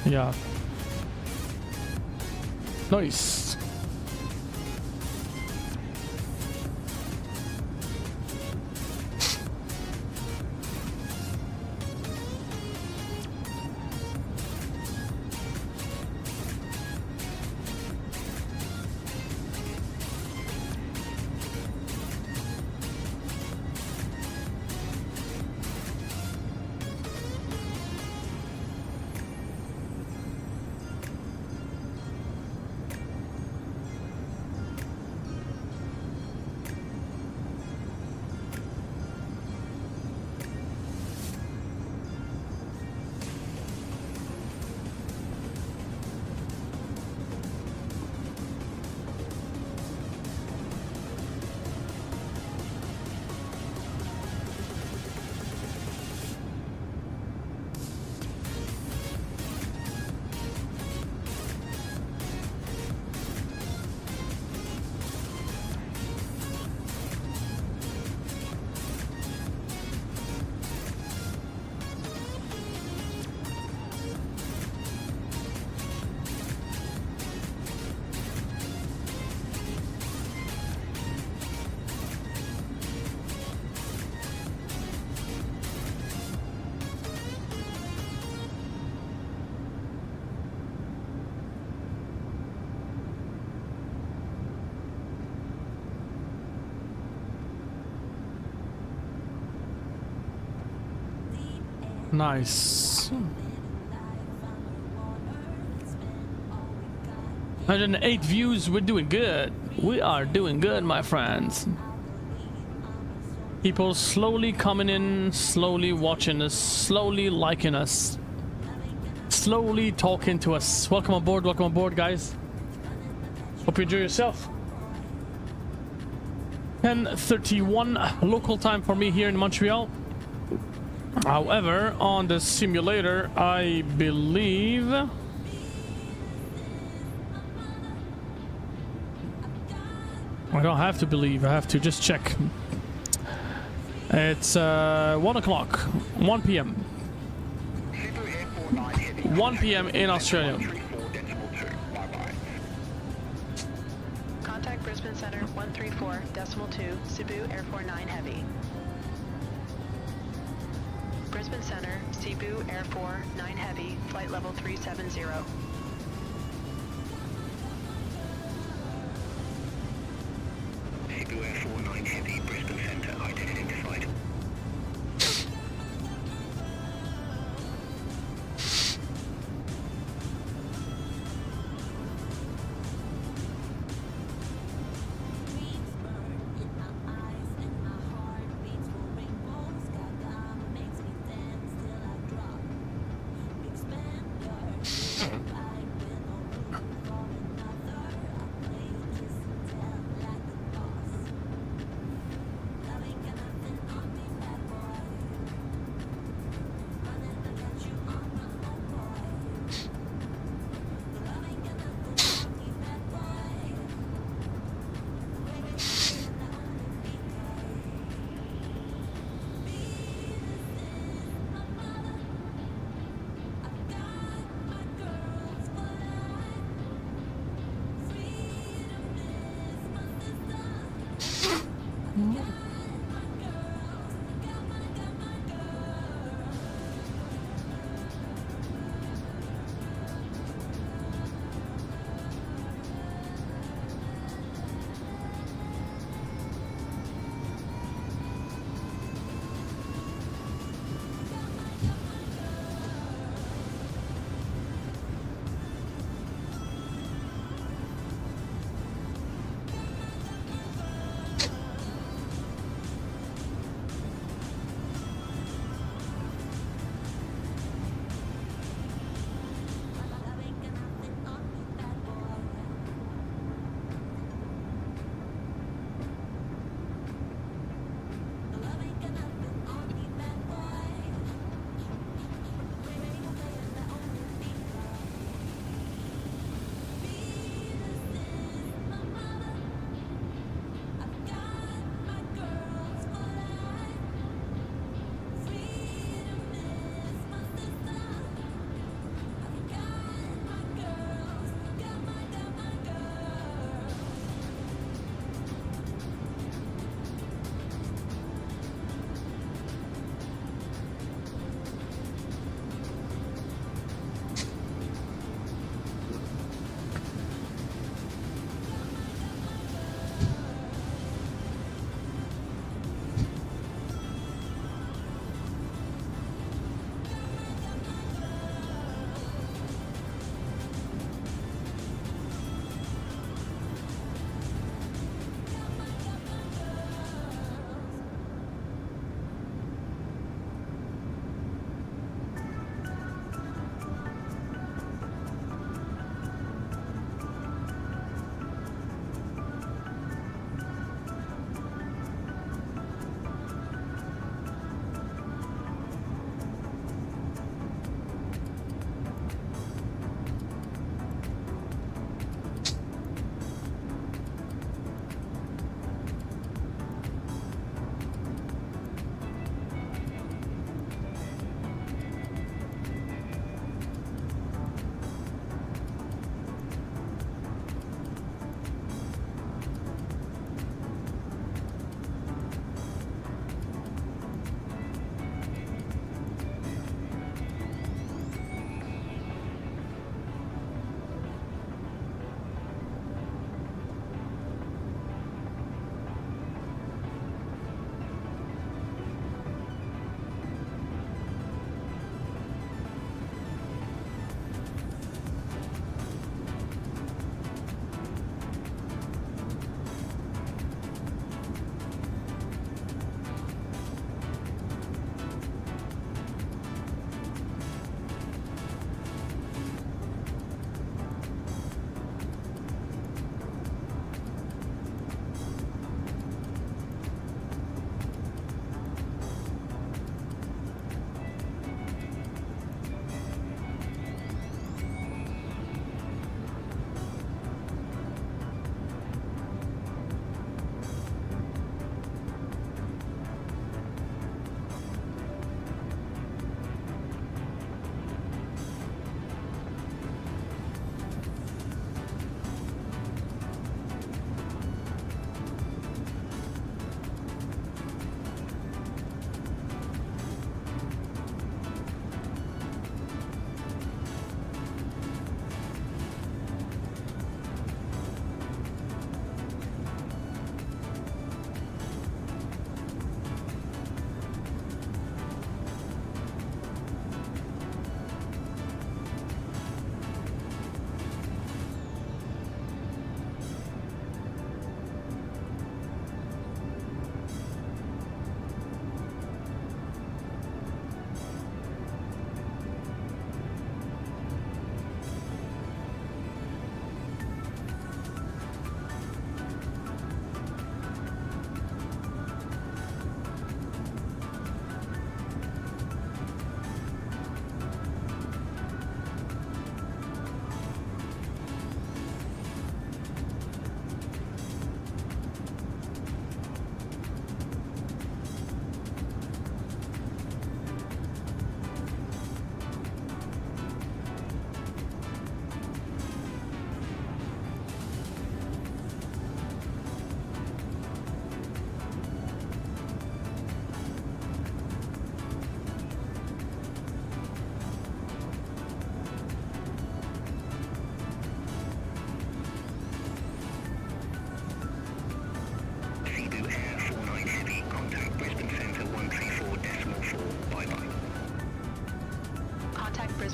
Yeah. Nice. Nice. 108 views. We're doing good. We are doing good, my friends. People slowly coming in, slowly watching us, slowly liking us, slowly talking to us. Welcome aboard, guys. Hope you enjoy yourself. 10:31 local time for me here in Montreal. However, on the simulator, I believe I don't have to believe, I have to just check. It's 1 o'clock, 1 p.m. 1 p.m. in Australia. Contact Brisbane Center 134.2, Cebu Air 49 Heavy. Brisbane Center, Cebu Air 49 Heavy, flight level 370. Cebu Air 49 Heavy, Brisbane Center, identified.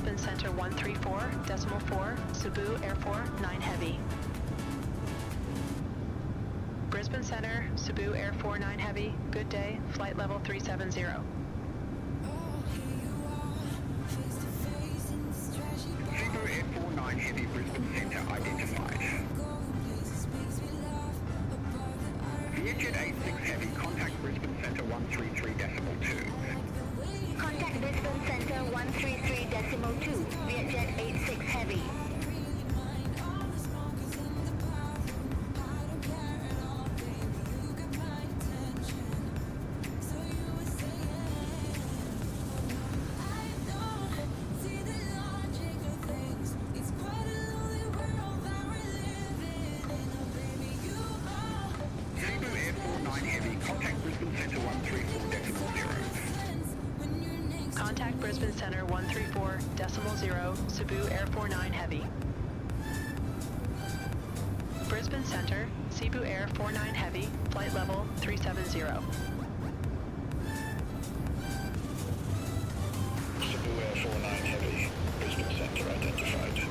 Brisbane Center 134.4, Cebu Air 49 Heavy. Brisbane Center, Cebu Air 49 Heavy, good day, flight level 370. Cebu Air 49 Heavy, Brisbane Centre identified. Vietjet 86 Heavy, contact Brisbane Centre 133.2. Contact Brisbane Center 133.2, Vietjet 86 Heavy. Cebu Air 49 Heavy, contact Brisbane Centre 134.0. Contact Brisbane Center 134.0, Cebu Air 49 Heavy. Brisbane Center, Cebu Air 49 Heavy, flight level 370. Cebu Air 49 Heavy, Brisbane Centre identified.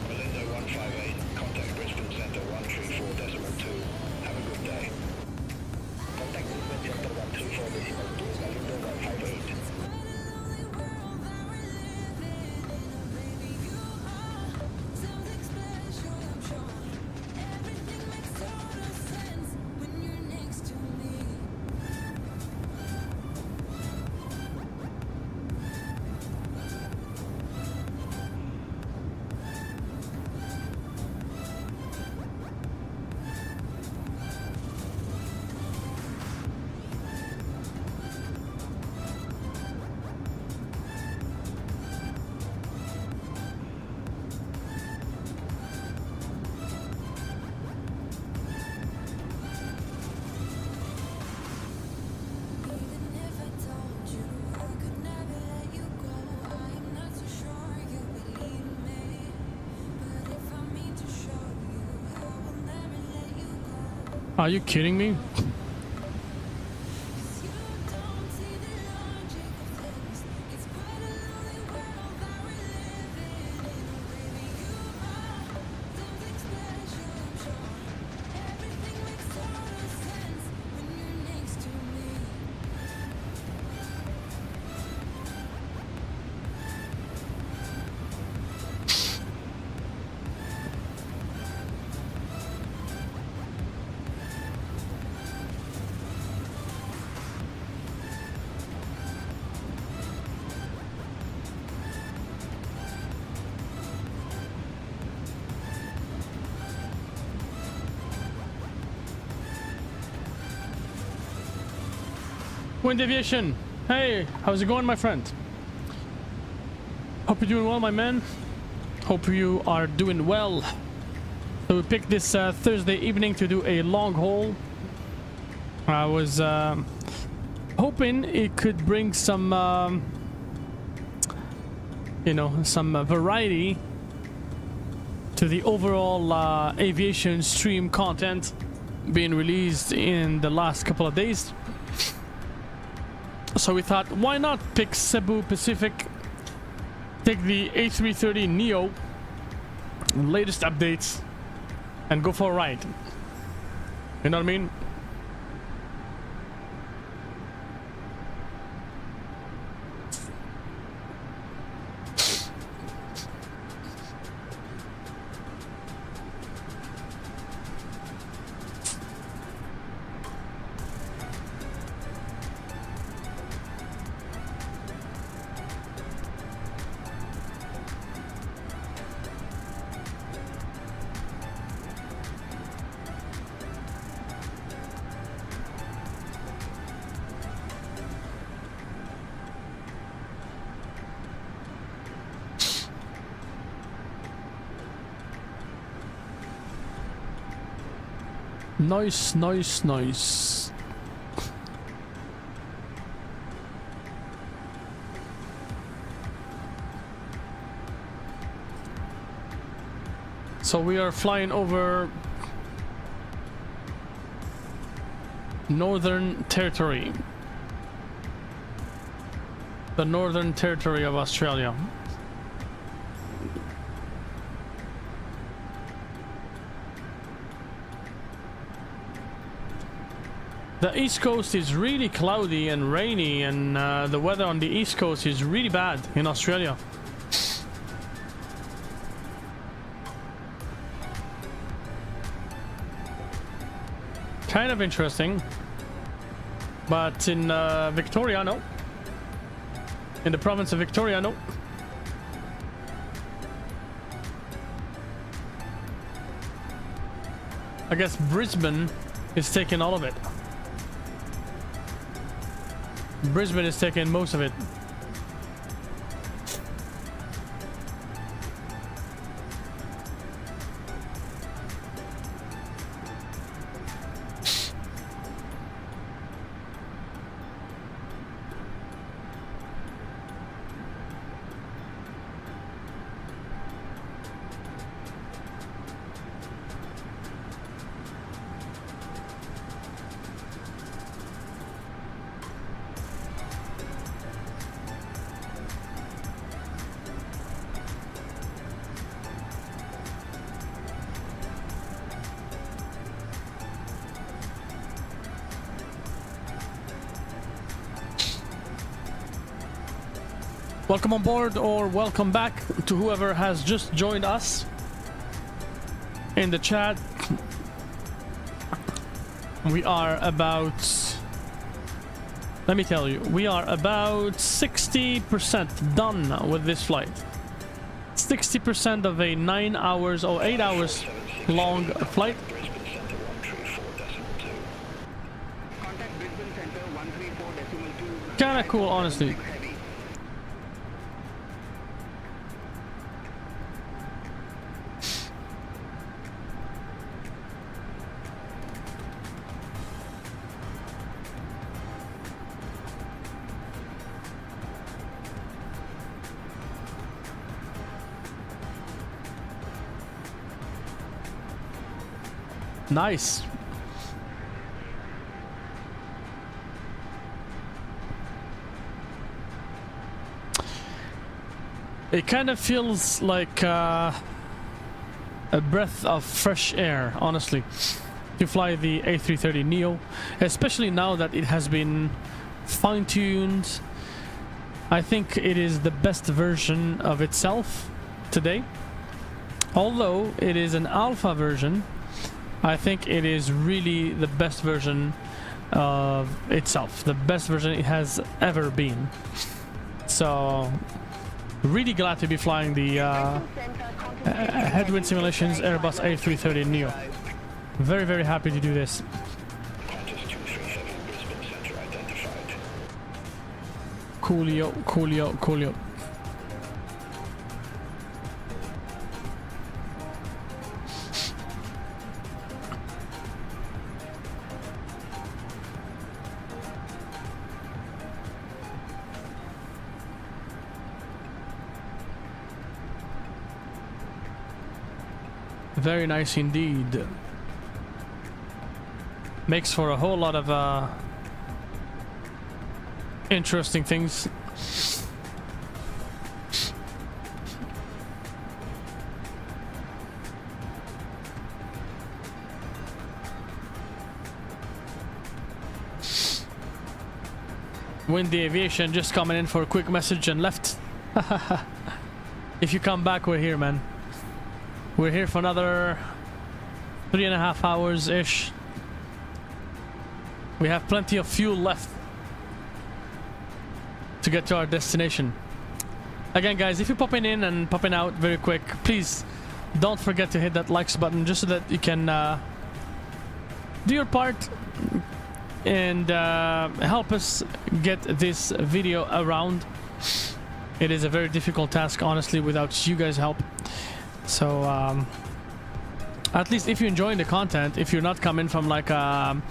Melinda 158, contact Brisbane Centre 134.2. Have a good day. Contact Brisbane Centre 134.2, Melinda 158. Are you kidding me? Wind Aviation, hey, how's it going, my friend? Hope you're doing well, my man. Hope you are doing well. So we picked this Thursday evening to do a long haul. I was hoping it could bring some, you know, some variety to the overall aviation stream content being released in the last couple of days. So we thought, why not pick Cebu Pacific, take the A330NEO, latest updates, and go for a ride. You know what I mean? Nice, nice, nice. So we are flying over Northern Territory. The Northern Territory of Australia. The East Coast is really cloudy and rainy, and the weather on the East Coast is really bad in Australia. Kind of interesting. But in Victoria, no. In the province of Victoria, no. I guess Brisbane is taking all of it. Brisbane is taking most of it. Welcome on board, or welcome back to whoever has just joined us in the chat. We are about, let me tell you, we are about 60% done with this flight. 60% of a 9 hours or 8 hours long flight. Kinda cool, honestly. Nice. It kind of feels like a breath of fresh air, honestly, to fly the A330NEO, especially now that it has been fine-tuned. I think it is the best version of itself today. Although it is an alpha version, I think it is really the best version of itself, the best version it has ever been. So, really glad to be flying the Headwind Simulations Airbus A330NEO. Very, very happy to do this. Coolio, coolio, coolio. Very nice indeed. Makes for a whole lot of interesting things. Windy Aviation just coming in for a quick message and left. If you come back, we're here, man. We're here for another 3.5 hours-ish. We have plenty of fuel left to get to our destination. Again, guys, if you're popping in and popping out very quick, please don't forget to hit that likes button just so that you can do your part and help us get this video around. It is a very difficult task, honestly, without you guys' help. So at least if you're enjoying the content, if you're not coming from like I'm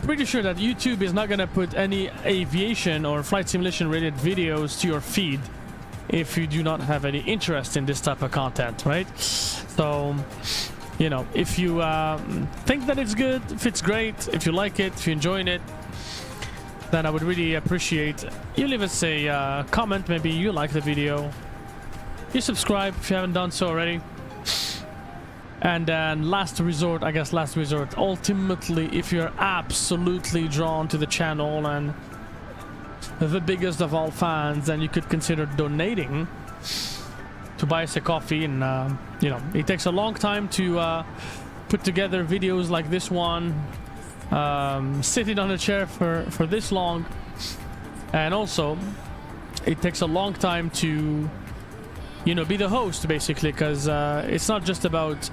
pretty sure that YouTube is not gonna put any aviation or flight simulation related videos to your feed if you do not have any interest in this type of content, right? So, you know, if you think that it's good, if it's great, if you like it, if you're enjoying it, then I would really appreciate you leave us a comment. Maybe you like the video, you subscribe if you haven't done so already. And then last resort, ultimately, if you're absolutely drawn to the channel and the biggest of all fans, then you could consider donating to buy us a coffee. And you know, it takes a long time to put together videos like this one, sitting on a chair for this long, and also it takes a long time to, you know, be the host, basically, because it's not just about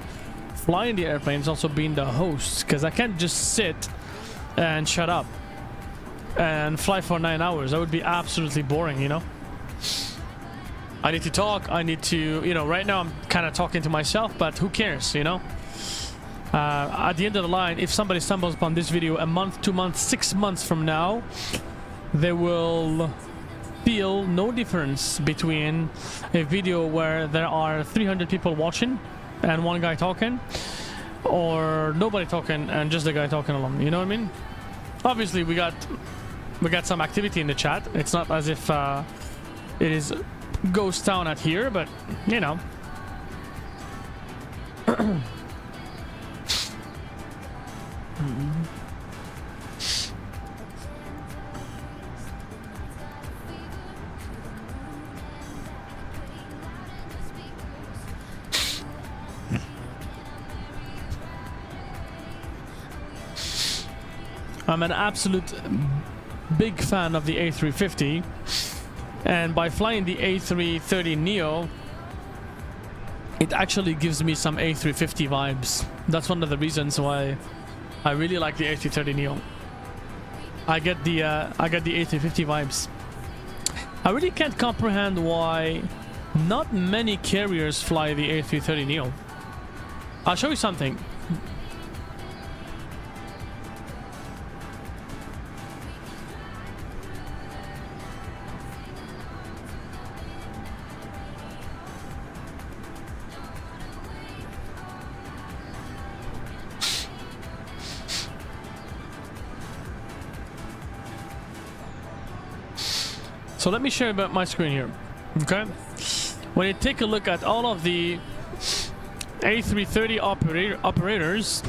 flying the airplane, it's also being the host, because I can't just sit and shut up and fly for 9 hours. That would be absolutely boring, you know. I need to talk, I need to, you know, right now I'm kind of talking to myself, but who cares, you know. At the end of the line, if somebody stumbles upon this video a month, 2 months, 6 months from now, they will feel no difference between a video where there are 300 people watching and one guy talking, or nobody talking and just the guy talking alone. You know what I mean? Obviously, we got some activity in the chat. It's not as if it is ghost town out here, but you know. I'm an absolute big fan of the A350, and by flying the A330NEO, it actually gives me some A350 vibes. That's one of the reasons why I really like the A330NEO. I get the A350 vibes. I really can't comprehend why not many carriers fly the A330NEO. I'll show you something. So let me share about my screen here, okay? When you take a look at all of the A330 operators,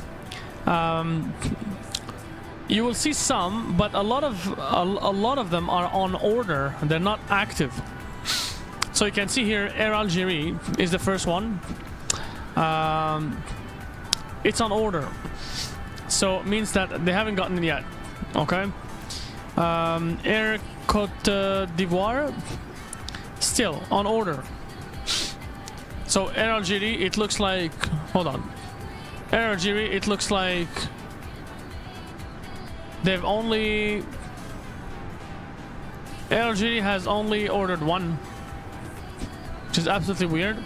you will see some, but a lot of them are on order. They're not active. So you can see here, Air Algérie is the first one. It's on order, so it means that they haven't gotten it yet. Okay. Air Côte d'Ivoire, still on order. So Air Algérie, it looks like, hold on, Air Algérie, it looks like they've only, Air Algérie has only ordered one, which is absolutely weird.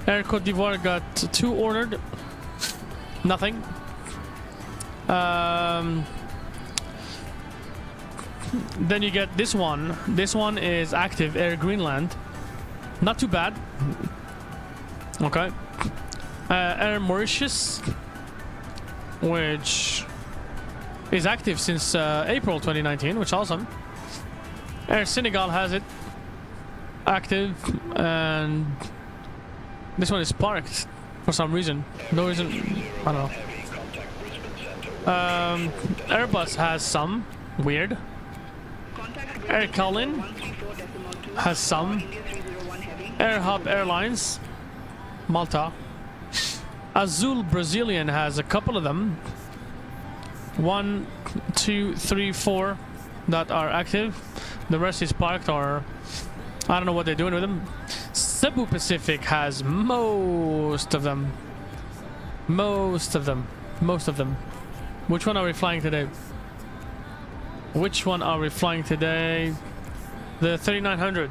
Air Côte d'Ivoire got 2 ordered, nothing. Then you get this one. This one is active, Air Greenland. Not too bad. Okay. Air Mauritius, which is active since April 2019, which is awesome. Air Senegal has it active, and this one is parked for some reason. No reason, I don't know. Airbus has some, weird. Air Cullen has some. Air Hub Airlines, Malta. Azul Brazilian has a couple of them. 1, 2, 3, 4 that are active. The rest is parked, or I don't know what they're doing with them. Cebu Pacific has most of them. Most of them. Which one are we flying today? Which one are we flying today? The 3900.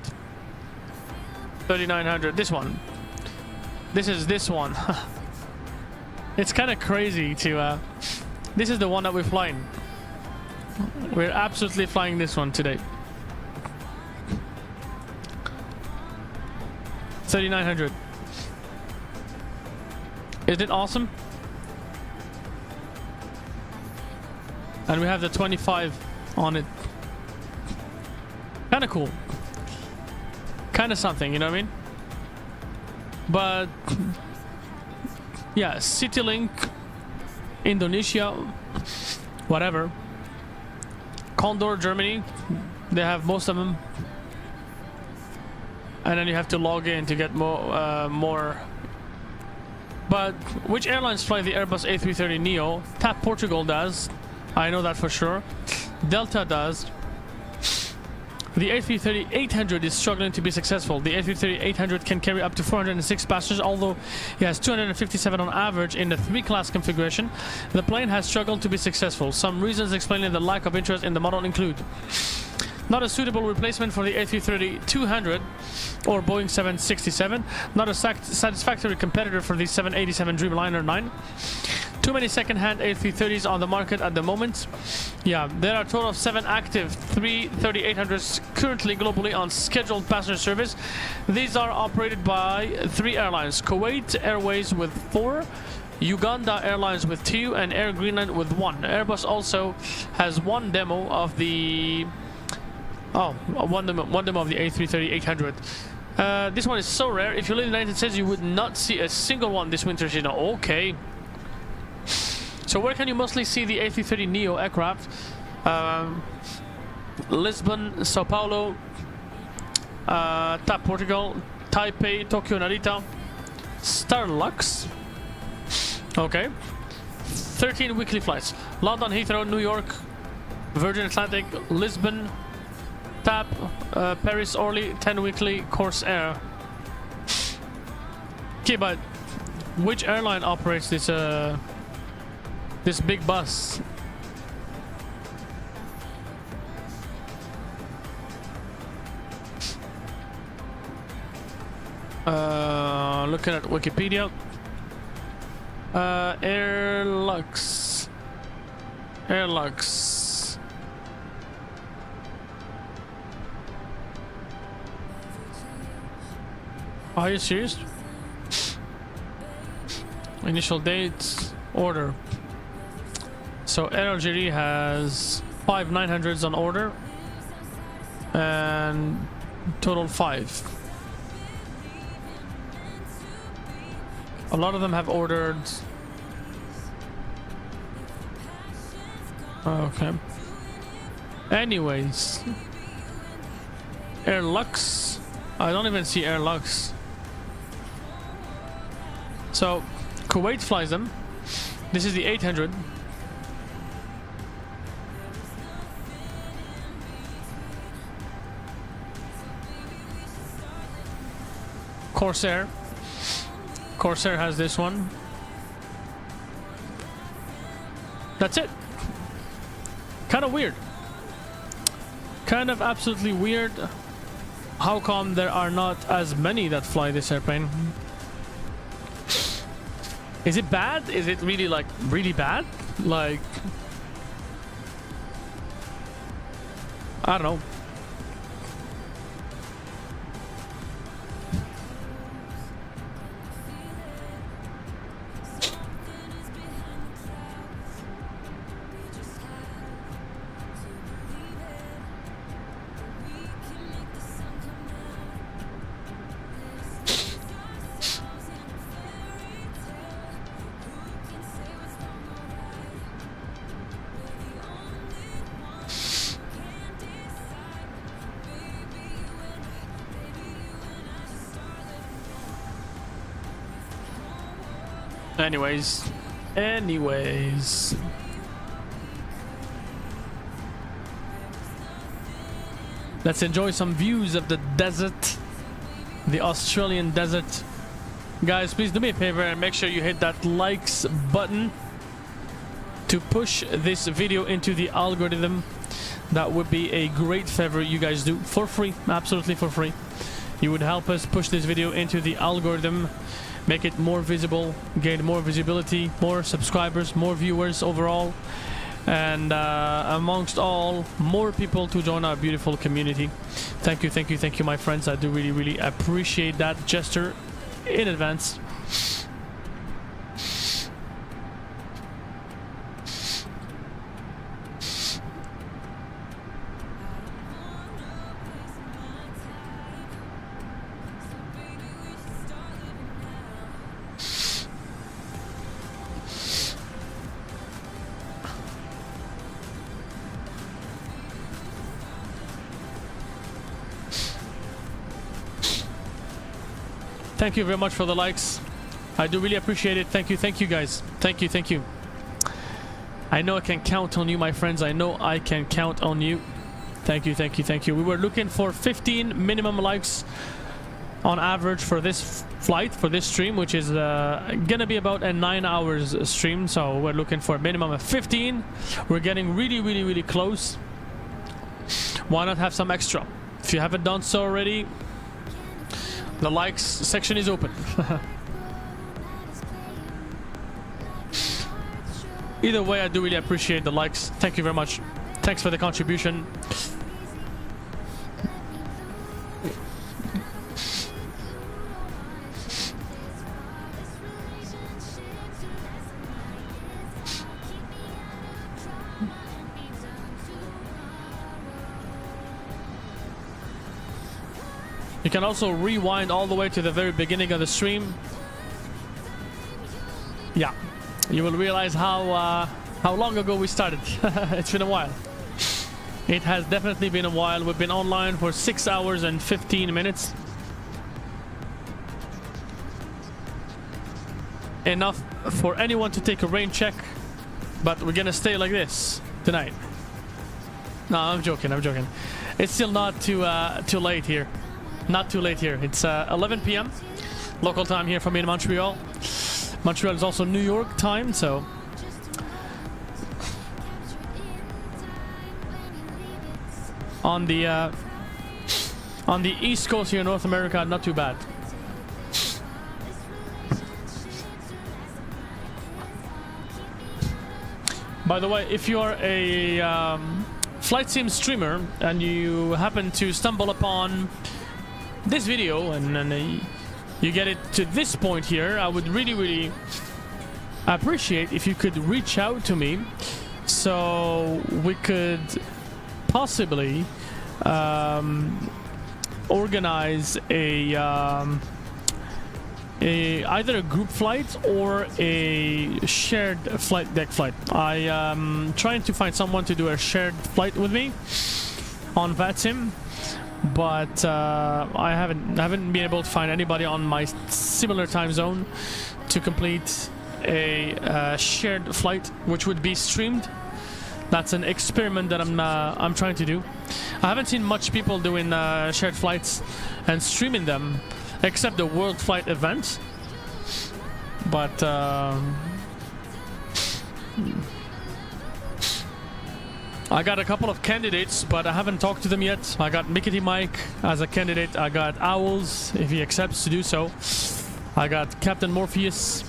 3900. This one. This is this one. It's kind of crazy to... this is the one that we're flying. We're absolutely flying this one today. 3900. Isn't it awesome? And we have the 25 on it. Kind of cool. Kind of something, you know what I mean? But yeah, CityLink, Indonesia, whatever. Condor, Germany, they have most of them. And then you have to log in to get more. But which airlines fly the Airbus A330NEO? TAP Portugal does. I know that for sure. Delta does. The A330-800 is struggling to be successful. The A330-800 can carry up to 406 passengers, although it has 257 on average in the 3-class configuration. The plane has struggled to be successful. Some reasons explaining the lack of interest in the model include: not a suitable replacement for the A330-200 or Boeing 767, not a satisfactory competitor for the 787 Dreamliner 9, too many second-hand A330s on the market at the moment. Yeah, there are a total of 7 active 330-800s currently globally on scheduled passenger service. These are operated by 3 airlines: Kuwait Airways with 4, Uganda Airlines with 2, and Air Greenland with 1. Airbus also has one demo of the one demo of the A330-800. This one is so rare. If you live in the United States, you would not see a single one this winter season. Okay. So where can you mostly see the A330NEO aircraft? Lisbon, Sao Paulo, TAP Portugal, Taipei, Tokyo Narita, Starlux. Okay. 13 weekly flights. London Heathrow, New York, Virgin Atlantic, Lisbon, TAP, Paris Orly, 10 weekly, Corsair. Okay, but which airline operates this this big bus? Looking at Wikipedia. Airlux. Are you serious? Initial dates, order. So Air Algerie has 5 900s on order and total 5. A lot of them have ordered. Okay. Anyways, Airlux. I don't even see Airlux. So Kuwait flies them. This is the 800. Corsair has this one. That's it. Kind of weird. Kind of absolutely weird. How come there are not as many that fly this airplane? Is it bad? Is it really, like, really bad? Like, I don't know. Anyways. Let's enjoy some views of the desert. The Australian desert. Guys, please do me a favor and make sure you hit that likes button to push this video into the algorithm. That would be a great favor you guys do for free, absolutely for free. You would help us push this video into the algorithm. make it more visible, gain more visibility, more subscribers, more viewers overall, and amongst all, more people to join our beautiful community. Thank you, thank you, thank you, my friends. I do really, really appreciate that gesture in advance. Thank you very much for the likes. I do really appreciate it. Thank you guys. Thank you. I know I can count on you, my friends. I know I can count on you. Thank you. We were looking for 15 minimum likes on average for this flight, for this stream, which is gonna be about a 9 hours stream. So we're looking for a minimum of 15. We're getting really close. Why not have some extra? If you haven't done so already, the likes section is open. Either way, I do really appreciate the likes. Thank you very much. Thanks for the contribution. You can also rewind all the way to the very beginning of the stream. Yeah, you will realize how long ago we started. It's been a while. It has definitely been a while. We've been online for 6 hours and 15 minutes. Enough for anyone to take a rain check, but we're gonna stay like this tonight. No, I'm joking. It's still not too late here. Not too late here. It's 11 p.m. local time here for me in Montreal. Montreal is also New York time, so on the East Coast here in North America, not too bad. By the way, if you are a flight sim streamer and you happen to stumble upon this video and you get it to this point here, I would really appreciate if you could reach out to me so we could possibly organize either a group flight or a shared flight, deck flight. I am trying to find someone to do a shared flight with me on VATSIM, but I haven't been able to find anybody on my similar time zone to complete a shared flight, which would be streamed. That's an experiment that I'm trying to do. I haven't seen much people doing shared flights and streaming them, except the World Flight event. But I got a couple of candidates, but I haven't talked to them yet. I got Mickety Mike as a candidate. I got Owls, if he accepts to do so. I got Captain Morpheus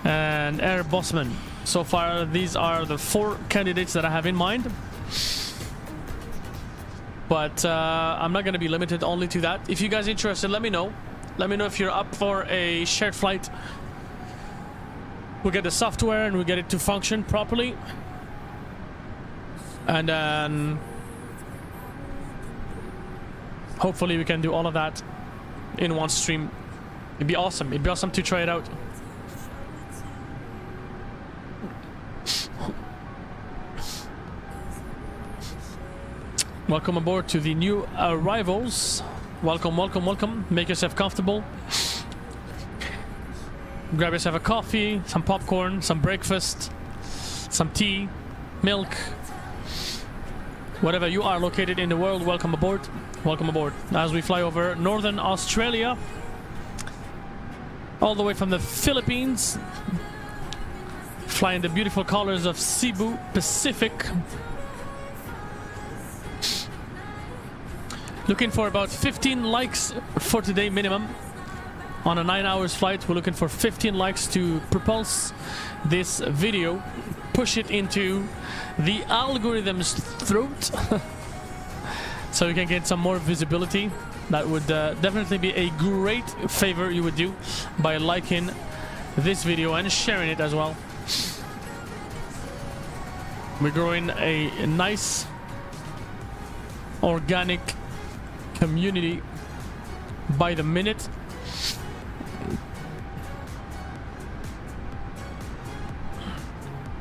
and Air Bossman. So far, these are the 4 candidates that I have in mind. But I'm not going to be limited only to that. If you guys are interested, let me know. Let me know if you're up for a shared flight. We'll get the software and we'll get it to function properly. And then hopefully we can do all of that in one stream. It'd be awesome. It'd be awesome to try it out. Welcome aboard to the new arrivals. Welcome. Make yourself comfortable. Grab yourself a coffee, some popcorn, some breakfast, some tea, milk. Wherever you are located in the world, welcome aboard. Welcome aboard. As we fly over Northern Australia, all the way from the Philippines, flying the beautiful colors of Cebu Pacific. Looking for about 15 likes for today minimum. on a 9 hours flight. We're looking for 15 likes to propulse this video, push it into the algorithm's throat, so you can get some more visibility. That would definitely be a great favor you would do by liking this video and sharing it as well. We're growing a nice organic community by the minute.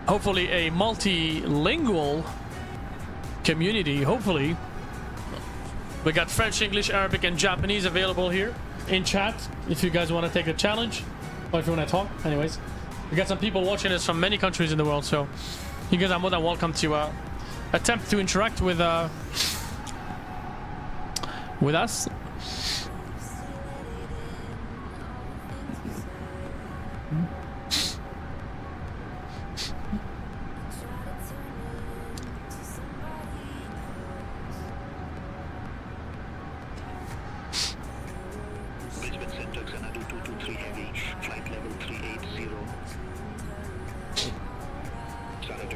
Hopefully a multilingual community, hopefully. We got French, English, Arabic, and Japanese available here in chat if you guys want to take a challenge, or if you want to talk. Anyways, we got some people watching us from many countries in the world, so you guys are more than welcome to attempt to interact with us.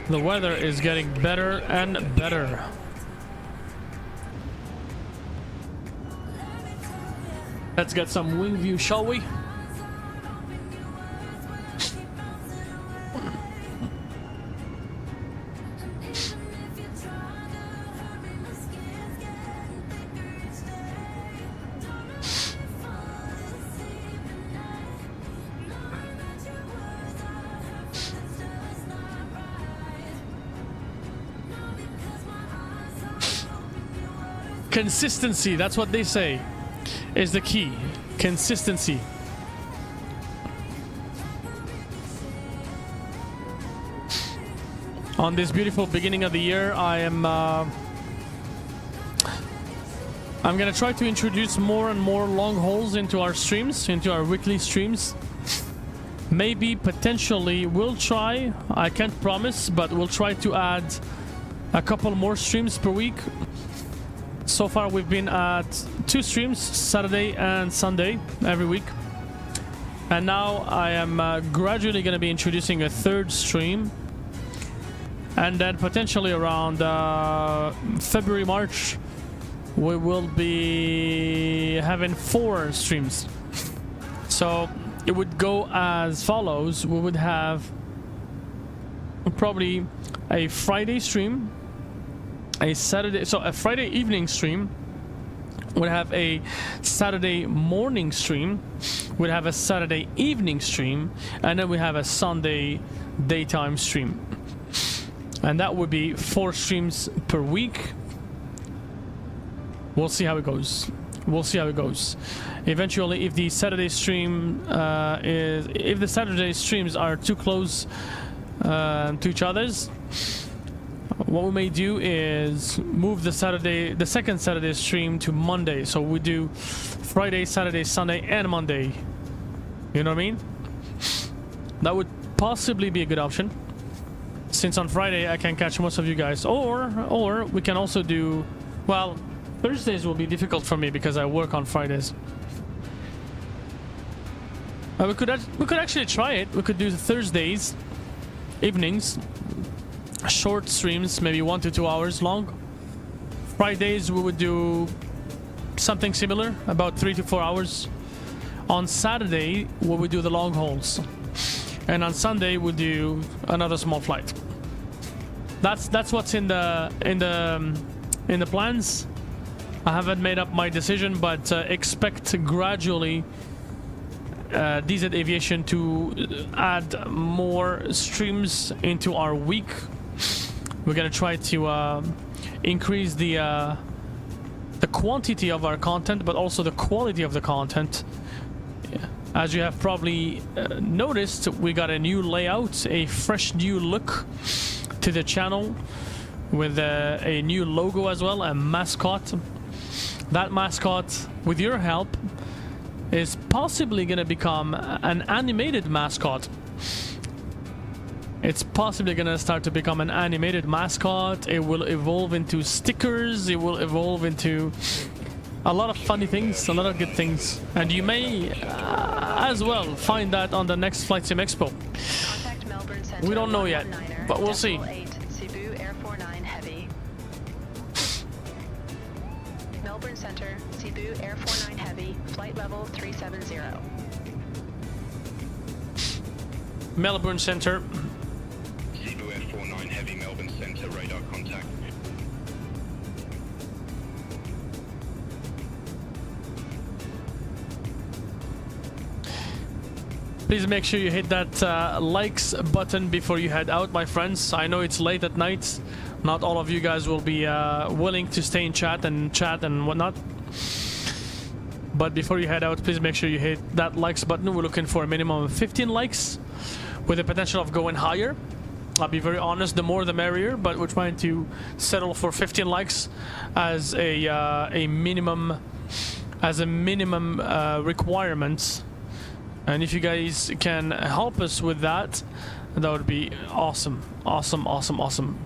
The weather is getting better and better. Let's get some wing view, shall we? Consistency, that's what they say, is the key. Consistency. On this beautiful beginning of the year, I'm gonna try to introduce more and more long hauls into our streams, into our weekly streams. Maybe, potentially, we'll try, I can't promise, but we'll try to add a couple more streams per week. So far we've been at 2 streams, Saturday and Sunday, every week. And now I am gradually going to be introducing a 3rd stream. And then potentially around February, March, we will be having 4 streams. So it would go as follows. We would have probably a Friday stream, a Saturday, so a Friday evening stream, we'd have a Saturday morning stream, we'd have a Saturday evening stream, and then we have a Sunday daytime stream. And that would be 4 streams per week. We'll see how it goes. We'll see how it goes. Eventually, if the Saturday stream if the Saturday streams are too close to each other's, what we may do is move the second Saturday stream to Monday. So we do Friday, Saturday, Sunday, and Monday. You know what I mean? That would possibly be a good option, since on Friday I can catch most of you guys. Or we can also do, well, Thursdays will be difficult for me because I work on Fridays. We could actually try it. We could do Thursdays evenings, short streams, maybe 1 to 2 hours long. Fridays we would do something similar, about 3 to 4 hours. On Saturday we would do the long hauls, and on Sunday we'll do another small flight. That's what's in the plans. I haven't made up my decision, but expect gradually DZ Aviation to add more streams into our week. We're gonna try to increase the quantity of our content, but also the quality of the content. As you have probably noticed, we got a new layout, a fresh new look to the channel, with a new logo as well, a mascot. That mascot, with your help, is possibly going to become an animated mascot. It's possibly going to start to become an animated mascot. It will evolve into stickers. It will evolve into a lot of funny things, a lot of good things, and you may as well find that on the next Flight Sim Expo. Contact Melbourne Center. We don't know yet, 119er, but we'll see. Decimal 8, Cebu Air 49 Heavy. Melbourne Center, Cebu Air 49 Heavy, flight level 370. Melbourne Center. Cebu F49 Heavy, Melbourne Centre, radar contact. Please make sure you hit that likes button before you head out, my friends. I know it's late at night. Not all of you guys will be willing to stay in chat and whatnot. But before you head out, please make sure you hit that likes button. We're looking for a minimum of 15 likes with the potential of going higher. I'll be very honest, the more the merrier, but we're trying to settle for 15 likes as a minimum requirement. And if you guys can help us with that, that would be awesome. Awesome, awesome, awesome.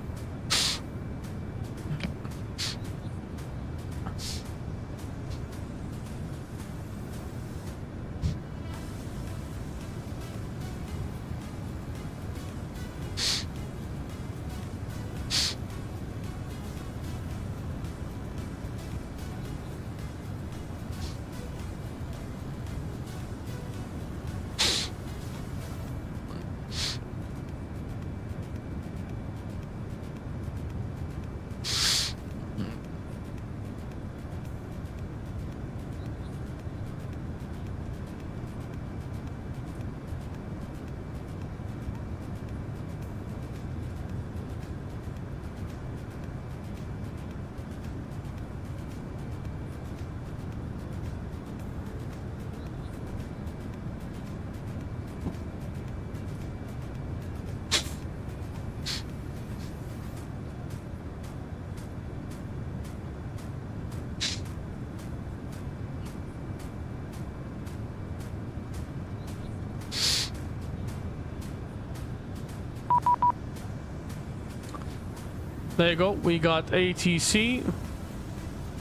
There you go. We got ATC.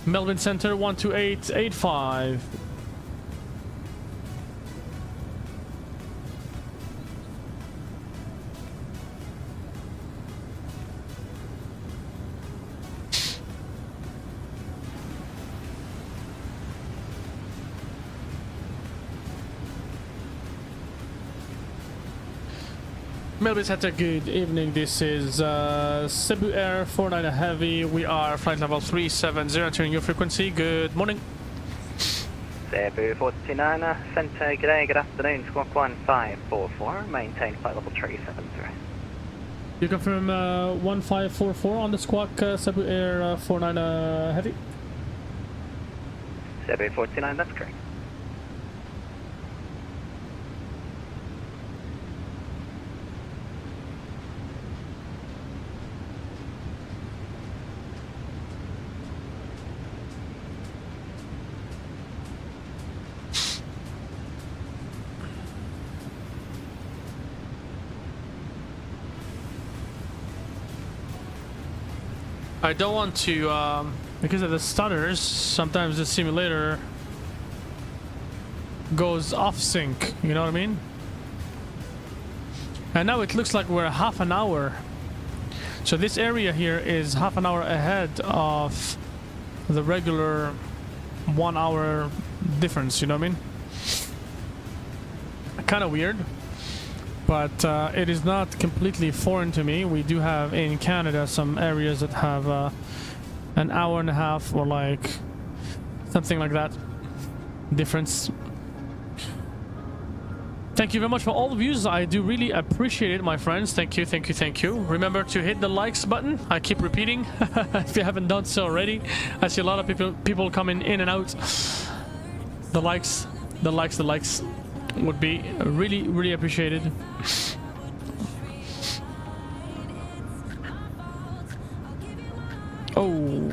Melbourne Center 12885. Melbourne Center, good evening. This is Cebu Air 49 Heavy. We are flight level 370, entering your frequency. Good morning. Cebu 49 Center, good day, good afternoon. Squawk 1544, maintain flight level 370. You confirm 1544 on the squawk, Cebu Air 49 Heavy? Cebu 49, that's correct. I don't want to, because of the stutters, sometimes the simulator goes off sync, you know what I mean? And now it looks like we're half an hour. So this area here is half an hour ahead of the regular 1 hour difference, you know what I mean? Kind of weird. But it is not completely foreign to me. We do have in Canada some areas that have an hour and a half or like something like that difference. Thank you very much for all the views. I do really appreciate it, my friends. Thank you, thank you, thank you. Remember to hit the likes button. I keep repeating if you haven't done so already. I see a lot of people coming in and out. The likes would be really, really appreciated. Oh.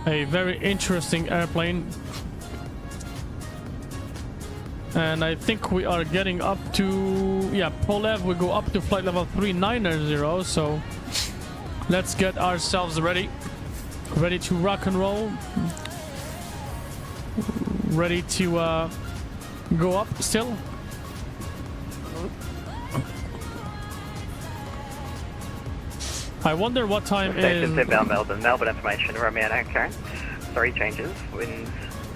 A very interesting airplane. And I think we are getting up to, yeah, ProLev, we go up to flight level 390, so let's get ourselves ready. Ready to rock and roll. Ready to go up still. I wonder what time Stations is... inbound Melbourne. Melbourne information, Romeo no currents. 3 changes. Winds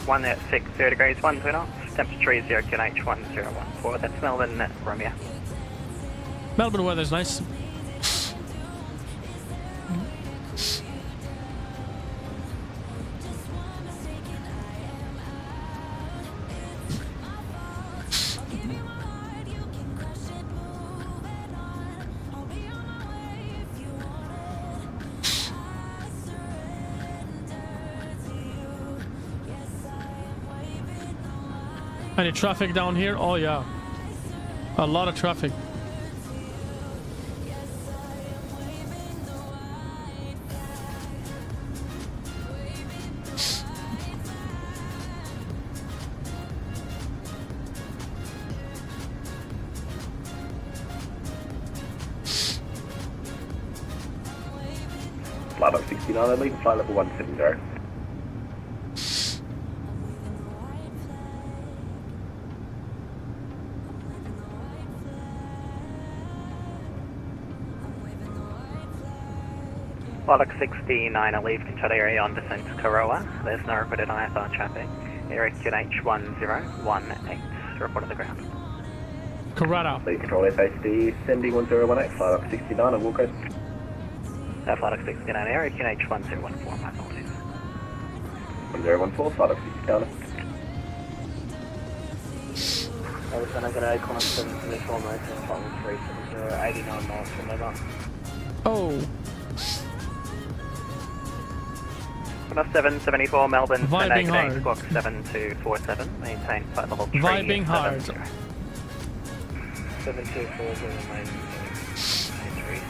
1 at 60 degrees, 1 2 knots. Temperature is 0 QNH 1014. That's Melbourne, Romeo. Melbourne weather's nice. Any traffic down here? Oh yeah, a lot of traffic. Flight up 69, leaving flight level 170. Block 69, I leave control area on descent to Corolla. There's no reported IFR traffic. Area QNH 1018. Report on the ground. Corrado. Lead control FHD, sending 1018, flight up 69 on Walker. Flight 69, area QNH 1014, my apologies. 1014, flight up 69. Everything I'm going to constant uniform motor, flight 370, 89 miles from Lima. Oh, 774 Melbourne, Vibing hard. squawk 7247, maintain flight level 3. Vibing hard. 7240, maintain 3.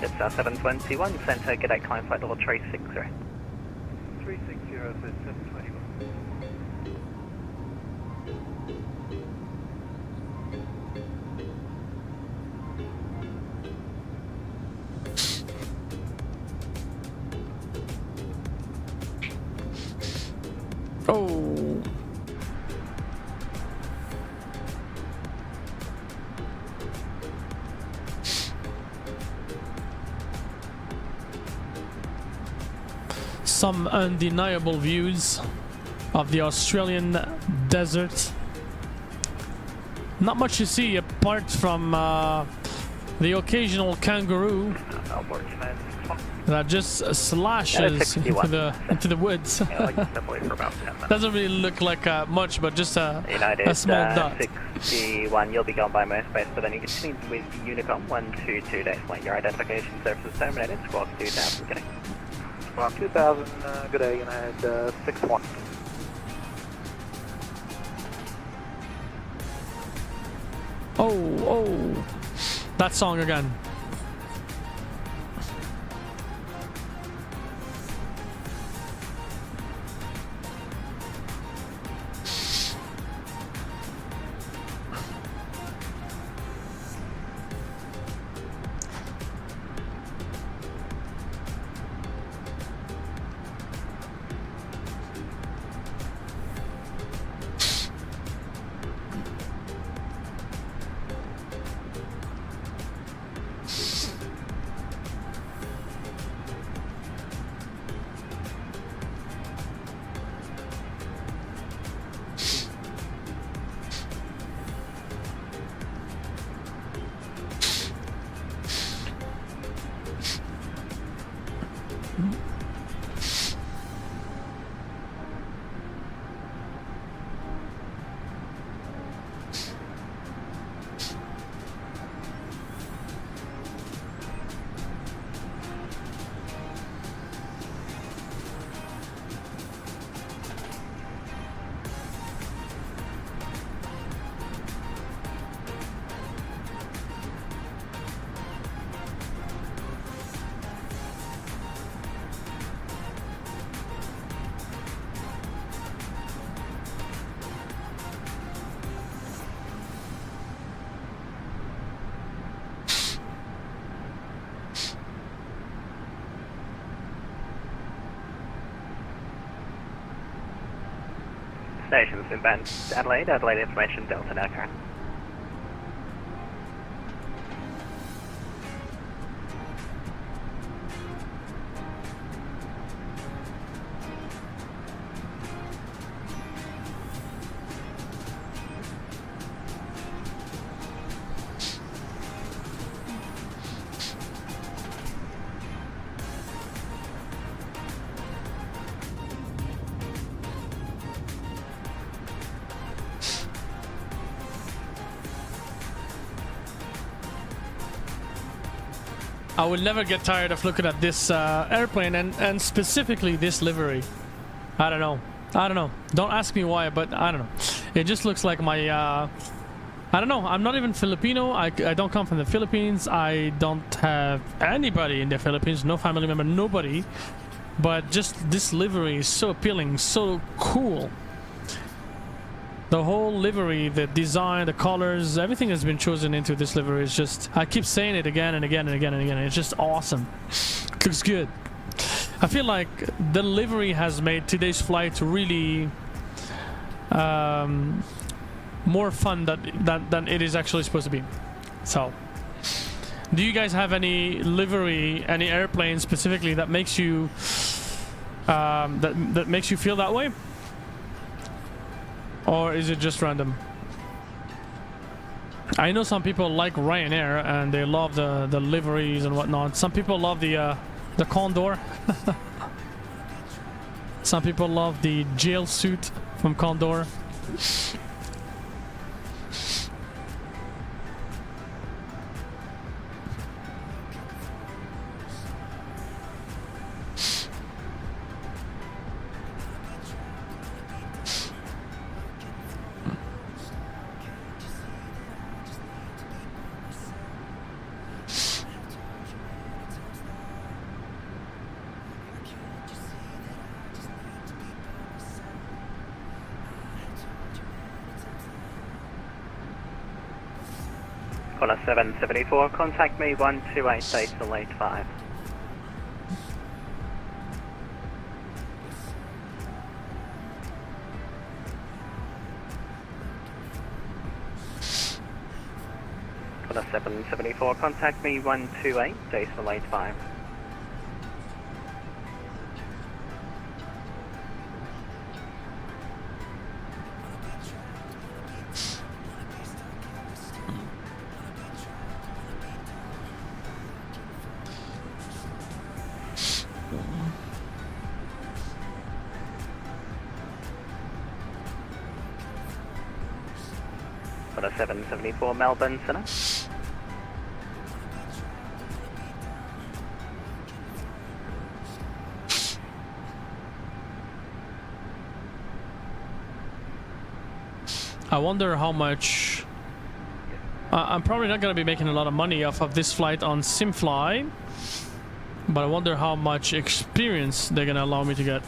It's 721, Centre, G'day, climb flight level 360. 360 says 721. oh. Some undeniable views of the Australian desert. Not much to see apart from the occasional kangaroo that just slashes into the woods. Doesn't really look like much, but just a small dot. 61, you'll be gone by most base, but then you continue with Unicom 122 days late. Your identification services terminated. Squawk 2000, good day. Squawk 2000, good day, and I had 61. Oh, that song again. Nation's inbound Adelaide. Adelaide information Delta now current. I will never get tired of looking at this airplane and specifically this livery. I don't know. Don't ask me why, but I don't know. It just looks like my... I don't know. I'm not even Filipino. I don't come from the Philippines. I don't have anybody in the Philippines. No family member, nobody. But just this livery is so appealing, so cool. The whole livery, the design, the colors, everything has been chosen into this livery. It's just, I keep saying it again and again and again and again. It's just awesome. It looks good. I feel like the livery has made today's flight really more fun than it is actually supposed to be. So, do you guys have any livery, any airplane specifically that makes you that makes you feel that way? Or is it just random? I know some people like Ryanair and they love the liveries and whatnot. Some people love the Condor. Some people love the jail suit from Condor. Caller 774, contact me 128 to late 5. Caller 774, contact me 128 days for late 5. Caller 774, Melbourne Center. I wonder how much... I'm probably not going to be making a lot of money off of this flight on Simfly, but I wonder how much experience they're going to allow me to get.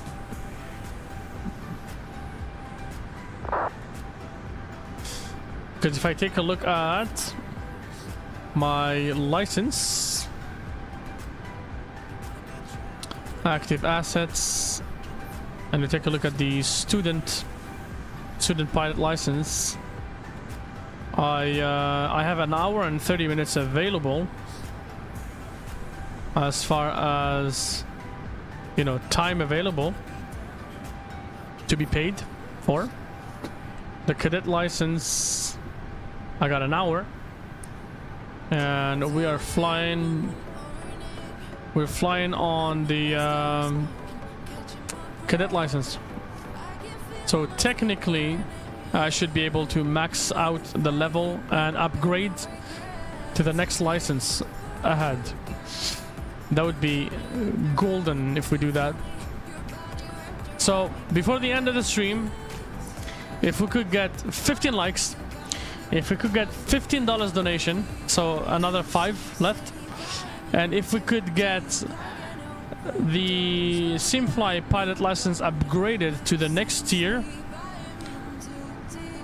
Because if I take a look at my license, active assets, and we take a look at the student pilot license, I have an hour and 30 minutes available as far as, you know, time available to be paid for. The cadet license, I got an hour, and we are flying. We're flying on the cadet license. So technically, I should be able to max out the level and upgrade to the next license ahead. That would be golden if we do that. So before the end of the stream, if we could get 15 likes, if we could get $15 donation, so another 5 left, and if we could get the Simfly pilot license upgraded to the next tier,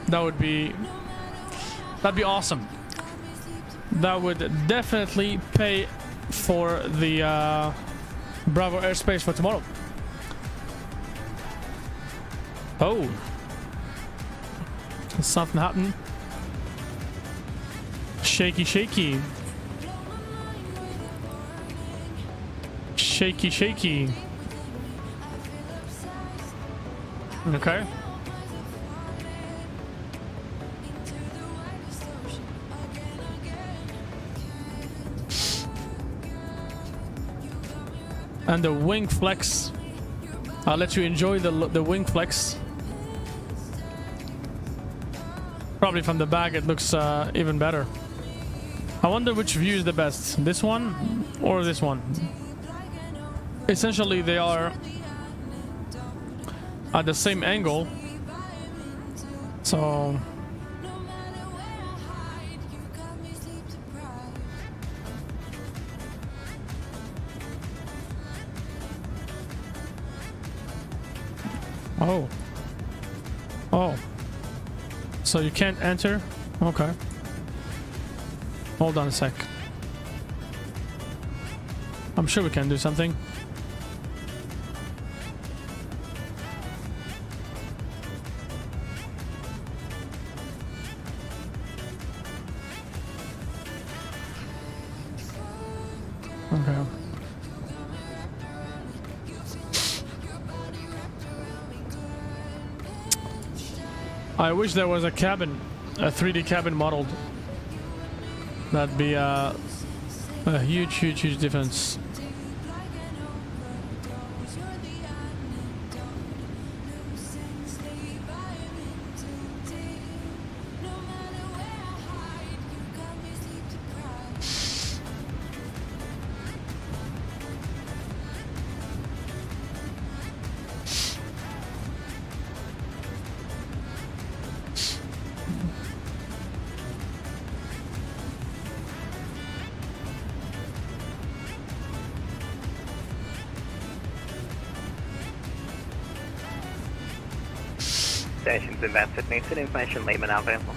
that'd be awesome. That would definitely pay for the Bravo airspace for tomorrow. Oh, Something happened. Shaky, shaky. Shaky, shaky. Okay. And the wing flex. I'll let you enjoy the wing flex. Probably from the back it looks even better. I wonder which view is the best. This one or this one? Essentially they are at the same angle. So oh. Oh. So you can't enter? Okay. Hold on a sec. I'm sure we can do something. Okay. I wish there was a cabin, a 3D cabin modeled. That'd be a huge difference. Stations inbound Sydney, Sydney information, Lehman now available.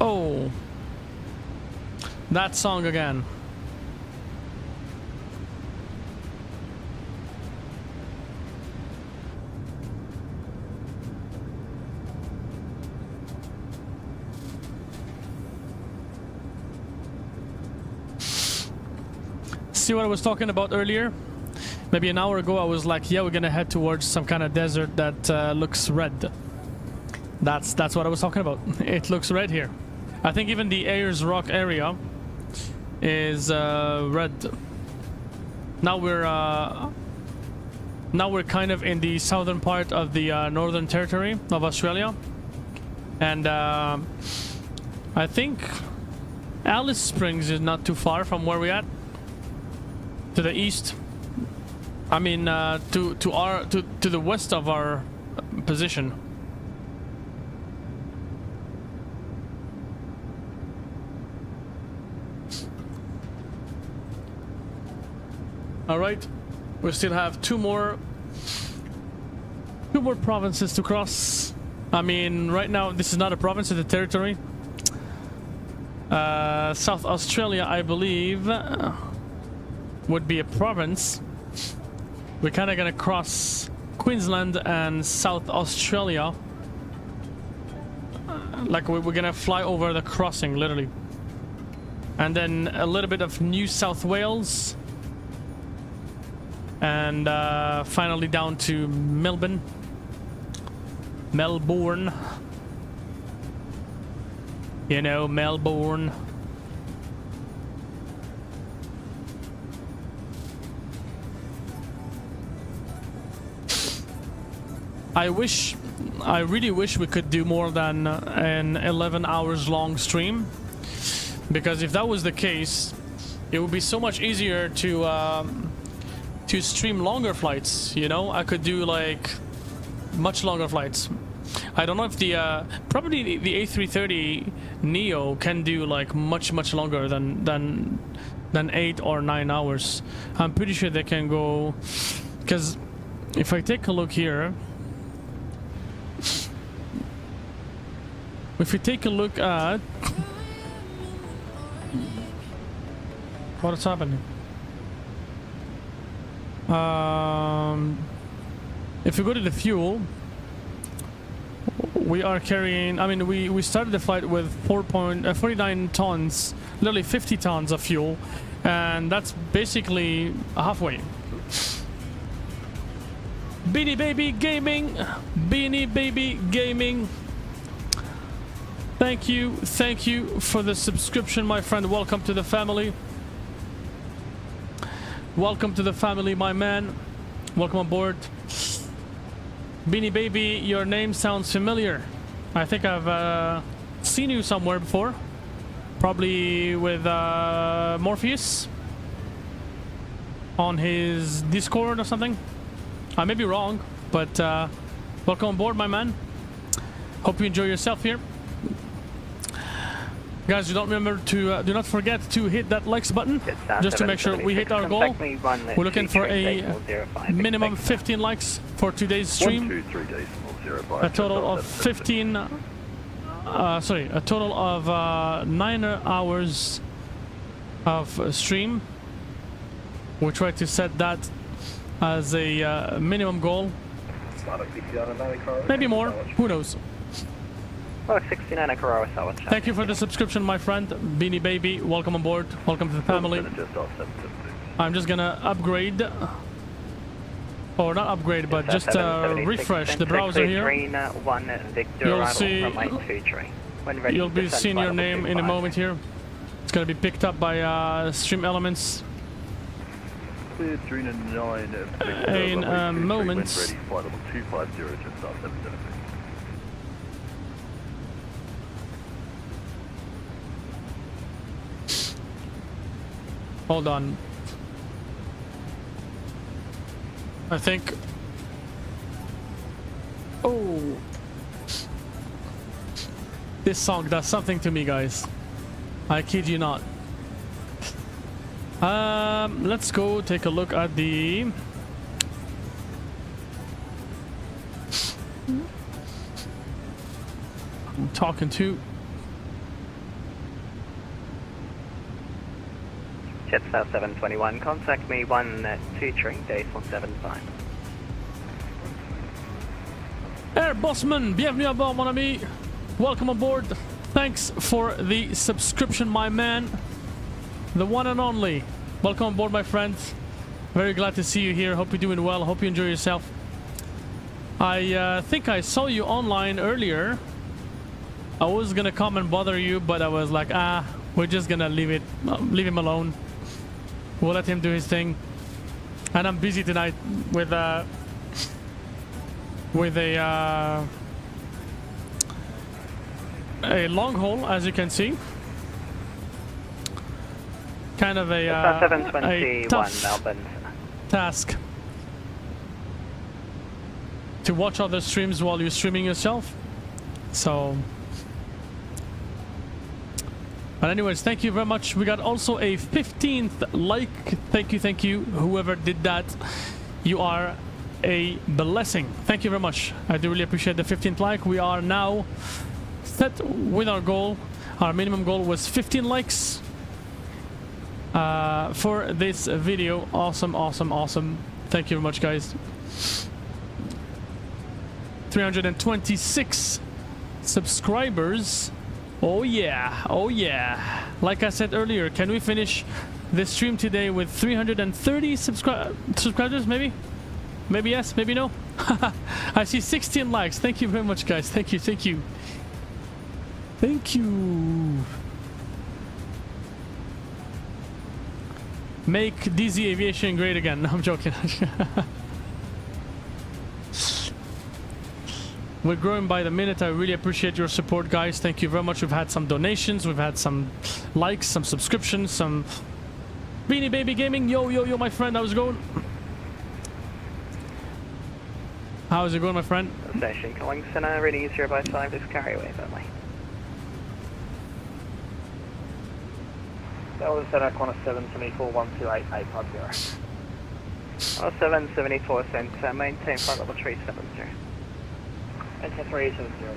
Oh, that song again. See what I was talking about earlier? Maybe an hour ago I was like, yeah, we're gonna head towards some kind of desert that looks red. That's what I was talking about. It looks red here. I think even the Ayers Rock area is red. Now we're kind of in the southern part of the Northern Territory of Australia, and I think Alice Springs is not too far from where we're at. To the east, I mean, to the west of our position. All right, we still have two more provinces to cross. I mean, right now this is not a province; it's a territory. South Australia, I believe, would be a province. We're kind of gonna cross Queensland and South Australia. Like we're gonna fly over the crossing, literally. And then a little bit of New South Wales. And finally down to Melbourne. You know, Melbourne. I really wish we could do more than an 11 hours long stream, because if that was the case, it would be so much easier to stream longer flights. You know, I could do like much longer flights. I don't know if the probably the A330NEO can do like much longer than 8 or 9 hours. I'm pretty sure they can go, because if I take a look here, if we take a look at what is happening, if we go to the fuel, we are carrying, I mean, we started the flight with 49 tons, literally 50 tons of fuel, and that's basically halfway. Beanie Baby Gaming, Beanie Baby Gaming, thank you for the subscription, my friend. Welcome to the family. Welcome to the family, my man. Welcome aboard. Beanie Baby, your name sounds familiar. I think I've seen you somewhere before. Probably with Morpheus on his Discord or something. I may be wrong, but welcome on board, my man. Hope you enjoy yourself here. Guys, do not forget to hit that likes button just to make sure we hit our goal. We're looking for a minimum 15 likes for today's stream. A total of 15. A total of 9 hours of stream. We try to set that as a minimum goal. Maybe more. Who knows? Oh, 69 Corsair. Thank you for the subscription, my friend. Beanie Baby, welcome on board. Welcome to the family. I'm just gonna upgrade. Or not upgrade, but just refresh the browser here. You'll be seeing your name in a moment here. It's gonna be picked up by Stream Elements in a moment. Hold on. I think. Oh, this song does something to me, guys. I kid you not. Let's go take a look at the. I'm talking to. Jetstar 721, contact me 123 days 175. Airbusman, bienvenue à bord, mon ami. Welcome aboard. Thanks for the subscription, my man. The one and only. Welcome aboard, my friends. Very glad to see you here. Hope you're doing well. Hope you enjoy yourself. I think I saw you online earlier. I was gonna come and bother you, but I was like, we're just gonna leave him alone. We'll let him do his thing. And I'm busy tonight with a long haul, as you can see. Kind of a tough task to watch other streams while you're streaming yourself. So. But anyways, thank you very much. We got also a 15th like. Thank you, whoever did that. You are a blessing. Thank you very much. I do really appreciate the 15th like. We are now set with our goal. Our minimum goal was 15 likes for this video. Awesome. Thank you very much, guys. 326 subscribers. Oh yeah. Like I said earlier, can we finish this stream today with 330 subscribers, maybe? Maybe yes, maybe no. I see 16 likes. Thank you very much, guys. Thank you. Make DZ Aviation great again. No, I'm joking. We're growing by the minute. I really appreciate your support, guys. Thank you very much. We've had some donations, we've had some likes, some subscriptions, some Beanie Baby Gaming. Yo, my friend. How's it going? How's it going, my friend? Station calling center, reading 0/5, this carryaway only. That was ZOTAC 1774 128 850. 774 center, maintain flight level 370. Enter 370.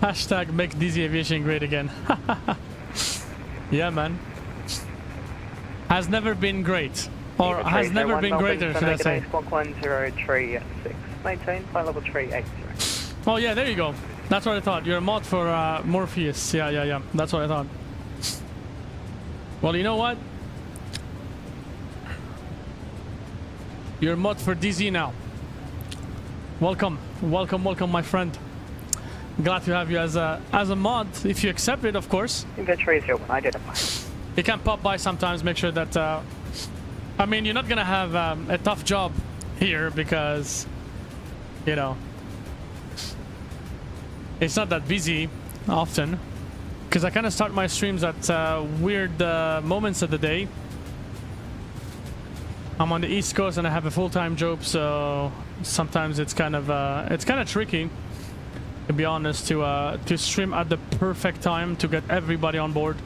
Hashtag make DZ Aviation great again. Yeah, man. Has never been great. Or has never been greater, should I say. Squawk 103.6. Maintain flight level 380. Oh yeah, there you go. That's what I thought. You're a mod for Morpheus. Yeah. That's what I thought. Well, you know what? You're a mod for DZ now. Welcome, my friend. Glad to have you as a mod, if you accept it, of course. Inventory 01, identify. You can pop by sometimes, make sure that... I mean, you're not gonna have a tough job here because, you know, it's not that busy often. Because I kind of start my streams at weird moments of the day. I'm on the East Coast and I have a full-time job, so sometimes it's kind of tricky, to be honest, to stream at the perfect time to get everybody on board.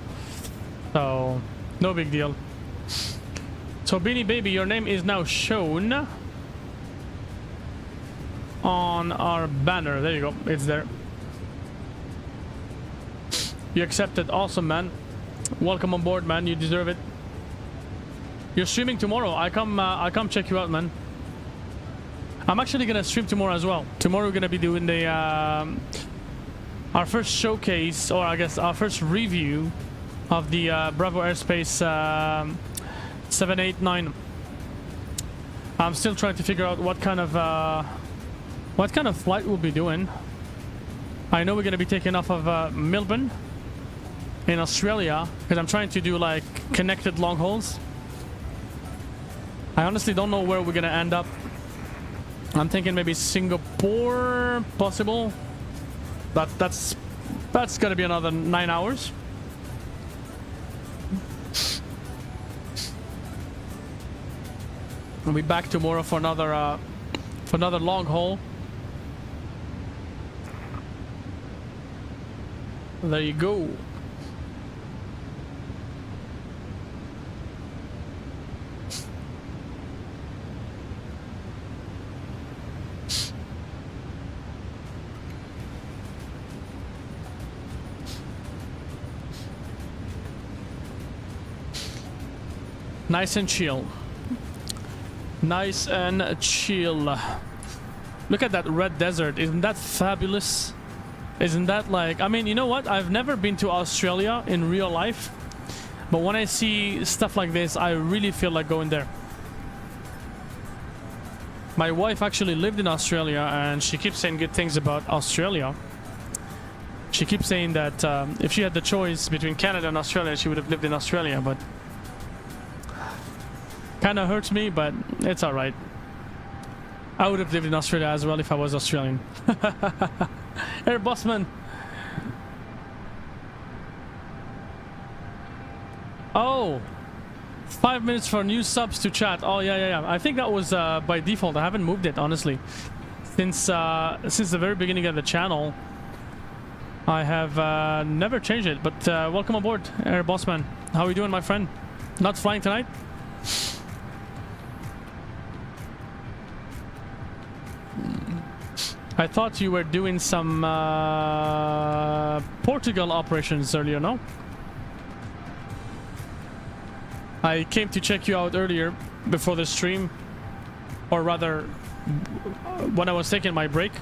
So no big deal. So Beanie Baby, your name is now shown on our banner. There you go. It's there. You accepted. Awesome, man. Welcome on board, man. You deserve it. You're streaming tomorrow. I come check you out, man. I'm actually gonna stream tomorrow as well. Tomorrow we're gonna be doing the our first showcase, or I guess our first review of the Bravo Airspace 789. I'm still trying to figure out what kind of flight we'll be doing. I know we're gonna be taking off of Melbourne in Australia because I'm trying to do like connected long hauls. I honestly don't know where we're gonna end up. I'm thinking maybe Singapore, possible. That's gonna be another 9 hours. We'll be back tomorrow for another long haul. There you go. Nice and chill. Nice and chill. Look at that red desert. Isn't that fabulous? Isn't that like... I mean, you know what? I've never been to Australia in real life. But when I see stuff like this, I really feel like going there. My wife actually lived in Australia and she keeps saying good things about Australia. She keeps saying that if she had the choice between Canada and Australia, she would have lived in Australia, but... kind of hurts me, but it's alright. I would have lived in Australia as well if I was Australian. Airbusman. Oh, 5 minutes for new subs to chat. Oh yeah. I think that was by default. I haven't moved it honestly since the very beginning of the channel. I have never changed it. But welcome aboard, Airbusman. How are you doing, my friend? Not flying tonight? I thought you were doing some Portugal operations earlier, no? I came to check you out earlier before the stream, or rather when I was taking my break.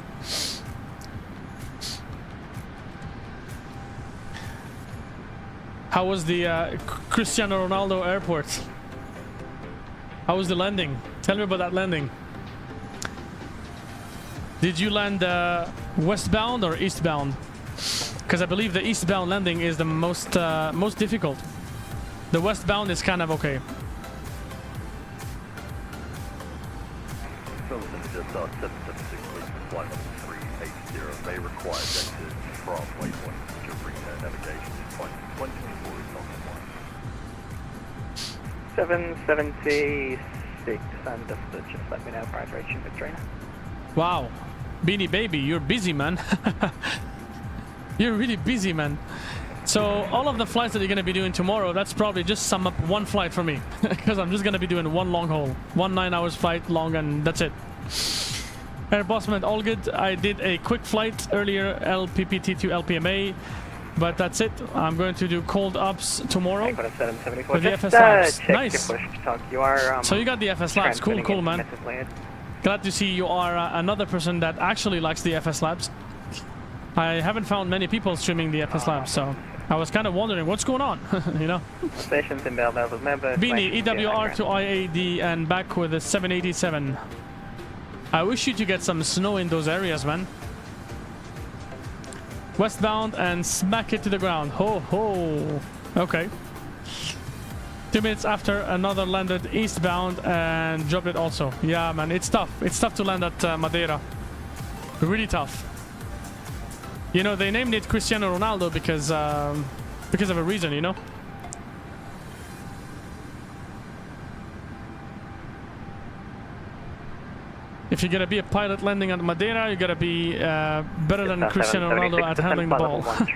How was the Cristiano Ronaldo airport? How was the landing? Tell me about that landing. Did you land westbound or eastbound? Because I believe the eastbound landing is the most difficult. The westbound is kind of okay. Sullivan just 776 flight level 380 may require exit from waypoint to bring navigation to flight 2024 is not compliant. 776, understood. Just let me know prior to reaching Victoria. Wow. Beanie Baby, you're busy, man. You're really busy, man. So all of the flights that you're going to be doing tomorrow, that's probably just sum up one flight for me. Because I'm just going to be doing one long haul. 1 9 hours flight long and that's it. Airbus, all good. I did a quick flight earlier, LPPT to LPMA, but that's it. I'm going to do cold ops tomorrow with the FS Labs. Nice. You are, So you got the FS Labs. Cool, man. Glad to see you are another person that actually likes the FS Labs. I haven't found many people streaming the FS Labs, so I was kind of wondering what's going on, you know? Stations in Bell Levels, member. Beanie, EWR to IAD and back with a 787. I wish you to get some snow in those areas, man. Westbound and smack it to the ground. Ho ho. Okay. 2 minutes after another landed eastbound and dropped it also. Yeah, man, it's tough. It's tough to land at Madeira. Really tough. You know, they named it Cristiano Ronaldo because of a reason, you know? If you're gonna be a pilot landing at Madeira, you gotta be better than Cristiano Ronaldo at handling the ball. Flight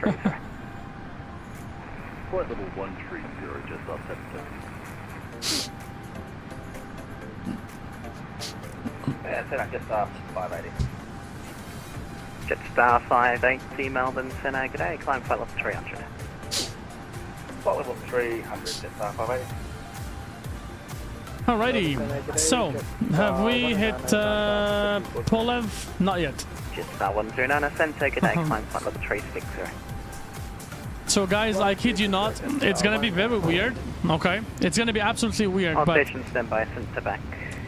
level 130, just off 770. Yeah, so just off 580. Jetstar 580 Melbourne, Senna, good day, climb flight level 300. Flight level 300, Jetstar 580. Alrighty, so have we hit Polev? Not yet. Jetstar 109, Ascento, good day, climb flight level 360. So guys, I kid you not, it's gonna be very weird, okay? It's gonna be absolutely weird, All but stations stand by, Ascento back.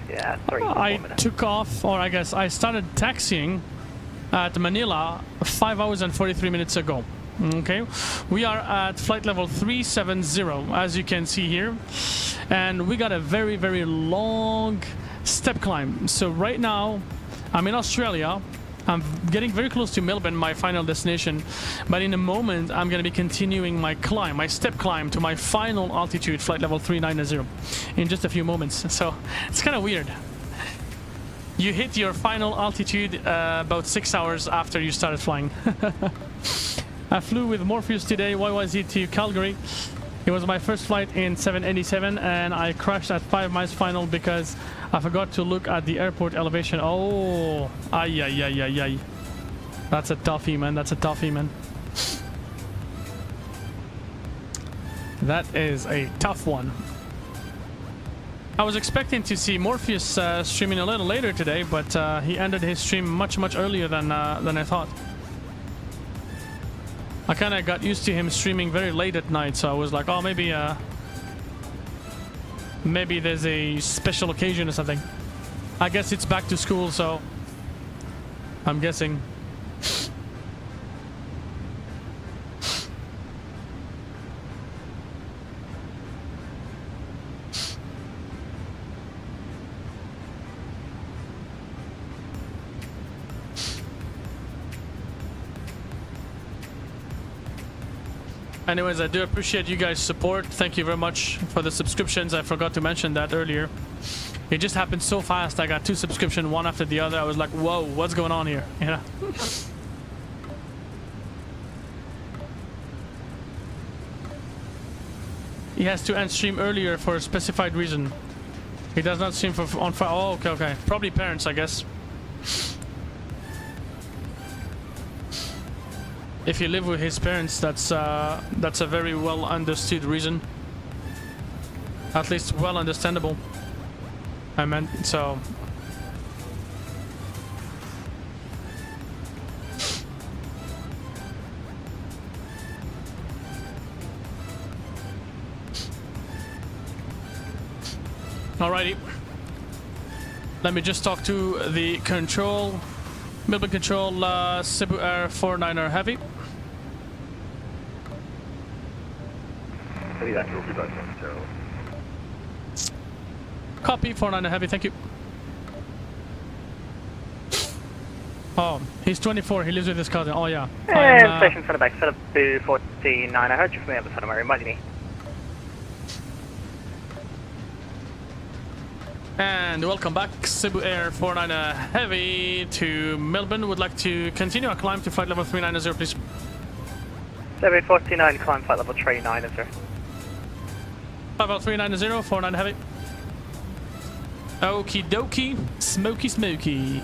Yeah, 3 I 4 minutes. took off, or I guess I started taxiing at Manila 5 hours and 43 minutes ago. Okay, we are at flight level 370, as you can see here, and we got a very, very long step climb. So right now, I'm in Australia. I'm getting very close to Melbourne, my final destination, but in a moment, I'm going to be continuing my climb, my step climb to my final altitude, flight level 390, in just a few moments. So it's kind of weird. You hit your final altitude about 6 hours after you started flying. I flew with Morpheus today, YYZ to Calgary. It was my first flight in 787 and I crashed at 5 miles final because I forgot to look at the airport elevation. Oh, ay, ay, ay, ay, ay. That's a toughie, man. That's a toughie, man. That is a tough one. I was expecting to see Morpheus streaming a little later today, but he ended his stream much, much earlier than I thought. I kind of got used to him streaming very late at night, so I was like, oh, maybe there's a special occasion or something. I guess it's back to school, so I'm guessing. Anyways, I do appreciate you guys' support. Thank you very much for the subscriptions. I forgot to mention that earlier. It just happened so fast. I got 2 subscriptions, one after the other. I was like, whoa, what's going on here? You know? He has to end stream earlier for a specified reason. He does not stream on Friday. Oh, okay, okay. Probably parents, I guess. If you live with his parents, that's a very well understood reason. At least well understandable. I meant, so. Alrighty. Let me just talk to the control. Melbourne control, Cebu Air 49er Heavy. Copy, 49er Heavy, thank you. Oh, he's 24, he lives with his cousin. Oh, yeah. And station center back, set up to 49. I heard you from the other side of my room, Imagine. And welcome back, Cebu Air 49er Heavy to Melbourne. Would like to continue our climb to flight level 390, please. Cebu 49, climb flight level 390. Flight level 390, 49 Heavy. Okie dokie, smoky smoky.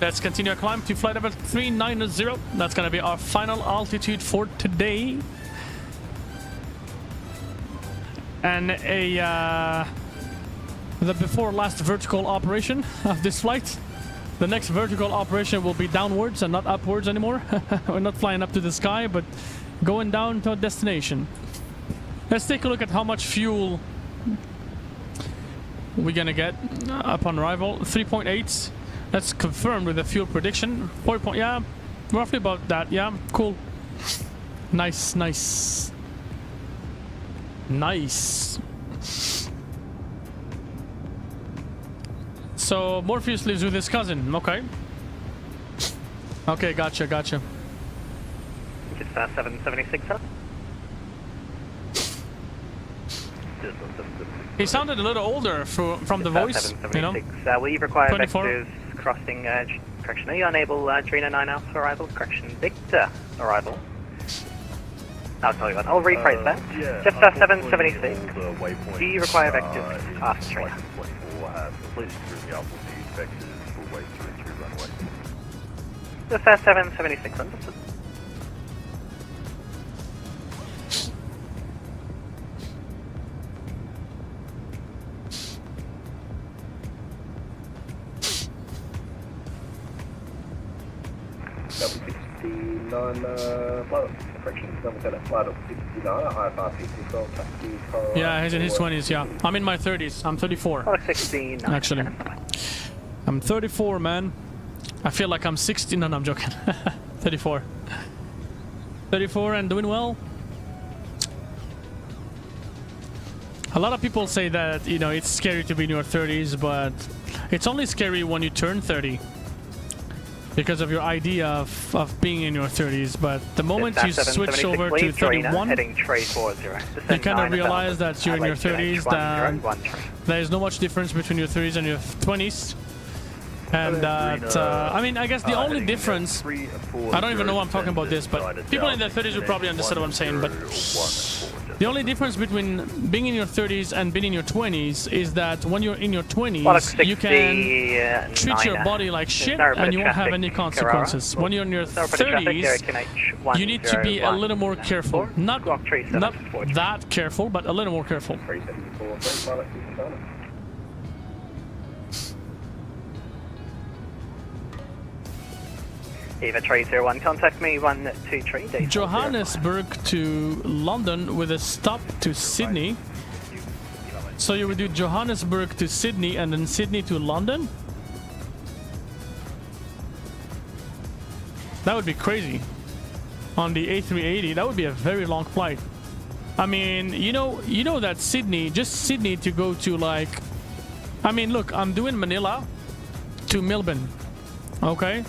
Let's continue our climb to flight level 390. That's gonna be our final altitude for today. And the before last vertical operation of this flight. The next vertical operation will be downwards and not upwards anymore. We're not flying up to the sky, but going down to a destination. Let's take a look at how much fuel we're gonna get upon arrival. 3.8. That's confirmed with the fuel prediction. 4 point, yeah, roughly about that. Yeah, cool. Nice, nice. Nice. So Morpheus lives with his cousin. Okay. Okay, gotcha, gotcha. Just 776, sir. He sounded a little older from the voice, you know. We require 24. vectors crossing, correction, are you unable, Trina 9 Alpha arrival, correction, Victor arrival. I'll tell you what, I'll rephrase that. Yeah, Just 776. Do you require vectors after Trina? 24 have completely screwed me up with these vectors for way through runway. Just 776, understood. Yeah, he's in his 20s, yeah. I'm in my 30s. I'm 34. 16. Actually. I'm 34, man. I feel like I'm 16. No, I'm joking. 34. 34 and doing well. A lot of people say that, you know, it's scary to be in your 30s, but it's only scary when you turn 30. Because of your idea of being in your 30s, but the moment you switch over to 31, you kind of realize that you're in your 30s, that there is no much difference between your 30s and your 20s. And that, I mean, I guess the only difference, I don't even know why I'm talking about this, but people in their 30s will probably understand what I'm saying, but the only difference between being in your 30s and being in your 20s is that when you're in your 20s, you can treat your body like shit and you won't have any consequences. When you're in your 30s, you need to be a little more careful. Not that careful, but a little more careful. Eva 301, contact me 123. Johannesburg to London with a stop to Sydney. So you would do Johannesburg to Sydney and then Sydney to London? That would be crazy. On the A380, that would be a very long flight. I mean, you know that Sydney, just Sydney to go to like, I mean, look, I'm doing Manila to Melbourne, okay?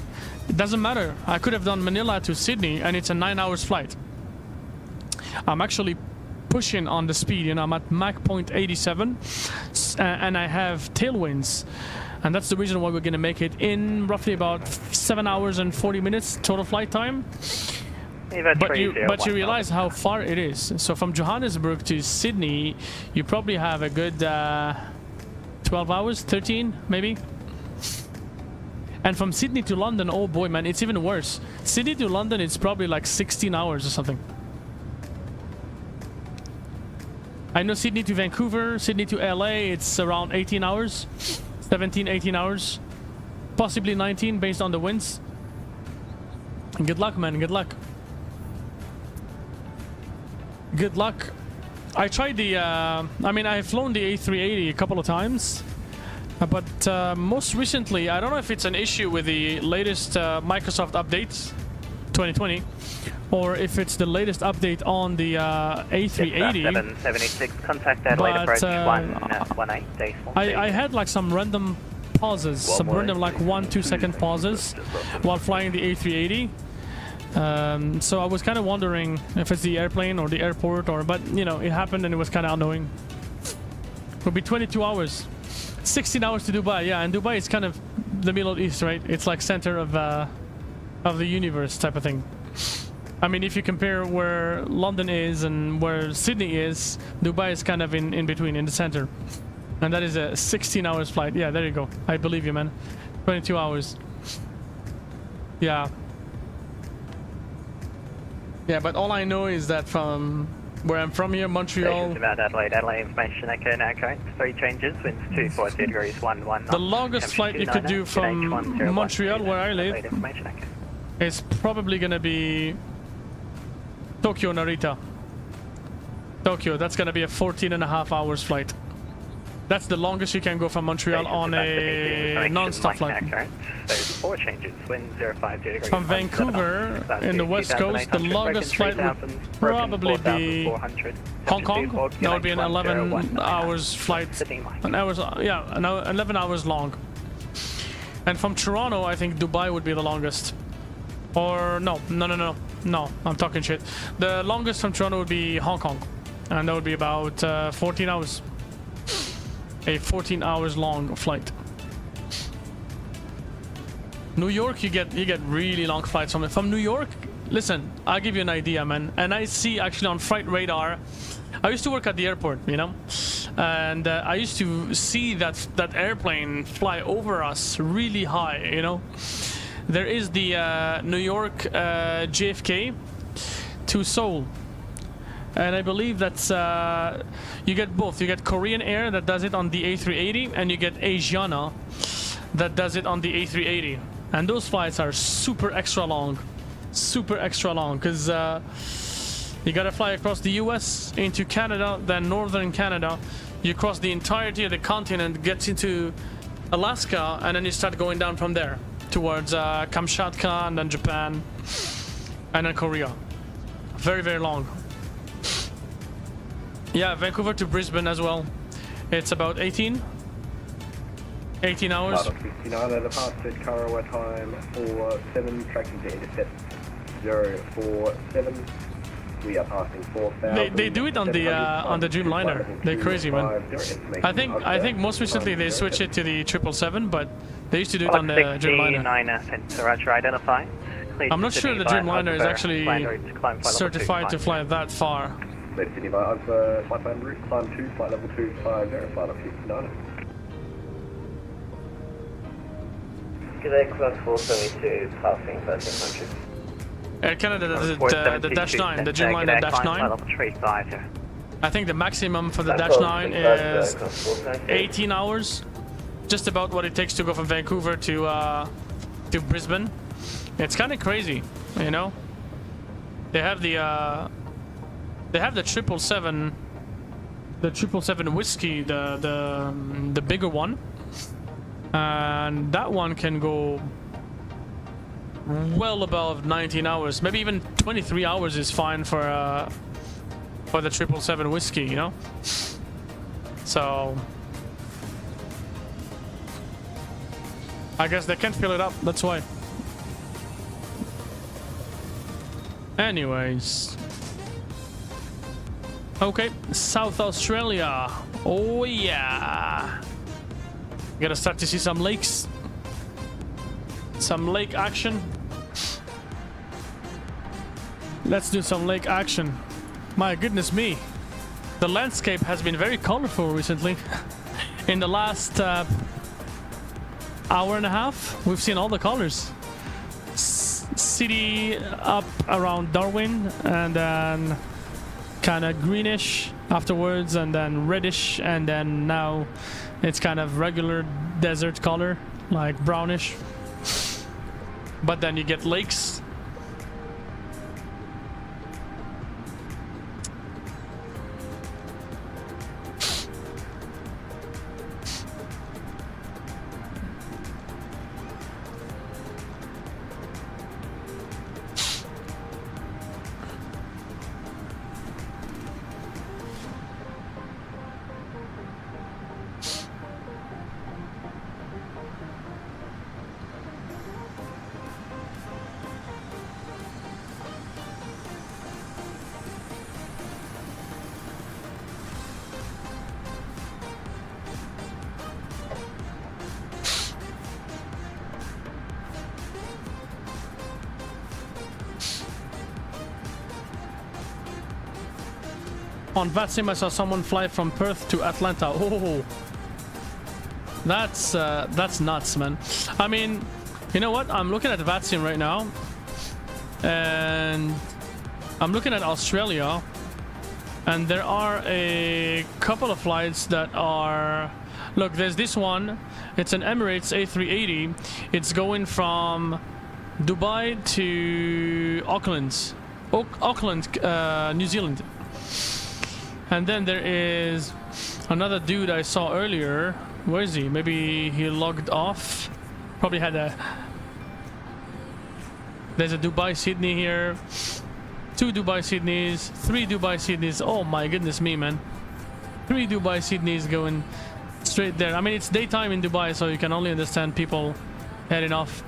It doesn't matter. I could have done Manila to Sydney and it's a 9 hours flight. I'm actually pushing on the speed, you know, I'm at Mach 0.87 and I have tailwinds. And that's the reason why we're going to make it in roughly about 7 hours and 40 minutes total flight time. But you realize how far it is. So from Johannesburg to Sydney, you probably have a good 12 hours, 13 maybe. And from Sydney to London, oh boy, man, it's even worse. Sydney to London, it's probably like 16 hours or something. I know Sydney to Vancouver, Sydney to LA, it's around 18 hours. 17, 18 hours. Possibly 19 based on the winds. And good luck, man, good luck. Good luck. I tried the, I mean, I've flown the A380 a couple of times. But most recently, I don't know if it's an issue with the latest Microsoft updates, 2020, or if it's the latest update on the A380. 776, contact Adelaide approach 118. I had like some random pauses, some random like 1-2 second pauses while flying the A380. So I was kind of wondering if it's the airplane or the airport, or but you know, it happened and it was kind of annoying. It'll be 22 hours. 16 hours to Dubai, yeah, and Dubai is kind of the Middle East, right? It's like center of the universe type of thing. I mean, if you compare where London is and where Sydney is, Dubai is kind of in between, in the center. And that is a 16 hours flight. Yeah, there you go. I believe you, man. 22 hours. Yeah. Yeah, but all I know is that from where I'm from here, Montreal, Stations about Adelaide. Adelaide information, okay, now current. 3 changes, winds 240 degrees, 11 knots. the longest flight you could do from Montreal, where I live, Adelaide information, okay. is probably gonna be Tokyo Narita. Tokyo, that's gonna be a 14.5 hours flight. That's the longest you can go from Montreal on a non-stop flight. So 4 changes, wind 050 degrees. From Vancouver in the west coast, the longest flight would probably be Hong Kong. That would be an 11 hours flight. An 11 hours long. And from Toronto, I think Dubai would be the longest. Or no, I'm talking shit. The longest from Toronto would be Hong Kong, and that would be about 14 hours. A 14 hours long flight. New York, you get really long flights from New York. Listen, I'll give you an idea, man. And I see actually on Flight Radar, I used to work at the airport, you know, and I used to see that airplane fly over us really high, you know. There is the New York JFK to Seoul. And I believe that's you get both. You get Korean Air that does it on the A380, and you get Asiana that does it on the A380. And those flights are super extra long, because you gotta fly across the US into Canada, then northern Canada. You cross the entirety of the continent, gets into Alaska, and then you start going down from there towards Kamchatka, and then Japan, and then Korea. Very, very long. Yeah, Vancouver to Brisbane as well. It's about 18 hours. 69 at departure, Karawa time 47, tracking to intercept 047. We are passing 4,000. They do it on the Dreamliner. They're crazy, man. I think most recently they switched it to the 777, but they used to do it on the Dreamliner. Roger, identify. I'm not sure the Dreamliner is actually certified to fly that far. Left City I've flight plan route, climb 2, flight level 250, flight of 59. G'day, class 472, passing 1300. Air Canada does it, the Dash 9, the Dreamliner Dash 9. I think the maximum for the Dash 9 is 18 hours. Just about what it takes to go from Vancouver to Brisbane. It's kind of crazy, you know. They have the 777 whiskey, the bigger one, and that one can go well above 19 hours. Maybe even 23 hours is fine for the 777 whiskey, you know. So I guess they can't fill it up. That's why. Anyways. Okay, South Australia. Oh yeah. Gotta start to see some lakes. Some lake action. Let's do some lake action. My goodness me. The landscape has been very colorful recently. In the last hour and a half, we've seen all the colors. City up around Darwin, and then kind of greenish afterwards, and then reddish, and then now it's kind of regular desert color, like brownish. But then you get lakes. On VATSIM, I saw someone fly from Perth to Atlanta. Oh, that's nuts, man. I mean, You know what? I'm looking at VATSIM right now, and I'm looking at Australia, and there are a couple of flights that are. Look, there's this one. It's an Emirates A380. It's going from Dubai to Auckland, New Zealand. And then there is another dude I saw earlier. Where is he? Maybe he logged off. Probably had a. There's a Dubai Sydney here. 2 Dubai Sydneys. 3 Dubai Sydneys. Oh my goodness me, man. 3 Dubai Sydneys going straight there. I mean, it's daytime in Dubai, so you can only understand people heading off.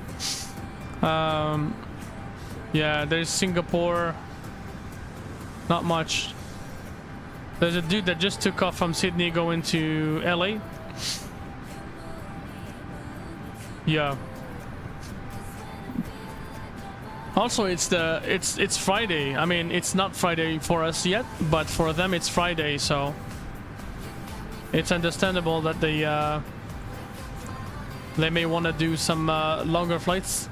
Yeah, there's Singapore. Not much. There's a dude that just took off from Sydney going to LA. Yeah. Also, it's Friday. I mean, it's not Friday for us yet, but for them it's Friday, so it's understandable that they may want to do some longer flights.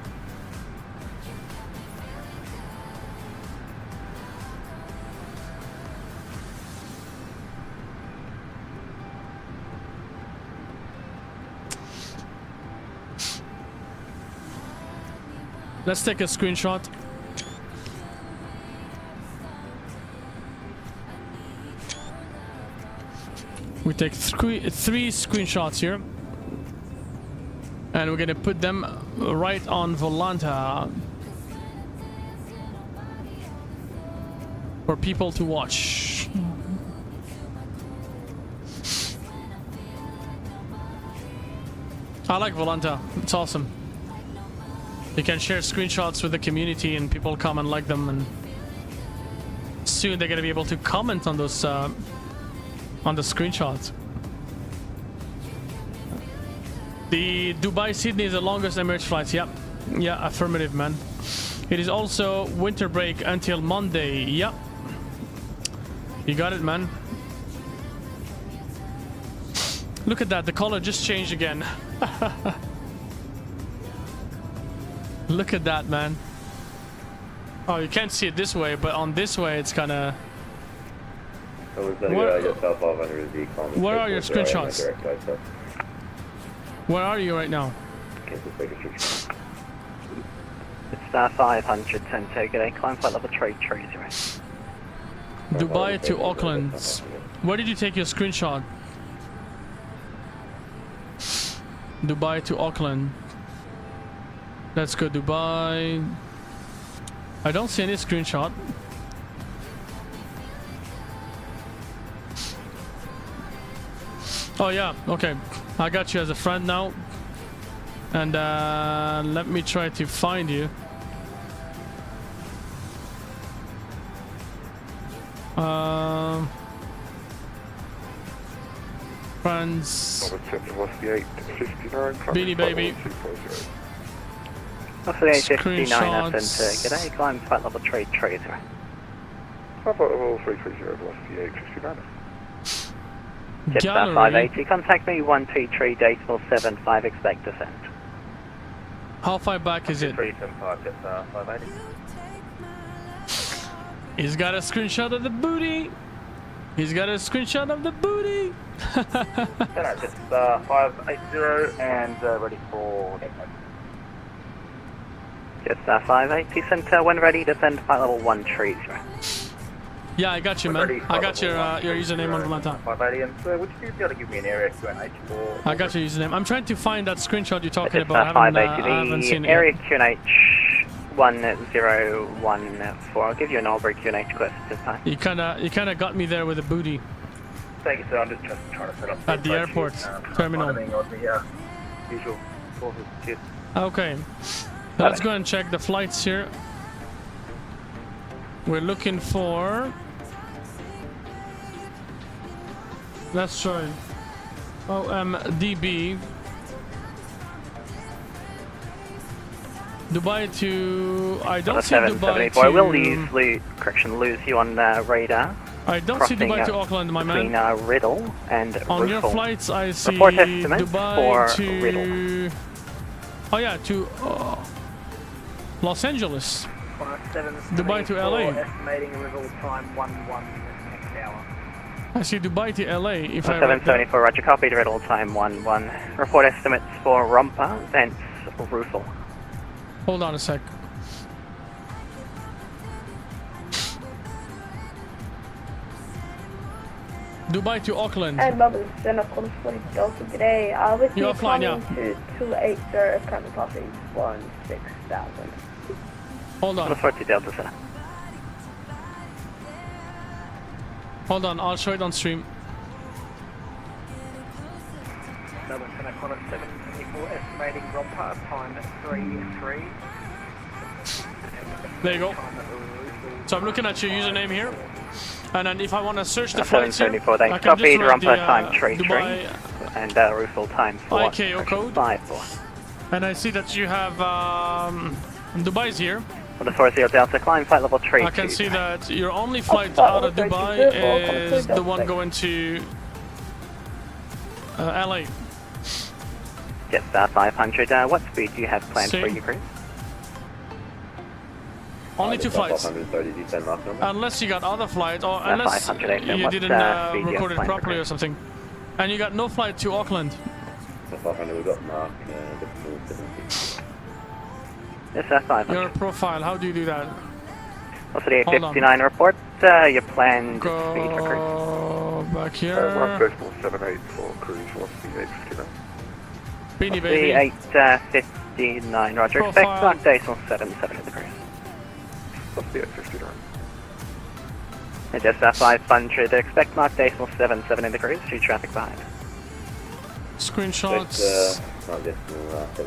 Let's take a screenshot. We take three screenshots here, and we're gonna put them right on Volanta for people to watch. I like Volanta. It's awesome. You can share screenshots with the community and people come and like them, and soon they're gonna be able to comment on those on the screenshots. The Dubai Sydney is the longest Emirates flights. Yep. Yeah, affirmative, man. It is also winter break until Monday. Yep. You got it, man. Look at that, the color just changed again. Look at that, man. Oh, you can't see it this way, but on this way it's kind of. Where are your screenshots? Where are you right now? It's 500 Center, good day, climb flight level 330. Dubai to Auckland. Where did you take your screenshot? Dubai to Auckland. Let's go Dubai. I don't see any screenshot. Oh yeah, okay. I got you as a friend now. And let me try to find you. Friends. Beanie Baby. What's the A59 Center, good day, climb flight level 330. Flight level 330, velocity 859. Jetstar 580, contact me 123 decimal 75, expect descent. How far back is it? 375, Jetstar 580. He's got a screenshot of the booty. He's got a screenshot of the booty. Jetstar 580 and ready for Jetstar 580 Center, when ready, descend flight level 130. Yeah, I got you, man. I got your username on Volanta. 580, and sir, would you be able to give me an area QNH for... I got your username. I'm trying to find that screenshot you're talking about. Jetstar I haven't seen 580, it area yet. QNH 1014. I'll give you an Albury QNH quest this time. You kinda got me there with a booty. Thank you, sir. I'm just trying to set up... At the airport terminal. Usual sources. Cheers. Okay. Let's go and check the flights here. We're looking for... Let's try OMDB. Dubai to... I don't see Dubai to... I will lose you on radar. I don't see Dubai to Auckland, my man. Between Riddle and on Ruffle. your flights, I see Report estimates Dubai for to... Riddle. Oh yeah, to Los Angeles. 17 Dubai to LA. Estimating arrival time 11 next hour. I see Dubai to LA. If I read that. 774, roger, copied, arrival time 11. Report estimates for Rompa, thence Russell. Hold on a sec. Dubai to Auckland. And Bubbles, then of course 40 Delta today. With You're you offline, coming yeah. to 280, coming copy 16,000. Hold on. 40 Delta Center. Hold on, I'll show it on stream. Double Center Connor 774, estimating Rompa time 3-3. There you go. So I'm looking at your username here. And then if I want to search the flights here, 774, they I can just copied, write the Rompa time 3-3. Dubai And Russell time 4. ICAO code. 5-4. And I see that you have Dubai's here. For the 40 Delta, climb flight level 3. I can see that your only flight out of Dubai is the one going to LA. Jetstar 500, what speed do you have planned for Same. your cruise? Only 2 flights. 530, descend mark number. Unless you got other flights, or unless 500, you what didn't speed do you record it have planned for properly or cruise? something. And you got no flight to Auckland. The 500 we've got mark, the full 70. Yes, sir, 500. Your profile, how do you do that? Also the Hold on. A59 report, your planned speed for cruise. Go back here. 1.78 for cruise, what's the 859? Beanie The baby. 859, roger. Expect Profile. clock decimal 77 in the cruise. What's the 859? And just 500, expect mark decimal 77 in the cruise, due traffic behind. Screenshots. Not just 77.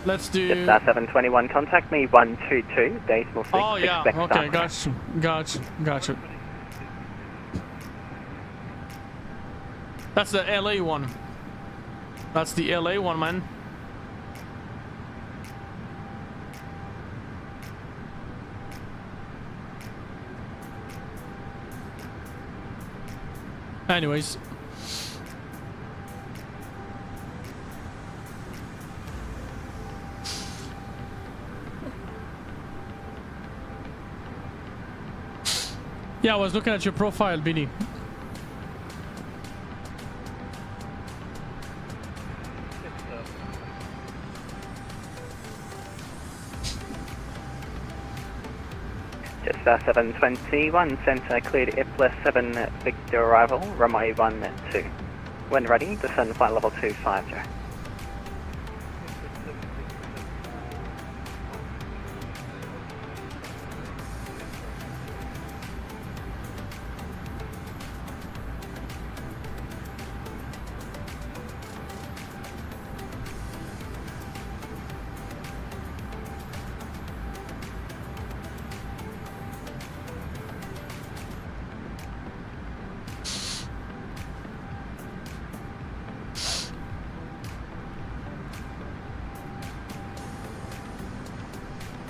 Let's do. Just 721, contact me 122, decimal 6, Oh yeah. expect Okay. start. Gotcha. That's the LA one. That's the LA one, man. Anyways. Yeah, I was looking at your profile, Beanie. Just 721, center cleared Airplus 7 Victor arrival, runway 12. When ready, descend flight level 250.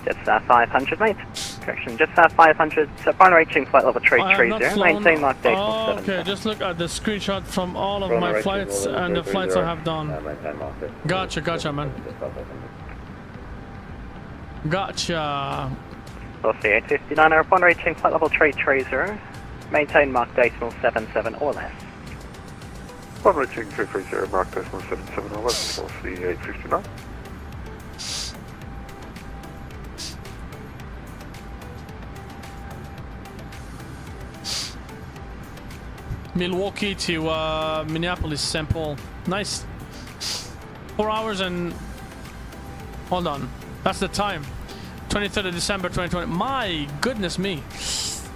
Just 500, mate. Correction, just 500. So upon reaching flight level I have not 330, flown. maintain mark decimal Oh, 7. okay, just look at the screenshot from all of From my the flights rating, and the flights I have done. maintain mark it. Gotcha, man. Gotcha. We'll see 859, upon reaching flight level 330, maintain mark decimal 77 or less. Upon reaching 330, mark decimal 77 or less, what's the 859? Milwaukee to Minneapolis, St. Paul. Nice. 4 hours and... Hold on. That's the time. 23rd of December 2020. My goodness me.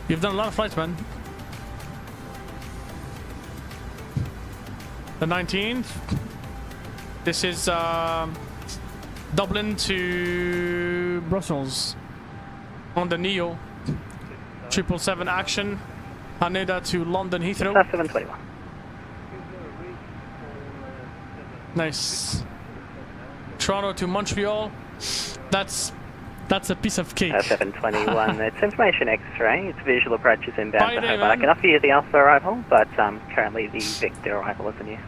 You've done a lot of flights, man. The 19th. This is Dublin to Brussels. On the NEO. 777 action. Haneda to London Heathrow. 721. Nice. Toronto to Montreal. That's a piece of cake. 721. It's information X-ray. It's visual approaches inbound Bye, to David. Hobart. I can offer you the Alpha arrival, but currently the Victor arrival is in use.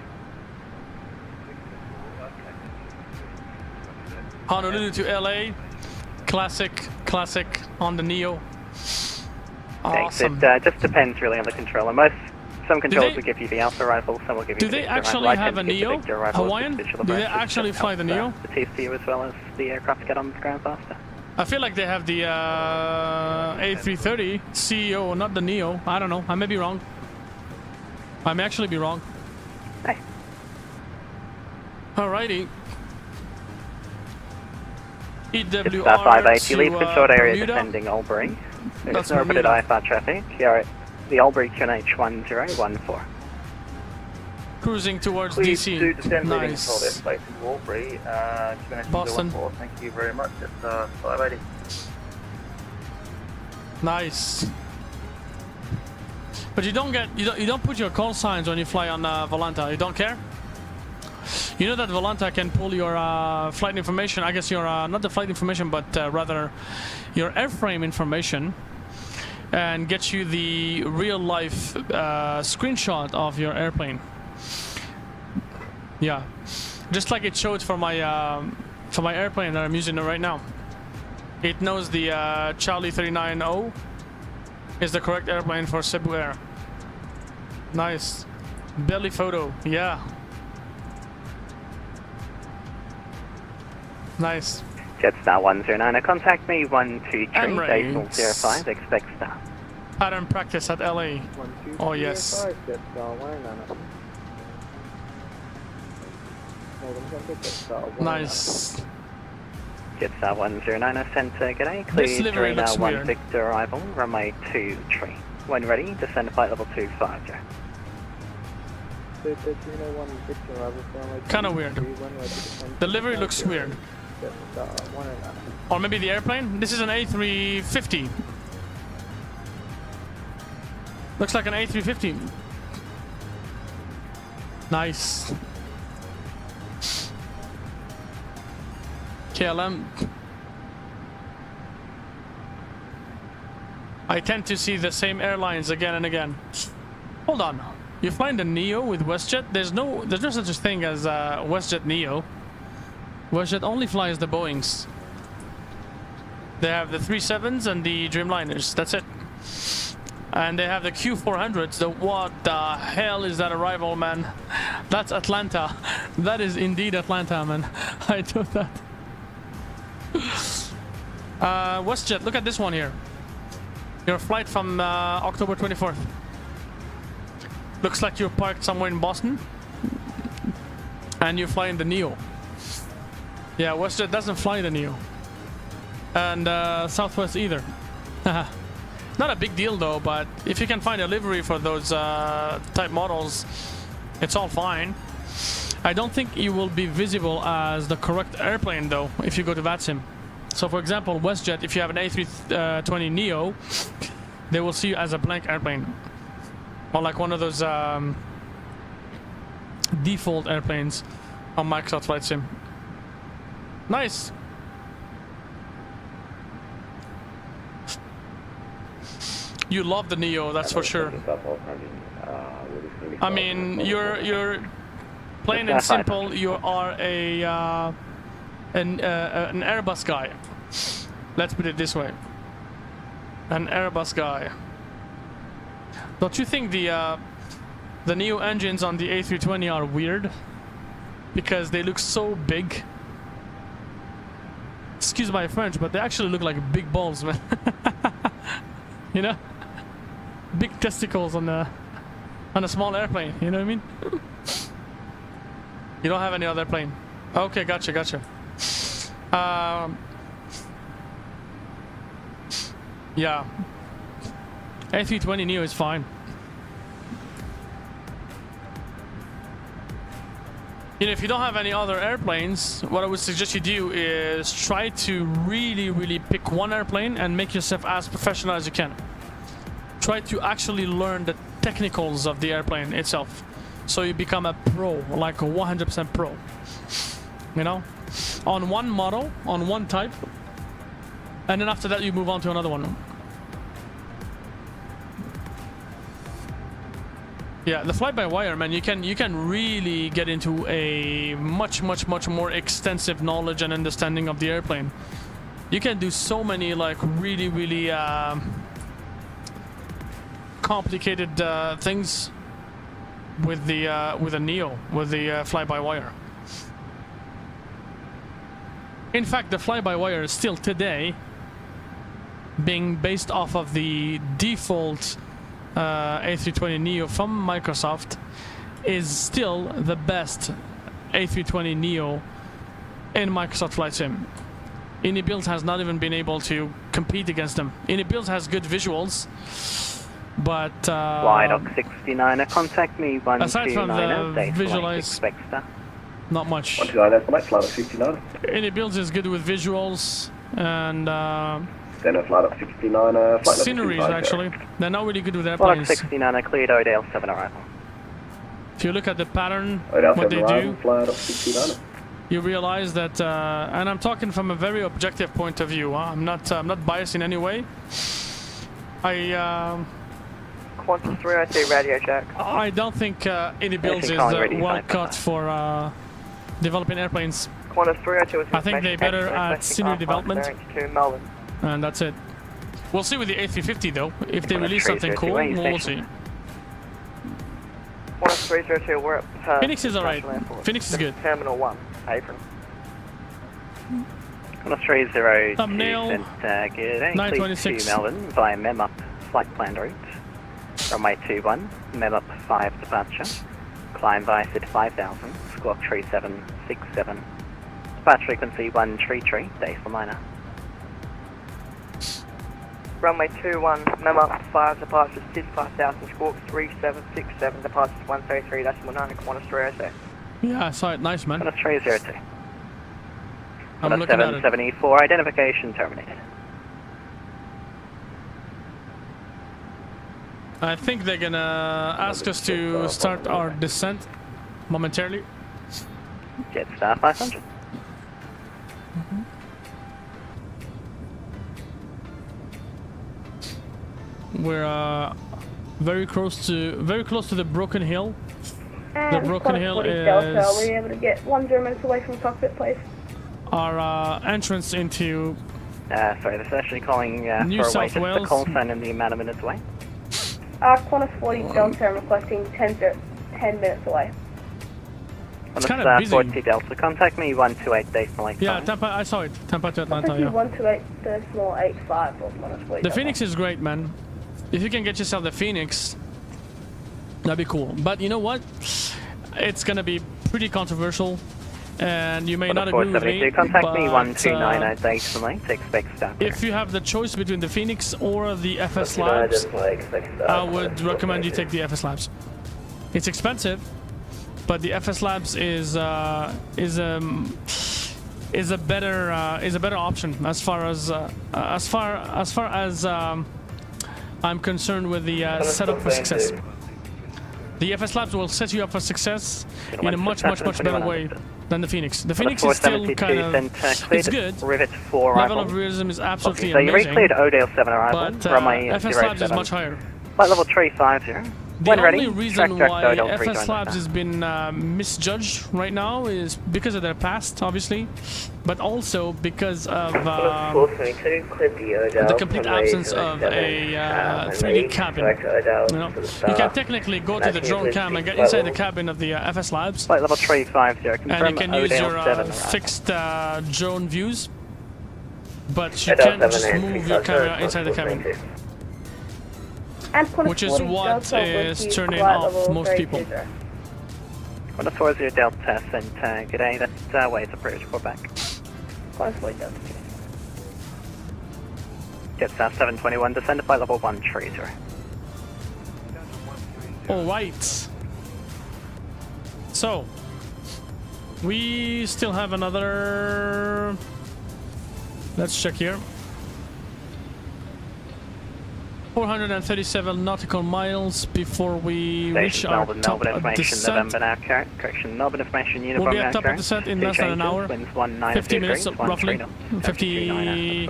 Honolulu to LA. Classic on the Neo. Thanks. Awesome. It just depends really on the controller. Some controllers will give you the alpha rifle, some will give you Do the they Victor rifle. actually I have a tend to get the Neo? Victor rifle with Hawaiian? the Do visual they burst, which actually just fly the helps, Neo? the TCU as well as the aircraft get on the ground faster. I feel like they have the A330 CEO, not the Neo. I don't know. I may be wrong. I may actually be wrong. Hey. Alrighty. Just EWR 580, lead for short area Bermuda. descending Albury. That's There's no reported Bermuda. IFR traffic. You're at the Albury QNH 1014. Cruising towards Please DC. do descend leading Nice. for this place in Albury. Boston. Thank you very much. It's 580. Nice. But you don't put your call signs when you fly on Volanta. You don't care? You know that Volanta can pull your flight information. I guess your not the flight information, but rather your airframe information, and get you the real life screenshot of your airplane. Yeah, just like it showed for my airplane that I'm using right now. It knows the Charlie 330NEO is the correct airplane for Cebu Air. Nice. Belly photo, yeah. Nice. Jetstar 109, contact me 123, Emirates. Daisal 05, expect star. Pattern practice at LA. Oh yes. Nice. Jetstar 109, center, g'day. This Clear livery looks 1 weird. Victor arrival, runway 23. When ready, descend to flight level 25, Joe. Kind of weird. The livery looks weird. Or maybe the airplane? This is an A350. Looks like an A350. Nice. KLM. I tend to see the same airlines again and again. Hold on. You find the Neo with WestJet? There's no such a thing as WestJet Neo. WestJet only flies the Boeings. They have the 37s and the Dreamliners. That's it. And they have the Q400s. What the hell is that arrival, man? That's Atlanta. That is indeed Atlanta, man. I know that. WestJet, look at this one here. Your flight from October 24th. Looks like you're parked somewhere in Boston. And you're flying the Neo. Yeah, WestJet doesn't fly the Neo. And Southwest either. Not a big deal though, but if you can find a livery for those type models, it's all fine. I don't think you will be visible as the correct airplane though if you go to VATSIM. So for example, WestJet, if you have an A330NEO, they will see you as a blank airplane. Or like one of those default airplanes on Microsoft Flight Sim. Nice. You love the Neo, that's for sure. I mean, you're plain and simple. You are an Airbus guy. Let's put it this way. An Airbus guy. Don't you think the Neo engines on the A320 are weird? Because they look so big. Excuse my French, but they actually look like big balls, man. You know? Big testicles on a small airplane, you know what I mean? You don't have any other plane. Okay, gotcha. Yeah. A320NEO is fine. You know, if you don't have any other airplanes, what I would suggest you do is try to really pick one airplane and make yourself as professional as you can. Try to actually learn the technicals of the airplane itself, so you become a pro, like a 100% pro. You know, on one model, on one type, and then after that you move on to another one. Yeah, the fly-by-wire, man, you can really get into a much more extensive knowledge and understanding of the airplane. You can do so many like really complicated things with the Neo, with the fly-by-wire. In fact, the fly-by-wire is still today being based off of the default A330NEO from Microsoft, is still the best A330NEO in Microsoft Flight Sim. AnyBuilds has not even been able to compete against them. AnyBuilds has good visuals, but Flydoc 69er, contact me aside from 129er, the date visualize, Spectre. not much. 129 estimate, Flydoc 69. AnyBuilds is good with visuals and Then a Flydoc 69, flight level sceneries 25, actually. They're not really good with Flydoc airplanes. 69er, cleared Odale 7 arrival. If you look at the pattern, Odale what 7 they arrival, do, Flydoc 69. you realize that, and I'm talking from a very objective point of view. I'm not biased in any way. Qantas 302 radio check. I don't think AnyBuilds is well cut for developing airplanes. Qantas 302 is I think they better at scenery development, to Melbourne. and that's it. We'll see with the A350 though. If they release something cool, we'll see. Qantas 302, we're at Phoenix is alright. Phoenix is good. Terminal 1, apron. Qantas 302, Thumbnail, good day, 926. to Melbourne via MEMUP flight plan route. Runway 21, MEMUP 5 departure. Climb via SID 5000, squawk 3767. Departure frequency 133, day for minor. Runway 21, MEMUP 5 departures, SID 5000, squawk 3767, departures 133.9, Qantas 302. Yeah, I saw it. Nice, man. Qantas 302. I'm Qantas looking at it. 774, identification terminated. I think they're gonna ask us to start our descent momentarily. Jetstar 500. We're very close to the Broken Hill. And The Broken Hill Delta, are is we able to get 10 minutes away from the cockpit, please? our entrance into Sorry, this is actually calling New for a South wait. Just Wales. the call sign and the amount of minutes away. Qantas 40 Delta, I'm requesting 10 minutes away. It's kind Qantas of busy. 40 Delta, contact me 128 decimal 85. Yeah, Tampa. I saw it. Tampa to Atlanta. Thank you, Yeah. 128.85 or Qantas 40 The Delta. Phoenix is great, man. If you can get yourself the Phoenix, that'd be cool. But you know what? It's gonna be pretty controversial, and you may not agree with me. 472, contact me but, 129 decimal 8, expect start. if you have the choice between the Phoenix or the FS Labs, I would recommend you take the FS Labs. It's expensive, but the FS Labs is a better option as far as I'm concerned with the setup for success. The FS Labs will set you up for success in a much better way than the Phoenix. The Phoenix is still kind of, it's good. Rivet 4 Level arrival. of realism is absolutely So you amazing. recleared Odale 7 arrival, But runway FS Labs is 07. much higher. Flight level 350. The When only ready, reason track why Odale FS 329. Labs has been misjudged right now is because of their past, obviously, but also because of the complete absence of a 3D cabin. You know, you can technically go to the drone cam and get inside the cabin of the FS Labs, Flight level 350, and confirm you can use Odale your 7 arrival. fixed drone views, but you can't just move your camera inside the cabin, And Qantas which is 40 what Delta is with you, turning flight off level most people. 320. Qantas 40 Delta, sent good day, that's way to approach, report back. Qantas 40 Delta. Jetstar 721, descend to flight level 130. Alright. So, we still have another... Let's check here. 437 nautical miles before we reach Station our Melbourne, top Melbourne information, descent. November now, correction, Melbourne information, uniform We'll be now, at top of descent in less than an hour. 50 minutes, roughly. 50...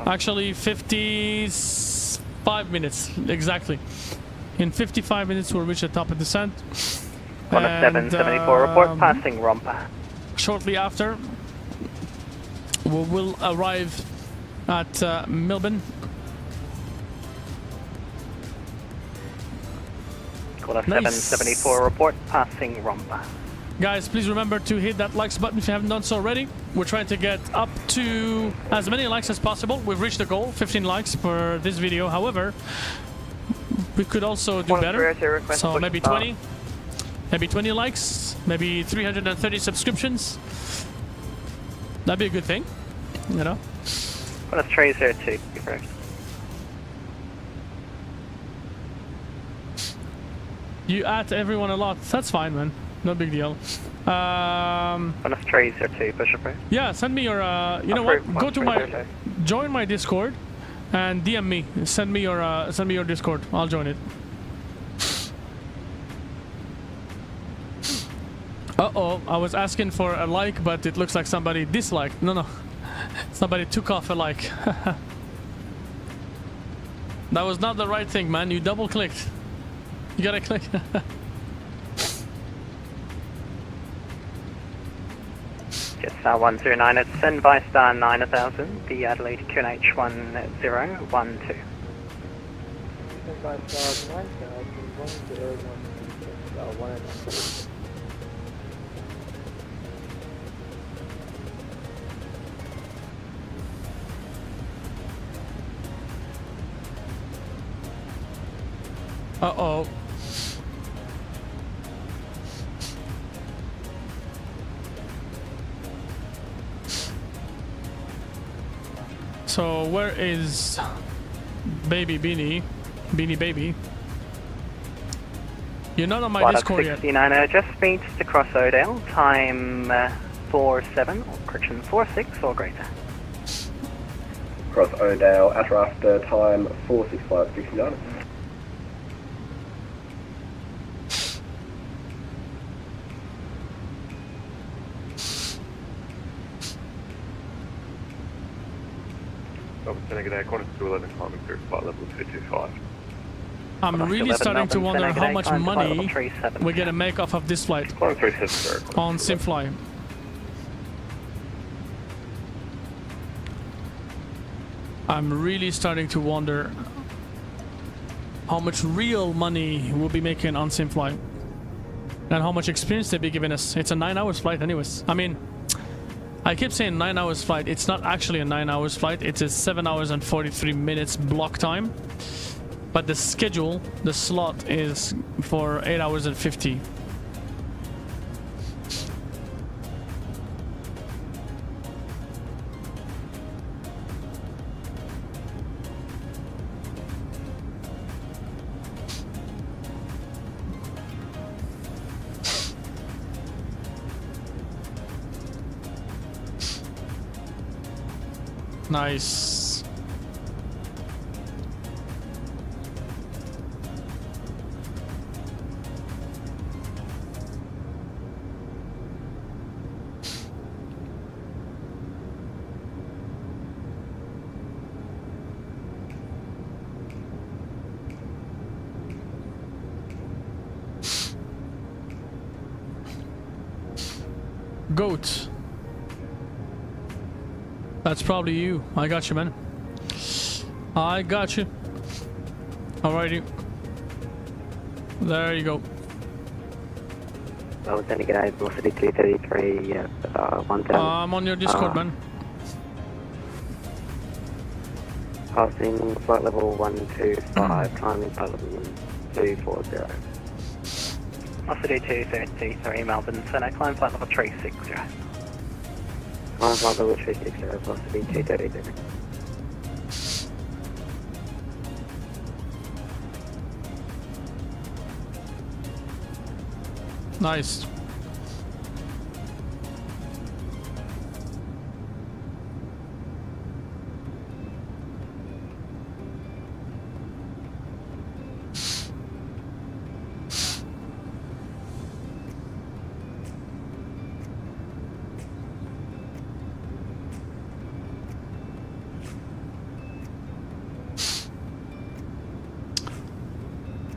Actually, 55 minutes, exactly. In 55 minutes, we'll reach the top of descent. On a And, 774 report, passing Romper. Shortly after, we will arrive at Melbourne. Quarter Nice. 774 report, passing Romper. Guys, please remember to hit that likes button if you haven't done so already. We're trying to get up to as many likes as possible. We've reached the goal, 15 likes for this video. However, we could also do better. So maybe 20. Maybe 20 likes. Maybe 330 subscriptions. That'd be a good thing, you know? Quarter 302, correct. You add everyone a lot. That's fine, man. No big deal. Quarter 302, push approved. Yeah, send me your. You know what? Go to my, join my Discord, and DM me. Send me your Discord. I'll join it. Uh-oh, I was asking for a like, but it looks like somebody disliked. No. Somebody took off a like. That was not the right thing, man. You double-clicked. You gotta click. Just 109 at send by star 9000, the Adelaide QNH 1012. Send by star 9000, 1012. Uh-oh. So where is baby Beanie? Beanie baby? You're not on my Discord yet. 69, just speeds to cross Odell, time 47, or correction 46 or greater. Cross Odell, at or after time 46569. I'm really starting to wonder how much money we're gonna make off of this flight on Simfly. I'm really starting to wonder how much real money we'll be making on Simfly and how much experience they'll be giving us. It's a 9 hours flight anyways. I mean, I keep saying 9 hours flight. It's not actually a 9 hours flight. It's a 7 hours and 43 minutes block time. But the schedule, the slot is for 8 hours and 50. Nice. Goat. That's probably you. I got you, man. I got you. Alrighty. There you go. I was going to get out velocity 233, 1000. I'm on your Discord, man. Passing flight level 125, climbing flight level 240. Velocity 233, Melbourne, Center, climb flight level 360. Climb flight level 360, velocity 233. Nice.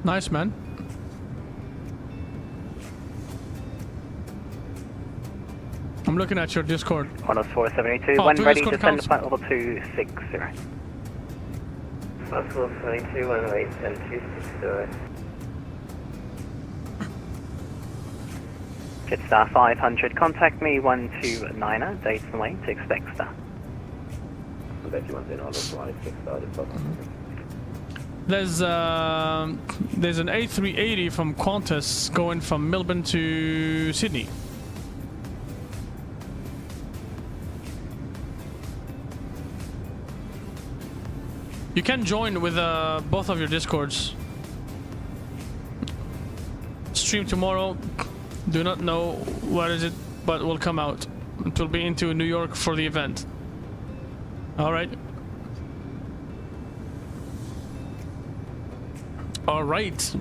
Nice, man. I'm looking at your Discord. 10472, Oh, when two ready, Discord descend counts. to flight level 260. 10472, 108, and 260. Jetstar 500, contact me 129er, dates and lane to expect star. There's an A380 from Qantas going from Melbourne to Sydney. You can join with both of your Discords. Stream tomorrow. Do not know what is it, but will come out. It will be into New York for the event. All right. All right.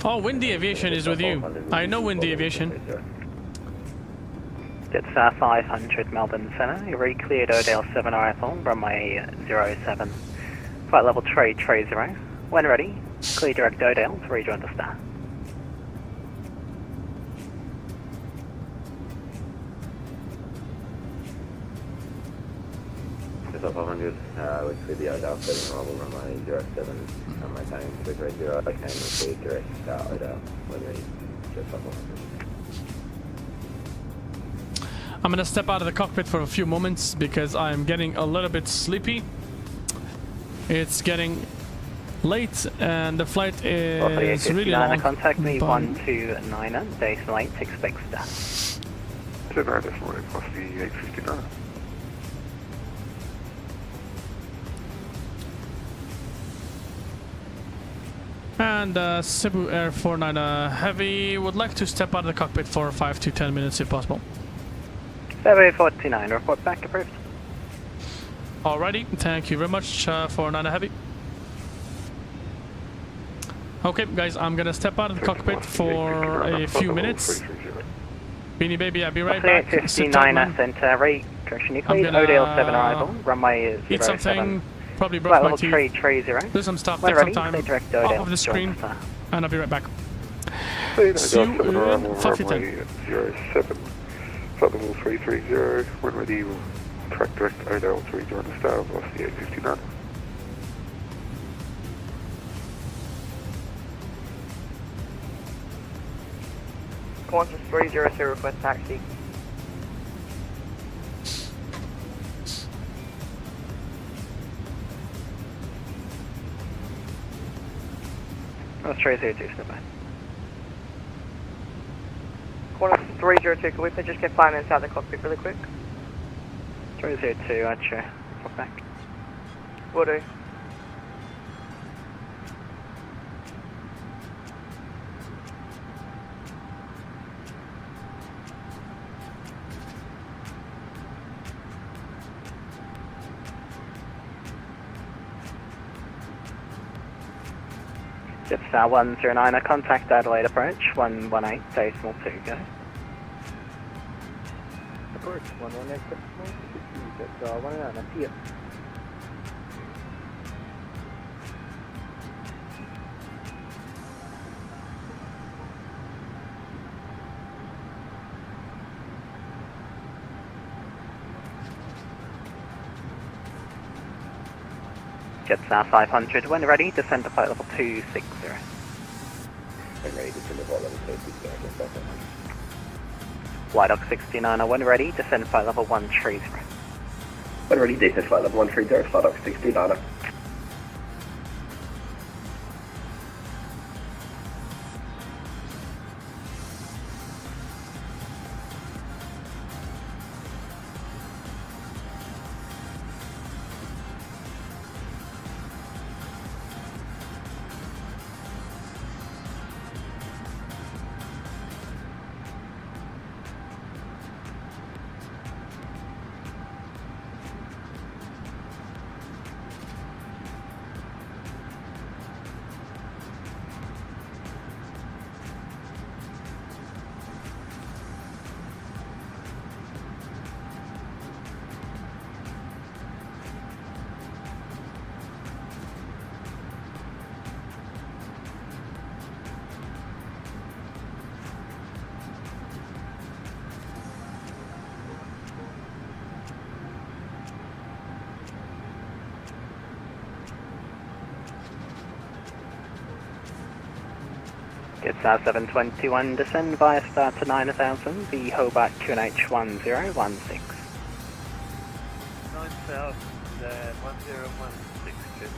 Oh, Windy Aviation is with you. I know Windy Aviation. Jetstar 500, Melbourne Centre, you re-cleared Odell 7 rifle, runway 07. Flight level 330. When ready, clear direct Odell to rejoin the star. Jetstar 500, we cleared the Odell 7 arrival, runway 07, and maintaining 230, okay, and we cleared direct Odell, when ready, Jetstar 500. I'm gonna step out of the cockpit for a few moments because I'm getting a little bit sleepy. It's getting late and the flight is really long. Contact me 129er, days and lane to expect star. 29 this morning plus the 859. And Cebu Air 49 Heavy would like to step out of the cockpit for 5 to 10 minutes if possible. Cebu 49, report back approved. Alrighty, thank you very much for 9 Heavy. Okay, guys, I'm gonna step out of the cockpit for a few minutes. Beanie Baby, I'll be right back. 59 Centre, correction, you cleared Odell 7 arrival, runway 07. Eat something, probably brush Flight my level teeth, 330. do some stuff, When take some ready, time clear direct off Odell of the to join screen, the star. and I'll be right back. Odell See you 7 arrival, in 5 to 10. runway 07. Flight level 330, when ready, we'll track direct Odell to rejoin the star, plus the 859. Qantas 302, request taxi. That's 302, step by. Qantas 302, can we please just get 5 minutes out of the cockpit really quick? 302, Archer, report back. Will do. Jetstar 109, contact Adelaide approach, 118, decimal 2, go. Approach 118, Jetstar 109, appear. Jetstar 500, when ready, descend to flight level 260. When ready, descend to flight level 260, Jetstar 500. White 69, when ready, descend to flight level 130. When ready, descend flight level 130, flight 69. Jetstar 721, descend via star to 9000, the Hobart QNH 1016. 9000, 1016, Jetstar.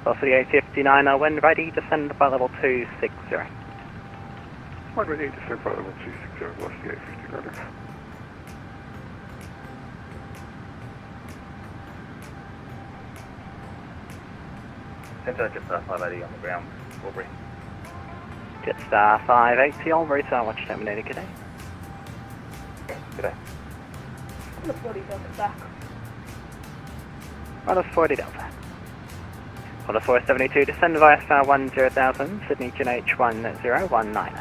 Velocity 859, when ready, descend by level 260. When ready, descend by level 260, velocity 859. Center Jetstar 580 on the ground, Aubrey. Jetstar 580, on route, watch terminated, good day. Good day. The 40 Delta back. Minus 40 Delta. Minus 472, descend via star 10,000, Sydney QNH 1019.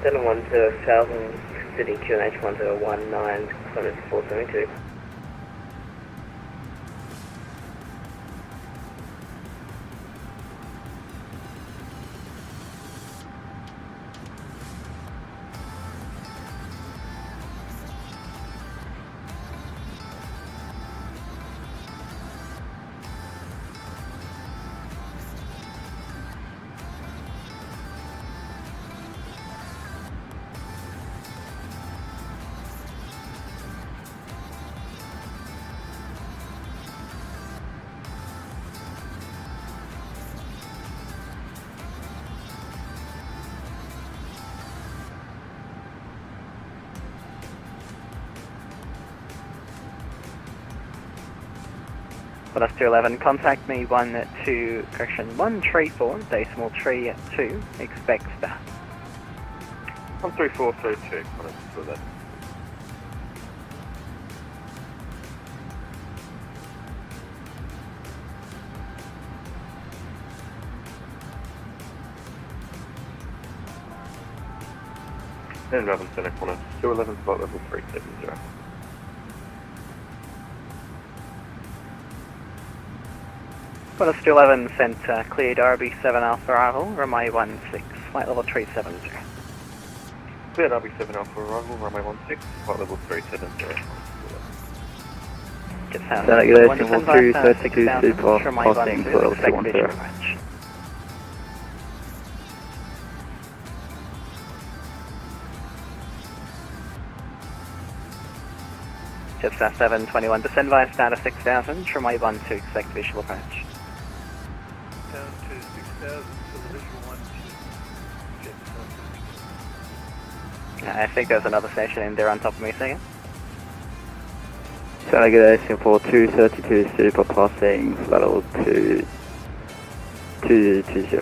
710,000, Sydney QNH 1019, climate 472. Plus 211, contact me 134, decimal 32, expect start. 13432, minus 211. And Robin Center, corner 211, flight level 370. Plus 211, centre, cleared RB7 Alpha arrival, runway 16, flight level 370. Cleared RB7 Alpha arrival, runway 16, flight level 370. Jetstar Regulation 1232, 232 super, runway passing 12, for expect 210. visual approach. Jetstar 721, descend via star to 6000, runway 12, expect visual approach. Down to 6,000 for the visual 1, I think there's another station in there on top of me, second. Regulation for 232 super, passing flight level 220.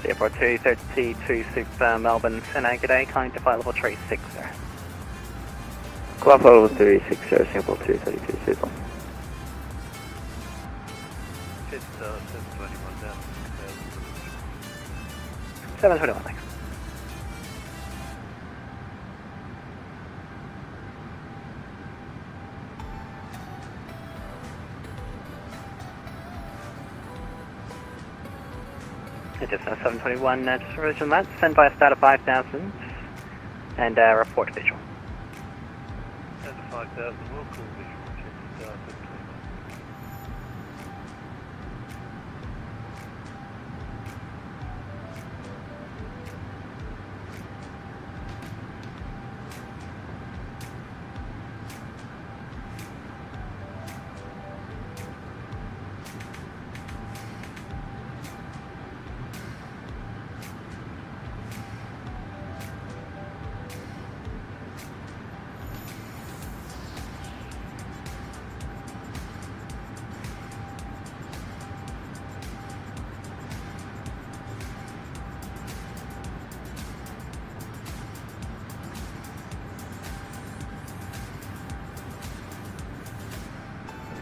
Airport 232 Super Melbourne, good day, climb to flight level 360. Climb flight level 360, Singapore 232 super. Jetstar 721 down to 6,000. 721, thanks. Jetstar 721, just revision that, send by a start of 5,000, and report visual. Down to 5,000, we'll call visual Jetstar 721.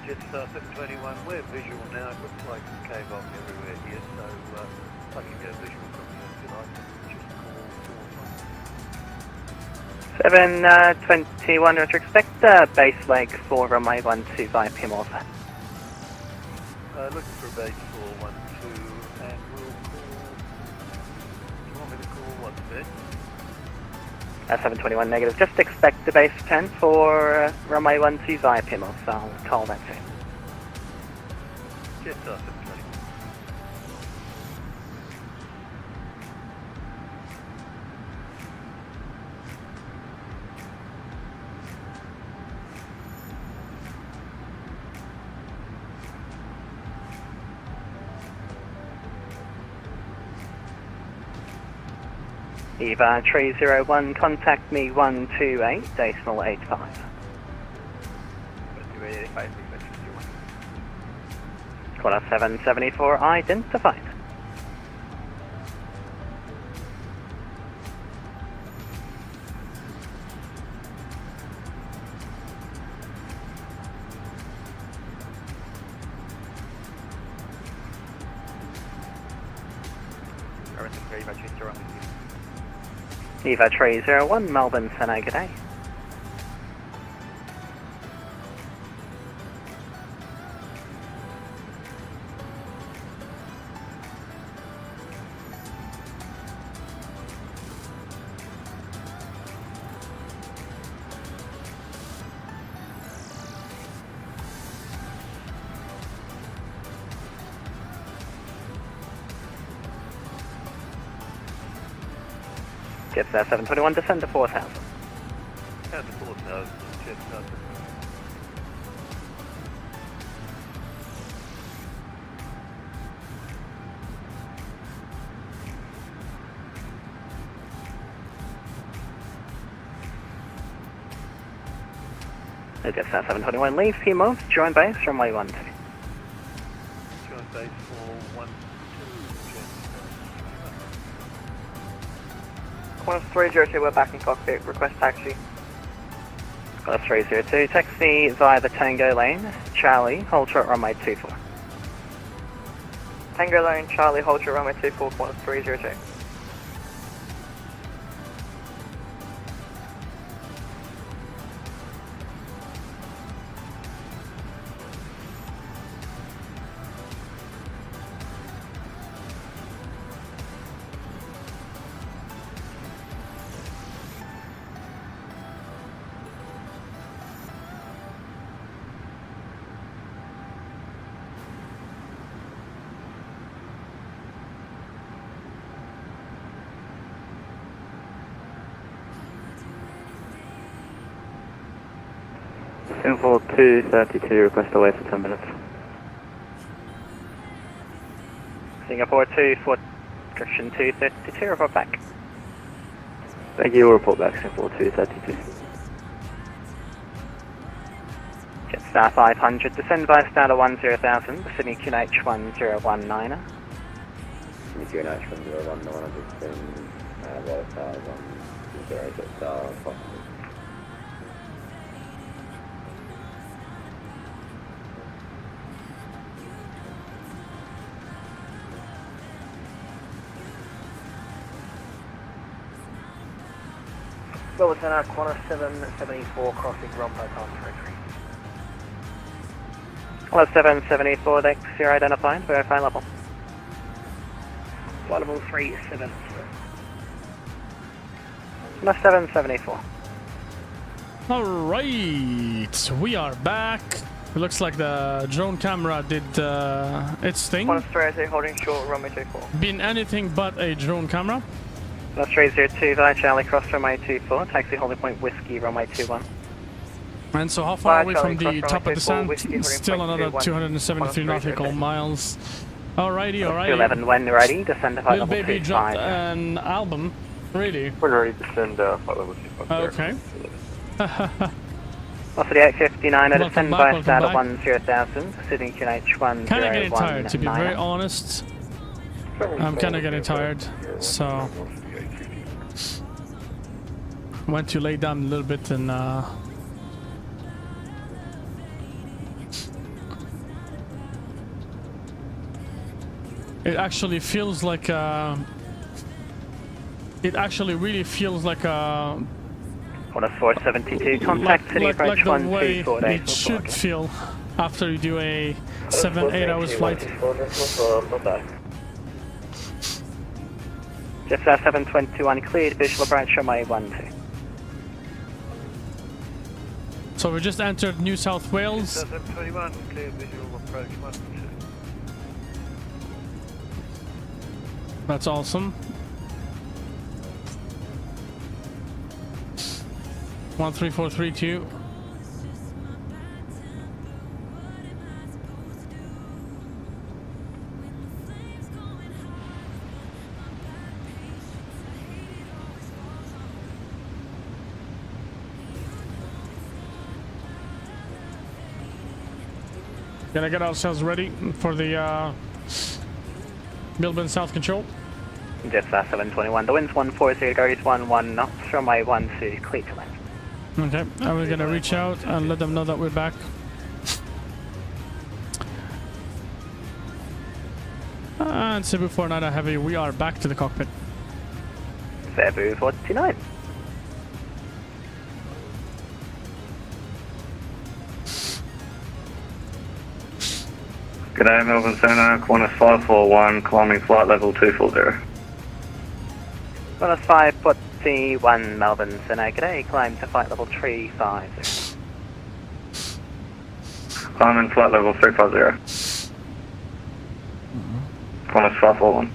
Jetstar 721, we're visual now. It looks like it's cave off everywhere here, so I can get a visual from you if you like. Just call 721, to expect base leg for runway 125 P more. looking for a base 412, and we'll call. Do you want me to call what's bed? 721 negative. Just expect the base 10 for runway 125 P more, so I'll call that soon. Jetstar 721. Eva 301, contact me 128, decimal 85. 12885, Quarter 774, identified. Eva 301, Melbourne, Sano, good day. Gets there 721, descend to 4000. Down to 4,000, Jetstar 721. Gets there 721, leave PMO, join base, runway 12. Join base for 12, Qantas 302, we're back in cockpit. Request taxi. Qantas 302, taxi via the Tango Lane, Charlie, hold short runway 24. Tango Lane, Charlie, hold short runway 24, Qantas 302. Info 232, request delay for 10 minutes. Singapore 24, correction 232, report back. Thank you, we'll report back, Singapore 232. Jetstar 500, descend by starter 10,000, Sydney QNH 1019. Sydney QNH 1019, I've been water stars on 0 Jetstar, possible. Well, Lieutenant, Qantas 774, crossing Rompo, time 33. Hello 774, deck 0 identified, verify level. Flight level 37. Hello 774. Alright, we are back. It looks like the drone camera did its thing. Qantas 302, holding short, runway 24. Been anything but a drone camera. Plus 302 via Charlie, cross runway 24, taxi holding point whiskey, runway 21. And so how far Via away from Charlie, the cross top of runway the 24, sand? whiskey, holding Still point another 21. 273 nautical miles. Alrighty, alrighty. 211 when ready, descend to flight Little level baby dropped 25. an album. Really? When ready, descend flight level 25. Okay. Also the 859, Welcome descend back, by welcome starter back. 10,000, Sydney QNH 1019. Kinda getting tired, to be very honest. I'm kinda getting tired, so... Went to lay down a little bit and It actually feels like it actually really feels like a... Corner 472, contact city approach like the way 124 it should feel after you do a 7-8 hours flight. Just 721 cleared, visual approach runway 12. So we just entered New South Wales. 721, clear visual approach 12. That's awesome. 13432. Gonna get ourselves ready for the Melbourne South Control. Just 721, the wind's 140 degrees 11 knots, runway 12, clear to land. Okay, and we're gonna reach out and let them know that we're back. And Cebu 49 Heavy, we are back to the cockpit. Cebu 49. G'day, Melbourne Center, Qantas 541, climbing flight level 240. Corner 541, Melbourne Center, g'day, climb to flight level 350. Climbing flight level 350. Qantas 541.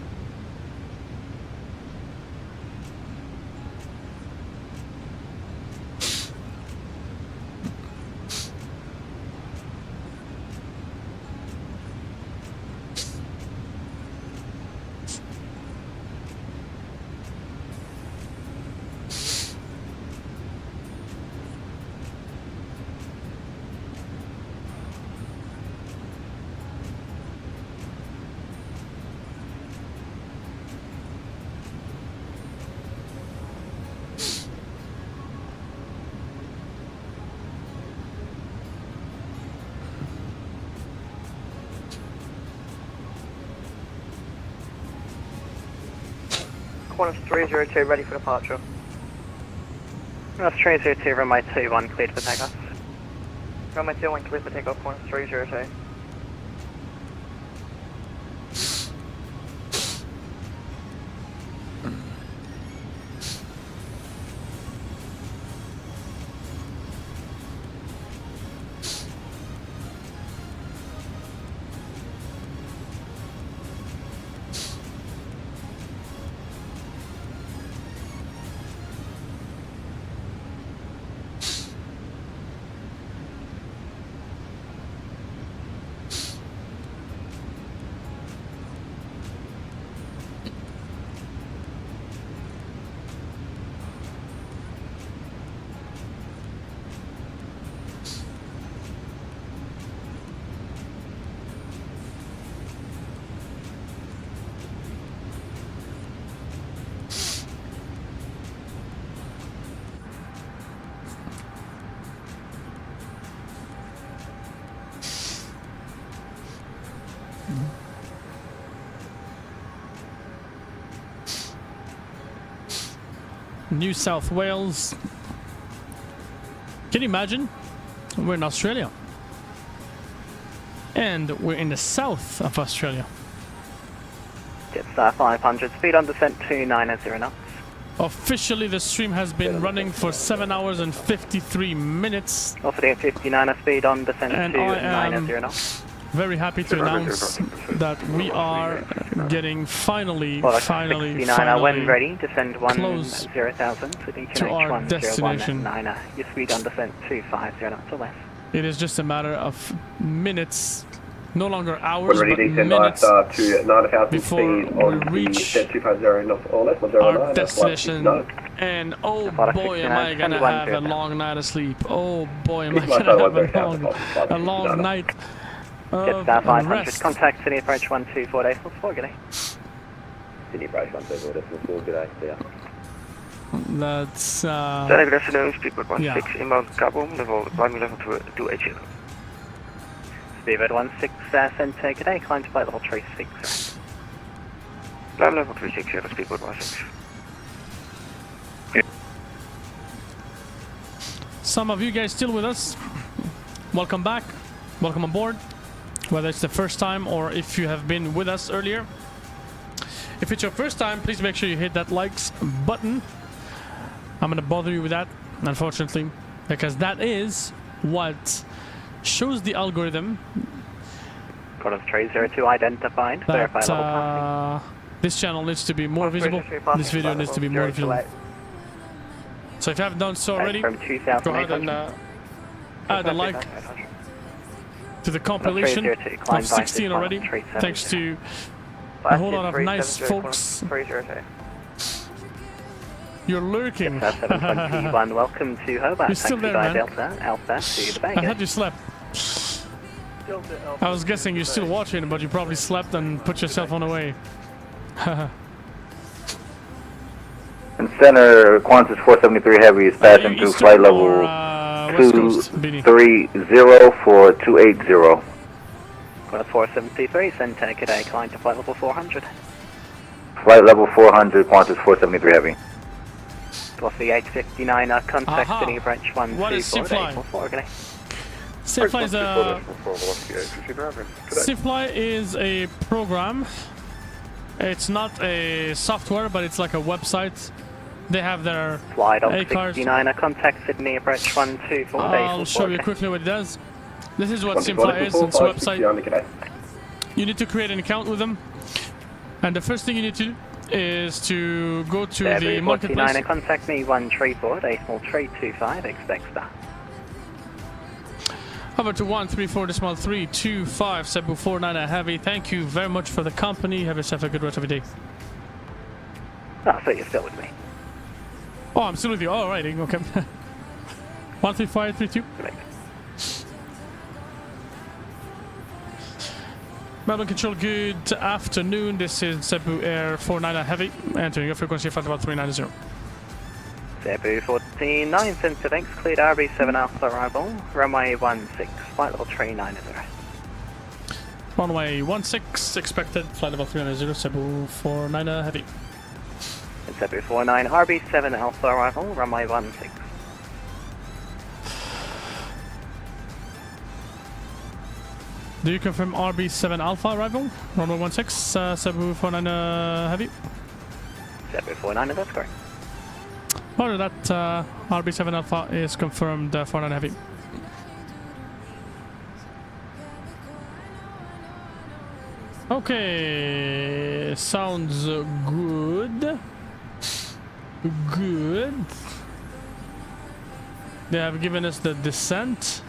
Qantas 302 ready for departure. Corner 302, runway 21, cleared for takeoff. Runway 21 clear for takeoff, Qantas 302. New South Wales. Can you imagine? We're in Australia. And we're in the south of Australia. Jetstar 500, speed on descent 290 knots. Officially, the stream has been running for 7 hours and 53 minutes. Also doing 59 speed on descent And 290 knots. Very happy to announce that we are getting finally when ready, descend close 10,000 to our destination. Your speed on descent 250 knots or less. It is just a matter of minutes, no longer hours, Ready, but descend minutes to 9,000 before speed we on reach the 250 knots or less, our destination. And oh boy, am I gonna have a long night of sleep. Oh boy, am I gonna have a long night of Jetstar 500, rest. contact Sydney approach 124 days for g'day. Sydney approach 124 g'day, yeah. That's Good afternoon, speedbird 16 yeah. inbound Cabo, climbing level 2 HL. Speedbird 16 center, g'day, climb to flight level 36. Level 360, speed 116. Some of you guys still with us. Welcome back. Welcome on board. Whether it's the first time or if you have been with us earlier. If it's your first time, please make sure you hit that likes button. I'm gonna bother you with that, unfortunately, because that is what shows the algorithm Code 302 identified. Verify level passing. This channel needs to be more visible. This video needs to be more visible. So if you haven't done so already, go ahead and add a like to the compilation of 16 already, thanks to a whole lot of nice folks. You're lurking. Welcome to Hobart. You're still there, man. Alpha to the I thought you slept. I was guessing you're still watching, but you probably slept and put your cell phone away. And center, Qantas 473 Heavy is passing through flight level 230 for 280. Qantas 473, center, today, climb to flight level 400. Flight level 400, Qantas 473 Heavy. Plus the 859, contact City Branch 124, good day. Simfly is a program. It's not a software, but it's like a website. They have their Flight on A-cars. 69, contact Sydney Branch 124. I'll show you quickly what it does. This is what Simfly is. It's a website. You need to create an account with them. And the first thing you need to do is to go to the marketplace. Contact me 134, decimal 325, expect that. Over to 134.325, Cebu 49 Heavy. Thank you very much for the company. Have yourself a good rest of the day. Oh, so you're still with me. Oh, I'm still with you. All right, okay. 13532. Melbourne Control, good afternoon. This is Cebu Air 49 Heavy, entering your frequency flight about 390. Cebu 49, center thanks, cleared RB7 Alpha arrival, runway 16, flight level 390. Runway 16, expected, flight level 390, Cebu 49 Heavy. And Cebu 49, RB7 Alpha arrival, runway 16. Do you confirm RB7 Alpha arrival? Runway 16, Cebu 49 Heavy? Cebu 49, that's correct. Order that RB7 Alpha is confirmed 49 Heavy. Okay, sounds good. Good. They have given us the descent.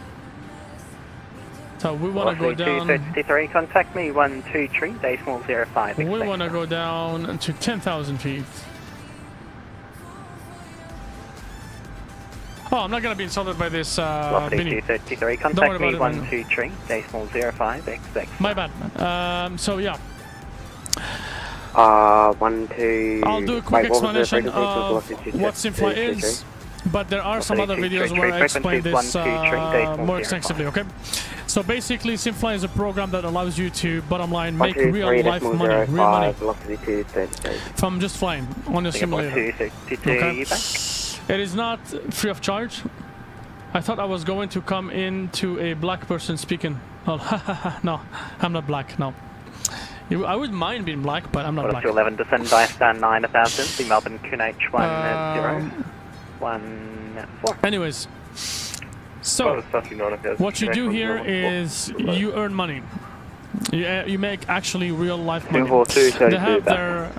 So we want to go down. 233, contact me 123, decimal 05. We want to go down to 10,000 feet. Oh, I'm not gonna be insulted by this, Vinny. 233, contact me 123, decimal 05, expect. My bad. So yeah. 12. I'll do a quick explanation of what Simfly is, but there are some other videos where I explain this more extensively, okay? So basically, Simfly is a program that allows you to, bottom line, make real life money, real money, from just flying on your simulator. Okay? It is not free of charge. I thought I was going to come into a black person speaking. Oh, no, I'm not black, no. I wouldn't mind being black, but I'm not black. 11, descend by stand 9000, the Melbourne QNH 1014. Anyways, so what you do here is you earn money. You make actually real life money. They have their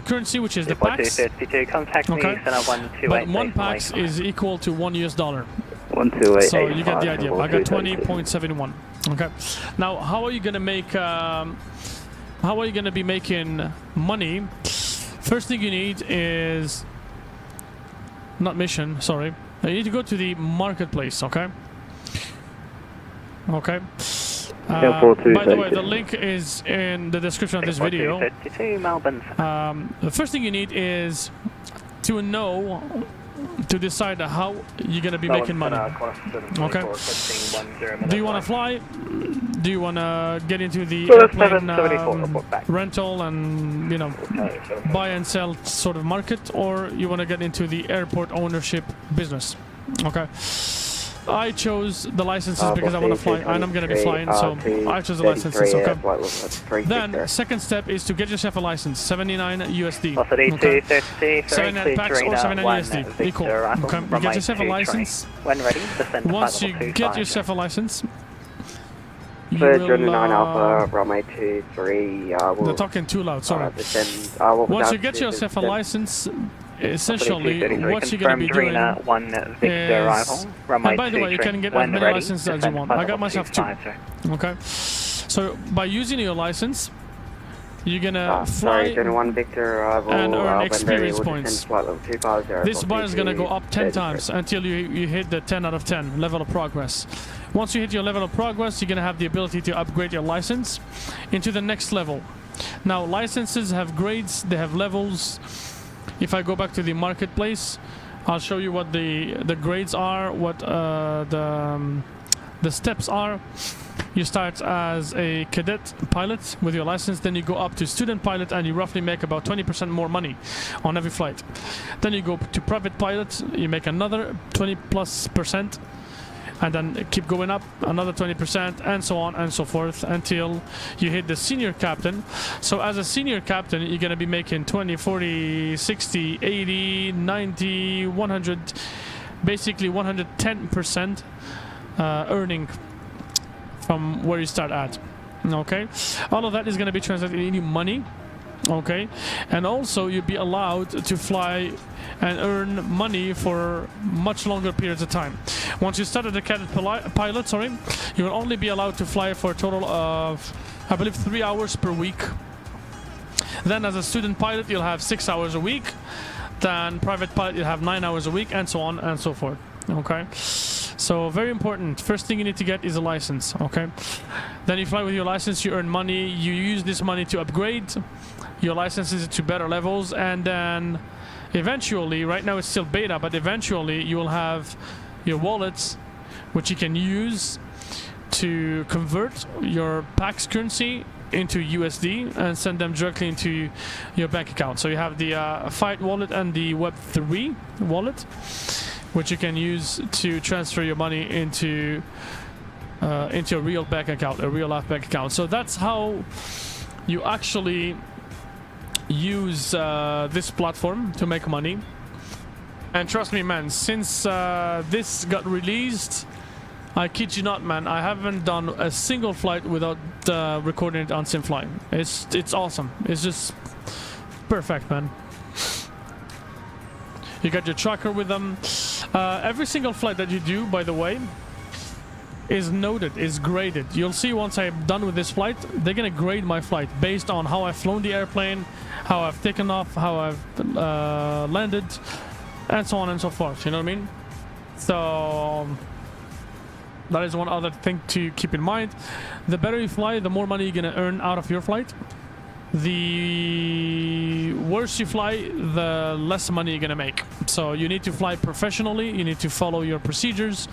currency, which is the PAX. Okay. But one PAX is equal to $1 US. So you get the idea. I got 20.71. Okay. Now, how are you gonna make? How are you gonna be making money? First thing you need is not mission. Sorry. You need to go to the marketplace. Okay. Okay. By the way, the link is in the description of this video. The first thing you need is to know to decide how you're gonna be making money. Okay. Do you want to fly? Do you want to get into the airplane rental and, you know, buy and sell sort of market, or you want to get into the airport ownership business? Okay. I chose the licenses because I want to fly, and I'm going to be flying, so I chose the licenses. Okay. Then, second step is to get yourself a license, 79 USD. Okay. 79 packs or 79 USD, equal. Okay. You get yourself a license. Once you get yourself a license, you will, Alpha, Romeo 23, they're talking too loud, sorry. Once you get yourself a license, essentially what you're going to be doing is, and by the way, you can get as many licenses as you want. I got myself 2. Okay, so by using your license, you're gonna fly and earn experience points. This bar is gonna go up 10 times until you hit the 10 out of 10 level of progress. Once you hit your level of progress, you're gonna have the ability to upgrade your license into the next level. Now, licenses have grades, they have levels. If I go back to the marketplace, I'll show you what the grades are, what the steps are. You start as a cadet pilot with your license, then you go up to student pilot, and you roughly make about 20% more money on every flight. Then you go to private pilot, you make another 20+%, and then keep going up another 20%, and so on and so forth until you hit the senior captain. So as a senior captain, you're going to be making 20, 40, 60, 80, 90, 100, basically 110% earning from where you start at. Okay, all of that is going to be translated into money. Okay, and also you'll be allowed to fly and earn money for much longer periods of time. Once you start as a cadet pilot, you will only be allowed to fly for a total of, I believe, 3 hours per week. Then as a student pilot, you'll have 6 hours a week. Then private pilot, you'll have 9 hours a week, and so on and so forth. Okay, so very important. First thing you need to get is a license. Okay, then you fly with your license, you earn money, you use this money to upgrade your licenses to better levels, and then eventually, right now it's still beta, but eventually you will have your wallets, which you can use to convert your PAX currency into USD and send them directly into your bank account. So you have the Fight wallet and the Web3 wallet, which you can use to transfer your money into a real bank account, a real life bank account. So that's how you actually use this platform to make money. And trust me, man, since this got released, I kid you not, man, I haven't done a single flight without recording it on SimFly. It's awesome. It's just perfect, man. You got your tracker with them. Every single flight that you do, by the way, is noted, is graded. You'll see once I'm done with this flight, they're gonna grade my flight based on how I've flown the airplane, how I've taken off, how I've landed, and so on and so forth. You know what I mean? So that is one other thing to keep in mind. The better you fly, the more money you're gonna earn out of your flight. The worse you fly, the less money you're gonna make. So you need to fly professionally, you need to follow your procedures,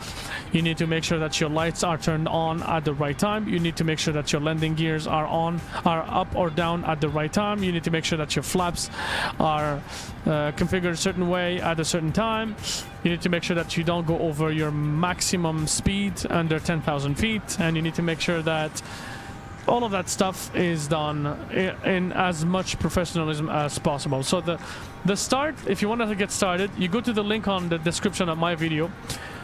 you need to make sure that your lights are turned on at the right time, you need to make sure that your landing gears are up or down at the right time, you need to make sure that your flaps are configured a certain way at a certain time, you need to make sure that you don't go over your maximum speed under 10,000 feet, and you need to make sure that all of that stuff is done in as much professionalism as possible. So the start, if you want to get started, you go to the link on the description of my video.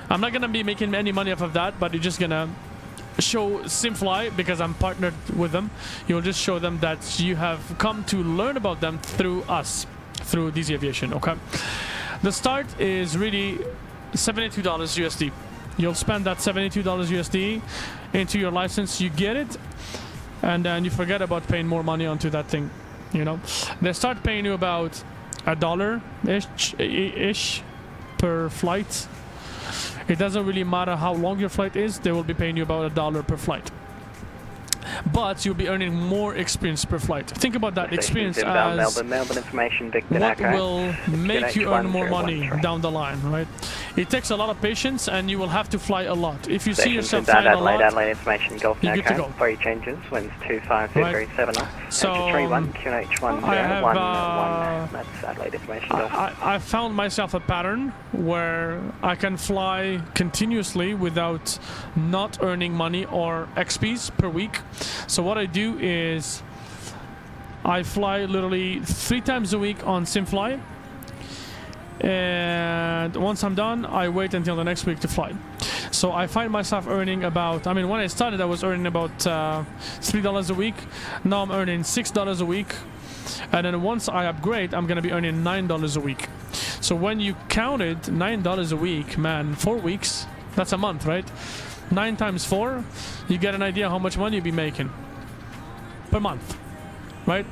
I'm not going to be making any money off of that, but you're just going to show SimFly, because I'm partnered with them. You'll just show them that you have come to learn about them through us, through DZ Aviation, okay? The start is really $72 USD. You'll spend that $72 USD into your license, you get it, and then you forget about paying more money onto that thing, you know. They start paying you about $1-ish per flight. It doesn't really matter how long your flight is, they will be paying you about $1 per flight. but you'll be earning more experience per flight. Think about that experience Inbound as Melbourne information, Victor what Echo. will make you earn more money 113. down the line, right? It takes a lot of patience, and you will have to fly a lot. If you see Stations yourself inbound flying a Adelaide, lot, Adelaide information, Golf you're good to Echo. go. 3 changes, winds 2537 knots. So, Enter 31, QNH1011. I have, That's Adelaide information, Golf. I found myself a pattern where I can fly continuously without not earning money or XPs per week. So what I do is I fly literally 3 times a week on SimFly, and once I'm done, I wait until the next week to fly. So I find myself earning about, I mean, when I started I was earning about $3 a week. Now I'm earning $6 a week, and then once I upgrade I'm gonna be earning $9 a week. So when you counted $9 a week, man, 4 weeks, that's a month, right? 9 times 4, you get an idea how much money you'll be making per month, right?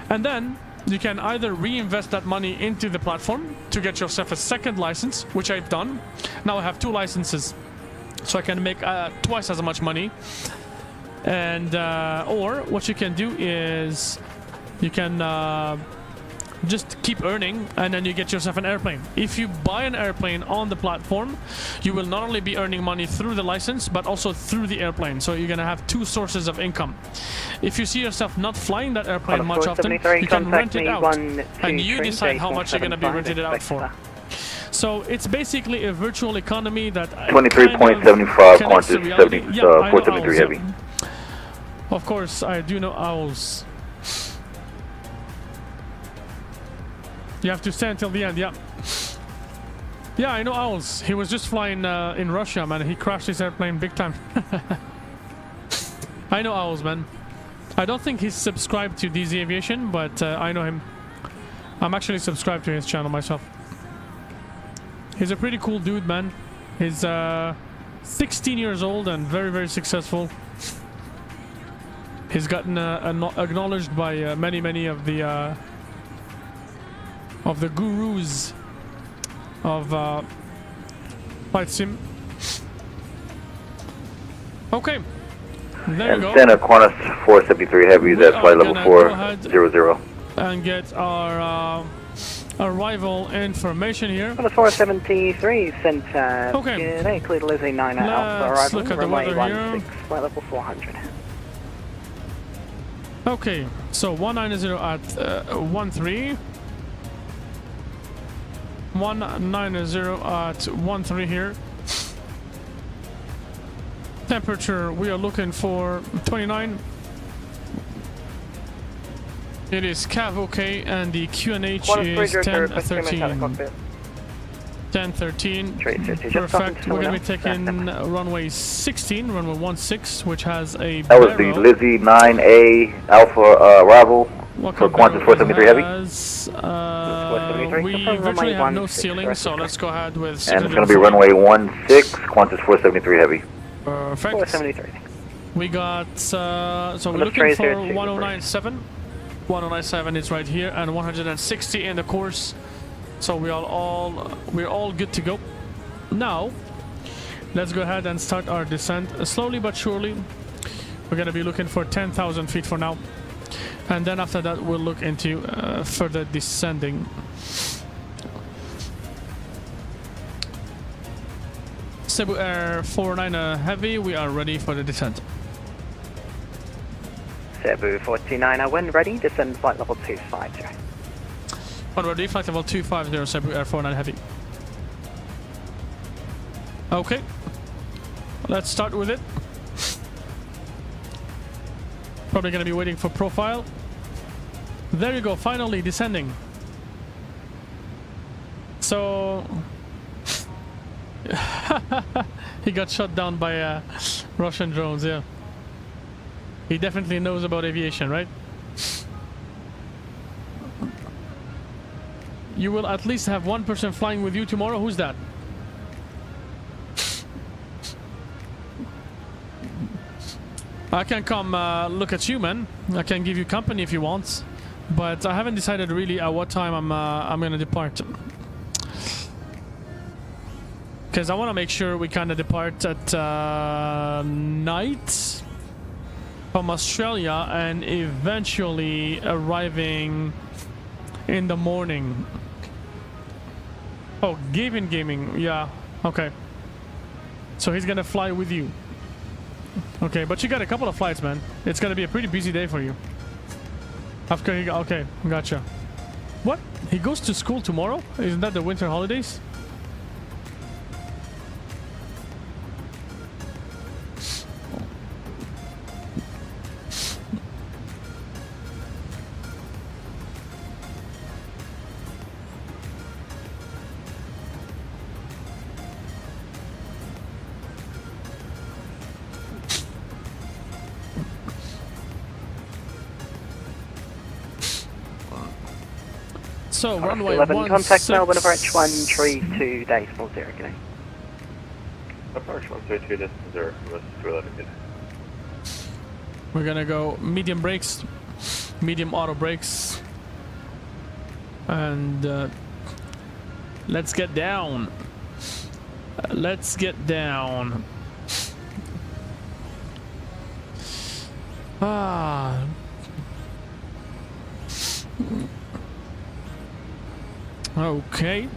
And then you can either reinvest that money into the platform to get yourself a second license, which I've done. Now I have 2 licenses, so I can make twice as much money. And or what you can do is you can just keep earning, and then you get yourself an airplane. If you buy an airplane on the platform, you will not only be earning money through the license, but also through the airplane. So you're gonna have 2 sources of income. If you see yourself not flying that airplane much often, you can rent it out, and you decide how much you're gonna be rented it out for. So it's basically a virtual economy that 23.75 Qantas 473 Owls, Heavy. Of course, I do know Owls. You have to stay until the end, yeah. Yeah, I know Owls. He was just flying in Russia, man. He crashed his airplane big time. I know Owls, man. I don't think he's subscribed to DZ Aviation, but I know him. I'm actually subscribed to his channel myself. He's a pretty cool dude, man. He's 16 years old and very, very successful. He's gotten acknowledged by many of the gurus of flight sim. Okay, there you go. Santa Qantas 473 Heavy, that's flight level 400. And get our arrival information here. Qantas 473, Santa. Okay. They cleared Lizzie 9 Alpha Let's arrival, look at the runway weather 16, flight level 400. Okay, so 190 at 13. 190 at 13 here. Temperature, we are looking for 29. It is cav okay, and the QNH is 1013. 1013. Perfect. We're gonna be taking runway 16, runway 16, which has a That was the Lizzie 9A Alpha arrival for Qantas 473 Heavy. We virtually have no ceiling, so let's go ahead with... And it's going to be runway 16, Qantas 473 Heavy. Perfect. 473. We got... so we're looking for 1097. 1097 is right here, and 160 in the course. So we're all good to go. Now, let's go ahead and start our descent. Slowly but surely, we're going to be looking for 10,000 feet for now. And then after that, we'll look into further descending. Cebu Air 49 Heavy, we are ready for the descent. Cebu 49, when ready, descend flight level 250. When ready, flight level 250, Cebu Air 49 Heavy. Okay, let's start with it. Probably going to be waiting for profile. There you go, finally descending. So he got shot down by Russian drones, yeah. He definitely knows about aviation, right? You will at least have one person flying with you tomorrow. Who's that? I can come look at you, man. I can give you company if you want, but I haven't decided really at what time I'm gonna depart. Because I want to make sure we kind of depart at night. from Australia and eventually arriving in the morning. Oh, Gavin Gaming, yeah, okay. So he's gonna fly with you. Okay, but you got a couple of flights, man. It's gonna be a pretty busy day for you. Okay, gotcha. What? He goes to school tomorrow? Isn't that the winter holidays? So, runway 11, contact 16. Melbourne approach 132 decimal 0, good day. Approach 132 decimal 0, West 211, good day. We're gonna go medium brakes, medium auto brakes, and let's get down. Let's get down. Ah. Okay.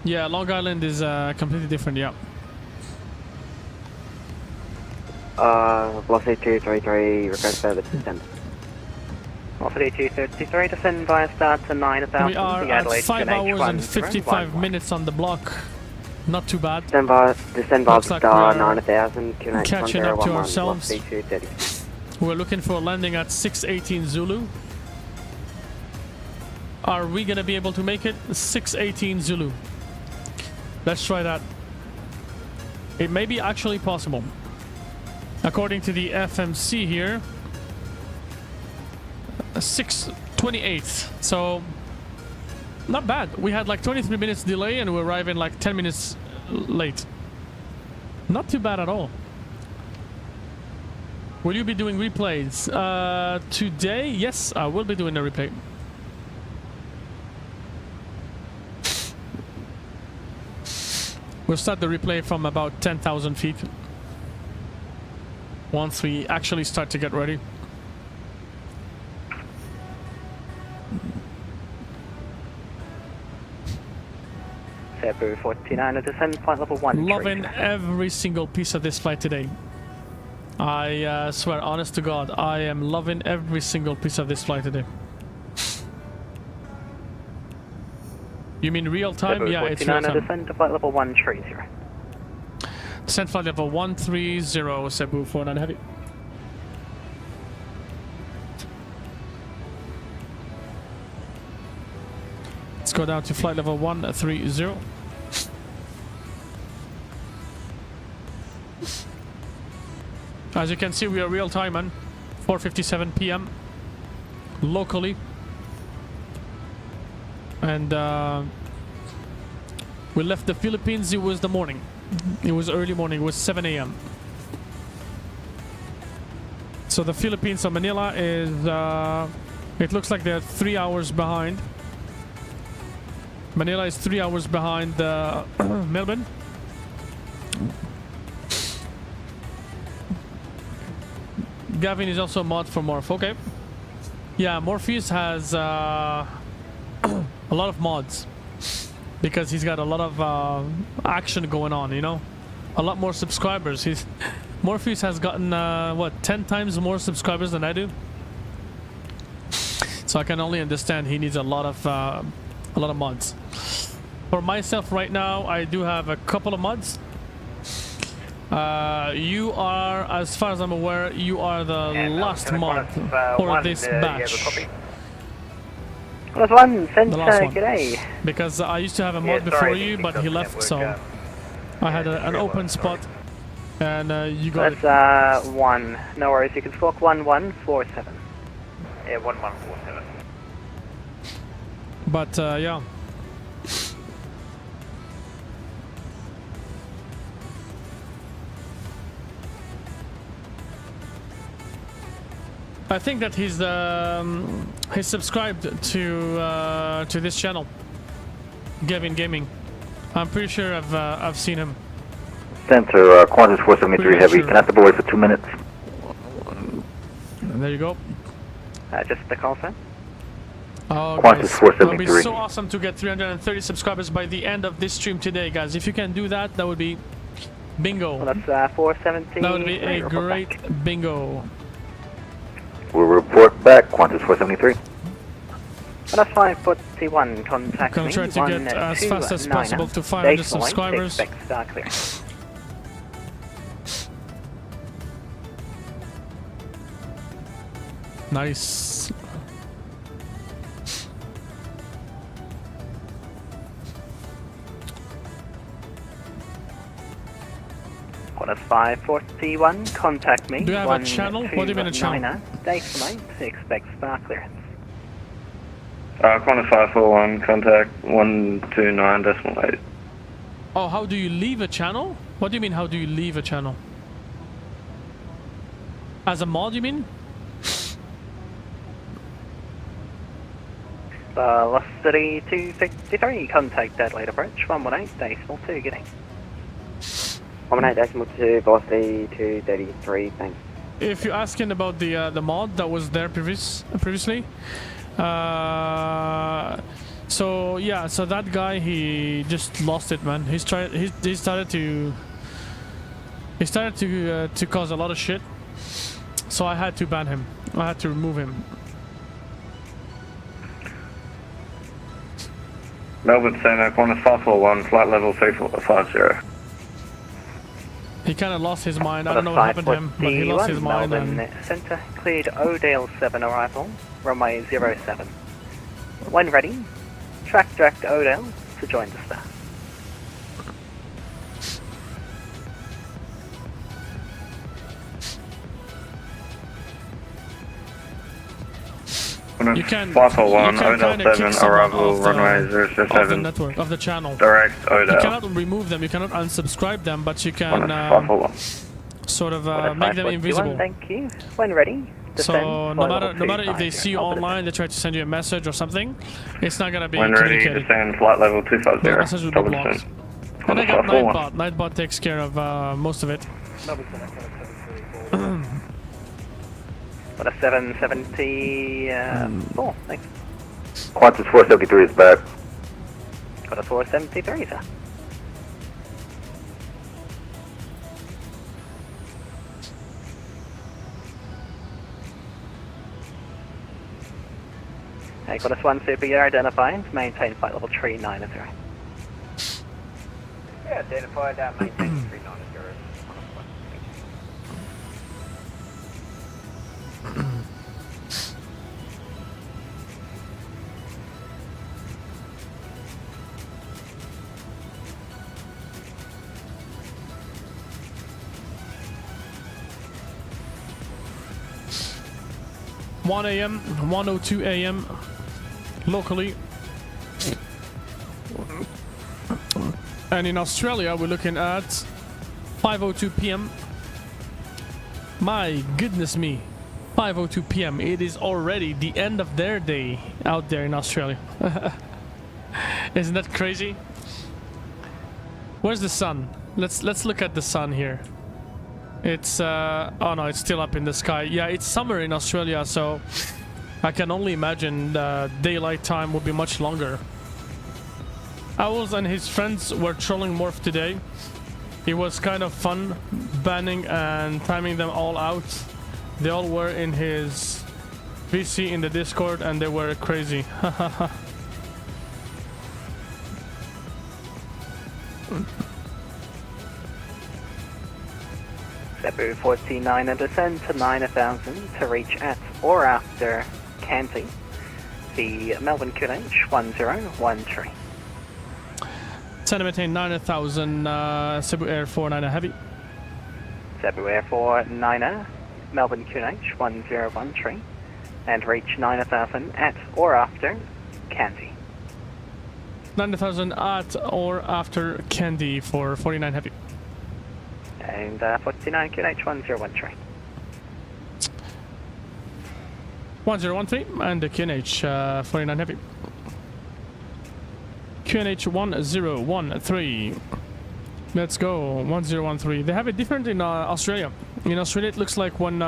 Yeah, Long Island is completely different, yeah. Velocity 233, request further descent. Velocity 233, descend via start to 9,000. We are the at Adelaide 5 hours and 55 111. minutes on the block. Not too bad. Descend via Looks like star we're 9,000, catching up to ourselves. Velocity 230. We're looking for a landing at 618 Zulu. Are we gonna be able to make it? 618 Zulu. Let's try that. It may be actually possible. According to the FMC here, 628. So, not bad. We had like 23 minutes delay and we're arriving like 10 minutes late. Not too bad at all. Will you be doing replays? Today? Yes, I will be doing a replay. We'll start the replay from about 10,000 feet. Once we actually start to get ready. February 49, descend flight level 1. Loving every single piece of this flight today. I swear, honest to God, I am loving every single piece of this flight today. You mean real time? February Yeah, it's real 49, time. descend to flight level 130. Descent flight level 130, Cebu 49 Heavy. Let's go down to flight level 130. As you can see, we are real time, man. 4:57 p.m. locally. And we left the Philippines. It was the morning. It was early morning. It was 7 a.m. So the Philippines of Manila is, it looks like they're 3 hours behind. Manila is 3 hours behind Melbourne. Gavin is also a mod for Morph. Okay. Yeah, Morpheus has a lot of mods because he's got a lot of action going on, you know? A lot more subscribers. Morpheus has gotten, what, 10 times more subscribers than I do? So I can only understand he needs a lot of mods. For myself right now, I do have a couple of mods. You are, as far as I'm aware, you are the last mod for this batch. Last one, send The last one. g'day. Because I used to have a mod before you, but he left, so I had an open spot, and you got it. That's 1. No worries, you can squawk 1147. Yeah, 1147. But yeah. I think that he's subscribed to this channel, Gavin Gaming. I'm pretty sure I've seen him. Center, Qantas 473 Heavy. Can I step away for 2 minutes? And there you go. Just the call sign. Oh, Qantas guys, 473. it would be so awesome to get 330 subscribers by the end of this stream today, guys. If you can do that, that would be bingo. Well, that's 470. That would be a great bingo. We'll report back, Qantas 473. Well, that's 541. Contact Gonna me. try to get as fast as possible to 500 subscribers. Expect star clearance. Nice. Well, that's 541. Contact me. Do you have a channel? What do you mean a channel? Dayflight. Expect star clearance. Qantas 541, contact 129.8. Oh, how do you leave a channel? What do you mean, how do you leave a channel? As a mod, you mean? Velocity 263. Contact Adelaide approach 118.2. Getting. 118.2, velocity 233, thanks. If you're asking about the mod that was there previously, so yeah, so that guy, he just lost it, man. He started to cause a lot of shit, so I had to ban him. I had to remove him. Melbourne Center, Qantas 541, flight level 3450. He kind of lost his mind. I don't know what happened to him, but he lost his mind. Melbourne Center cleared Odale 7 arrival, runway 07. When ready, track direct Odale to join the star. You can 541, kind of Odale 7, arrival, runway of the 07. network, of the channel. Direct Odale. You cannot remove them, you cannot unsubscribe them, but you can sort of make them invisible. Thank you. When ready, so no matter if they see you online, they try to send you a message or something, it's not gonna be when ready, communicated. descend flight level 250. The message will be blocked. And I got Nightbot. Nightbot takes care of most of it. What a 774. Thanks. Qantas 473 is back. Got a 473, sir. Hey, got us 1 super, you're identified. Maintain flight level 390. Yeah, identified, maintain 390. 1 a.m., 1:02 a.m. locally. And in Australia, we're looking at 5:02 p.m. My goodness me, 5:02 p.m. It is already the end of their day out there in Australia. Isn't that crazy? Where's the sun? Let's look at the sun here. It's oh no, it's still up in the sky. Yeah, it's summer in Australia, so I can only imagine the daylight time will be much longer. Owls and his friends were trolling Morph today. It was kind of fun banning and timing them all out. They all were in his VC in the Discord and they were crazy. February 49 and descend to 9,000 to reach at or after Canty, the Melbourne QNH 1013. Send maintain 9,000, Cebu Air 49 Heavy. Cebu Air 49, Melbourne QNH 1013, and reach 9,000 at or after Canty. 9,000 at or after Candy for 49 Heavy. And 49 QNH 1013. 1013 and the QNH 49 Heavy. QNH 1013. Let's go, 1013. They have it different in Australia. In Australia, it looks like when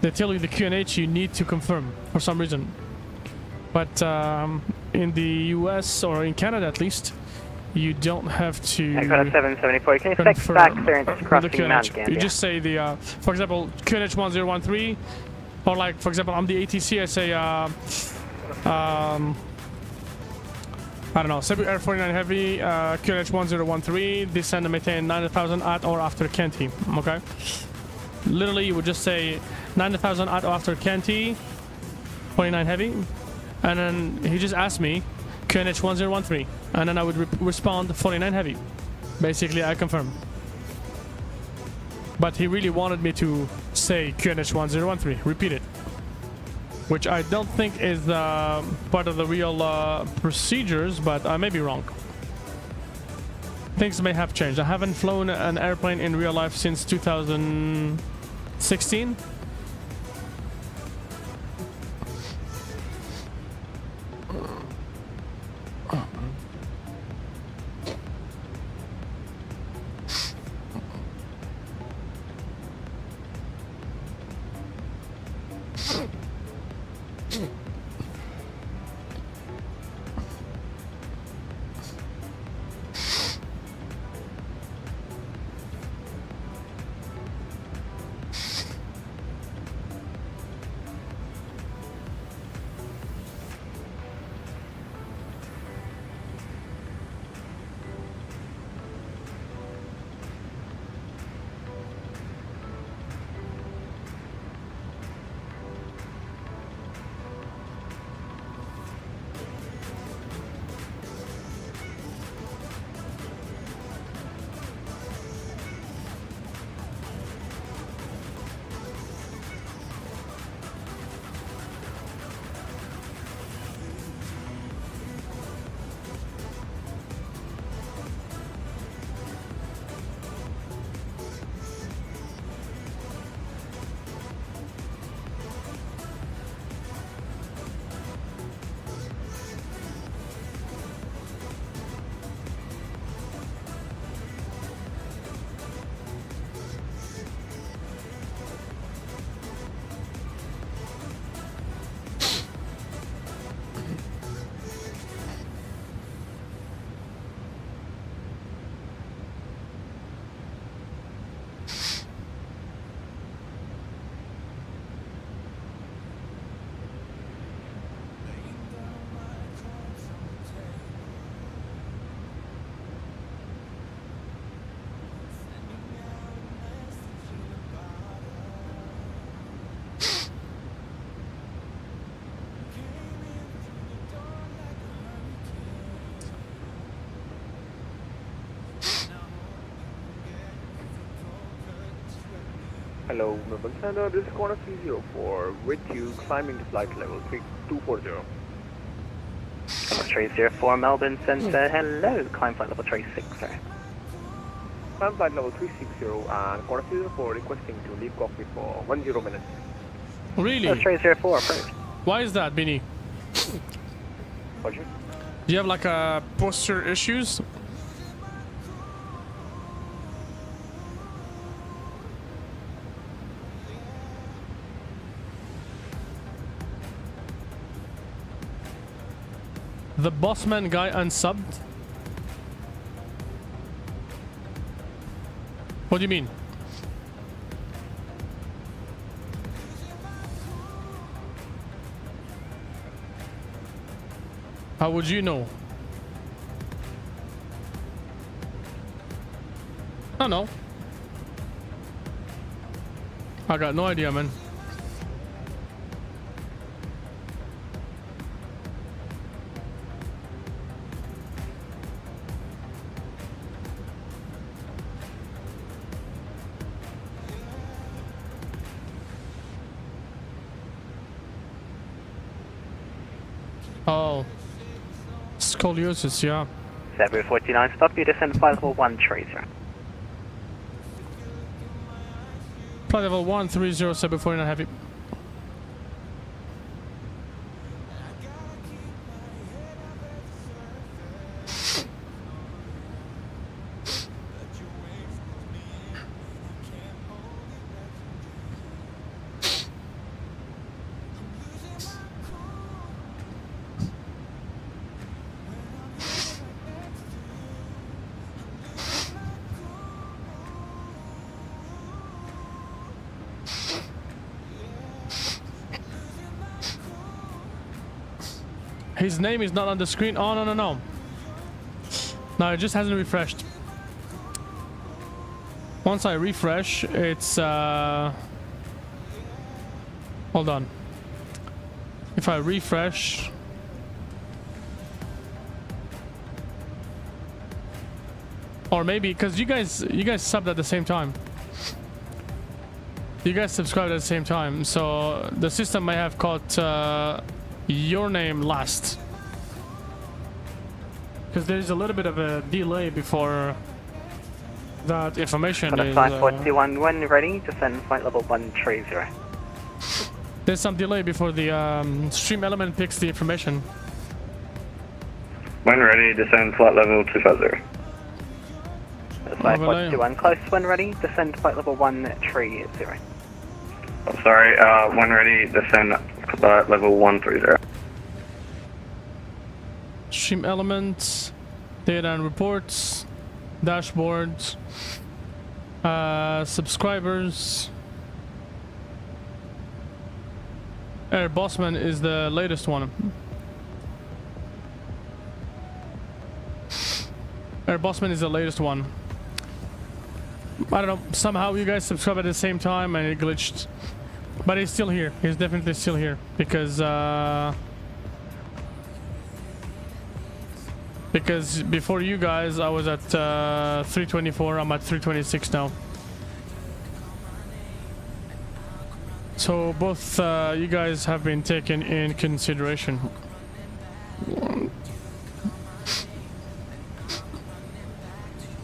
they tell you the QNH, you need to confirm for some reason. But in the US or in Canada at least, you don't have to. I got a 774. Can you fix back clearance crossing Mount You Gambier? just say the, for example, QNH 1013, or like, for example, I'm the ATC, I say, I don't know, Cebu Air 49 Heavy, QNH 1013, descend and maintain 90,000 at or after Kenti, okay? Literally, you would just say 90,000 at or after Kenti, 49 Heavy, and then he just asked me, QNH 1013, and then I would respond 49 Heavy. Basically, I confirm. But he really wanted me to say QNH 1013, repeat it. Which I don't think is part of the real procedures, but I may be wrong. Things may have changed. I haven't flown an airplane in real life since 2016. Hello, Melbourne Center. This is Corner 304 with you climbing to flight level 240. 304 Melbourne Center. Hello, climb flight level 360. Climb flight level 360 and Corner 304 requesting to leave cockpit for 10 minutes. Really? 304 approved. Why is that, Beanie? Roger. Do you have like posture issues? The bossman guy unsubbed? What do you mean? How would you know? I don't know. I got no idea, man. Oh, scoliosis, yeah. Cebu 49, stop you descend flight level 130. Flight level 130, Cebu 49 heavy. His name is not on the screen. Oh, no, no, no. No, it just hasn't refreshed. Once I refresh, it's... Hold on. If I refresh... Or maybe, because you guys subbed at the same time. You guys subscribed at the same time, so the system may have caught your name last. Because there's a little bit of a delay before that information is... 541 when ready, descend flight level 130. There's some delay before the stream element picks the information. When ready, descend flight level 250. 541 close when ready, descend flight level 130. I'm sorry, when ready, descend flight level 130. Stream elements, data and reports, dashboards, subscribers. Airbusman is the latest one. Airbusman is the latest one. I don't know, somehow you guys subscribe at the same time and it glitched. But he's still here. He's definitely still here because before you guys I was at 324. I'm at 326 now. So both you guys have been taken in consideration.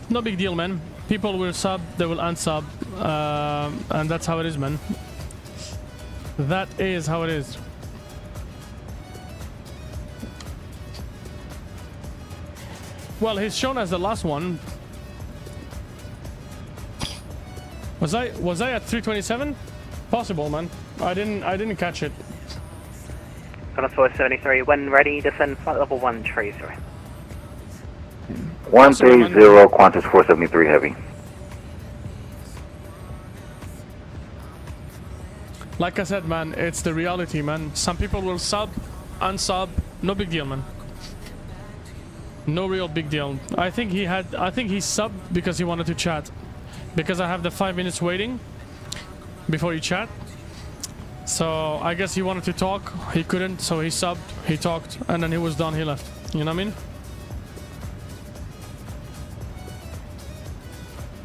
No big deal, man. People will sub, they will unsub, and that's how it is, man. That is how it is. Well, he's shown as the last one. Was I at 327? Possible, man. I didn't catch it. Connor 473 when ready, descend flight level 130. 130, Qantas 473 heavy. Like I said, man, it's the reality, man. Some people will sub, unsub, no big deal, man. No real big deal. I think he subbed because he wanted to chat. Because I have the 5 minutes waiting before you chat. So I guess he wanted to talk, he couldn't, so he subbed, he talked, and then he was done, he left. You know what I mean?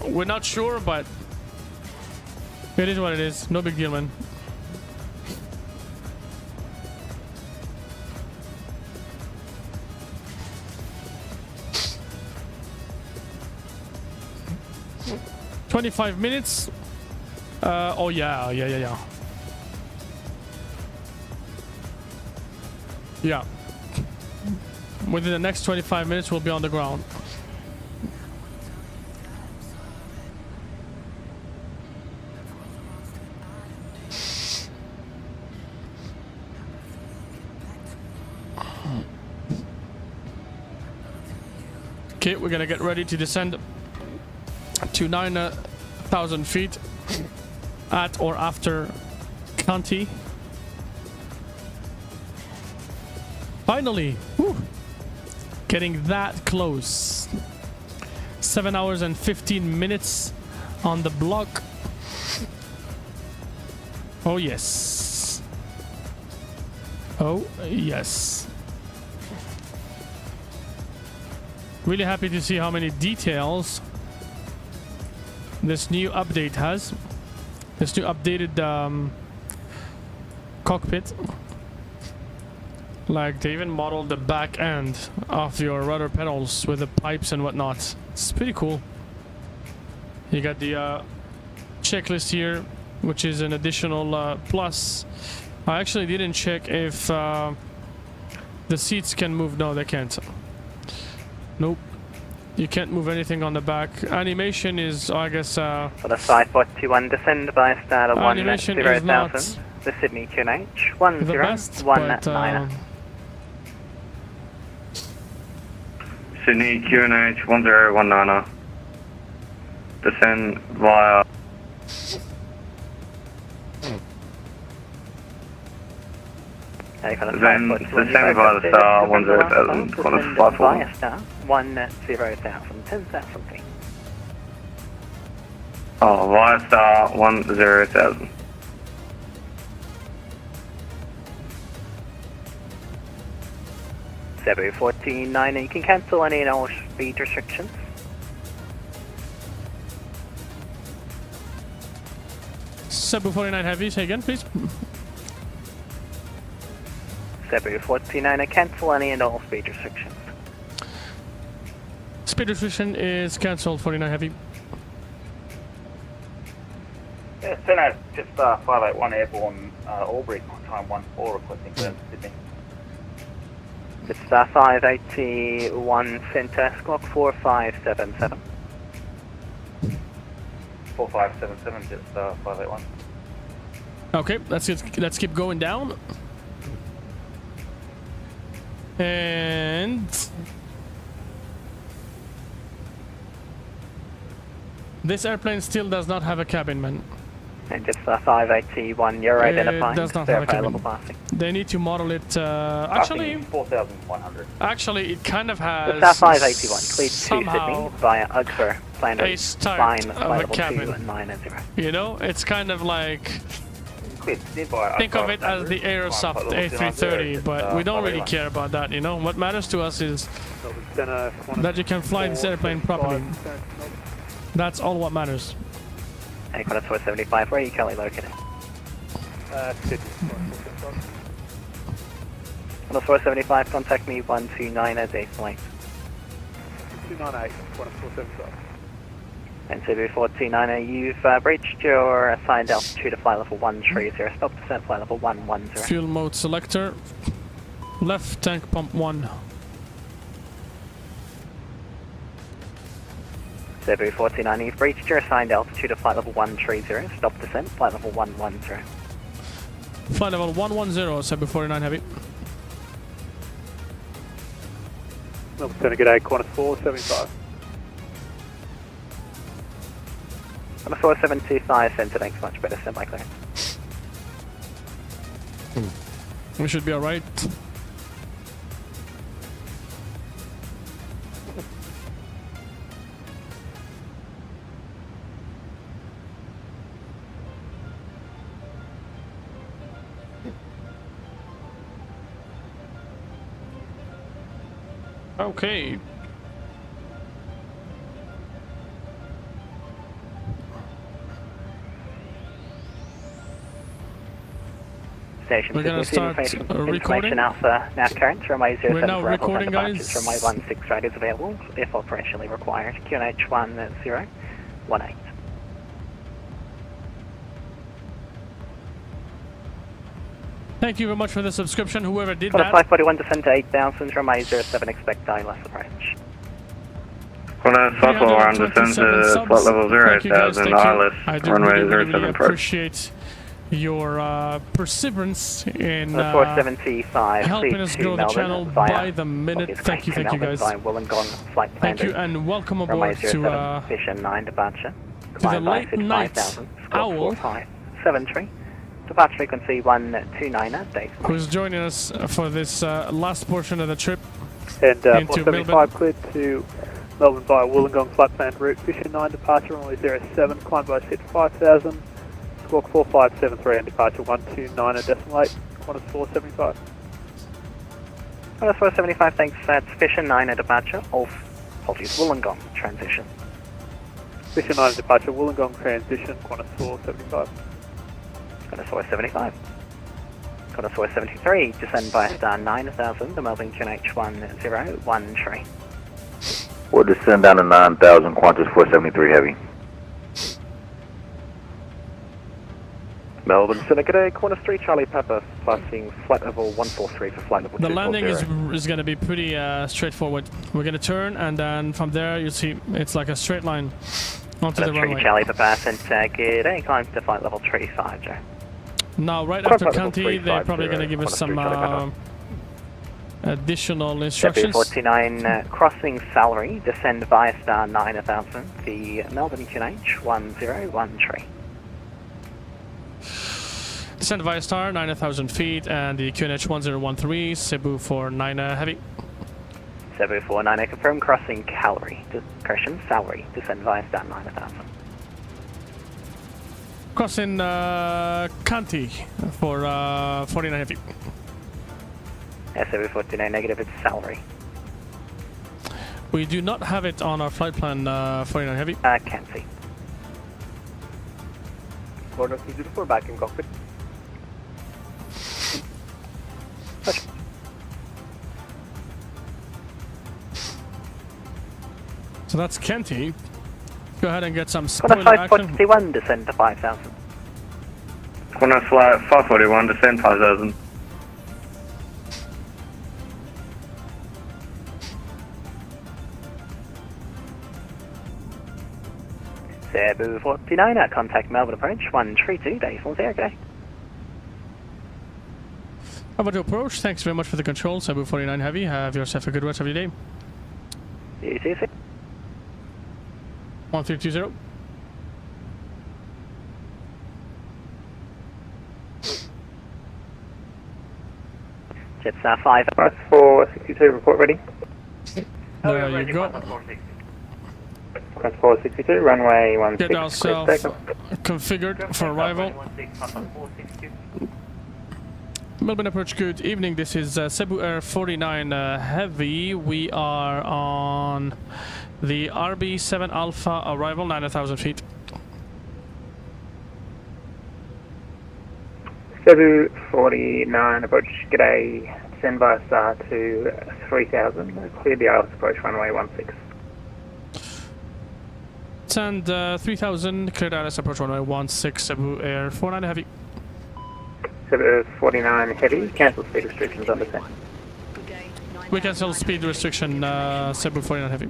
We're not sure, but it is what it is. No big deal, man. "25 minutes? Oh yeah. Yeah. Within the next 25 minutes, we'll be on the ground. Okay, we're gonna get ready to descend to 9,000 feet at or after County. Finally! Woo. Getting that close. 7 hours and 15 minutes on the block. Oh yes. Oh yes. Really happy to see how many details this new update has. This new updated cockpit. Like they even modeled the back end of your rudder pedals with the pipes and whatnot. It's pretty cool. You got the checklist here, which is an additional plus. I actually didn't check if the seats can move. No, they can't. Nope. You can't move anything on the back. Animation is, I guess... For the 541, descend by starter 10,000. The Sydney QNH 1019. Sydney QNH 1019. Descend via... Then the same via the star 10,000, Qantas flight forward. Via star 10,000, 10,000 feet. Oh, via star 10,000. Cebu 14-9, you can cancel any and all speed restrictions. Cebu 49 Heavy, say again, please. Cebu 49, cancel any and all speed restrictions. Speed restriction is cancelled, 49 Heavy. Yeah, Senate, just 581 Airborne, Albury, time 14, requesting clearance to Sydney. It's 581 Centre, squawk 4577. 4577, just 581. Okay, let's keep going down. And this airplane still does not have a cabin, man. And it's 581, you're identifying. It does not have a cabin. Passing. They need to model it. Actually, 4,100. Actually, it kind of has. It's 581, cleared to somehow Sydney via UGFR, plan a start of a cabin. 9 You know, it's kind of like. Think of it as the Aerosoft A330, but we don't really care about that, you know? What matters to us is that you can fly this airplane properly. That's all what matters. Hey, Qantas 475, where are you currently located? Sydney. Qantas 475, contact me 129 at 8 flight. 298, Qantas 475. And Cebu 429, you've reached your assigned altitude of flight level 130, stop descent flight level 110. Fuel mode selector, left tank pump 1. Cebu 429, you've reached your assigned altitude of flight level 130, stop descent flight level 110. Flight level 110, Cebu 49 Heavy. Melbourne, good day, Qantas 475. Qantas 4725, Centre, thanks much better, send by clearance. We should be alright. Okay. Station We're gonna start recording. Information Alpha, now current, runway 07 We're now recording, guys. Runway 16 right is available, if operationally required, QNH 1018. Thank you very much for the subscription, whoever did Qantas that. 541, descend to 8000, runway 07, expect ILS approach. Qantas 541, descend to flight level 8000, ILS, runway 07 approach. Appreciate your perseverance in 475, helping us grow the channel by the minute. Thank you guys. Thank you and welcome aboard to Vision 9 departure. the late night owl. 73. Departure frequency 129 at date. Who's joining us for this last portion of the trip And into 475 Melbourne. cleared to Melbourne via Wollongong flight plan route. Vision 9 departure runway 07, climb by seat 5000. Squawk 4573 and departure 129 at decimal 8. Qantas 475. Qantas 475, thanks. That's Vision 9 at departure. Apologies, Wollongong transition. Vision 9 departure, Wollongong transition, Qantas 475. Qantas 475. Qantas 473, descend by star 9000, the Melbourne QNH 1013. We'll descend down to 9,000, Qantas 473 Heavy. Melbourne, Seneca, Qantas 3 Charlie Papa, passing flight level 143 for flight level 240. The landing is going to be pretty straightforward. We're going to turn and then from there you see it's like a straight line onto the runway. 3 Charlie Papa, sent good day, climb to flight level 35, Joe. Now right after County they're probably going to give us some additional instructions. 49 crossing Salary, descend via star 9000, the Melbourne QNH 1013. Descend via star, 9,000 feet, and the QNH 1013, Cebu 49 Heavy. Cebu 49 confirm crossing salary, descend via star 9,000. Crossing Kanti for 49 Heavy. Cebu 49 negative, it's salary. We do not have it on our flight plan 49 Heavy. Can't see. Corner C04 back in cockpit. So that's Kenty. Go ahead and get some spoiler Corner action. 541, descend to 5,000. Corner flight 541, descend 5,000. Cebu 49 at contact Melbourne approach 132 day 40, okay. How about your approach? Thanks very much for the control, Cebu 49 Heavy. Have yourself a good rest of your day. You see, 1320. Jets 5. That's 462, report ready. There you go. That's 462, runway 16. Get ourselves configured for arrival. Melbourne approach, good evening. This is Cebu Air 49 Heavy. We are on the RB7 Alpha arrival, 9,000 feet. Cebu 49 approach, g'day. Send via star to 3000. Clear the IELTS approach runway 16. Send 3000, cleared ILS approach runway 16, Cebu Air 49 Heavy. Cebu 49 Heavy, cancel speed restrictions on descent. We cancel speed restriction, Cebu 49 Heavy.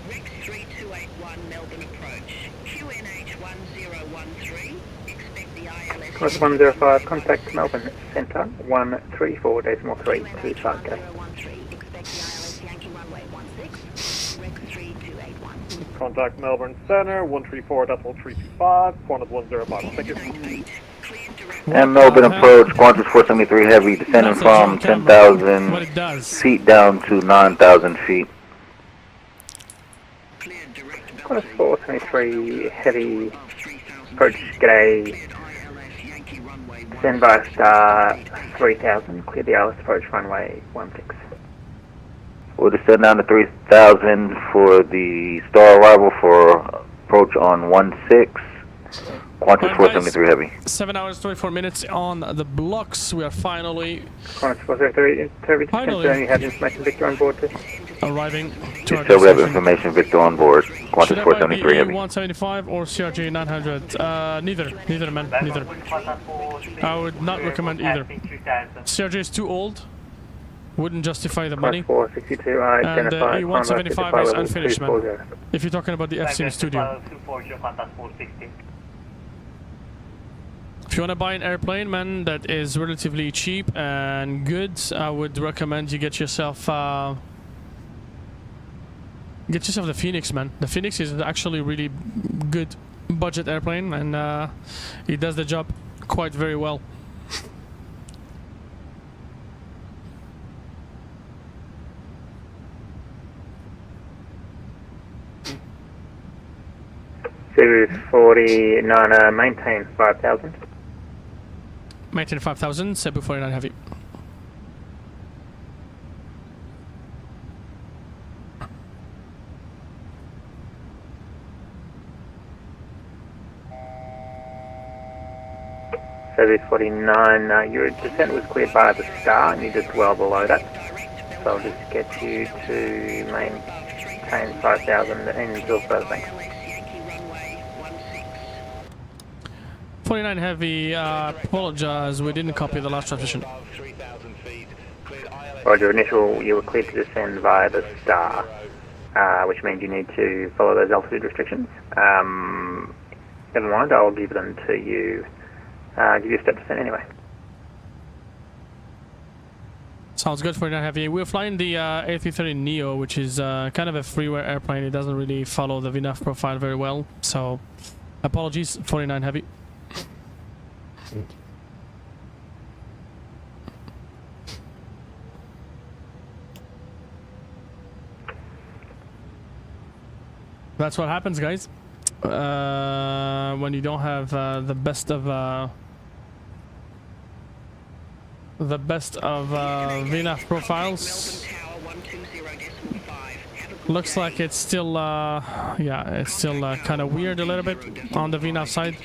Rex 3281 Melbourne approach. QNH 1013. Expect the ILS. Course 105, contact Melbourne Centre 134.3 to Saitek. Contact Melbourne Centre 134.325, Qantas 105. Thank you. And Melbourne approach, Qantas 473 Heavy, descending from 10,000 feet down to 9,000 feet. Qantas 473 Heavy, approach g'day. Send via star 3000, clear the ILS approach runway 16. We'll descend down to 3,000 for the star arrival for approach on 16. Qantas 473 Heavy. 7 hours 24 minutes on the blocks. We are finally Qantas 473 Heavy, you have information Victor on board too. arriving to our Still we have destination. information Victor on board. Qantas 473 Heavy. 175 or CRJ 900? Neither man, neither. I would not recommend either. CRJ is too old. Wouldn't justify the money. 462, And E175 is unfinished, man. If you're talking about the F-Sim Studio. If you want to buy an airplane, man, that is relatively cheap and good, I would recommend you get yourself the Phoenix, man. The Phoenix is actually really good budget airplane, and it does the job quite very well. Cebu 49, maintain 5,000. Maintain 5,000, Cebu 49 Heavy. Cebu 49, your descent was cleared by the star and you're just well below that. So I'll just get you to maintain 5,000 until further, thanks. 49 Heavy, apologize, we didn't copy the last transmission. Roger, initial, you were cleared to descend via the star, which means you need to follow those altitude restrictions. Never mind, I'll give them to you, give you a step descent anyway. Sounds good, 49 Heavy. We're flying the A330NEO, which is kind of a freeware airplane. It doesn't really follow the VNAV profile very well, so Apologies, 49 heavy. That's what happens, guys. When you don't have the best of VNAV profiles. Looks like it's still yeah, it's still kind of weird a little bit on the VNAV side.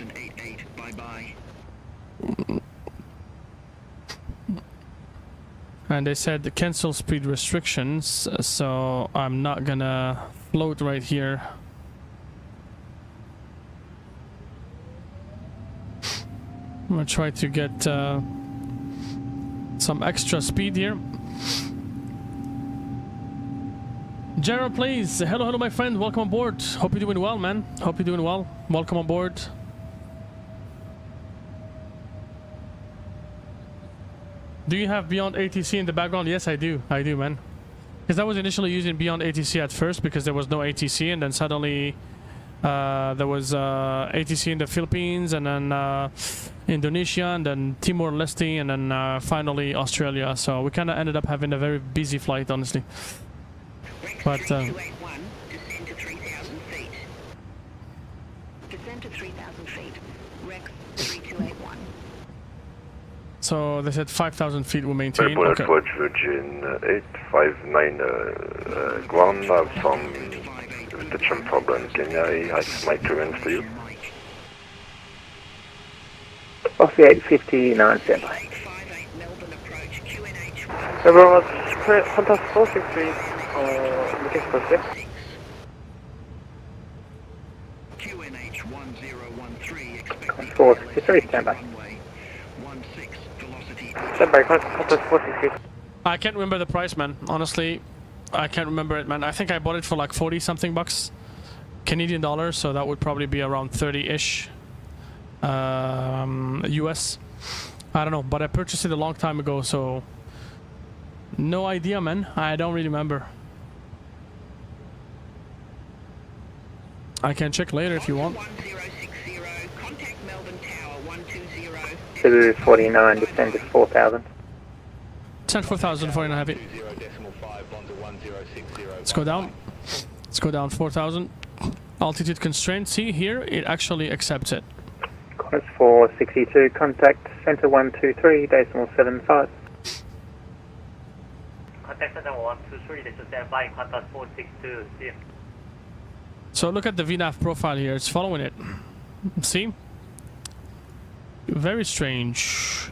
And they said the cancel speed restrictions, so I'm not gonna float right here. I'm gonna try to get some extra speed here. Gerald, please. Hello, my friend. Welcome on board. Hope you're doing well, man. Hope you're doing well. Welcome on board. Do you have Beyond ATC in the background? Yes, I do. I do, man. Because I was initially using Beyond ATC at first because there was no ATC, and then suddenly there was ATC in the Philippines, and then Indonesia, and then Timor-Leste, and then finally Australia. So we kind of ended up having a very busy flight, honestly. But descend to 3,000 feet. Descend to 3,000 feet. Rex 3281. So they said 5,000 feet will maintain. Airport Okay. Watch Virgin 859 ground have some reception problem. Can I ask my clearance to you? Off the 859 standby. Everyone, contact 463, looking for this. QNH 1013, expecting 463, standby. 16 velocity. Standby, contact 463. I can't remember the price, man. Honestly, I can't remember it, man. I think I bought it for like 40 something bucks Canadian dollars, so that would probably be around 30-ish US. I don't know, but I purchased it a long time ago, so no idea, man. I don't really remember. I can check later if you want. 1060, contact Melbourne Tower 120. 249, descend to 4,000. 10 4,000, 49 heavy. Let's go down. Let's go down 4,000. Altitude constraint. See here, it actually accepts it. Course 462, contact center 123.75. Contact center 123, this is flying contact 462, see. So look at the VNAV profile here. It's following it. See? Very strange.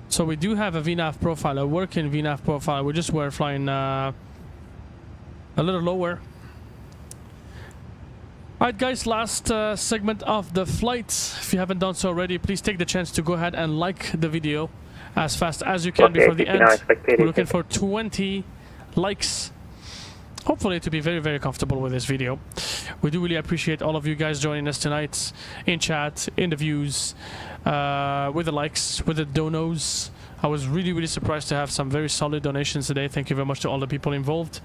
So we do have a VNAV profile, a working VNAV profile. We just were flying a little lower. Alright guys, last segment of the flight. If you haven't done so already, please take the chance to go ahead and like the video as fast as you can before the end. We're looking for 20 likes. Hopefully to be very, very comfortable with this video. We do really appreciate all of you guys joining us tonight in chat, in the views, with the likes, with the donos. I was really, really surprised to have some very solid donations today. Thank you very much to all the people involved.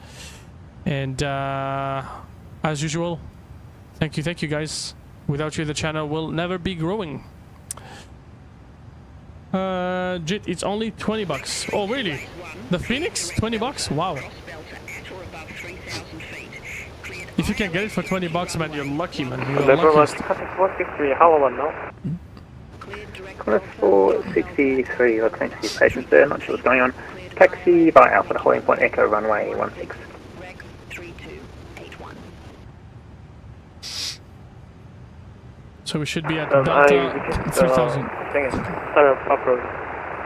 And as usual, thank you guys. Without you, the channel will never be growing. Jit, it's only 20 bucks. Oh, really? The Phoenix? 20 bucks? Wow. If you can get it for 20 bucks, man, you're lucky, man. You're lucky. Contact 463, how will now? Course 463, you're connected to patients there, not sure what's going on. Taxi by Alpha to holding point Echo runway 16. So we should be at Delta 3000.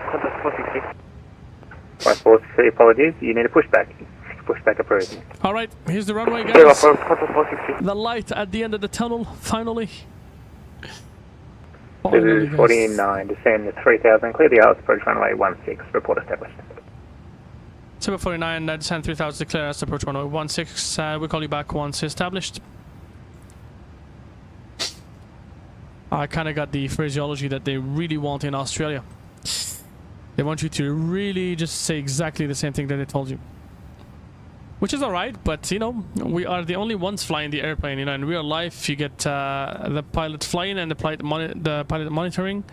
Contact 463. 463, apologies, you need a pushback. Pushback approved. Alright, here's the runway, guys. The light at the end of the tunnel, finally. 49, descend to 3,000, clear the outer approach runway 16, report established. 749, descend 3000, declare as approach runway 16. We'll call you back once established. I kind of got the phraseology that they really want in Australia. They want you to really just say exactly the same thing that they told you. which is alright, but you know, we are the only ones flying the airplane. You know, in real life, you get the pilot flying and the pilot monitoring,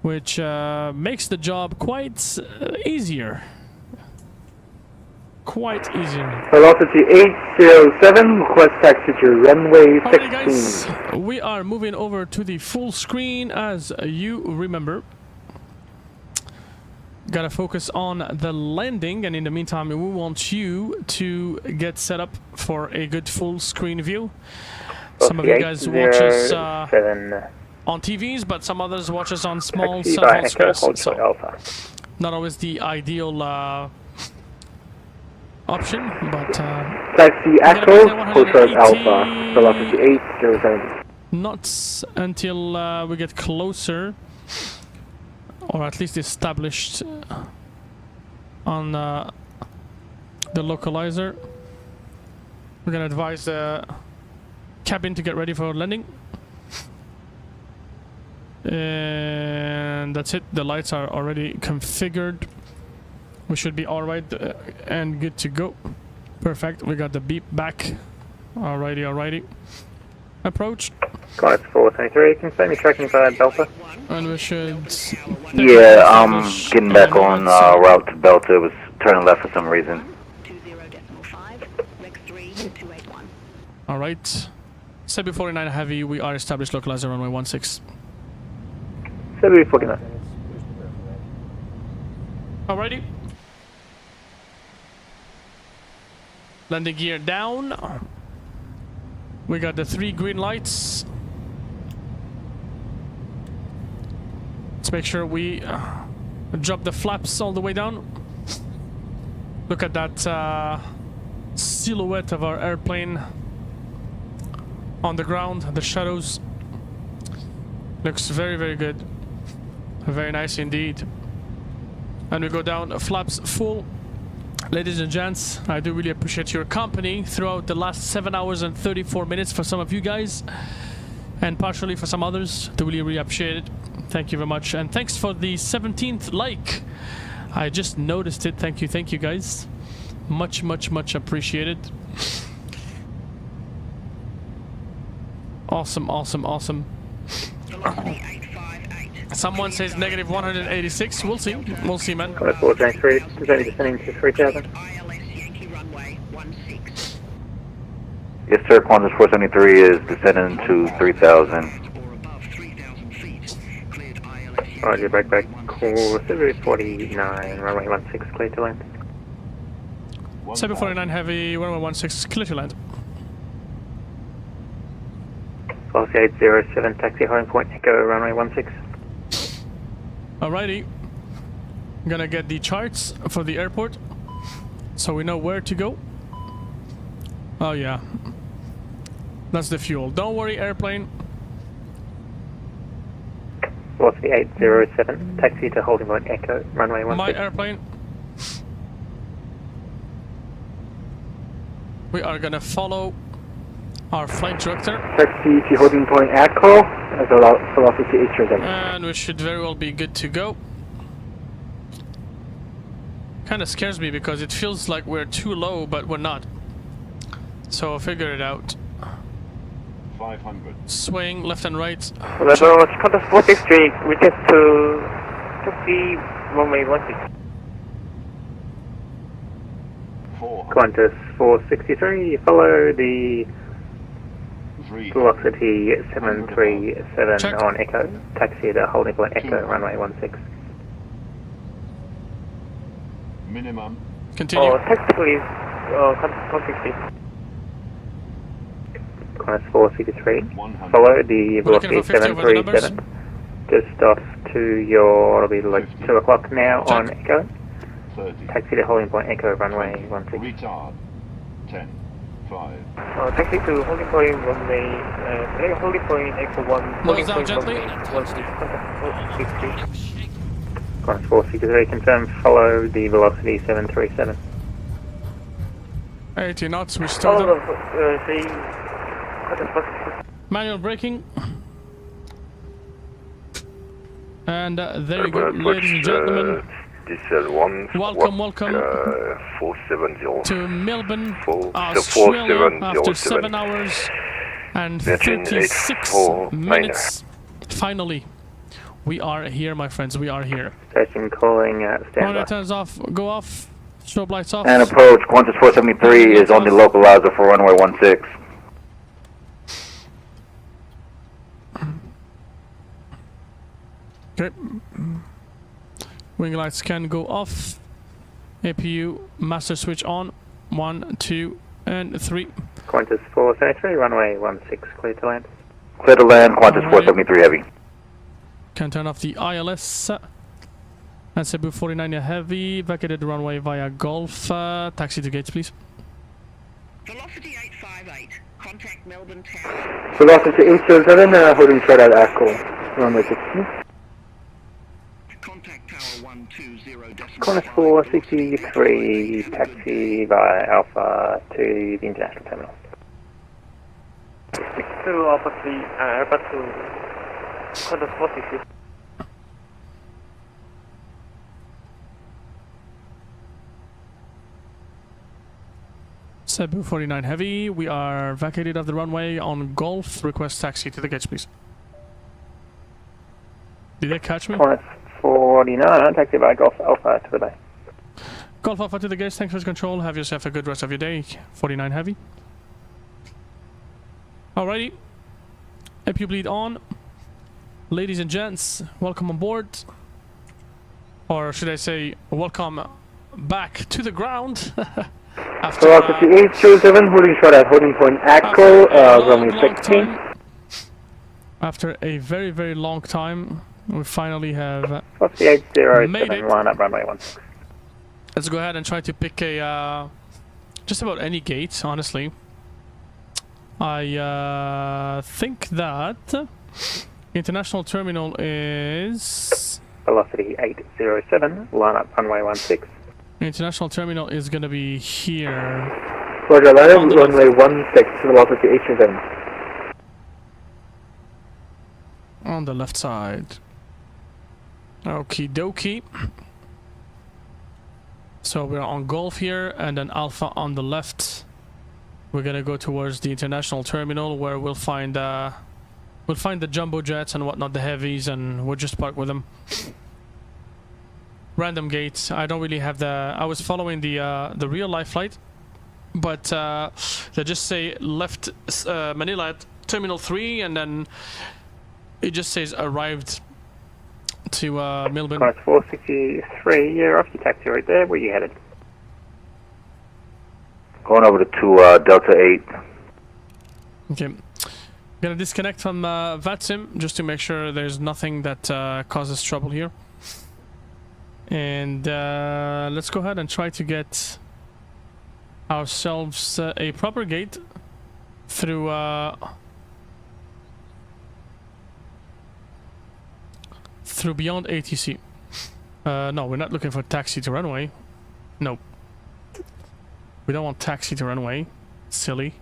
which makes the job quite easier. Quite easier. Velocity 807, request taxi to runway 16. Alright guys, we are moving over to the full screen as you remember. Gotta focus on the landing, and in the meantime we want you to get set up for a good full screen view. Some of you guys watch us on TVs, but some others watch us on small cell phone screens. So not always the ideal option, but taxi Echo, Hotel Alpha, velocity 807. Not until we get closer, or at least established on the localizer. We're gonna advise the cabin to get ready for landing. And that's it, the lights are already configured. We should be alright and good to go. Perfect, we got the beep back. Alrighty. Approach. Guys 423, confirm your tracking via Delta. And we should... Yeah, I'm getting back on route to Delta. It was turning left for some reason. Alright. Cebu 49 Heavy, we are established localizer runway 16. Cebu 49. Alrighty. Landing gear down. We got the 3 green lights. Let's make sure we drop the flaps all the way down. Look at that silhouette of our airplane on the ground, the shadows. Looks very good. Very nice indeed. And we go down, flaps full. Ladies and gents, I do really appreciate your company throughout the last 7 hours and 34 minutes for some of you guys, and partially for some others. Do really appreciate it. Thank you very much, and thanks for the 17th like. I just noticed it. Thank you guys. Much appreciated. Awesome. Someone says negative 186. We'll see, man. 4 James 3, is only descending to 3000. Yes, sir. Qantas 473 is descending to 3000. Roger, back. Call Cebu 49, runway 16, clear to land. Cebu 49 Heavy, runway 16, clear to land. Velocity 807, taxi holding point, Echo, runway 16. Alrighty. I'm gonna get the charts for the airport so we know where to go. Oh yeah. That's the fuel. Don't worry, airplane. Velocity 807, taxi to holding point, Echo, runway 16. My airplane. We are gonna follow our flight director. Taxi to holding point, Echo, velocity 807. And we should very well be good to go. Kinda scares me because it feels like we're too low, but we're not. So I'll figure it out. 500. Swing left and right. Level Qantas 463, request to taxi runway 16. Qantas 463, follow the velocity 737 Check. on Echo, taxi to holding point Echo, runway 16. Minimum. Continue. Taxi please, Qantas 460. Qantas 463, follow the velocity 737, just off to your, it'll be like 2 o'clock now. Check. On Echo, 30. taxi to holding point Echo, runway 16. Retard. 10. 5. Taxi to holding point runway, holding point Echo 1, Nose down gently. Qantas 463, confirm, follow the velocity 737. 80 knots, we start manual braking. And there you go, ladies and gentlemen. Diesel 1. Welcome, welcome 470. to Melbourne, 4, Australia, after 7 47. hours and Virgin 36 84 minutes. Finally, we are here, my friends. We are here. Station calling standby. Monitor turns off. Go off. Strobe lights off. And approach, Qantas 473 is on the localizer for runway 16. Okay. Wing lights can go off. APU master switch on. 1, 2, and 3. Qantas 473, runway 16, clear to land. Clear to land, Qantas 473 heavy. Can turn off the ILS. And Cebu 49 heavy. Vacated the runway via Gulf. Taxi to gates, please. Velocity 858. Contact Melbourne Tower. Velocity 807, holding short at ASUS, runway 16. Contact Tower 120. Qantas 463, taxi by Alpha to the international terminal. 62 Alpha 3, Airbus to Qantas 463. Cebu 49 heavy. We are vacated off the runway on Gulf. Request taxi to the gates, please. Did they catch me? Qantas 49, taxi by Golf Alpha to the bay. Golf Alpha to the gates. Thanks for control. Have yourself a good rest of your day. 49 heavy. Alrighty. APU bleed on. Ladies and gents, welcome on board. Or should I say, welcome back to the ground. After, Velocity 827, holding short at holding point ACO, runway 16. After a very, very long time, we finally have Velocity 807, made it. line up runway 16. Let's go ahead and try to pick a just about any gate, honestly. I think that international terminal is Velocity 807, line up runway 16. international terminal is gonna be here. Roger, line runway 16, velocity 827. On the left side. Okie dokie. So we're on Gulf here, and then Alpha on the left. We're gonna go towards the international terminal where we'll find the jumbo jets and whatnot, the heavies, and we'll just park with them. Random gates. I don't really have the. I was following the real life flight, but they just say left Manila at Terminal 3, and then it just says arrived to Melbourne. Qantas 463, you're off your taxi right there. Where you headed? Going over to Delta 8. Okay. Gonna disconnect from VATSIM just to make sure there's nothing that causes trouble here. And let's go ahead and try to get ourselves a proper gate through beyond ATC. No, we're not looking for taxi to runway. Nope. We don't want taxi to runway. Silly.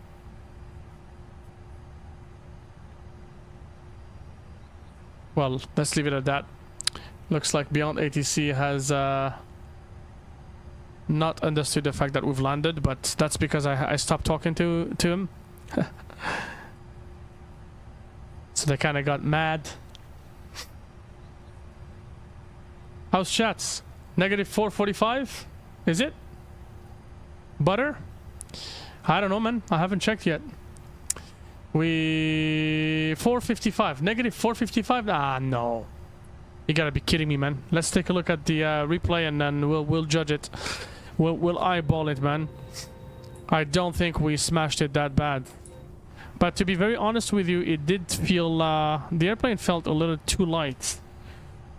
Well, let's leave it at that. Looks like Beyond ATC has not understood the fact that we've landed, but that's because I stopped talking to him. So they kind of got mad. How's chats? Negative 445? Is it? Butter? I don't know, man. I haven't checked yet. We 455. Negative 455? Ah, no. You gotta be kidding me, man. Let's take a look at the replay and then we'll judge it. We'll eyeball it, man. I don't think we smashed it that bad. But to be very honest with you, it did feel the airplane felt a little too light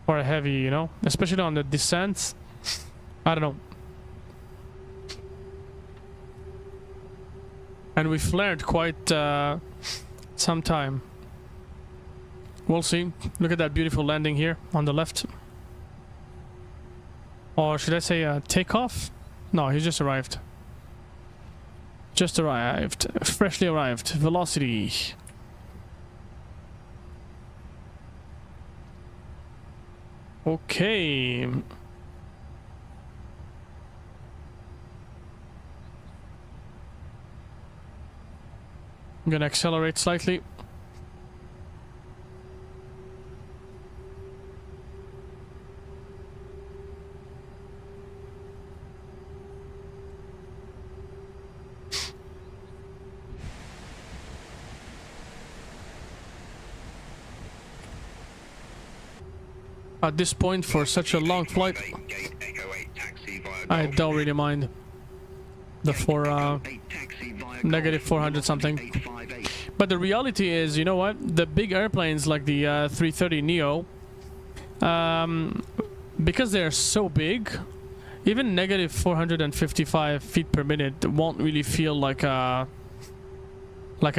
for a heavy, you know, especially on the descent. I don't know. And we flared quite some time. We'll see. Look at that beautiful landing here on the left. Or should I say takeoff? No, he just arrived. Just arrived. Freshly arrived. Velocity. Okay. I'm gonna accelerate slightly. At this point, for such a long flight, I don't really mind the negative 400 something. But the reality is, you know what? The big airplanes like the A330NEO, because they're so big, even negative 455 feet per minute won't really feel like a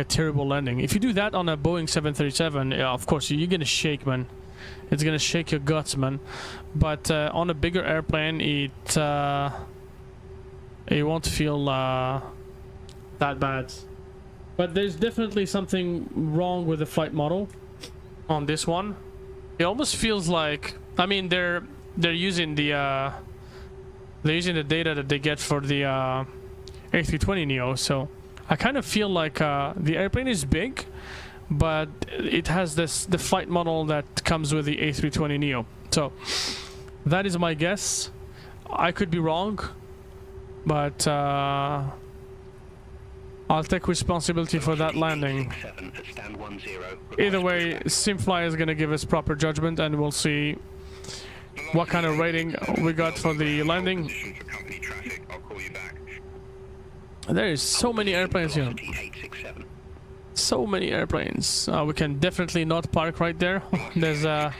terrible landing. If you do that on a Boeing 737, yeah, of course you're gonna shake, man. It's gonna shake your guts, man. But on a bigger airplane, it won't feel that bad. But there's definitely something wrong with the flight model on this one. It almost feels like, I mean, they're using the data that they get for the A320NEO, so I kind of feel like the airplane is big, but it has the flight model that comes with the A320NEO. So that is my guess. I could be wrong, but I'll take responsibility for that landing. Either way, Simfly is gonna give us proper judgment, and we'll see what kind of rating we got for the landing. There is so many airplanes here. So many airplanes. We can definitely not park right there. There's a...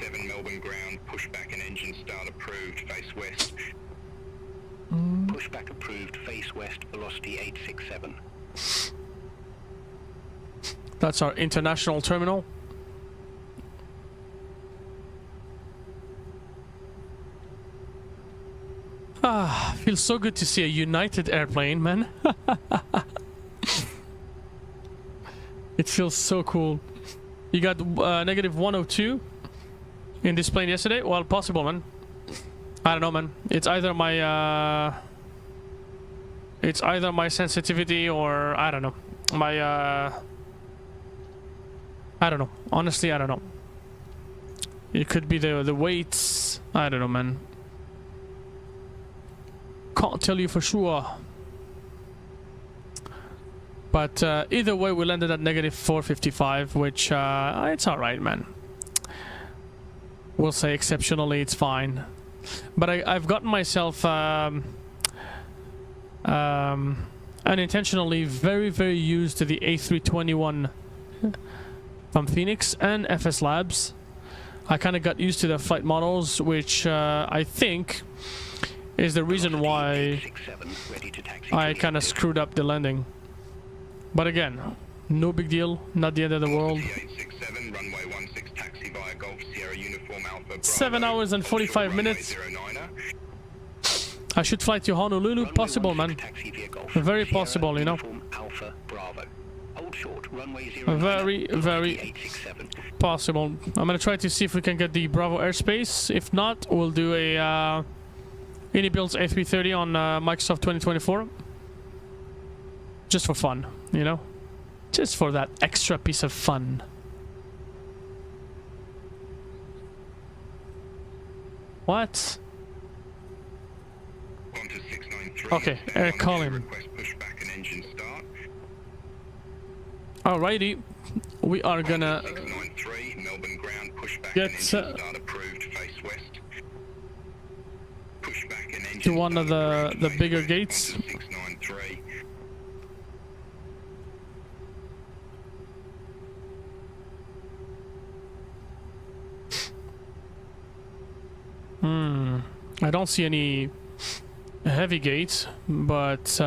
Pushback approved, face west, velocity 867. That's our international terminal. Ah, feels so good to see a United airplane, man. It feels so cool. You got negative 102 in this plane yesterday? Well, possible, man. I don't know, man. It's either my sensitivity, or I don't know. My I don't know. Honestly, I don't know. It could be the weights. I don't know, man. Can't tell you for sure. But either way, we landed at negative 455, which it's alright, man. We'll say exceptionally, it's fine. But I've gotten myself unintentionally very used to the A321 from Phoenix and FS Labs. I kind of got used to the flight models, which I think is the reason why I kind of screwed up the landing. But again, no big deal, not the end of the world. 7 hours and 45 minutes. I should fly to Honolulu. Possible, man. Very possible, you know. Very possible. I'm gonna try to see if we can get the Bravo airspace. If not, we'll do a Unibuilds A330 on Microsoft 2024. Just for fun, you know? Just for that extra piece of fun. What? Okay, air column. Alrighty, we are gonna get to one of the bigger gates. I don't see any heavy gates, but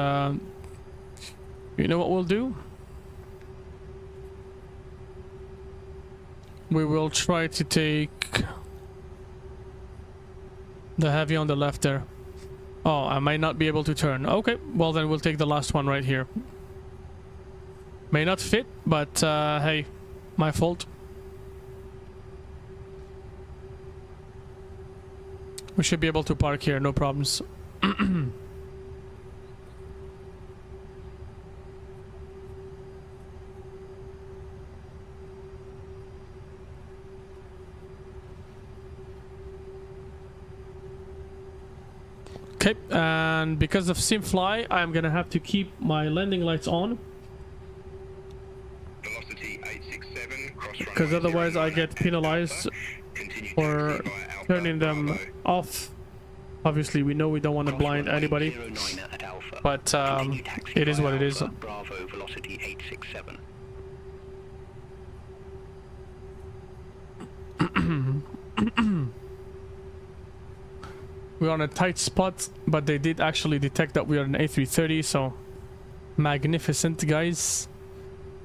you know what we'll do? We will try to take the heavy on the left there. Oh, I might not be able to turn. Okay, well then we'll take the last one right here. May not fit, but hey, my fault. We should be able to park here, no problems. Okay, and because of SimFly, I'm gonna have to keep my landing lights on. Velocity 867, cross Because otherwise I get penalized for turning them off. Obviously, we know we don't want to blind anybody, but it is what it is. Bravo, velocity 867. We're on a tight spot, but they did actually detect that we are an A330, so magnificent, guys.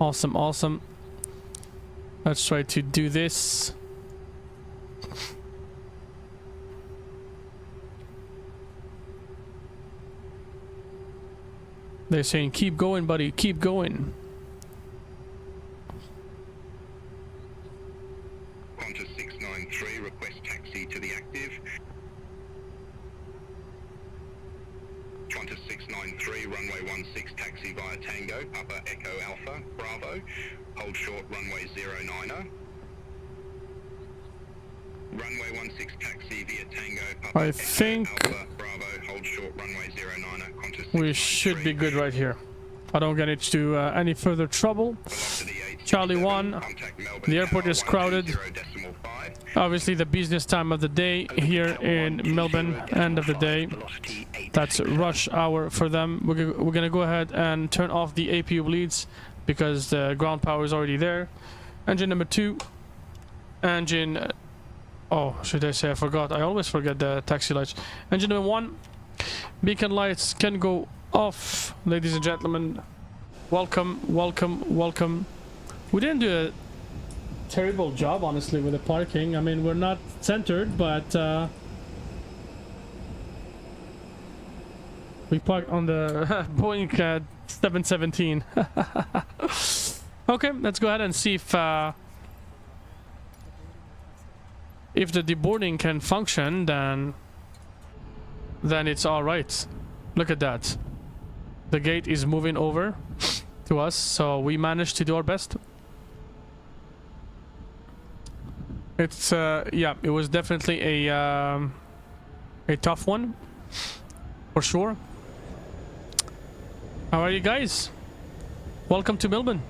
Awesome, awesome. Let's try to do this. They're saying, keep going, buddy, keep going. Qantas 693, request taxi to the active. Qantas 693, runway 16, taxi via Tango, Papa Echo Alpha, Bravo. Hold short, runway 09er. Runway 16, taxi via Tango, Papa I think Alpha, Bravo. Hold short, runway 09er. Qantas we should be good right here. I don't get into any further trouble. Charlie 1, the airport is crowded. Obviously the business time of the day here in Melbourne, end of the day. That's rush hour for them. We're gonna go ahead and turn off the APU bleeds because the ground power is already there. Engine number 2. Engine... oh, should I say I forgot? I always forget the taxi lights. Engine number 1. Beacon lights can go off, ladies and gentlemen. Welcome, welcome, welcome. We didn't do a terrible job, honestly, with the parking. I mean, we're not centered, but we parked on the Boeing 717. Okay, let's go ahead and see if the deboarding can function. Then it's all right. Look at that. The gate is moving over to us, so we managed to do our best. It's yeah, it was definitely a tough one for sure. How are you guys? Welcome to Melbourne.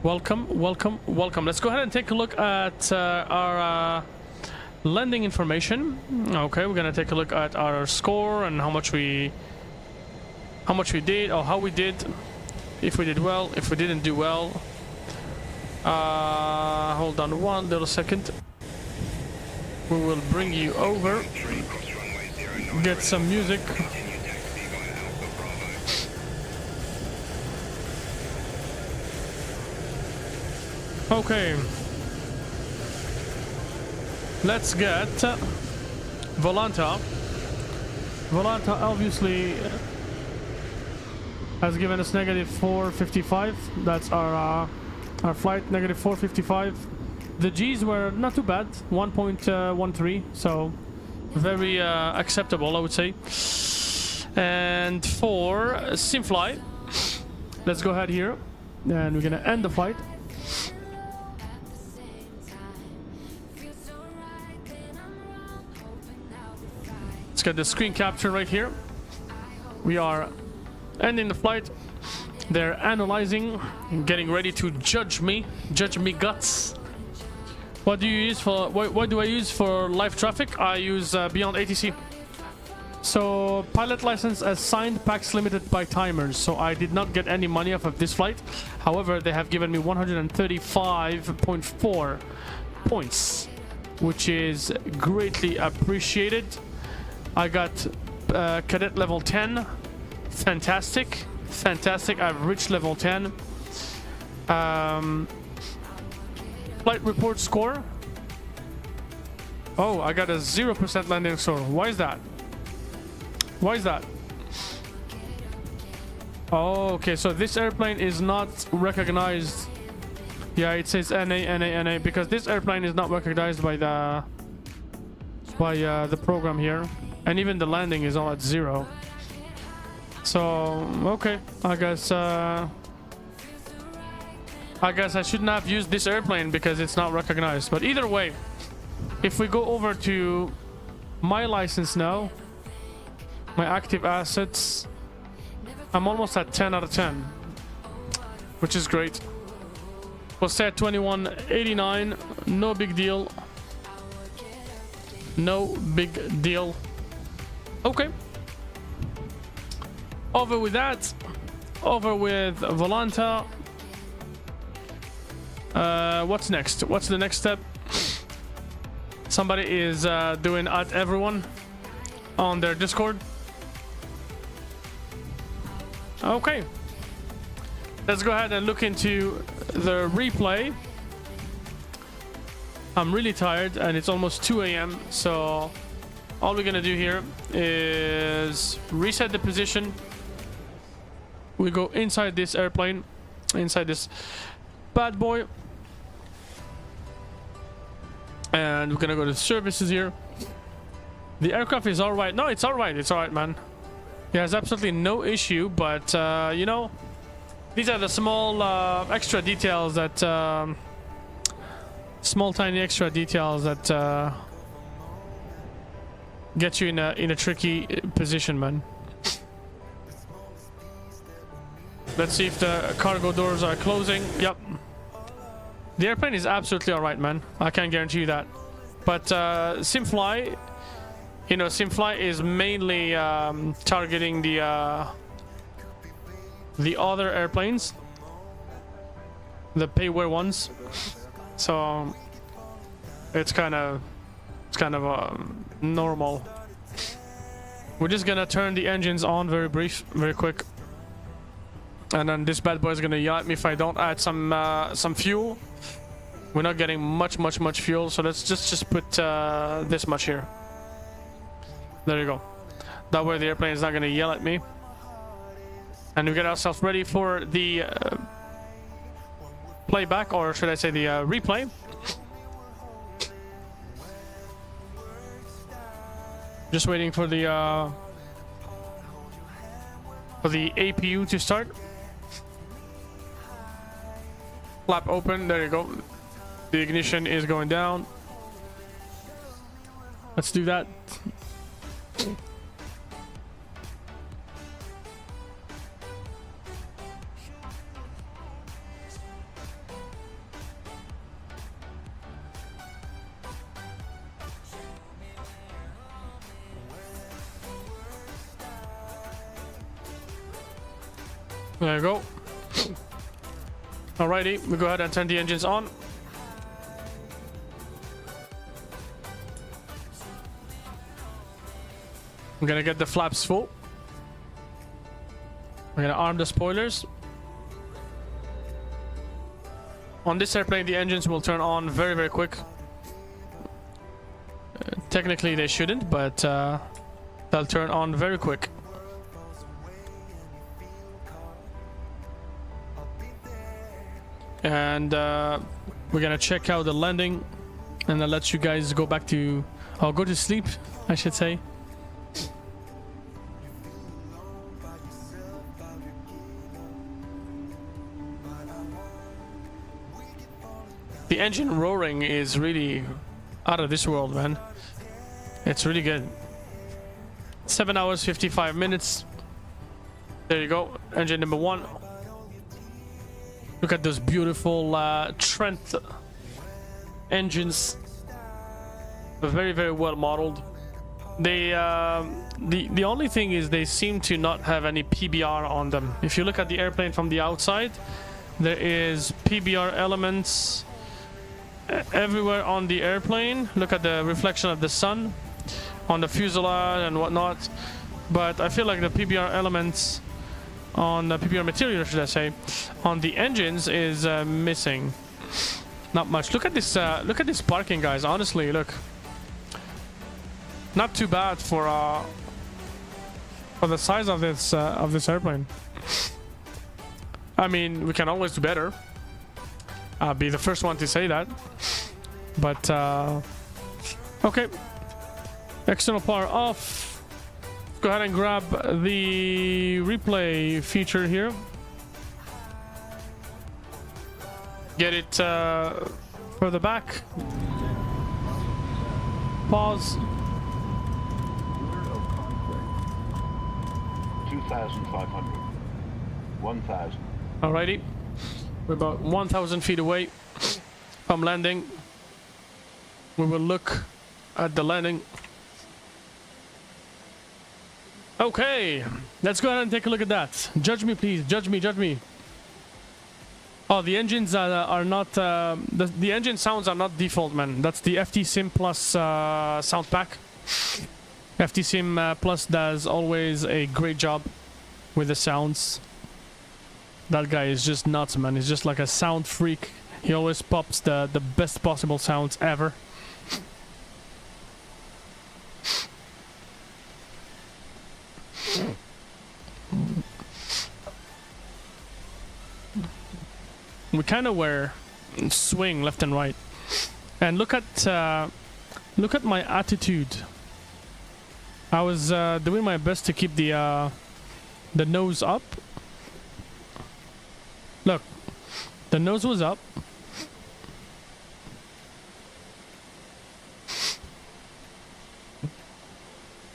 Welcome, welcome, welcome. Let's go ahead and take a look at our landing information. Okay, we're gonna take a look at our score and how much we did, or how we did, if we did well, if we didn't do well. Hold on one little second. We will bring you over. Get some music. Okay. Let's get Volanta. Volanta obviously has given us negative 455. That's our flight, negative 455. The G's were not too bad, 1.13, so very acceptable, I would say. And for SimFly, let's go ahead here, and we're gonna end the flight. Let's get the screen capture right here. We are ending the flight. They're analyzing, getting ready to judge me guts. What do you use for? What do I use for live traffic? I use Beyond ATC. So pilot license as signed, packs limited by timers. So I did not get any money off of this flight. However, they have given me 135.4 points, which is greatly appreciated. I got cadet level 10. Fantastic, fantastic. I've reached level 10. Flight report score. Oh, I got a 0% landing score. Why is that? Why is that? Oh, okay. So this airplane is not recognized. Yeah, it says NA because this airplane is not recognized by the program here, and even the landing is all at 0. So okay, I guess I shouldn't have used this airplane because it's not recognized. But either way, if we go over to my license now, My active assets, I'm almost at 10 out of 10, which is great. Corsair 2189, no big deal. No big deal. Okay. Over with that. Over with Volanta. What's next? What's the next step? Somebody is doing at everyone on their Discord. Okay. Let's go ahead and look into the replay. I'm really tired and it's almost 2 a.m. So all we're gonna do here is reset the position. We go inside this airplane, inside this bad boy. And we're gonna go to services here. The aircraft is all right. No, it's all right. It's all right, man. It has absolutely no issue, but you know, these are the small extra details that small tiny extra details that get you in a tricky position, man. Let's see if the cargo doors are closing. Yep. The airplane is absolutely all right, man. I can guarantee you that. But Simfly, you know, Simfly is mainly targeting the other airplanes, the payware ones. So it's kind of normal. We're just gonna turn the engines on very quick, and then this bad boy is gonna yell at me if I don't add some fuel. We're not getting much fuel, so let's just put this much here. There you go. That way the airplane is not gonna yell at me. And we get ourselves ready for the playback, or should I say the replay. Just waiting for the APU to start. Flap open, there you go. The ignition is going down. Let's do that. There you go. Alrighty, we go ahead and turn the engines on. I'm gonna get the flaps full. We're gonna arm the spoilers. On this airplane, the engines will turn on very quick. Technically, they shouldn't, but they'll turn on very quick. And we're gonna check out the landing, and I'll let you guys go back to, or go to sleep, I should say. The engine roaring is really out of this world, man. It's really good. 7 hours 55 minutes. There you go, engine number 1. Look at those beautiful Trent engines. Very well modeled. They the only thing is they seem to not have any PBR on them. If you look at the airplane from the outside, there is PBR elements everywhere on the airplane. Look at the reflection of the sun on the fuselage and whatnot. But I feel like the PBR elements on the PBR material, should I say, on the engines is missing. Not much. Look at this parking, guys. Honestly, look, not too bad for the size of this airplane. I mean, we can always do better. I'll be the first one to say that. But okay, external power off. Go ahead and grab the replay feature here. Get it further back. Pause. 2,500. 1,000. Alrighty. We're about 1,000 feet away from landing. We will look at the landing. Okay, let's go ahead and take a look at that. Judge me, please. Judge me, judge me. Oh, the engines are not... the engine sounds are not default, man. That's the FT-Sim Plus sound pack. FT-Sim Plus does always a great job with the sounds. That guy is just nuts, man. He's just like a sound freak. He always pops the best possible sounds ever. We kind of swing left and right, and look at my attitude. I was doing my best to keep the nose up. Look, the nose was up.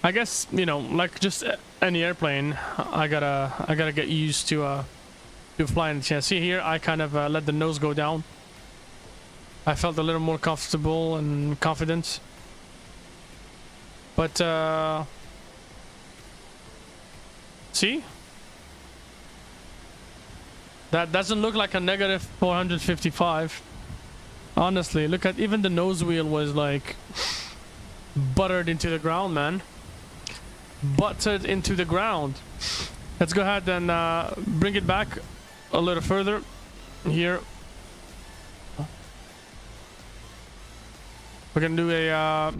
I guess, you know, like just any airplane, I gotta get used to flying. Yeah, see here, I kind of let the nose go down. I felt a little more comfortable and confident. But see? That doesn't look like a negative 455. Honestly, look at even the nose wheel was like buttered into the ground, man. Buttered into the ground. Let's go ahead and bring it back a little further here. We're gonna do a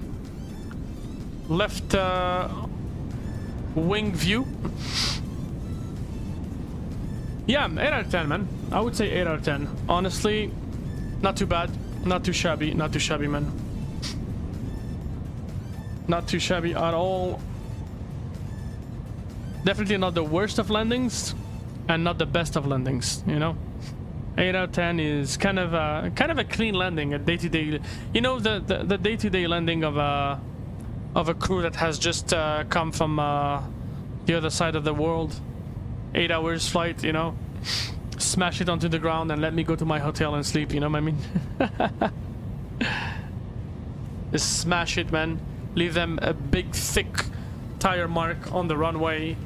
left wing view. Yeah, 8 out of 10, man. I would say 8 out of 10. Honestly, not too bad. Not too shabby. Not too shabby, man. Not too shabby at all. Definitely not the worst of landings, and not the best of landings. You know, 8 out of 10 is kind of a clean landing, a day-to-day. You know, the day-to-day landing of a crew that has just come from the other side of the world. 8 hours flight, you know, smash it onto the ground and let me go to my hotel and sleep. You know what I mean? Just smash it, man. Leave them a big, thick tire mark on the runway.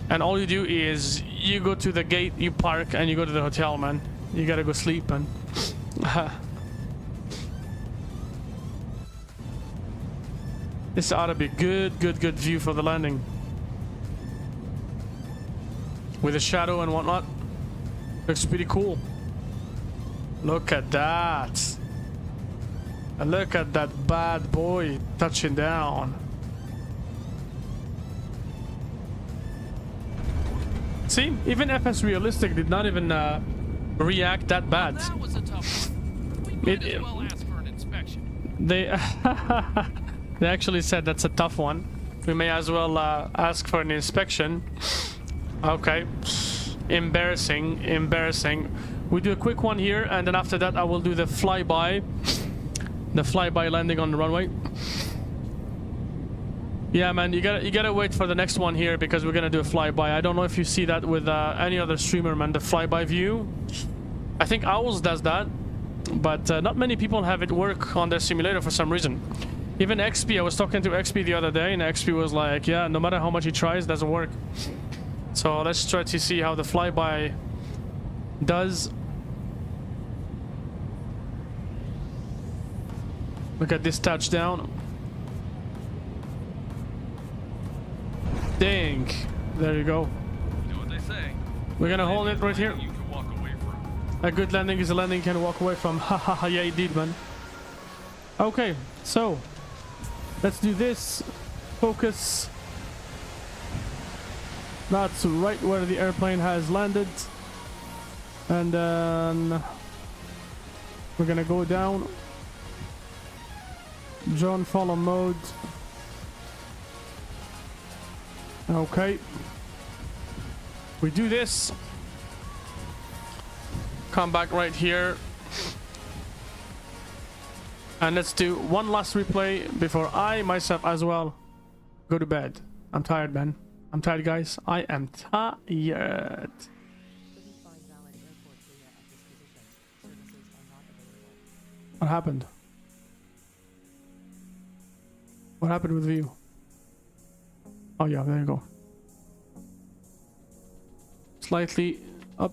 And all you do is you go to the gate, you park, and you go to the hotel, man. You gotta go sleep, man. This ought to be good view for the landing. With a shadow and whatnot. Looks pretty cool. Look at that. And look at that bad boy touching down. See, even FS Realistic did not even react that bad. That was a tough one. We might as well ask for an inspection. They actually said that's a tough one. We may as well ask for an inspection. Okay. Embarrassing. We do a quick one here, and then after that I will do the flyby. The flyby landing on the runway. Yeah, man, you gotta wait for the next one here because we're gonna do a flyby. I don't know if you see that with any other streamer, man. The flyby view. I think Owls does that, but not many people have it work on their simulator for some reason. Even XP, I was talking to XP the other day, and XP was like, "Yeah, no matter how much he tries, it doesn't work." So let's try to see how the flyby does. Look at this touchdown. Dang. There you go. You know what they say. We're gonna hold it right here. You can walk away from. A good landing is a landing you can walk away from. Haha, yeah, indeed, man. Okay, so let's do this. Focus. That's right where the airplane has landed. And then we're gonna go down. Drone follow mode. Okay. We do this. Come back right here. And let's do one last replay before I myself as well go to bed. I'm tired, man. I'm tired, guys. I am tired. What happened? What happened with view? Oh yeah, there you go. Slightly up.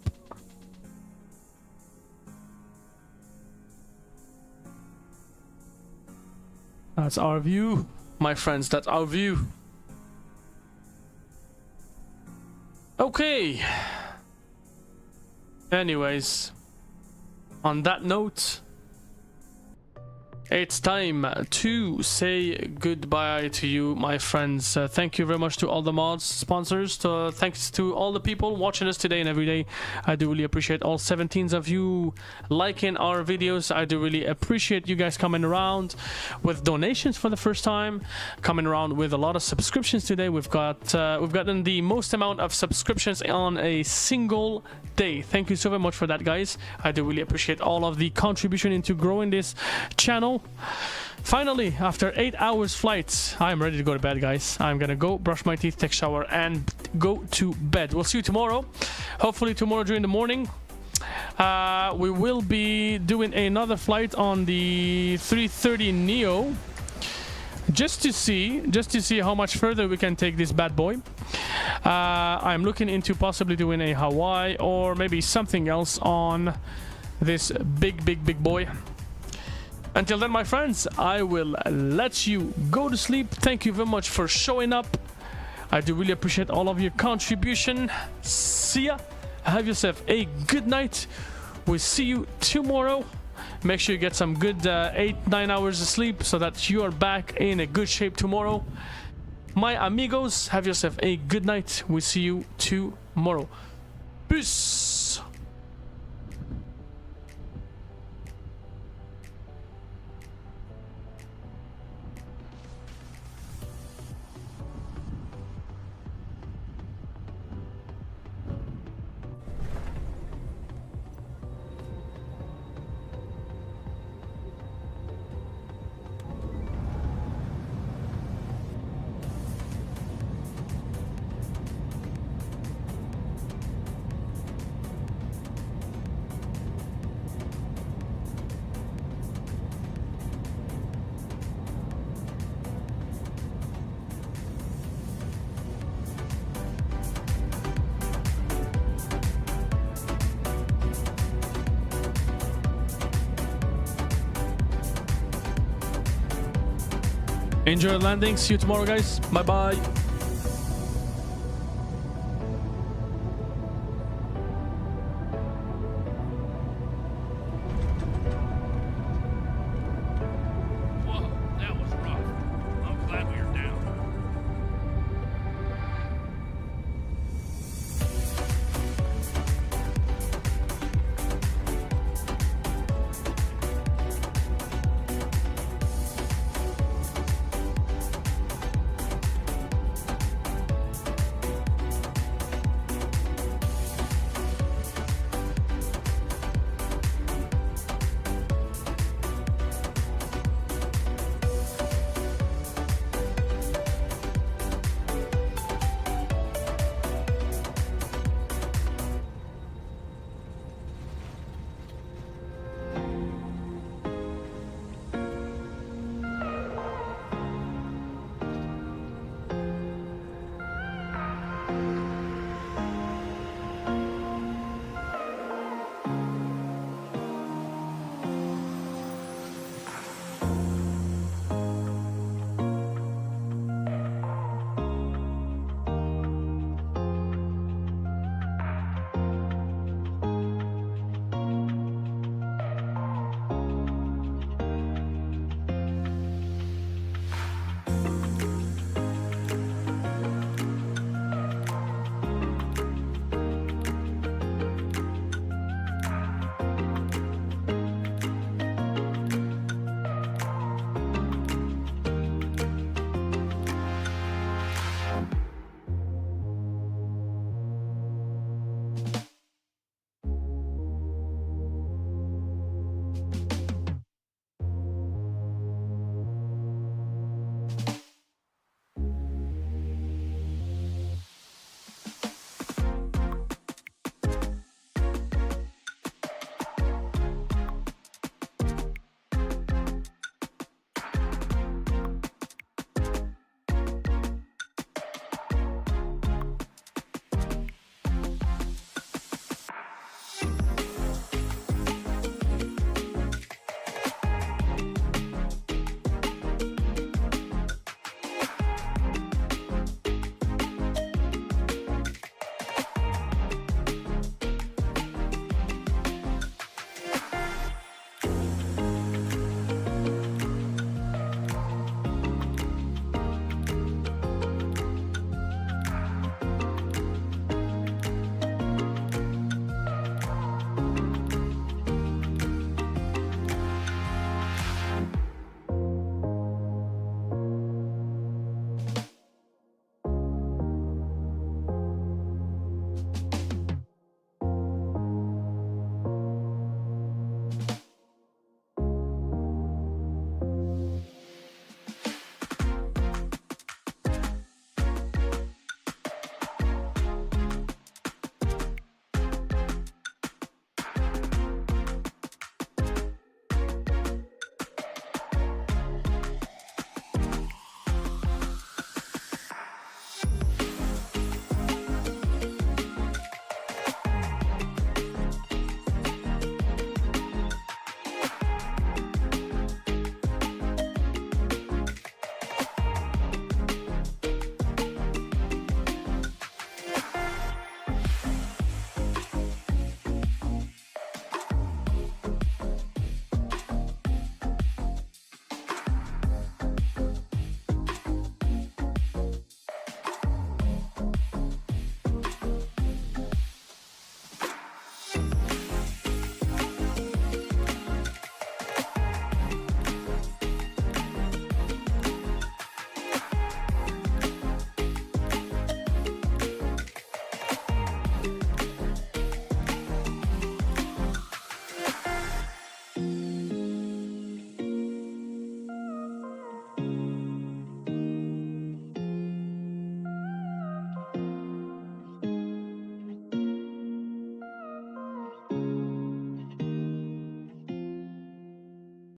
That's our view, my friends. That's our view. Okay. Anyways, on that note, it's time to say goodbye to you, my friends. Thank you very much to all the mods, sponsors. Thanks to all the people watching us today and every day. I do really appreciate all 17 of you liking our videos. I do really appreciate you guys coming around with donations for the first time, coming around with a lot of subscriptions today. We've gotten the most amount of subscriptions on a single day. Thank you so very much for that, guys. I do really appreciate all of the contribution into growing this channel. Finally, after 8 hours flights, I'm ready to go to bed, guys. I'm gonna go brush my teeth, take a shower, and go to bed. We'll see you tomorrow. Hopefully tomorrow during the morning. We will be doing another flight on the A330NEO. Just to see how much further we can take this bad boy. I'm looking into possibly doing a Hawaii or maybe something else on this big boy. Until then, my friends, I will let you go to sleep. Thank you very much for showing up. I do really appreciate all of your contribution. See ya. Have yourself a good night. We'll see you tomorrow. Make sure you get some good 8-9 hours of sleep so that you are back in a good shape tomorrow. My amigos, have yourself a good night. We'll see you tomorrow. Peace. Enjoy the landing. See you tomorrow, guys. Bye bye.